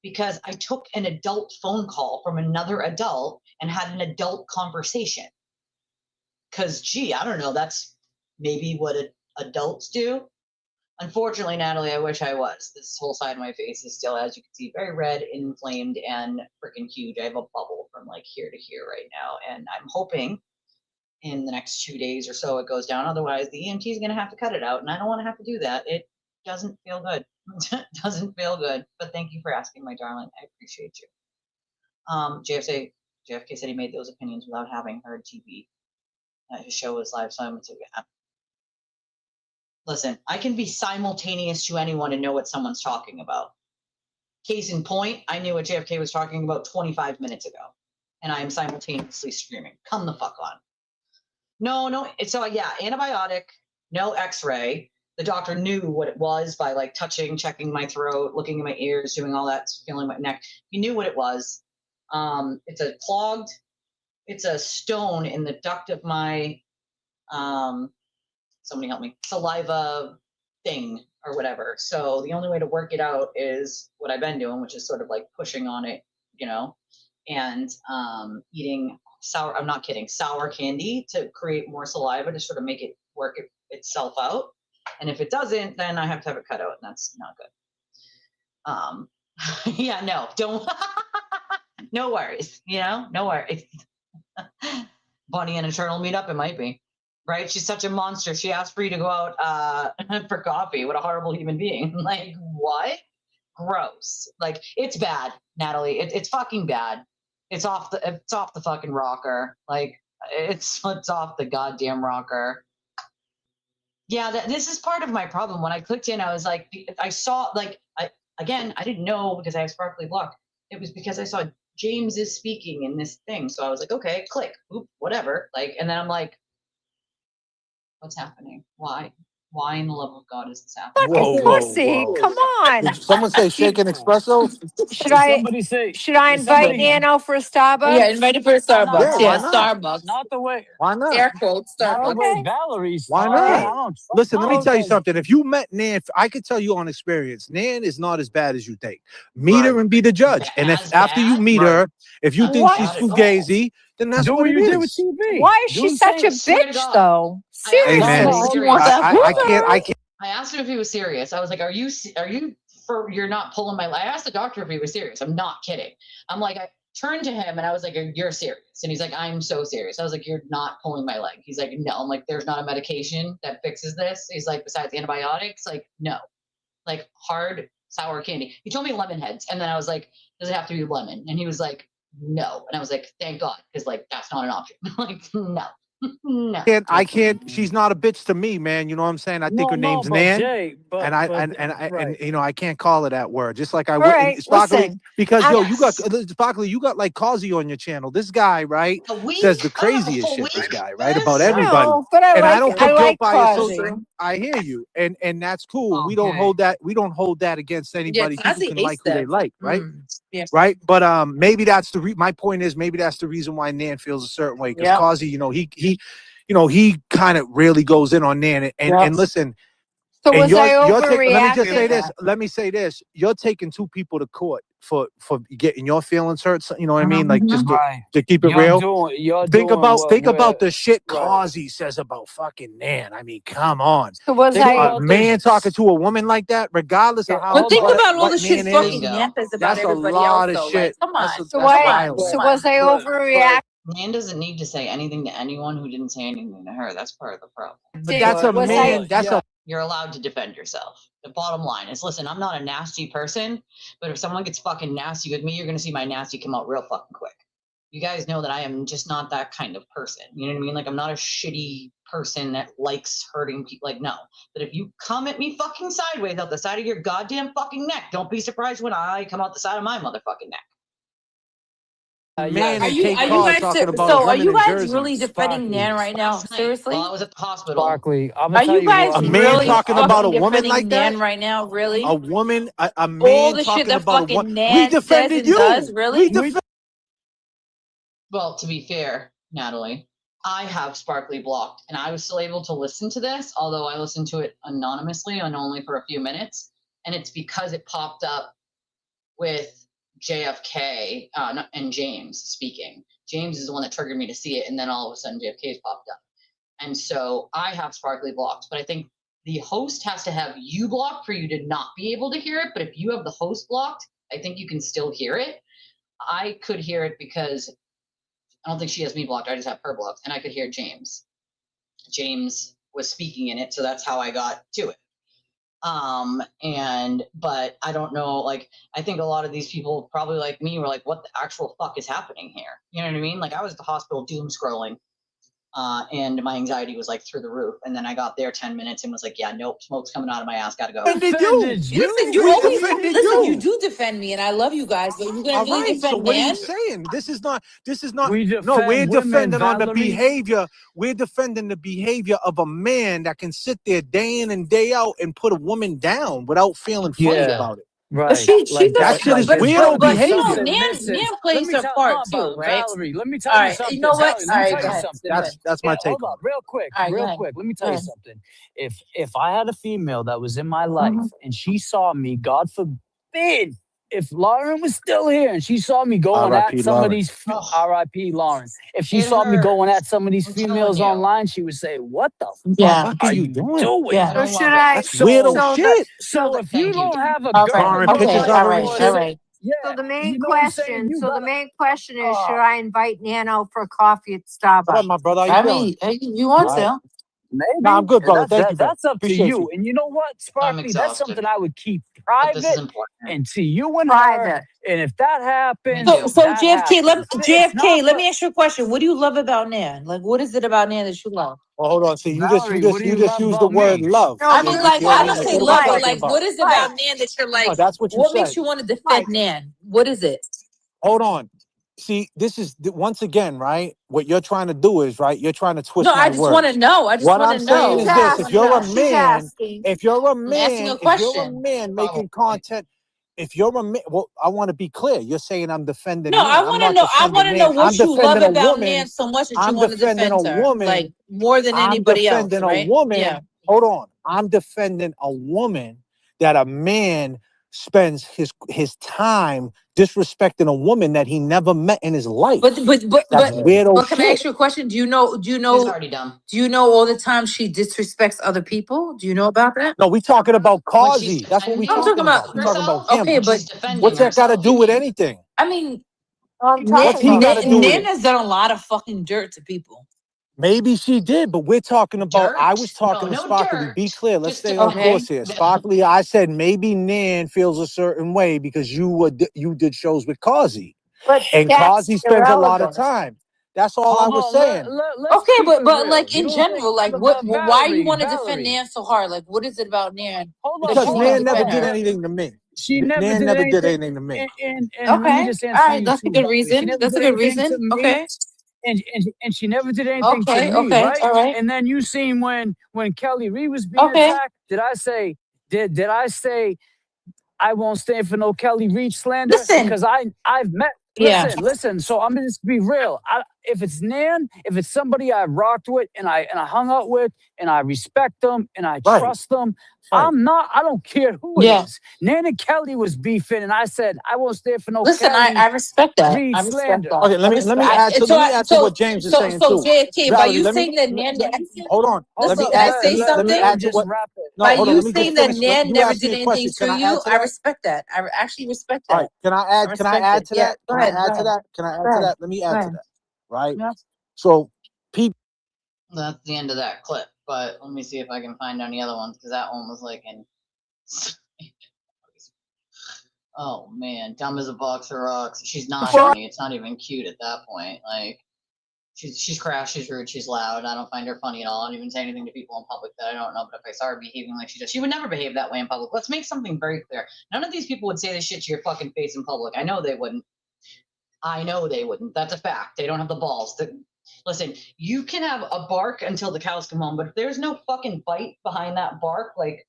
Because I took an adult phone call from another adult and had an adult conversation. Because, gee, I don't know, that's maybe what adults do. Unfortunately, Natalie, I wish I was. This whole side of my face is still, as you can see, very red, inflamed, and freaking huge. I have a bubble from like here to here right now. And I'm hoping in the next 2 days or so it goes down. Otherwise, the EMT is going to have to cut it out. And I don't want to have to do that. It doesn't feel good. Doesn't feel good. But thank you for asking, my darling. I appreciate you. JFK said he made those opinions without having heard TV. His show was live, so I'm listen, I can be simultaneous to anyone and know what someone's talking about. Case in point, I knew what JFK was talking about 25 minutes ago, and I am simultaneously screaming, come the fuck on. No, so yeah, antibiotic, no x-ray. The doctor knew what it was by like touching, checking my throat, looking at my ears, doing all that, feeling my neck. He knew what it was. It's a stone in the duct of my, somebody help me, saliva thing or whatever. So the only way to work it out is what I've been doing, which is sort of like pushing on it, and eating I'm not kidding, sour candy to create more saliva to sort of make it work itself out. And if it doesn't, then I have to have it cut out, and that's not good. Yeah, no, don't, no worries, no worries. Bunny and Eternal meet up, it might be. Right? She's such a monster. She asked for you to go out for coffee. What a horrible human being. Like, what? Gross. Like, it's bad, Natalie. It's fucking bad. It's off the fucking rocker. Like, it's off the goddamn rocker. Yeah, this is part of my problem. When I clicked in, I was like, I saw, like, I didn't know because I have Sparkly blocked. It was because I saw James is speaking in this thing. So I was like, okay, click, oop, whatever. Like, and then I'm like, what's happening? Why? Why in the love of God is this happening? Fucking pussy. Come on. Did someone say shaken espresso? Should I invite Nano for a Starbucks? Yeah, invited for a Starbucks. Yeah, why Yeah, not? Starbucks. Not the way. Why not? Air quotes, Not the way Starbucks. Valerie's. Why talking. not? I don't Listen, let me tell you okay. something. If you met Nan, I could tell you on experience, Nan is not as bad as you think. Meet her and be the judge. And if As after you bad? meet her, if you think What? she's Not at all. fugazi, then that's Do what what it you did with is. TV. Why is Do she the such a same. Swear to bitch, God. though? I asked Hey him man, if he was You want serious. that I can't. I asked him if he was serious. I was like, "Are you you're not pulling my?" I asked the doctor if he was serious. I'm not kidding. I'm like, I turned to him and I was like, "You're serious?" And he's like, "I'm so serious." I was like, "You're not pulling my leg." He's like, "No." I'm like, "There's not a medication that fixes this." He's like, "Besides antibiotics?" Like, no. Like hard sour candy. He told me lemon heads, and then I was like, "Does it have to be lemon?" And he was like, "No." And I was like, "Thank God," because like that's not an option. Like, no. No. I can't. She's not a bitch to me, man. You know what I'm saying? I think her name's but Nan, Jay, and and you know I can't call her that word. Just like I All would, right, Sparkly, listen. because yo, you got Yes. Sparkly, you got like Causey on your channel. This guy, right, A week? says the I don't have a craziest whole shit. week This guy, for right, about this? everybody. No, but And I don't I put guilt like by Causey. association. I hear you, and that's cool. We don't Okay. hold that. We don't hold that against Yeah, anybody. People Kazi can aced like who they that. like, right? Yeah. Right, but maybe that's my point is maybe that's the reason why Nan feels a certain way, because Yep. Causey, you know, he kind of really goes in on Nan, and listen. So And was I you're taking. Let me just overreacting? say this. Let me say this. You're taking two people to court for getting your feelings hurt. You know what I mean? Like just Right. to keep it You're real. doing Think what about the shit right. Causey says about fucking Nan. I mean, come on. So was Think I? a man talking to a woman like that, regardless of how But think about all what the shit Nan fucking is. Nan says about That's a everybody else, lot of though. shit. Like, come on. That's So wild. so was I overreacting? Man doesn't need to say anything to anyone who didn't say anything to her. That's part of the problem. But that's a Was man. That's a You're allowed to defend yourself. The bottom line is, listen, I'm not a nasty person, but if someone gets fucking nasty with me, you're gonna see my nasty come out real fucking quick. You guys know that I am just not that kind of person. You know what I mean? Like, I'm not a shitty person that likes hurting people. Like, no. But if you come at me fucking sideways out the side of your goddamn fucking neck, don't be surprised when I come out the side of my motherfucking neck. Man, Are and you Kate guys talking about so a are woman you in guys Jersey. really defending Nan right now? Last night, Seriously? while I was at the hospital. Sparkly, I'm Are gonna tell you you guys what. A man really talking about a fucking woman defending like that? Nan right now? Really? A woman, a All man the shit talking that about a woman. fucking We Nan says defended and you. does, really? We defended. Well, to be fair, Natalie, I have Sparkly blocked, and I was still able to listen to this, although I listened to it anonymously and only for a few minutes. And it's because it popped up with JFK and James speaking. James is the one that triggered me to see it, and then all of a sudden JFK's popped up. And so I have Sparkly blocked, but I think the host has to have you blocked for you to not be able to hear it. But if you have the host blocked, I think you can still hear it. I could hear it because I don't think she has me blocked. I just have her blocked, and I could hear James. James was speaking in it, so that's how I got to it. But I don't know, like, I think a lot of these people probably like me were like, what the actual fuck is happening here? You know what I mean? Like, I was at the hospital doom scrolling, and my anxiety was like through the roof. And then I got there 10 minutes and was like, yeah, nope, smoke's coming out of my ass, gotta go. Defended you. Listen, you We always defended listen. you. You do defend me, and I love you guys, but you're gonna All really right. So defend what are you Nan? saying? This is not. We No, we're defend women, defending on the Valerie. behavior. We're defending the behavior of a man that can sit there day in and day out and put a woman down without feeling funny Yeah. about it. Right. But she Like does. That shit is But there's weirdo gotta be you know, behavior. something Nan missing. plays Let me her tell part no, too, but right? Valerie, let me All tell you right. something. You know what? Valerie, All let me right, tell go you ahead. something. Go ahead. That's my take Hold on up, real quick, All right, go real ahead. quick. Let me Go tell you ahead. something. If I had a female that was in my life and she saw me, God forbid, if Lauren was still here and she saw me going at R.I.P. some of Lauren. these Oh, R.I.P. Lauren, if she it saw me going at hurts. some of these I'm telling females you. online, she would say, "What the Yeah. fuck Fuck are are you you doing? doing?" Yeah. I So don't should love it. I? That's weirdo So shit. So if you Thank you. don't have a Okay. girl, Foreign you pictures gotta of All her go and right. on. All shit. right. Yeah, So the main you know what I'm saying. question. You So the gotta. main question is, should I invite Nano for coffee at What up, Starbucks? my brother? How you I doing? mean, if you want All right. to. Nah, I'm Maybe good, brother. Thank you, man. that's up to Appreciate you. you. And you know what, I'm Sparkly, that's something exhausted, I would keep but this is private important. and to you and her. Private. And if that Me happens, too. So that JFK, happens. It's not. let me ask you a question. What do you love about Nan? Like, what is it about Nan that you love? Well, hold on. See, Valerie, what do you you just love used the about word me? love. No, I but mean, You like, see what I I mean? don't Like, say what are we love, but talking like, about? what is it Right. about Nan that you're like, No, that's what you what makes said. you want to defend Right. Nan? What is it? Hold on. See, this is once again, right? What you're trying to do is, right? You're trying to twist No, my I just want to words. know. I just What want I'm to saying know. She's is this: asking. She's asking. if you're a I'm asking man, a question. making content, if you're a man, well, I want to be clear. You're saying I'm defending No, I Nan. I'm want to not know. I defending want to know Nan. I'm what you love defending a about woman. Nan so much that you I'm want to defending defend a her, woman. like more than I'm anybody else, defending a right? woman. Yeah. Hold on. I'm defending a woman that a man spends his time disrespecting a woman that he never met in his life. But That's weirdo can I ask shit. you a question? Do you know It's already dumb. do you know all the time she disrespects other people? Do you know about that? No, we talking about When she's Kazi. That's what we I'm defending talking talking about. about We talking about herself, him. okay, when but she's defending What's that got to herself, do you with mean? anything? I mean, I'm What's he talking got to do with Nan it? has done a lot of fucking dirt to people. Maybe she did, but we're talking about. I was Dirt? talking No, to no Sparkly. dirt. Be clear. Let's Just stay on Okay. course here. Sparkly, I said maybe Nan feels a certain way because you did shows with Kazi, But and that's Kazi spends a lot of irrelevant. time. That's all I Hold was on. saying. Let's Okay, keep it but real. like You in don't think, general, like but why you Valerie, want to defend Valerie, Nan so hard? Like what is it about Nan hold that on, Because you hold want on. to Nan never defend did her? anything to me. She never Nan did never did anything. anything to me. And let me Okay, just all answer right, you that's a too, good Valerie. She reason. never That's a did good anything to reason. me, Okay, and she never did anything to okay, me, okay, right? all right, And then you seen when Kelly Reed was being okay. attacked. Did I say I won't stand for no Kelly Reed slander? Listen, Because I've met. yeah, Listen. So I'm just be real. If it's Nan, if it's somebody I rocked with and I hung out with and I respect them and I Right. trust them, Right. I don't care who it yeah. is. Nan and Kelly was beefing, and I said I won't stand for no Listen, Kelly I respect that. Reed I respect slander. that. Okay, let me add to what James is saying too. JK, by Valerie, you saying that Nan, hold on. Hold Let listen, me on, can I add say let me something? let me add to just what wrap it. no, By hold on, you let me just saying that finish. Nan You never asked did me a anything question. Can to I add you, to I that? respect that. I actually respect All right. that. Can I I add respect to it. Yeah, that? go Can I ahead, go add to ahead, that? Can I add go to ahead, that? Let me go add to ahead. that. Right? Yeah. So people That's the end of that clip. But let me see if I can find any other ones because that one was like in. Oh man, dumb as a box of rocks. She's not funny. It's not even cute at that point. Like she's crass, she's rude, she's loud. I don't find her funny at all. I don't even say anything to people in public that I don't know. But if I saw her behaving like she does, she would never behave that way in public. Let's make something very clear. None of these people would say this shit to your fucking face in public. I know they wouldn't. That's a fact. They don't have the balls. Listen, you can have a bark until the cows come home, but if there's no fucking bite behind that bark, like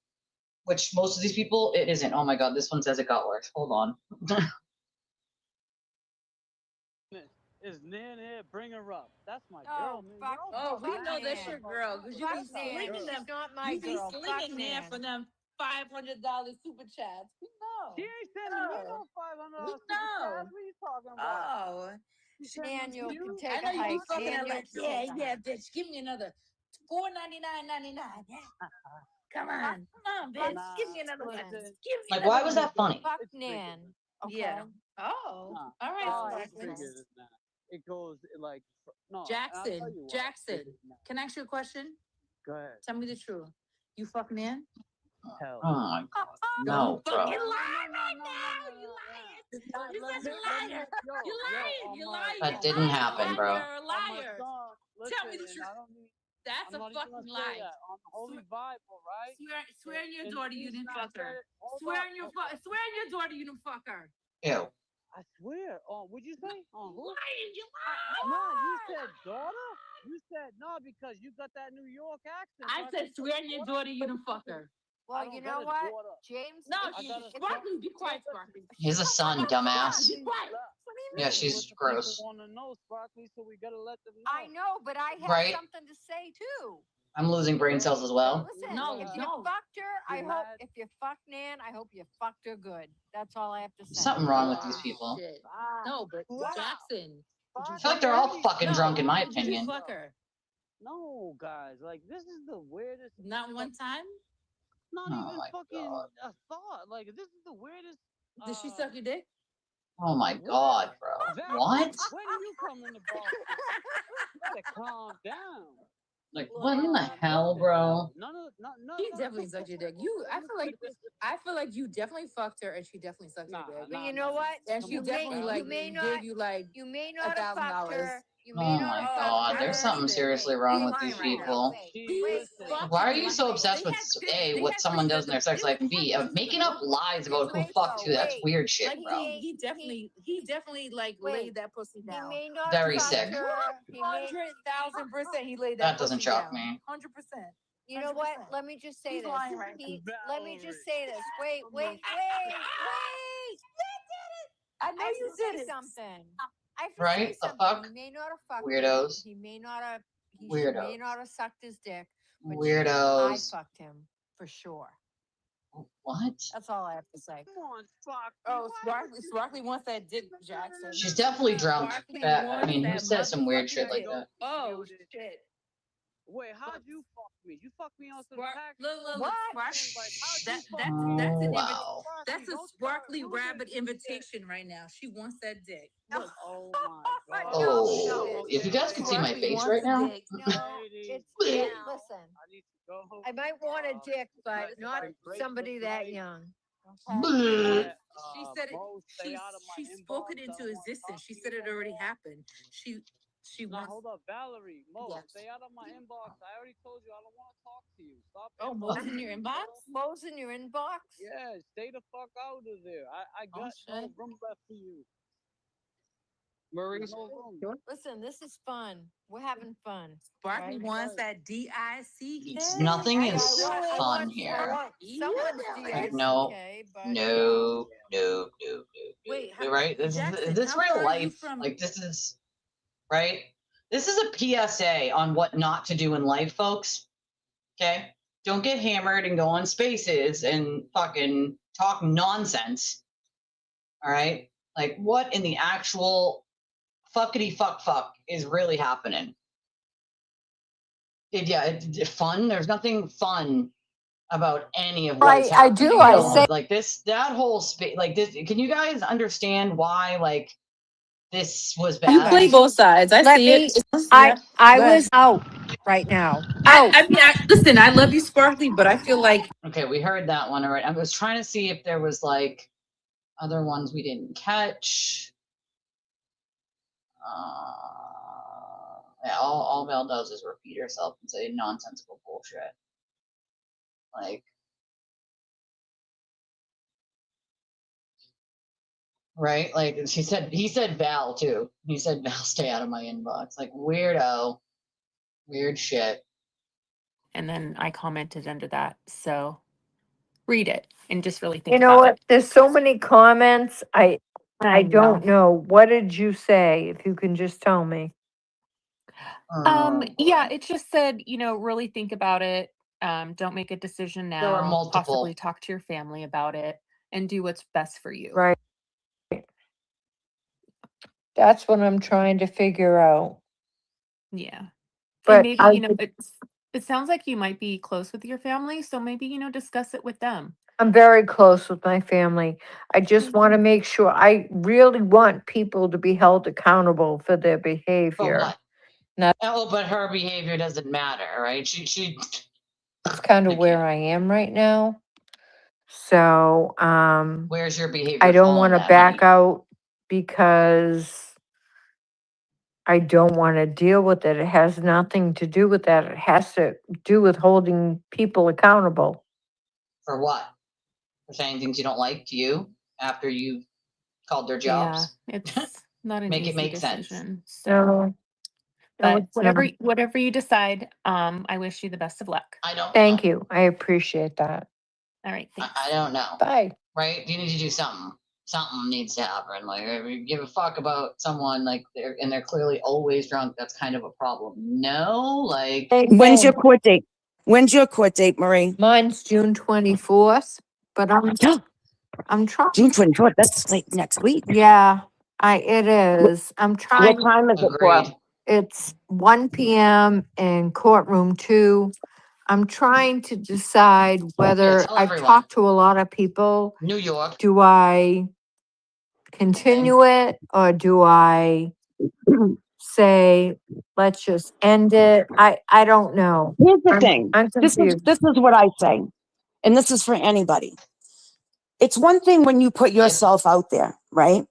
which most of these people, it isn't. Oh my god, this one says it got worse. Hold on. Is Nan here? Bring her up. That's my Oh, girl, man. fuck. Oh, we Fuck know Nan. that's your girl because you Fuck be Nan. slinging them. She's not my You be girl. Fuck slinging there Nan. for them $500 super chats. We know. She ain't sending me Oh, no $500 we super chat. know. What are you talking about? Oh, She sent me Daniel to can you. take I a know you be hike. fucking her Daniel like, can yeah, take a yeah, hike. bitch. Give me another $4.99.99. Yeah. Come on, bitch. Nah, Give me another one. listen. Give me Like, another why one. was that funny? Fuck It's bigger. Nan. Okay. Yeah. Oh, Nah, all right, Oh, it's Sparkly. bigger than that. It goes like no. And I'll tell Jackson, you why. It's Jackson, bigger than that. can I ask you a question? Go ahead. Tell me the truth. You fuck Nan? Hell. Oh my god. Don't No, bro. fucking lie right now. You lying. You're such a liar. You lying. You're lying. That didn't happen, bro. You're a liar. Tell me the truth. That's I'm a not even fucking gonna say lie. that on the Holy Bible, right? Swear on your And daughter you he's didn't not fuck her. said it. Hold Swear up. on your daughter you didn't fuck her. Ew. I swear. Oh, what'd you say? On who? Lying. You lying. No, you said daughter. You said no because you got that New York accent. I said swear on your daughter you didn't fuck her. Well, you know what, James? No, if you- if Sparkly, be quiet, Sparkly. He's a son, dumbass. Be quiet. Yeah, she's gross. Want to know, Sparkly, so we gotta let them know. I know, but I have Right? something to say too. I'm losing brain cells as well. Listen, No, if you no. fucked her, I You're hope mad? if you fucked Nan, I hope you fucked her good. That's all I have to There's say. something wrong with these people. Shit. No, but Jackson. I feel like they're all fucking drunk, in my Did you opinion. fuck her? No, guys, like this is the weirdest. Not one time? Not Oh even my fucking God. a thought. Like this is the weirdest. Did she suck your dick? Oh my god, bro. What? When do you come in the bar? You gotta calm down. Like, what in the hell, bro? None of She definitely sucked your dick. I feel like you definitely fucked her and she definitely sucked your dick. But you know what? And she You definitely may, like you may gave not. you like You may not have fucked $1,000. her. You Oh may not my have God, fucked there's her. something seriously wrong with these people. Why are you so obsessed with A, what someone does in their sex life, and B, making up lies about who fucked who? That's weird shit, bro. He definitely like laid that pussy He down. may not Very have sick. fucked her. He may, 100,000% he laid That that doesn't pussy shock down. me. 100%. you know what? Let me just say He's this. lying right Let me just say this. Wait. I know I have you to say did it. something. I have to Right? say The something. fuck? He may not have fucked Weirdos. him. He may not have. She Weirdos. may not have sucked his dick. But I Weirdos. fucked him for sure. What? That's all I have to say. Come on, fuck. Oh, Sparkly wants that dick, Jackson. She's definitely drunk. Sparkly I wants mean, who that says some weird motherfucking shit like dick. that? Oh, shit. Wait, how'd you fuck me? You fucked me on some tax. Look, Sparkly. Oh, wow. That's a Sparkly Rabbit invitation right now. She wants that dick. Look. Oh my God. Oh, if you guys could see my Sparkly face wants right now. dick. No, Ladies, listen. I need to go. I might want a dick, but not somebody that young. Bleh. She said it. Mo, stay out of my She spoke it inbox. I into don't wanna existence. talk She to said you it no already more. happened. She Now wants. hold up, Valerie. Mo, Yes. stay out of my inbox. I already told you I don't want to talk to you. Stop. Oh, Mo's in your inbox? Mo's in your inbox? Yeah, stay the fuck out of there. I got no shit. room left for you. Maurice. No room. Listen, this is fun. We're having fun. Sparkly right? wants that DICK. Nothing is I fun want here. someone's Like, no, DICK, but no. Wait, Right? Is Jackson, this how real far are you life? from- Like, this is, right? This is a PSA on what not to do in life, folks. Okay? Don't get hammered and go on spaces and fucking talk nonsense. All right? Like, what in the actual fuckity fuck is really happening? It's fun. There's nothing fun about any of what's Right, I happening. do. I say Like that whole space. Like this. Can you guys understand why? Like this was bad. You play both sides. I let see me. it. I But was out right now. I mean, listen. I love you, Sparkly, but I feel like Okay, we heard that one already. I was trying to see if there was like other ones we didn't catch. Yeah, all Val does is repeat herself and say nonsensical bullshit. Like, right? Like he said Val too. He said Val, stay out of my inbox. Like weirdo, weird shit. and then I commented under that. So read it and just really think You know about what? it. There's so many comments. I I don't know. What did you say? If you can just tell me. Yeah, it just said, really think about it. Don't make a decision There were now. multiple. Possibly talk to your family about it and do what's best for you. Right. That's what I'm trying to figure out. Yeah. But And maybe, it sounds like you might be close with your family, so maybe, discuss it with them. I'm very close with my family. I just want to make sure. I really want people to be held accountable for their behavior. For what? Not- but her behavior doesn't matter, right? She. That's kind of where I am right now. So, where's your behavior? I don't want to back out because I don't want to deal with it. It has nothing to do with that. It has to do with holding people accountable. For what? For saying things you don't like to you after you called their jobs? Yeah, it's not an Make easy it make decision. sense. So, but it's not. whatever you decide, I wish you the best of luck. I don't. Thank you. I appreciate that. All right. Thanks. I don't know. Bye. Right? You need to do something. Something needs to happen. Like, if you give a fuck about someone like they're clearly always drunk, that's kind of a problem. No, like. When's your court date? When's your court date, Marie? Mine's June 24th, but I'm trying. June 24th. That's like next week. Yeah, it is. I'm trying. What time is it Agreed. for? It's 1 p.m. in courtroom 2. I'm trying to decide whether tell I've everyone. talked to a lot of people. New York. Do I continue it or do I say, let's just end it? I don't know. Here's the thing. I'm confused. This is what I say, and this is for anybody. It's one thing when you put yourself out there, right?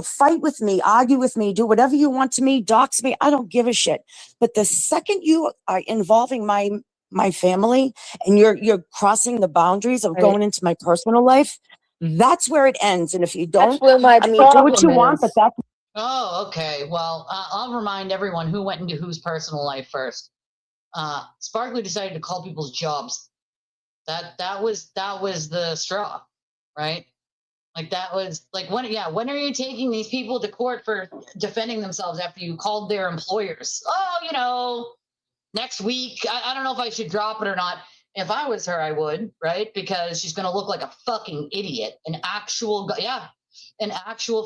fight with me, argue with me, do whatever you want to me, dox me. I don't give a shit. But the second you are involving my family and you're crossing the boundaries of going into my personal life, that's where it ends. And if you don't, where my do what you want, but that's. Oh, okay. Well, I'll remind everyone who went into whose personal life first. Sparkly decided to call people's jobs. That was the straw, right? Like that was like when are you taking these people to court for defending themselves after you called their employers? Oh, next week. I don't know if I should drop it or not. If I was her, I would, right? Because she's gonna look like a fucking idiot, an actual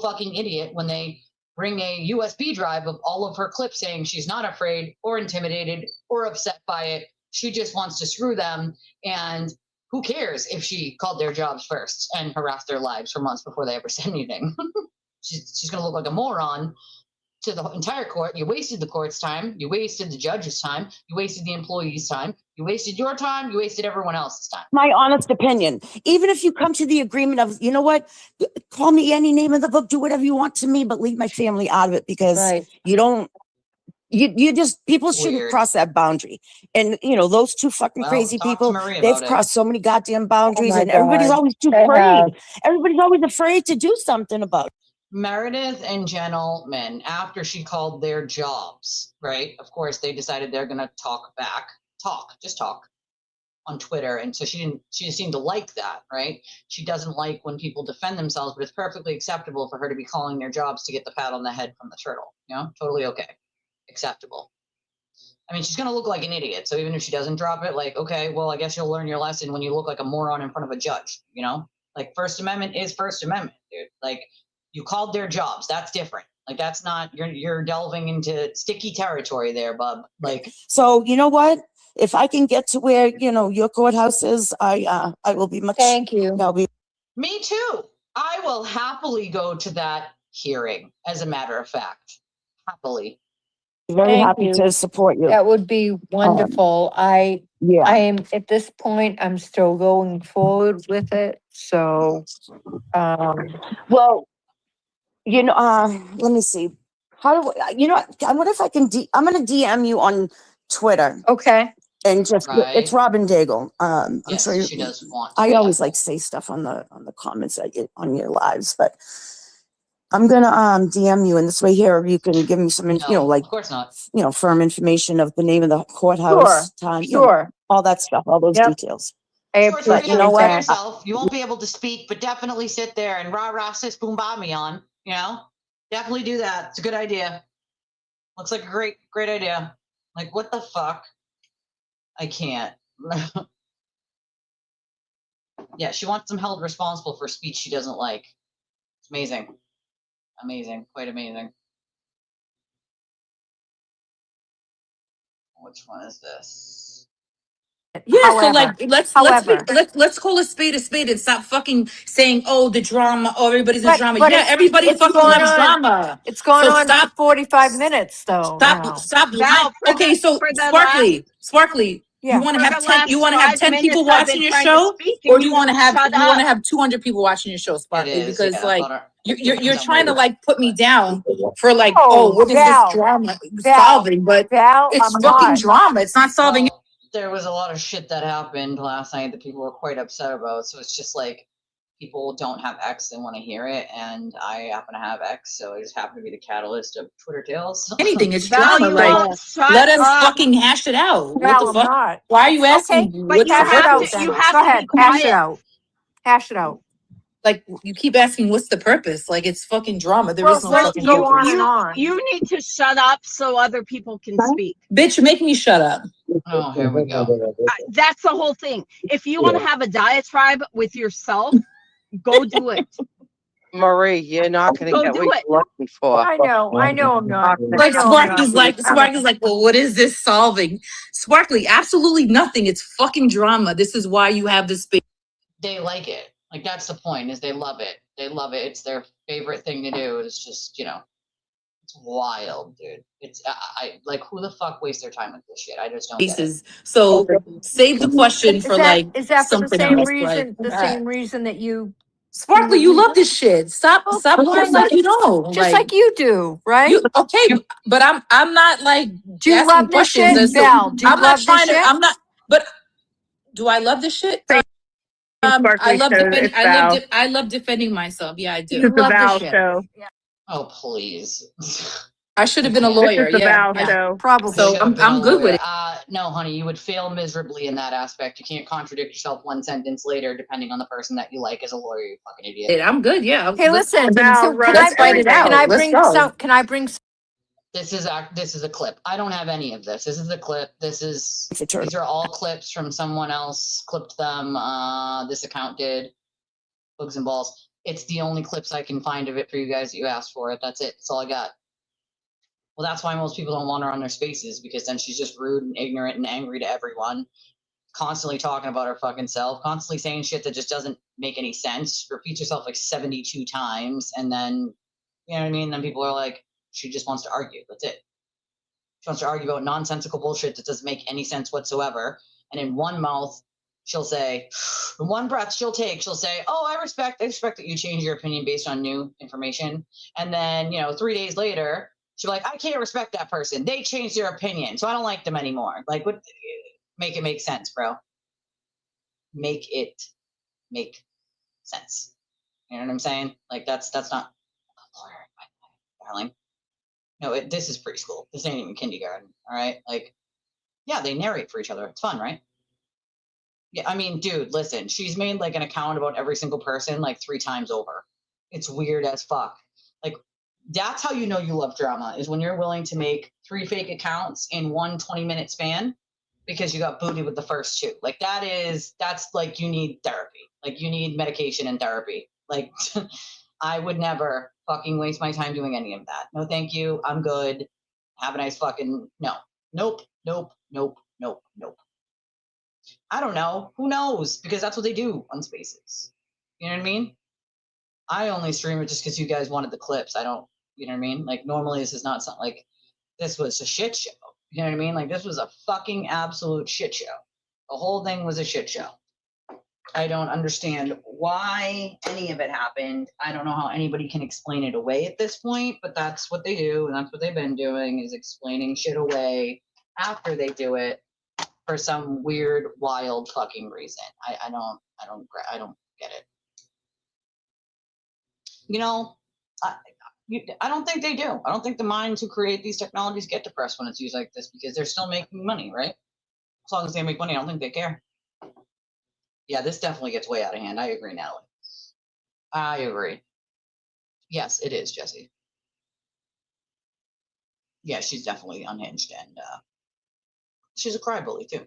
fucking idiot when they bring a USB drive of all of her clips saying she's not afraid or intimidated or upset by it. She just wants to screw them. And who cares if she called their jobs first and harassed their lives for months before they ever said anything? she's going to look like a moron to the entire court. You wasted the court's time. You wasted the judge's time. You wasted the employee's time. You wasted your time. You wasted everyone else's time. My honest opinion. Even if you come to the agreement of, you know what, call me any name of the book, do whatever you want to me, but leave my family out of it because you don't. You just, people shouldn't cross that boundary. And, those two fucking crazy people, they've crossed so many goddamn boundaries and everybody's always too afraid. Everybody's always afraid to do something about it. Meredith and Gentleman, after she called their jobs, right? Of course, they decided they're going to talk back, just talk on Twitter. And so she just seemed to like that, right? She doesn't like when people defend themselves, but it's perfectly acceptable for her to be calling their jobs to get the pat on the head from the turtle. Totally okay. Acceptable. I mean, she's going to look like an idiot. So even if she doesn't drop it, like, okay, well, I guess you'll learn your lesson when you look like a moron in front of a judge, Like First Amendment is First Amendment, dude. Like you called their jobs. That's different. Like that's not, you're delving into sticky territory there, bub. Like, so you know what? If I can get to where, your courthouse is, I will be much. Thank you. Me too. I will happily go to that hearing, as a matter of fact. Happily. Very happy to support you. That would be wonderful. I am at this point, I'm still going forward with it. So, well, let me see. How do I wonder if I can, I'm going to DM you on Twitter. Okay. And just, it's Robin Daigle. I'm sure she does want I always like say stuff on the comments I get on your lives, but I'm gonna DM you, and this way here you can give me some, of course not. Firm information of the name of the courthouse, time, all that stuff, all those details. But you know what? Yourself, you won't be able to speak, but definitely sit there and rah sis boom ba me on. Definitely do that. It's a good idea. Looks like a great idea. Like what the fuck? I can't. Yeah, she wants them held responsible for speech she doesn't like. It's amazing. Amazing, quite amazing. Which one is this? Yeah, However, so like let's call a spade and stop fucking saying, oh, the drama, oh, everybody's in drama. Yeah, everybody fucking loves drama. It's going So on stop, for 45 minutes though. stop lying. Okay, so Sparkly, you want to have 10 people watching your show, or do you want to have 200 people watching your show, Sparkly? Because you're trying to like put me down for like, what is this drama solving? But it's fucking drama. It's not solving. Well, there was a lot of shit that happened last night that people were quite upset about. So it's just like people don't have X, they want to hear it, and I happen to have X, so I just happen to be the catalyst of Twitter tales. Anything, it's drama. Like, let us fucking hash it out. What the fuck? Why are you asking? Okay, but you have to be quiet. Hash it out. Like you keep asking, what's the purpose? Like it's fucking drama. There is no fucking go on purpose. and on. You need to shut up so other people can speak. Bitch, make me shut up. Oh, here we go. That's the whole thing. If you want to have a diatribe with yourself, go do it. Marie, you're not going to get what you're looking for. I know I'm not. Like Sparkly's like, well, what is this solving? Sparkly, absolutely nothing. It's fucking drama. This is why you have this space. They like it. Like that's the point, is they love it. They love it. It's their favorite thing to do. It's just, it's wild, dude. It's I like, who the fuck wastes their time with this shit? I just don't get it. So save the question for is that for the same reason? The same reason that you Sparkly, you love this shit. Stop lying like you don't. Just like you do, right? You okay, but I'm not like Do you asking love this questions shit, as to Val? Do you I'm not love this trying to shit? I'm not but do I love this shit? Sparkly says it's Val. I love defending myself. Yeah, I Do do. you It's a love this Val shit? show. Oh, please. I should have been a can't. This lawyer. is the Yeah. Val Yeah, show. probably. So Should have been a I'm good with lawyer. it. No, honey, you would fail miserably in that aspect. You can't contradict yourself one sentence later, depending on the person that you like as a lawyer. You fucking idiot. I'm good. Yeah. Hey, listen. Val So runs Let's fight it everything. out. Can I Let's bring go. some? Can I bring? This is a clip. I don't have any of this. This is a clip. These are all clips from someone else. Clipped them. This account did. Bugs and balls. It's the only clips I can find of it for you guys that you asked for it. That's it. That's all I got. Well, that's why most people don't want her on their spaces, because then she's just rude and ignorant and angry to everyone. Constantly talking about her fucking self, constantly saying shit that just doesn't make any sense. Repeats herself like 72 times, and then, you know what I mean? Then people are like, she just wants to argue. That's it. She wants to argue about nonsensical bullshit that doesn't make any sense whatsoever. And in one mouth, she'll say, in one breath, she'll say, oh, I respect that you change your opinion based on new information. And then, 3 days later, she'll be like, I can't respect that person. They changed their opinion, so I don't like them anymore. Like, what? Make it make sense, bro. Make it make sense. You know what I'm saying? Like, that's not, darling. No, this is preschool. This ain't even kindergarten. All right. Like, yeah, they narrate for each other. It's fun, right? Yeah. I mean, dude, listen, she's made like an account about every single person like 3 times over. It's weird as fuck. Like, that's how you know you love drama, is when you're willing to make 3 fake accounts in one 20-minute span because you got booted with the first 2. Like, that's like, you need therapy. Like, you need medication and therapy. Like, I would never fucking waste my time doing any of that. No, thank you. I'm good. Have a nice fucking, no. Nope. I don't know. Who knows? Because that's what they do on Spaces. You know what I mean? I only stream it just because you guys wanted the clips. I don't, you know what I mean? Like, normally this is not something like, this was a shit show. You know what I mean? Like, this was a fucking absolute shit show. The whole thing was a shit show. I don't understand why any of it happened. I don't know how anybody can explain it away at this point, but that's what they do, and that's what they've been doing, is explaining shit away after they do it for some weird, wild fucking reason. I don't get it. I don't think they do. I don't think the minds who create these technologies get depressed when it's used like this, because they're still making money, right? As long as they make money, I don't think they care. Yeah, this definitely gets way out of hand. I agree, Natalie. I agree. Yes, it is, Jesse. Yeah, she's definitely unhinged, and she's a crybaby too.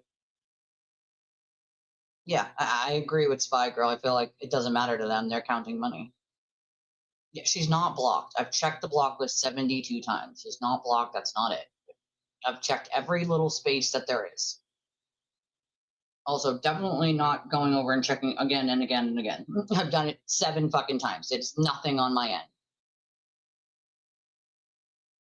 Yeah, I agree with Spy Girl. I feel like it doesn't matter to them. They're counting money. Yeah, she's not blocked. I've checked the block list 72 times. She's not blocked. That's not it. I've checked every little space that there is. Also, definitely not going over and checking again and again and again. I've done it 7 fucking times. It's nothing on my end.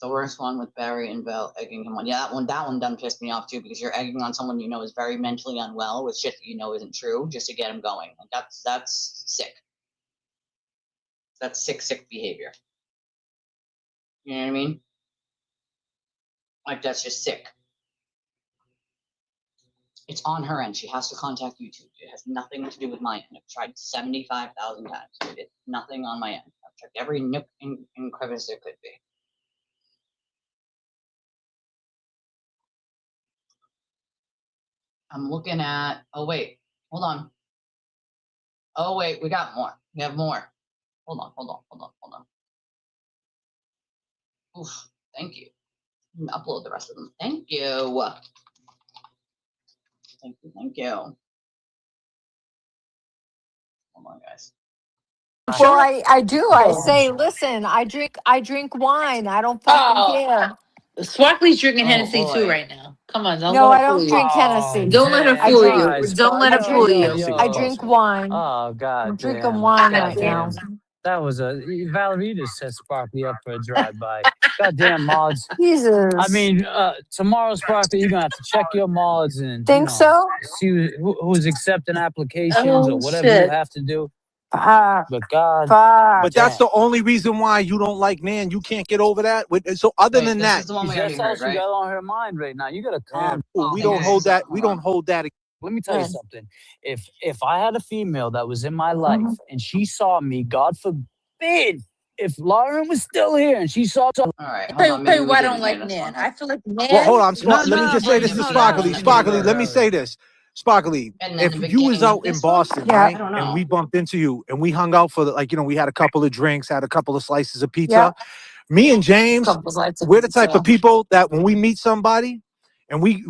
The worst one with Barry and Belle egging him on. Yeah, that one done pissed me off too, because you're egging on someone you know is very mentally unwell with shit that you know isn't true just to get him going. Like, that's sick. That's sick behavior. You know what I mean? Like, that's just sick. It's on her end. She has to contact YouTube. It has nothing to do with my end. I've tried 75,000 times. It's nothing on my end. I've checked every nook and crevice there could be. I'm looking at, oh wait, hold on. Oh wait, we got more. We have more. Hold on. Oof, thank you. Upload the rest of them. Thank you. Thank you. Hold on, guys. Well, I do. I say, listen, I drink wine. I don't fucking care. Sparkly's drinking Hennessy too right now. Come on, don't No, let I her fool don't you. drink Hennessy. Don't let her I fool drink. you. Don't let her fool you. I drink wine. Oh God! I'm drinking Damn. wine God right now. damn. That was Valerie just set Sparkly up for a drive-by. Goddamn mods. Jesus. I mean, tomorrow, Sparkly, you're gonna have to check your mods and Think so? see who's accepting applications or whatever you have to do. But God, But that's the only reason why you don't like Nan. You can't get over that. So other than this that, is the one we that's already all heard, she right? got on her mind right now. You gotta calm. we don't hold that. We don't hold that. Let me tell you something. If I had a female that was in my life and she saw me, God forbid, if Lauren was still here and she saw, All right, hold Tell on. you Maybe we why I didn't don't hear like this Nan. one. I feel like Well, hold Nan. on, let me just say this to Sparkly. Sparkly, let me say this. Sparkly, And then if the you was beginning of out in this one? Boston, I right, don't and know. we bumped into you, and we hung out for we had a couple of drinks, had a couple of slices of pizza. Me and James, we're the type of people that when we meet somebody, and we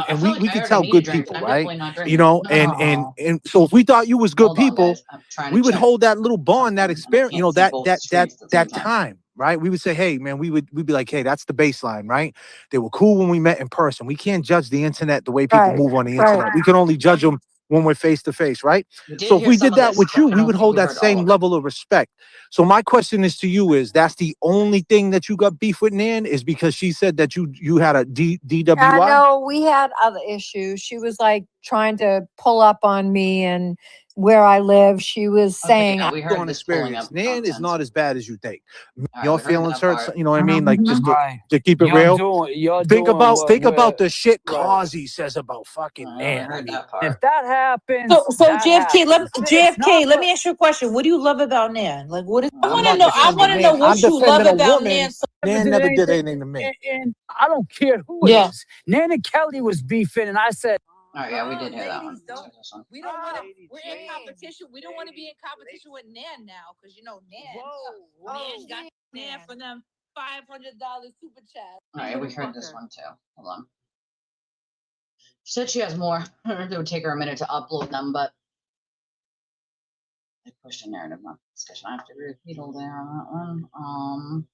I feel like we I can already tell need a good drink, and people, I'm right? definitely not You drinking. know, and so if we thought you was good Hold on, people, guys. I'm trying we to would check. hold that little bond, that experience, Can't see both screens at the same that time. time, right? We would say, hey, man, we'd be like, hey, that's the baseline, right? They were cool when we met in person. We can't judge the internet the way people move on the internet. We can only judge them when we're face to face, right? We did So if hear we some did of that this, with but you, I we don't would think hold we that heard all same of it. level of respect. So my question is to you is that's the only thing that you got beef with Nan is because she said that you had a DWI? No, we had other issues. She was like trying to pull up on me and where I live. She was saying, Yeah, we heard On this pulling up experience. Nan is nonsense. not as bad as you think. All right, Your we heard feelings that hurt, part. you know what I mean? Like just right. to keep it You're real. doing Think what about the shit right. Causey says about fucking We Nan. I heard mean, that If part. that happens, So that JFK, happens. It's not JFK, let me ask you a question. What do you love about Nan? Like, what is? I I'm want to not know. I defending want to Nan. know I'm what you love defending a about woman. Nan. So Nan never did anything to me. And I don't care who it is. Nan and Kelly was beefing, and I said, All right, yeah, we did hear that one. ladies, Let's hear this one. we don't want to. We're in competition. We don't want to be in competition with Nan now, because you know Nan. Nan got Nan for them $500 super chat. All right, we heard this one too. Hold on. She said she has more. It would take her a minute to upload them, but I pushed a narrative, not discussion. I have to repeat all there on that one.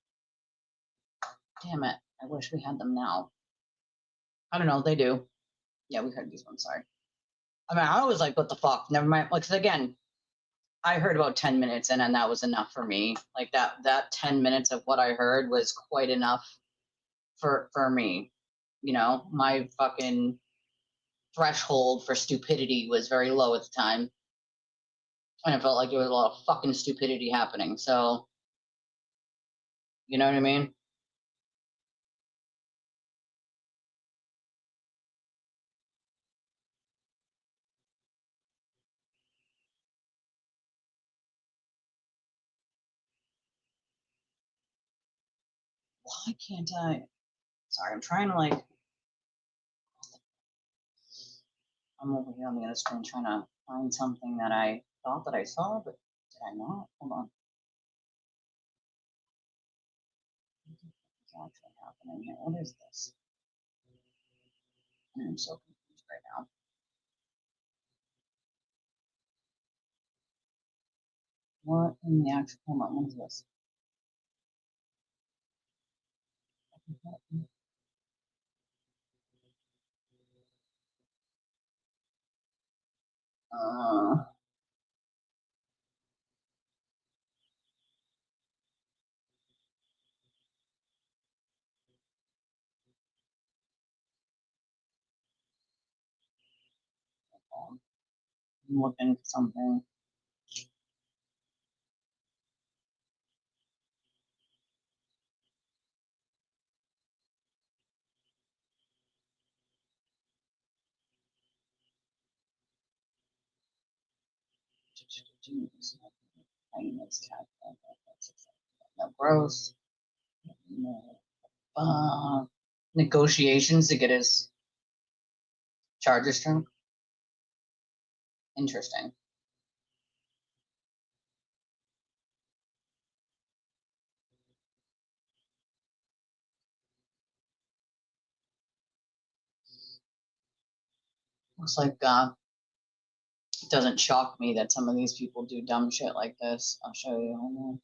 Damn it. I wish we had them now. I don't know. They do. Yeah, we heard these ones. Sorry. I mean, I was like, what the fuck? Never mind. Like, 'cause again, I heard about 10 minutes and that was enough for me. Like that 10 minutes of what I heard was quite enough for me. You know, my fucking threshold for stupidity was very low at the time. And it felt like there was a lot of fucking stupidity happening. So, you know what I mean? Why can't I? Sorry, I'm trying to like. I'm over here on the other screen trying to find something that I thought that I saw, but did I not? Hold on. What's actually happening here? What is this? I'm so confused right now. What in the actual? Hold on. What is this? Uh, I'm looking for something. No, gross. Negotiations to get his charges strung. Interesting. Looks like it doesn't shock me that some of these people do dumb shit like this. I'll show you. Hold on.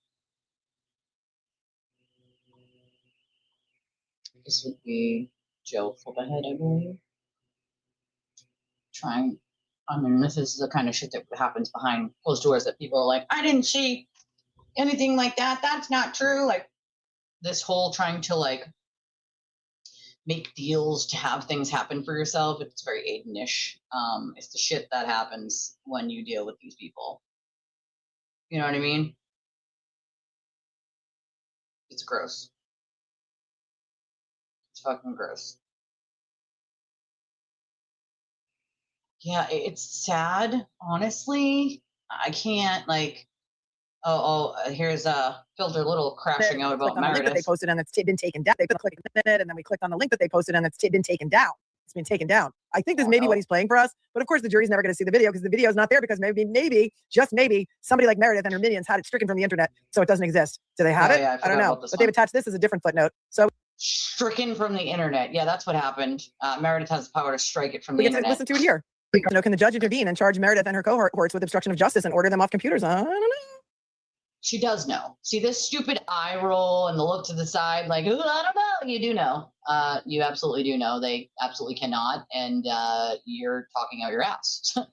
This would be Joe Footballhead, I believe. I mean, this is the kind of shit that happens behind closed doors that people are like, I didn't see anything like that. That's not true. Like this whole trying to like make deals to have things happen for yourself. It's very Aiden-ish. It's the shit that happens when you deal with these people. You know what I mean? It's gross. It's fucking gross. Yeah, it's sad, honestly. I can't like. Here's a filter little crashing out about on the link that they Meredith. posted and it's been taken down. They clicked on it and then we clicked on the link that they posted and it's been taken down. It's been taken down. I think this may be what he's playing for us, but of course the jury's never going to see the video because the video is not there because maybe, just maybe, somebody like Meredith and her minions had it stricken from the internet, so it doesn't exist. Do they have it? Yeah, I don't know. But they've attached this as a different footnote. So stricken from the internet. Yeah, that's what happened. Meredith has the power to strike it from we the get to internet. listen to it here. You know, can the judge intervene and charge Meredith and her cohorts with obstruction of justice and order them off computers? I don't know. She does know. See this stupid eye roll and the look to the side, like, ooh, I don't know. You do know. You absolutely do know. They absolutely cannot, and you're talking out your ass. I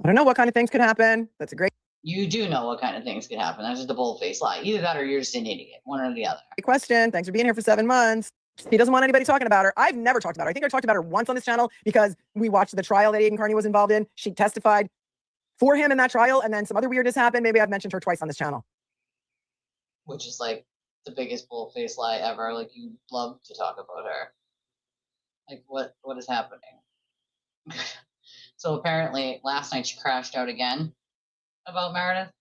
don't know what kind of things could happen. That's a great. You do know what kind of things could happen. That's just a bold-faced lie. Either that or you're just an idiot. One or the other. Great question. Thanks for being here for 7 months. He doesn't want anybody talking about her. I've never talked about her. I think I talked about her once on this channel because we watched the trial that Aiden Carney was involved in. She testified for him in that trial, and then some other weirdness happened. Maybe I've mentioned her twice on this channel. Which is like the biggest bull-faced lie ever. Like, you love to talk about her. Like, what is happening? So apparently last night she crashed out again about Meredith.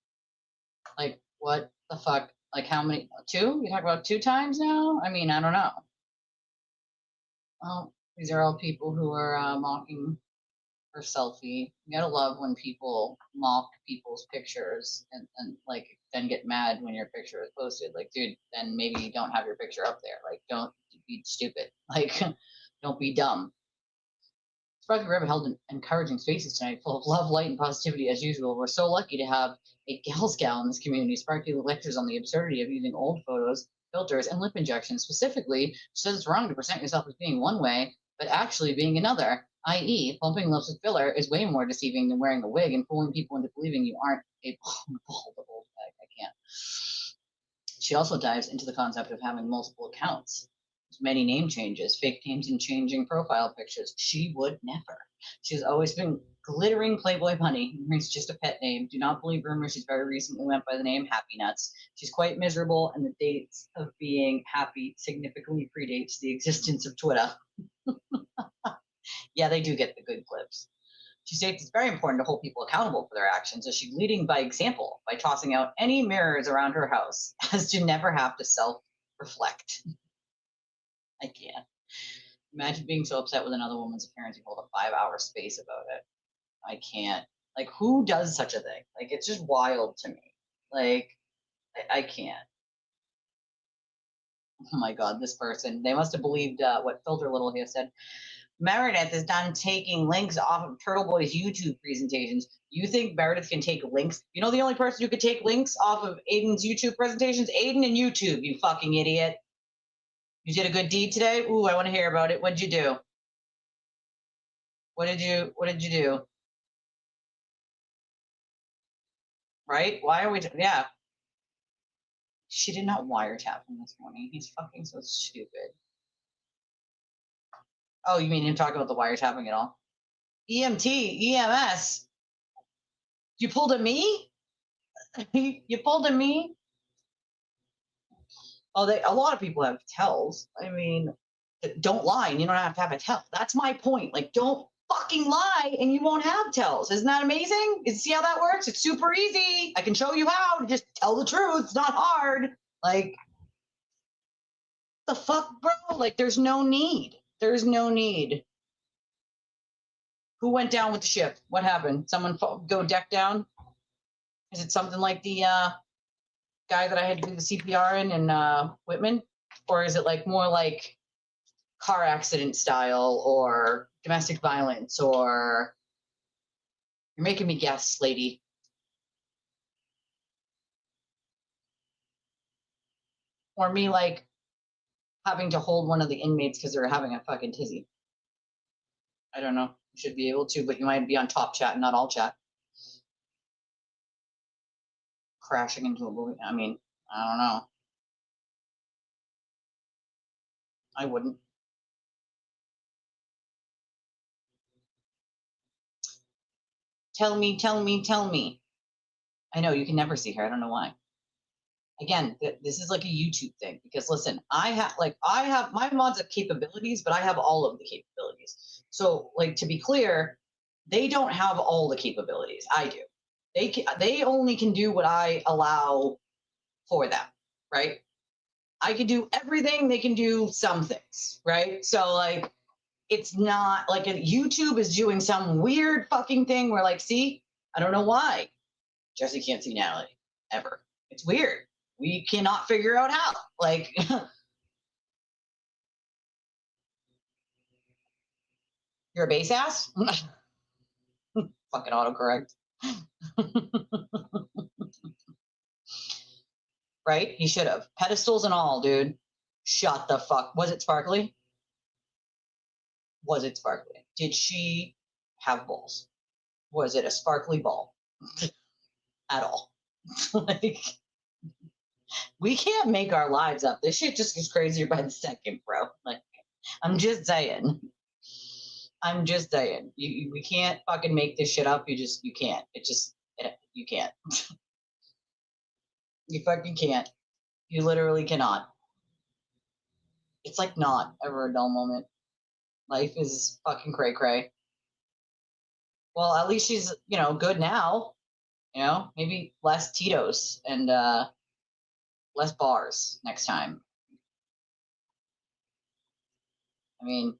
Like, what the fuck? Like, how many? 2? You talk about 2 times now? I mean, I don't know. Well, these are all people who are mocking her selfie. You gotta love when people mock people's pictures and like then get mad when your picture is posted. Like, dude, then maybe you don't have your picture up there. Like, don't be stupid. Like, don't be dumb. Sparkly River held encouraging spaces tonight, full of love, light, and positivity as usual. We're so lucky to have a Gals Gal in this community. Sparkly lectures on the absurdity of using old photos, filters, and lip injections. Specifically, she says it's wrong to present yourself as being one way, but actually being another, i.e., pumping lips with filler is way more deceiving than wearing a wig and fooling people into believing you aren't a bald bag. I can't. She also dives into the concept of having multiple accounts. Many name changes, fake names, and changing profile pictures. She would never. She's always been glittering Playboy bunny. It's just a pet name. Do not believe rumors. She's very recently went by the name Happy Nuts. She's quite miserable, and the dates of being happy significantly predates the existence of Twitter. Yeah, they do get the good clips. She states it's very important to hold people accountable for their actions, as she's leading by example by tossing out any mirrors around her house, as to never have to self-reflect. I can't. Imagine being so upset with another woman's appearance you hold a 5-hour space about it. I can't. Like, who does such a thing? Like, it's just wild to me. Like, I can't. Oh my God, this person. They must have believed what Filter Little here said. Meredith is done taking links off of Turtle Boy's YouTube presentations. You think Meredith can take links? You know the only person who could take links off of Aiden's YouTube presentations? Aiden and YouTube, you fucking idiot. You did a good deed today? Ooh, I want to hear about it. What'd you do? What did you do? Right? Why are we, yeah. She did not wiretap him this morning. He's fucking so stupid. Oh, you mean him talking about the wiretapping at all? EMT, EMS. You pulled a me? You pulled a me? Oh, a lot of people have tells. I mean, don't lie and you don't have to have a tell. That's my point. Like, don't fucking lie and you won't have tells. Isn't that amazing? See how that works? It's super easy. I can show you how to just tell the truth. It's not hard. Like, the fuck, bro? Like, there's no need. There's no need. Who went down with the ship? What happened? Someone go deck down? Is it something like the guy that I had to do the CPR in Whitman? Or is it like more like car accident style or domestic violence, or you're making me guess, lady. Or me like having to hold one of the inmates because they're having a fucking tizzy. I don't know. You should be able to, but you might be on top chat and not all chat. Crashing into a movie. I mean, I don't know. I wouldn't. Tell me, tell me, tell me. I know you can never see her. I don't know why. Again, this is like a YouTube thing because listen, I have my mods have capabilities, but I have all of the capabilities. So like to be clear, they don't have all the capabilities. I do. They only can do what I allow for them, right? I can do everything. They can do some things, right? So like, it's not like YouTube is doing some weird fucking thing where like, see, I don't know why Jesse can't see Natalie ever. It's weird. We cannot figure out how. Like, you're a base ass? Fucking autocorrect. Right? He should have. Pedestals and all, dude. Shut the fuck. Was it sparkly? Was it sparkly? Did she have balls? Was it a sparkly ball? At all? Like, we can't make our lives up. This shit just gets crazier by the second, bro. Like, I'm just saying. We can't fucking make this shit up. You can't. You can't. You fucking can't. You literally cannot. It's like not ever a dull moment. Life is fucking cray cray. Well, at least she's, good now. Maybe less Tito's and less bars next time. I mean,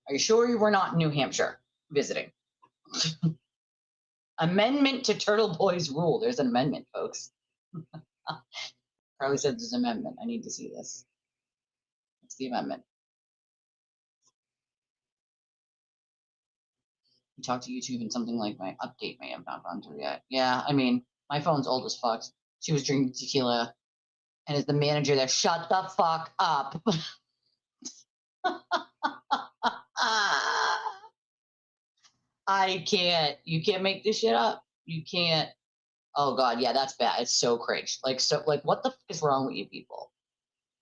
are you sure you were not in New Hampshire visiting? Amendment to Turtle Boy's rule. There's an amendment, folks. Carly said there's an amendment. I need to see this. What's the amendment? You talk to YouTube and something like my update may have not gone through yet. Yeah, I mean, my phone's old as fuck. She was drinking tequila and is the manager there. Shut the fuck up. I can't. You can't make this shit up. You can't. Oh God, yeah, that's bad. It's so cringe. Like, what the fuck is wrong with you people?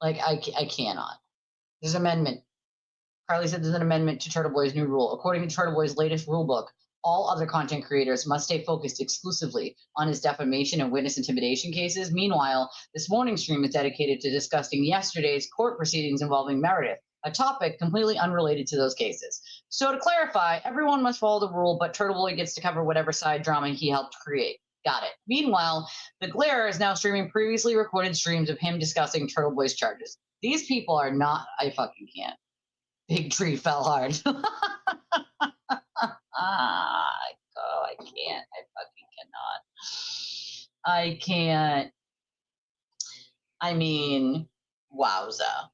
Like, I cannot. There's an amendment. Carly said there's an amendment to Turtle Boy's new rule. According to Turtle Boy's latest rule book, all other content creators must stay focused exclusively on his defamation and witness intimidation cases. Meanwhile, this morning's stream is dedicated to discussing yesterday's court proceedings involving Meredith, a topic completely unrelated to those cases. So to clarify, everyone must follow the rule, but Turtle Boy gets to cover whatever side drama he helped create. Got it. Meanwhile, The Glare is now streaming previously recorded streams of him discussing Turtle Boy's charges. These people are not, I fucking can't. Big tree fell hard. I can't. I fucking cannot. I can't. I mean, wowza.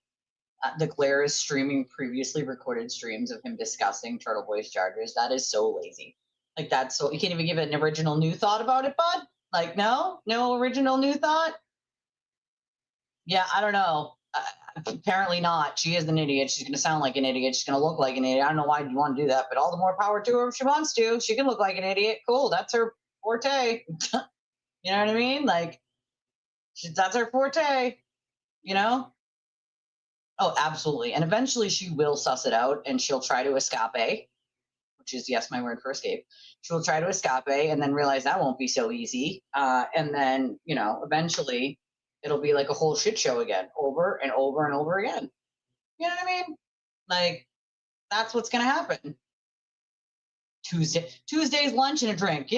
The Glare is streaming previously recorded streams of him discussing Turtle Boy's charges. That is so lazy. Like, that's so, you can't even give it an original new thought about it, bud? Like, no original new thought? Yeah, I don't know. Apparently not. She is an idiot. She's going to sound like an idiot. She's going to look like an idiot. I don't know why you want to do that, but all the more power to her if she wants to. She can look like an idiot. Cool. That's her forte. You know what I mean? Like, that's her forte, Oh, absolutely. And eventually she will suss it out and she'll try to escape, which is, yes, my word for escape. She'll try to escape and then realize that won't be so easy. And then, eventually it'll be like a whole shit show again, over and over and over again. You know what I mean? Like, that's what's going to happen. Tuesday's lunch and a drink,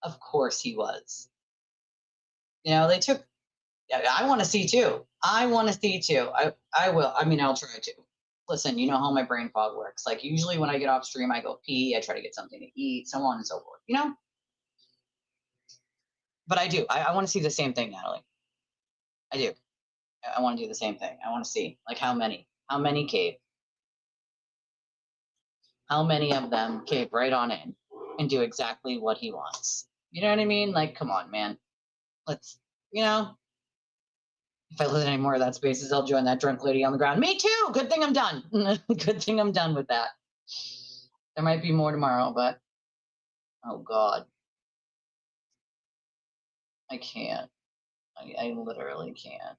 Of course he was. They took, I want to see too. I will. I mean, I'll try to. Listen, you know how my brain fog works. Like, usually when I get off stream, I go pee, I try to get something to eat, so on and so forth, But I do. I want to see the same thing, Natalie. I do. I want to do the same thing. I want to see, like, how many cave. How many of them cave right on in and do exactly what he wants? You know what I mean? Like, come on, man. Let's, if I lose any more of that spaces, I'll join that drunk lady on the ground. Me too. Good thing I'm done. Good thing I'm done with that. There might be more tomorrow, but oh God. I can't. I literally can't.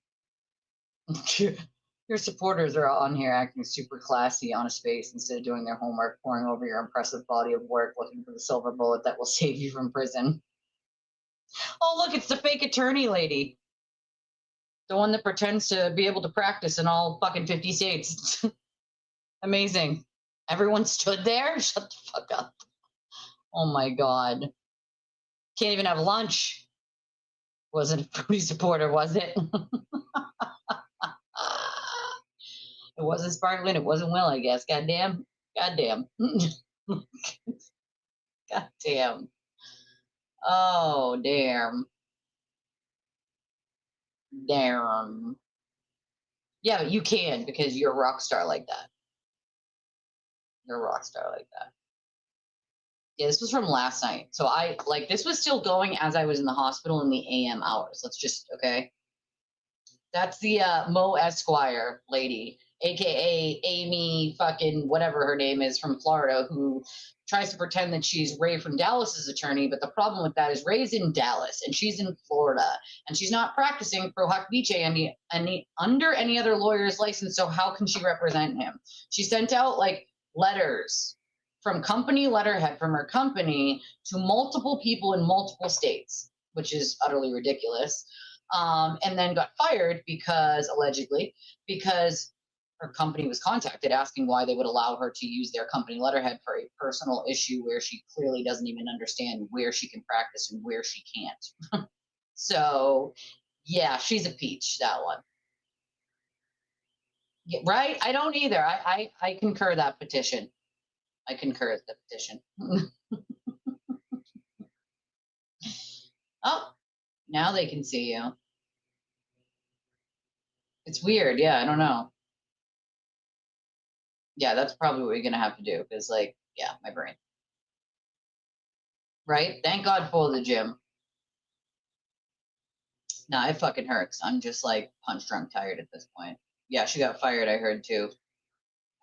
Your supporters are on here acting super classy on a space instead of doing their homework, poring over your impressive body of work, looking for the silver bullet that will save you from prison. Oh, look, it's the fake attorney lady. The one that pretends to be able to practice in all fucking 50 states. Amazing. Everyone stood there? Shut the fuck up. Oh my God. Can't even have lunch. Wasn't a Fruity supporter, was it? It wasn't Sparkling. It wasn't Will, I guess. Goddamn. Goddamn. Goddamn. Oh, damn. Damn. Yeah, you can because you're a rock star like that. You're a rock star like that. Yeah, this was from last night. So this was still going as I was in the hospital in the AM hours. Let's just, okay. That's the Mo Esquire lady, aka Amy fucking whatever her name is from Florida, who tries to pretend that she's Ray from Dallas's attorney. But the problem with that is Ray's in Dallas and she's in Florida, and she's not practicing pro hoc vice under any other lawyer's license. So how can she represent him? She sent out like letters from company letterhead from her company to multiple people in multiple states, which is utterly ridiculous. And then got fired allegedly, because her company was contacted asking why they would allow her to use their company letterhead for a personal issue where she clearly doesn't even understand where she can practice and where she can't. So, yeah, she's a peach, that one. Yeah, right? I don't either. I concur that petition. I concur the petition. Oh, now they can see you. It's weird. Yeah, I don't know. Yeah, that's probably what we're going to have to do because, yeah, my brain. Right? Thank God for the gym. Nah, it fucking hurts. I'm just, punch drunk tired at this point. Yeah, she got fired, I heard, too.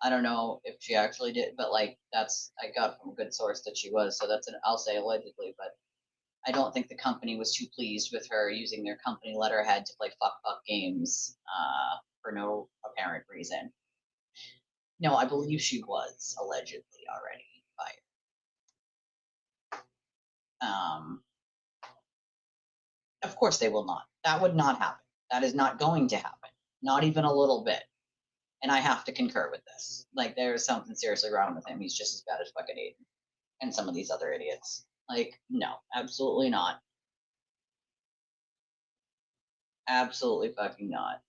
I don't know if she actually did, but, I got from a good source that she was, so I'll say allegedly, but I don't think the company was too pleased with her using their company letterhead to play fuck games for no apparent reason. No, I believe she was allegedly already fired. Of course they will not. That would not happen. That is not going to happen. Not even a little bit. And I have to concur with this. There's something seriously wrong with him. He's just as bad as fucking Aiden and some of these other idiots. No, absolutely not. Absolutely fucking not.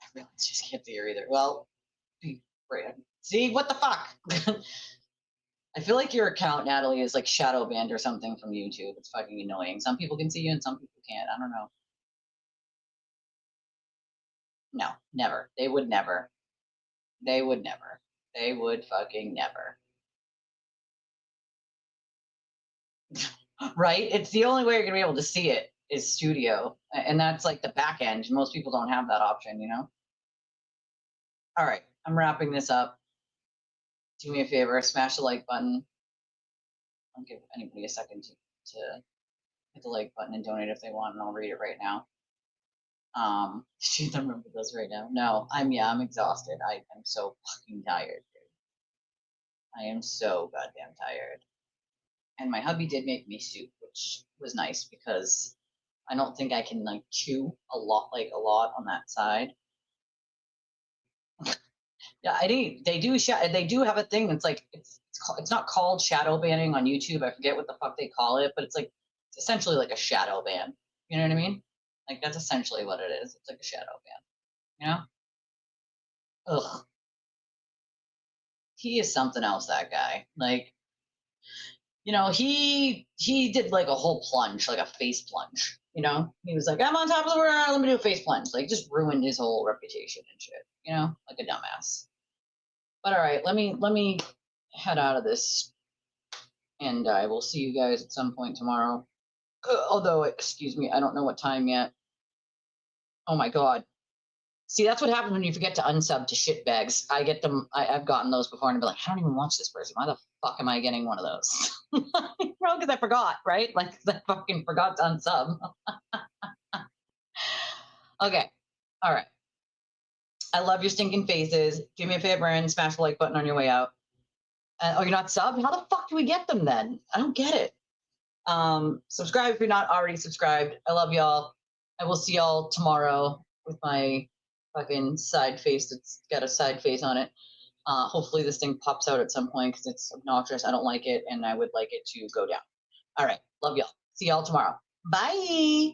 I really just can't figure either. Well, see, what the fuck? I feel like your account, Natalie, is shadow banned or something from YouTube. It's fucking annoying. Some people can see you and some people can't. I don't know. No, never. They would never. They would never. They would fucking never. Right? It's the only way you're going to be able to see it is studio. And that's the back end. Most people don't have that option, you know? All right. I'm wrapping this up. Do me a favor. Smash the like button. I'll give anybody a second to hit the like button and donate if they want, and I'll read it right now. She's remember those right now. No, I'm exhausted. I am so fucking tired, dude. I am so goddamn tired. And my hubby did make me soup, which was nice because I don't think I can chew a lot on that side. Yeah, they do have a thing that's it's not called shadow banning on YouTube. I forget what the fuck they call it, but it's essentially like a shadow ban. You know what I mean? That's essentially what it is. It's like a shadow ban. You know? Ugh. He is something else, that guy. He did a whole plunge, a face plunge. You know? He was I'm on top of the world, let me do a face plunge. Just ruined his whole reputation and shit. You know? Like a dumbass. But all right, let me head out of this, and I will see you guys at some point tomorrow. Although, excuse me, I don't know what time yet. Oh my God. See, that's what happens when you forget to unsub to shitbags. I get them. I've gotten those before, and I'd be like, I don't even watch this person. Why the fuck am I getting one of those? Well, because I forgot, right? I fucking forgot to unsub. Okay. All right. I love your stinking faces. Do me a favor and smash the like button on your way out. Oh, you're not subbed? How the fuck do we get them then? I don't get it. Subscribe if you're not already subscribed. I love y'all. I will see y'all tomorrow with my fucking side face that's got a side face on it. Hopefully this thing pops out at some point because it's obnoxious. I don't like it, and I would like it to go down. All right. Love y'all. See y'all tomorrow. Bye.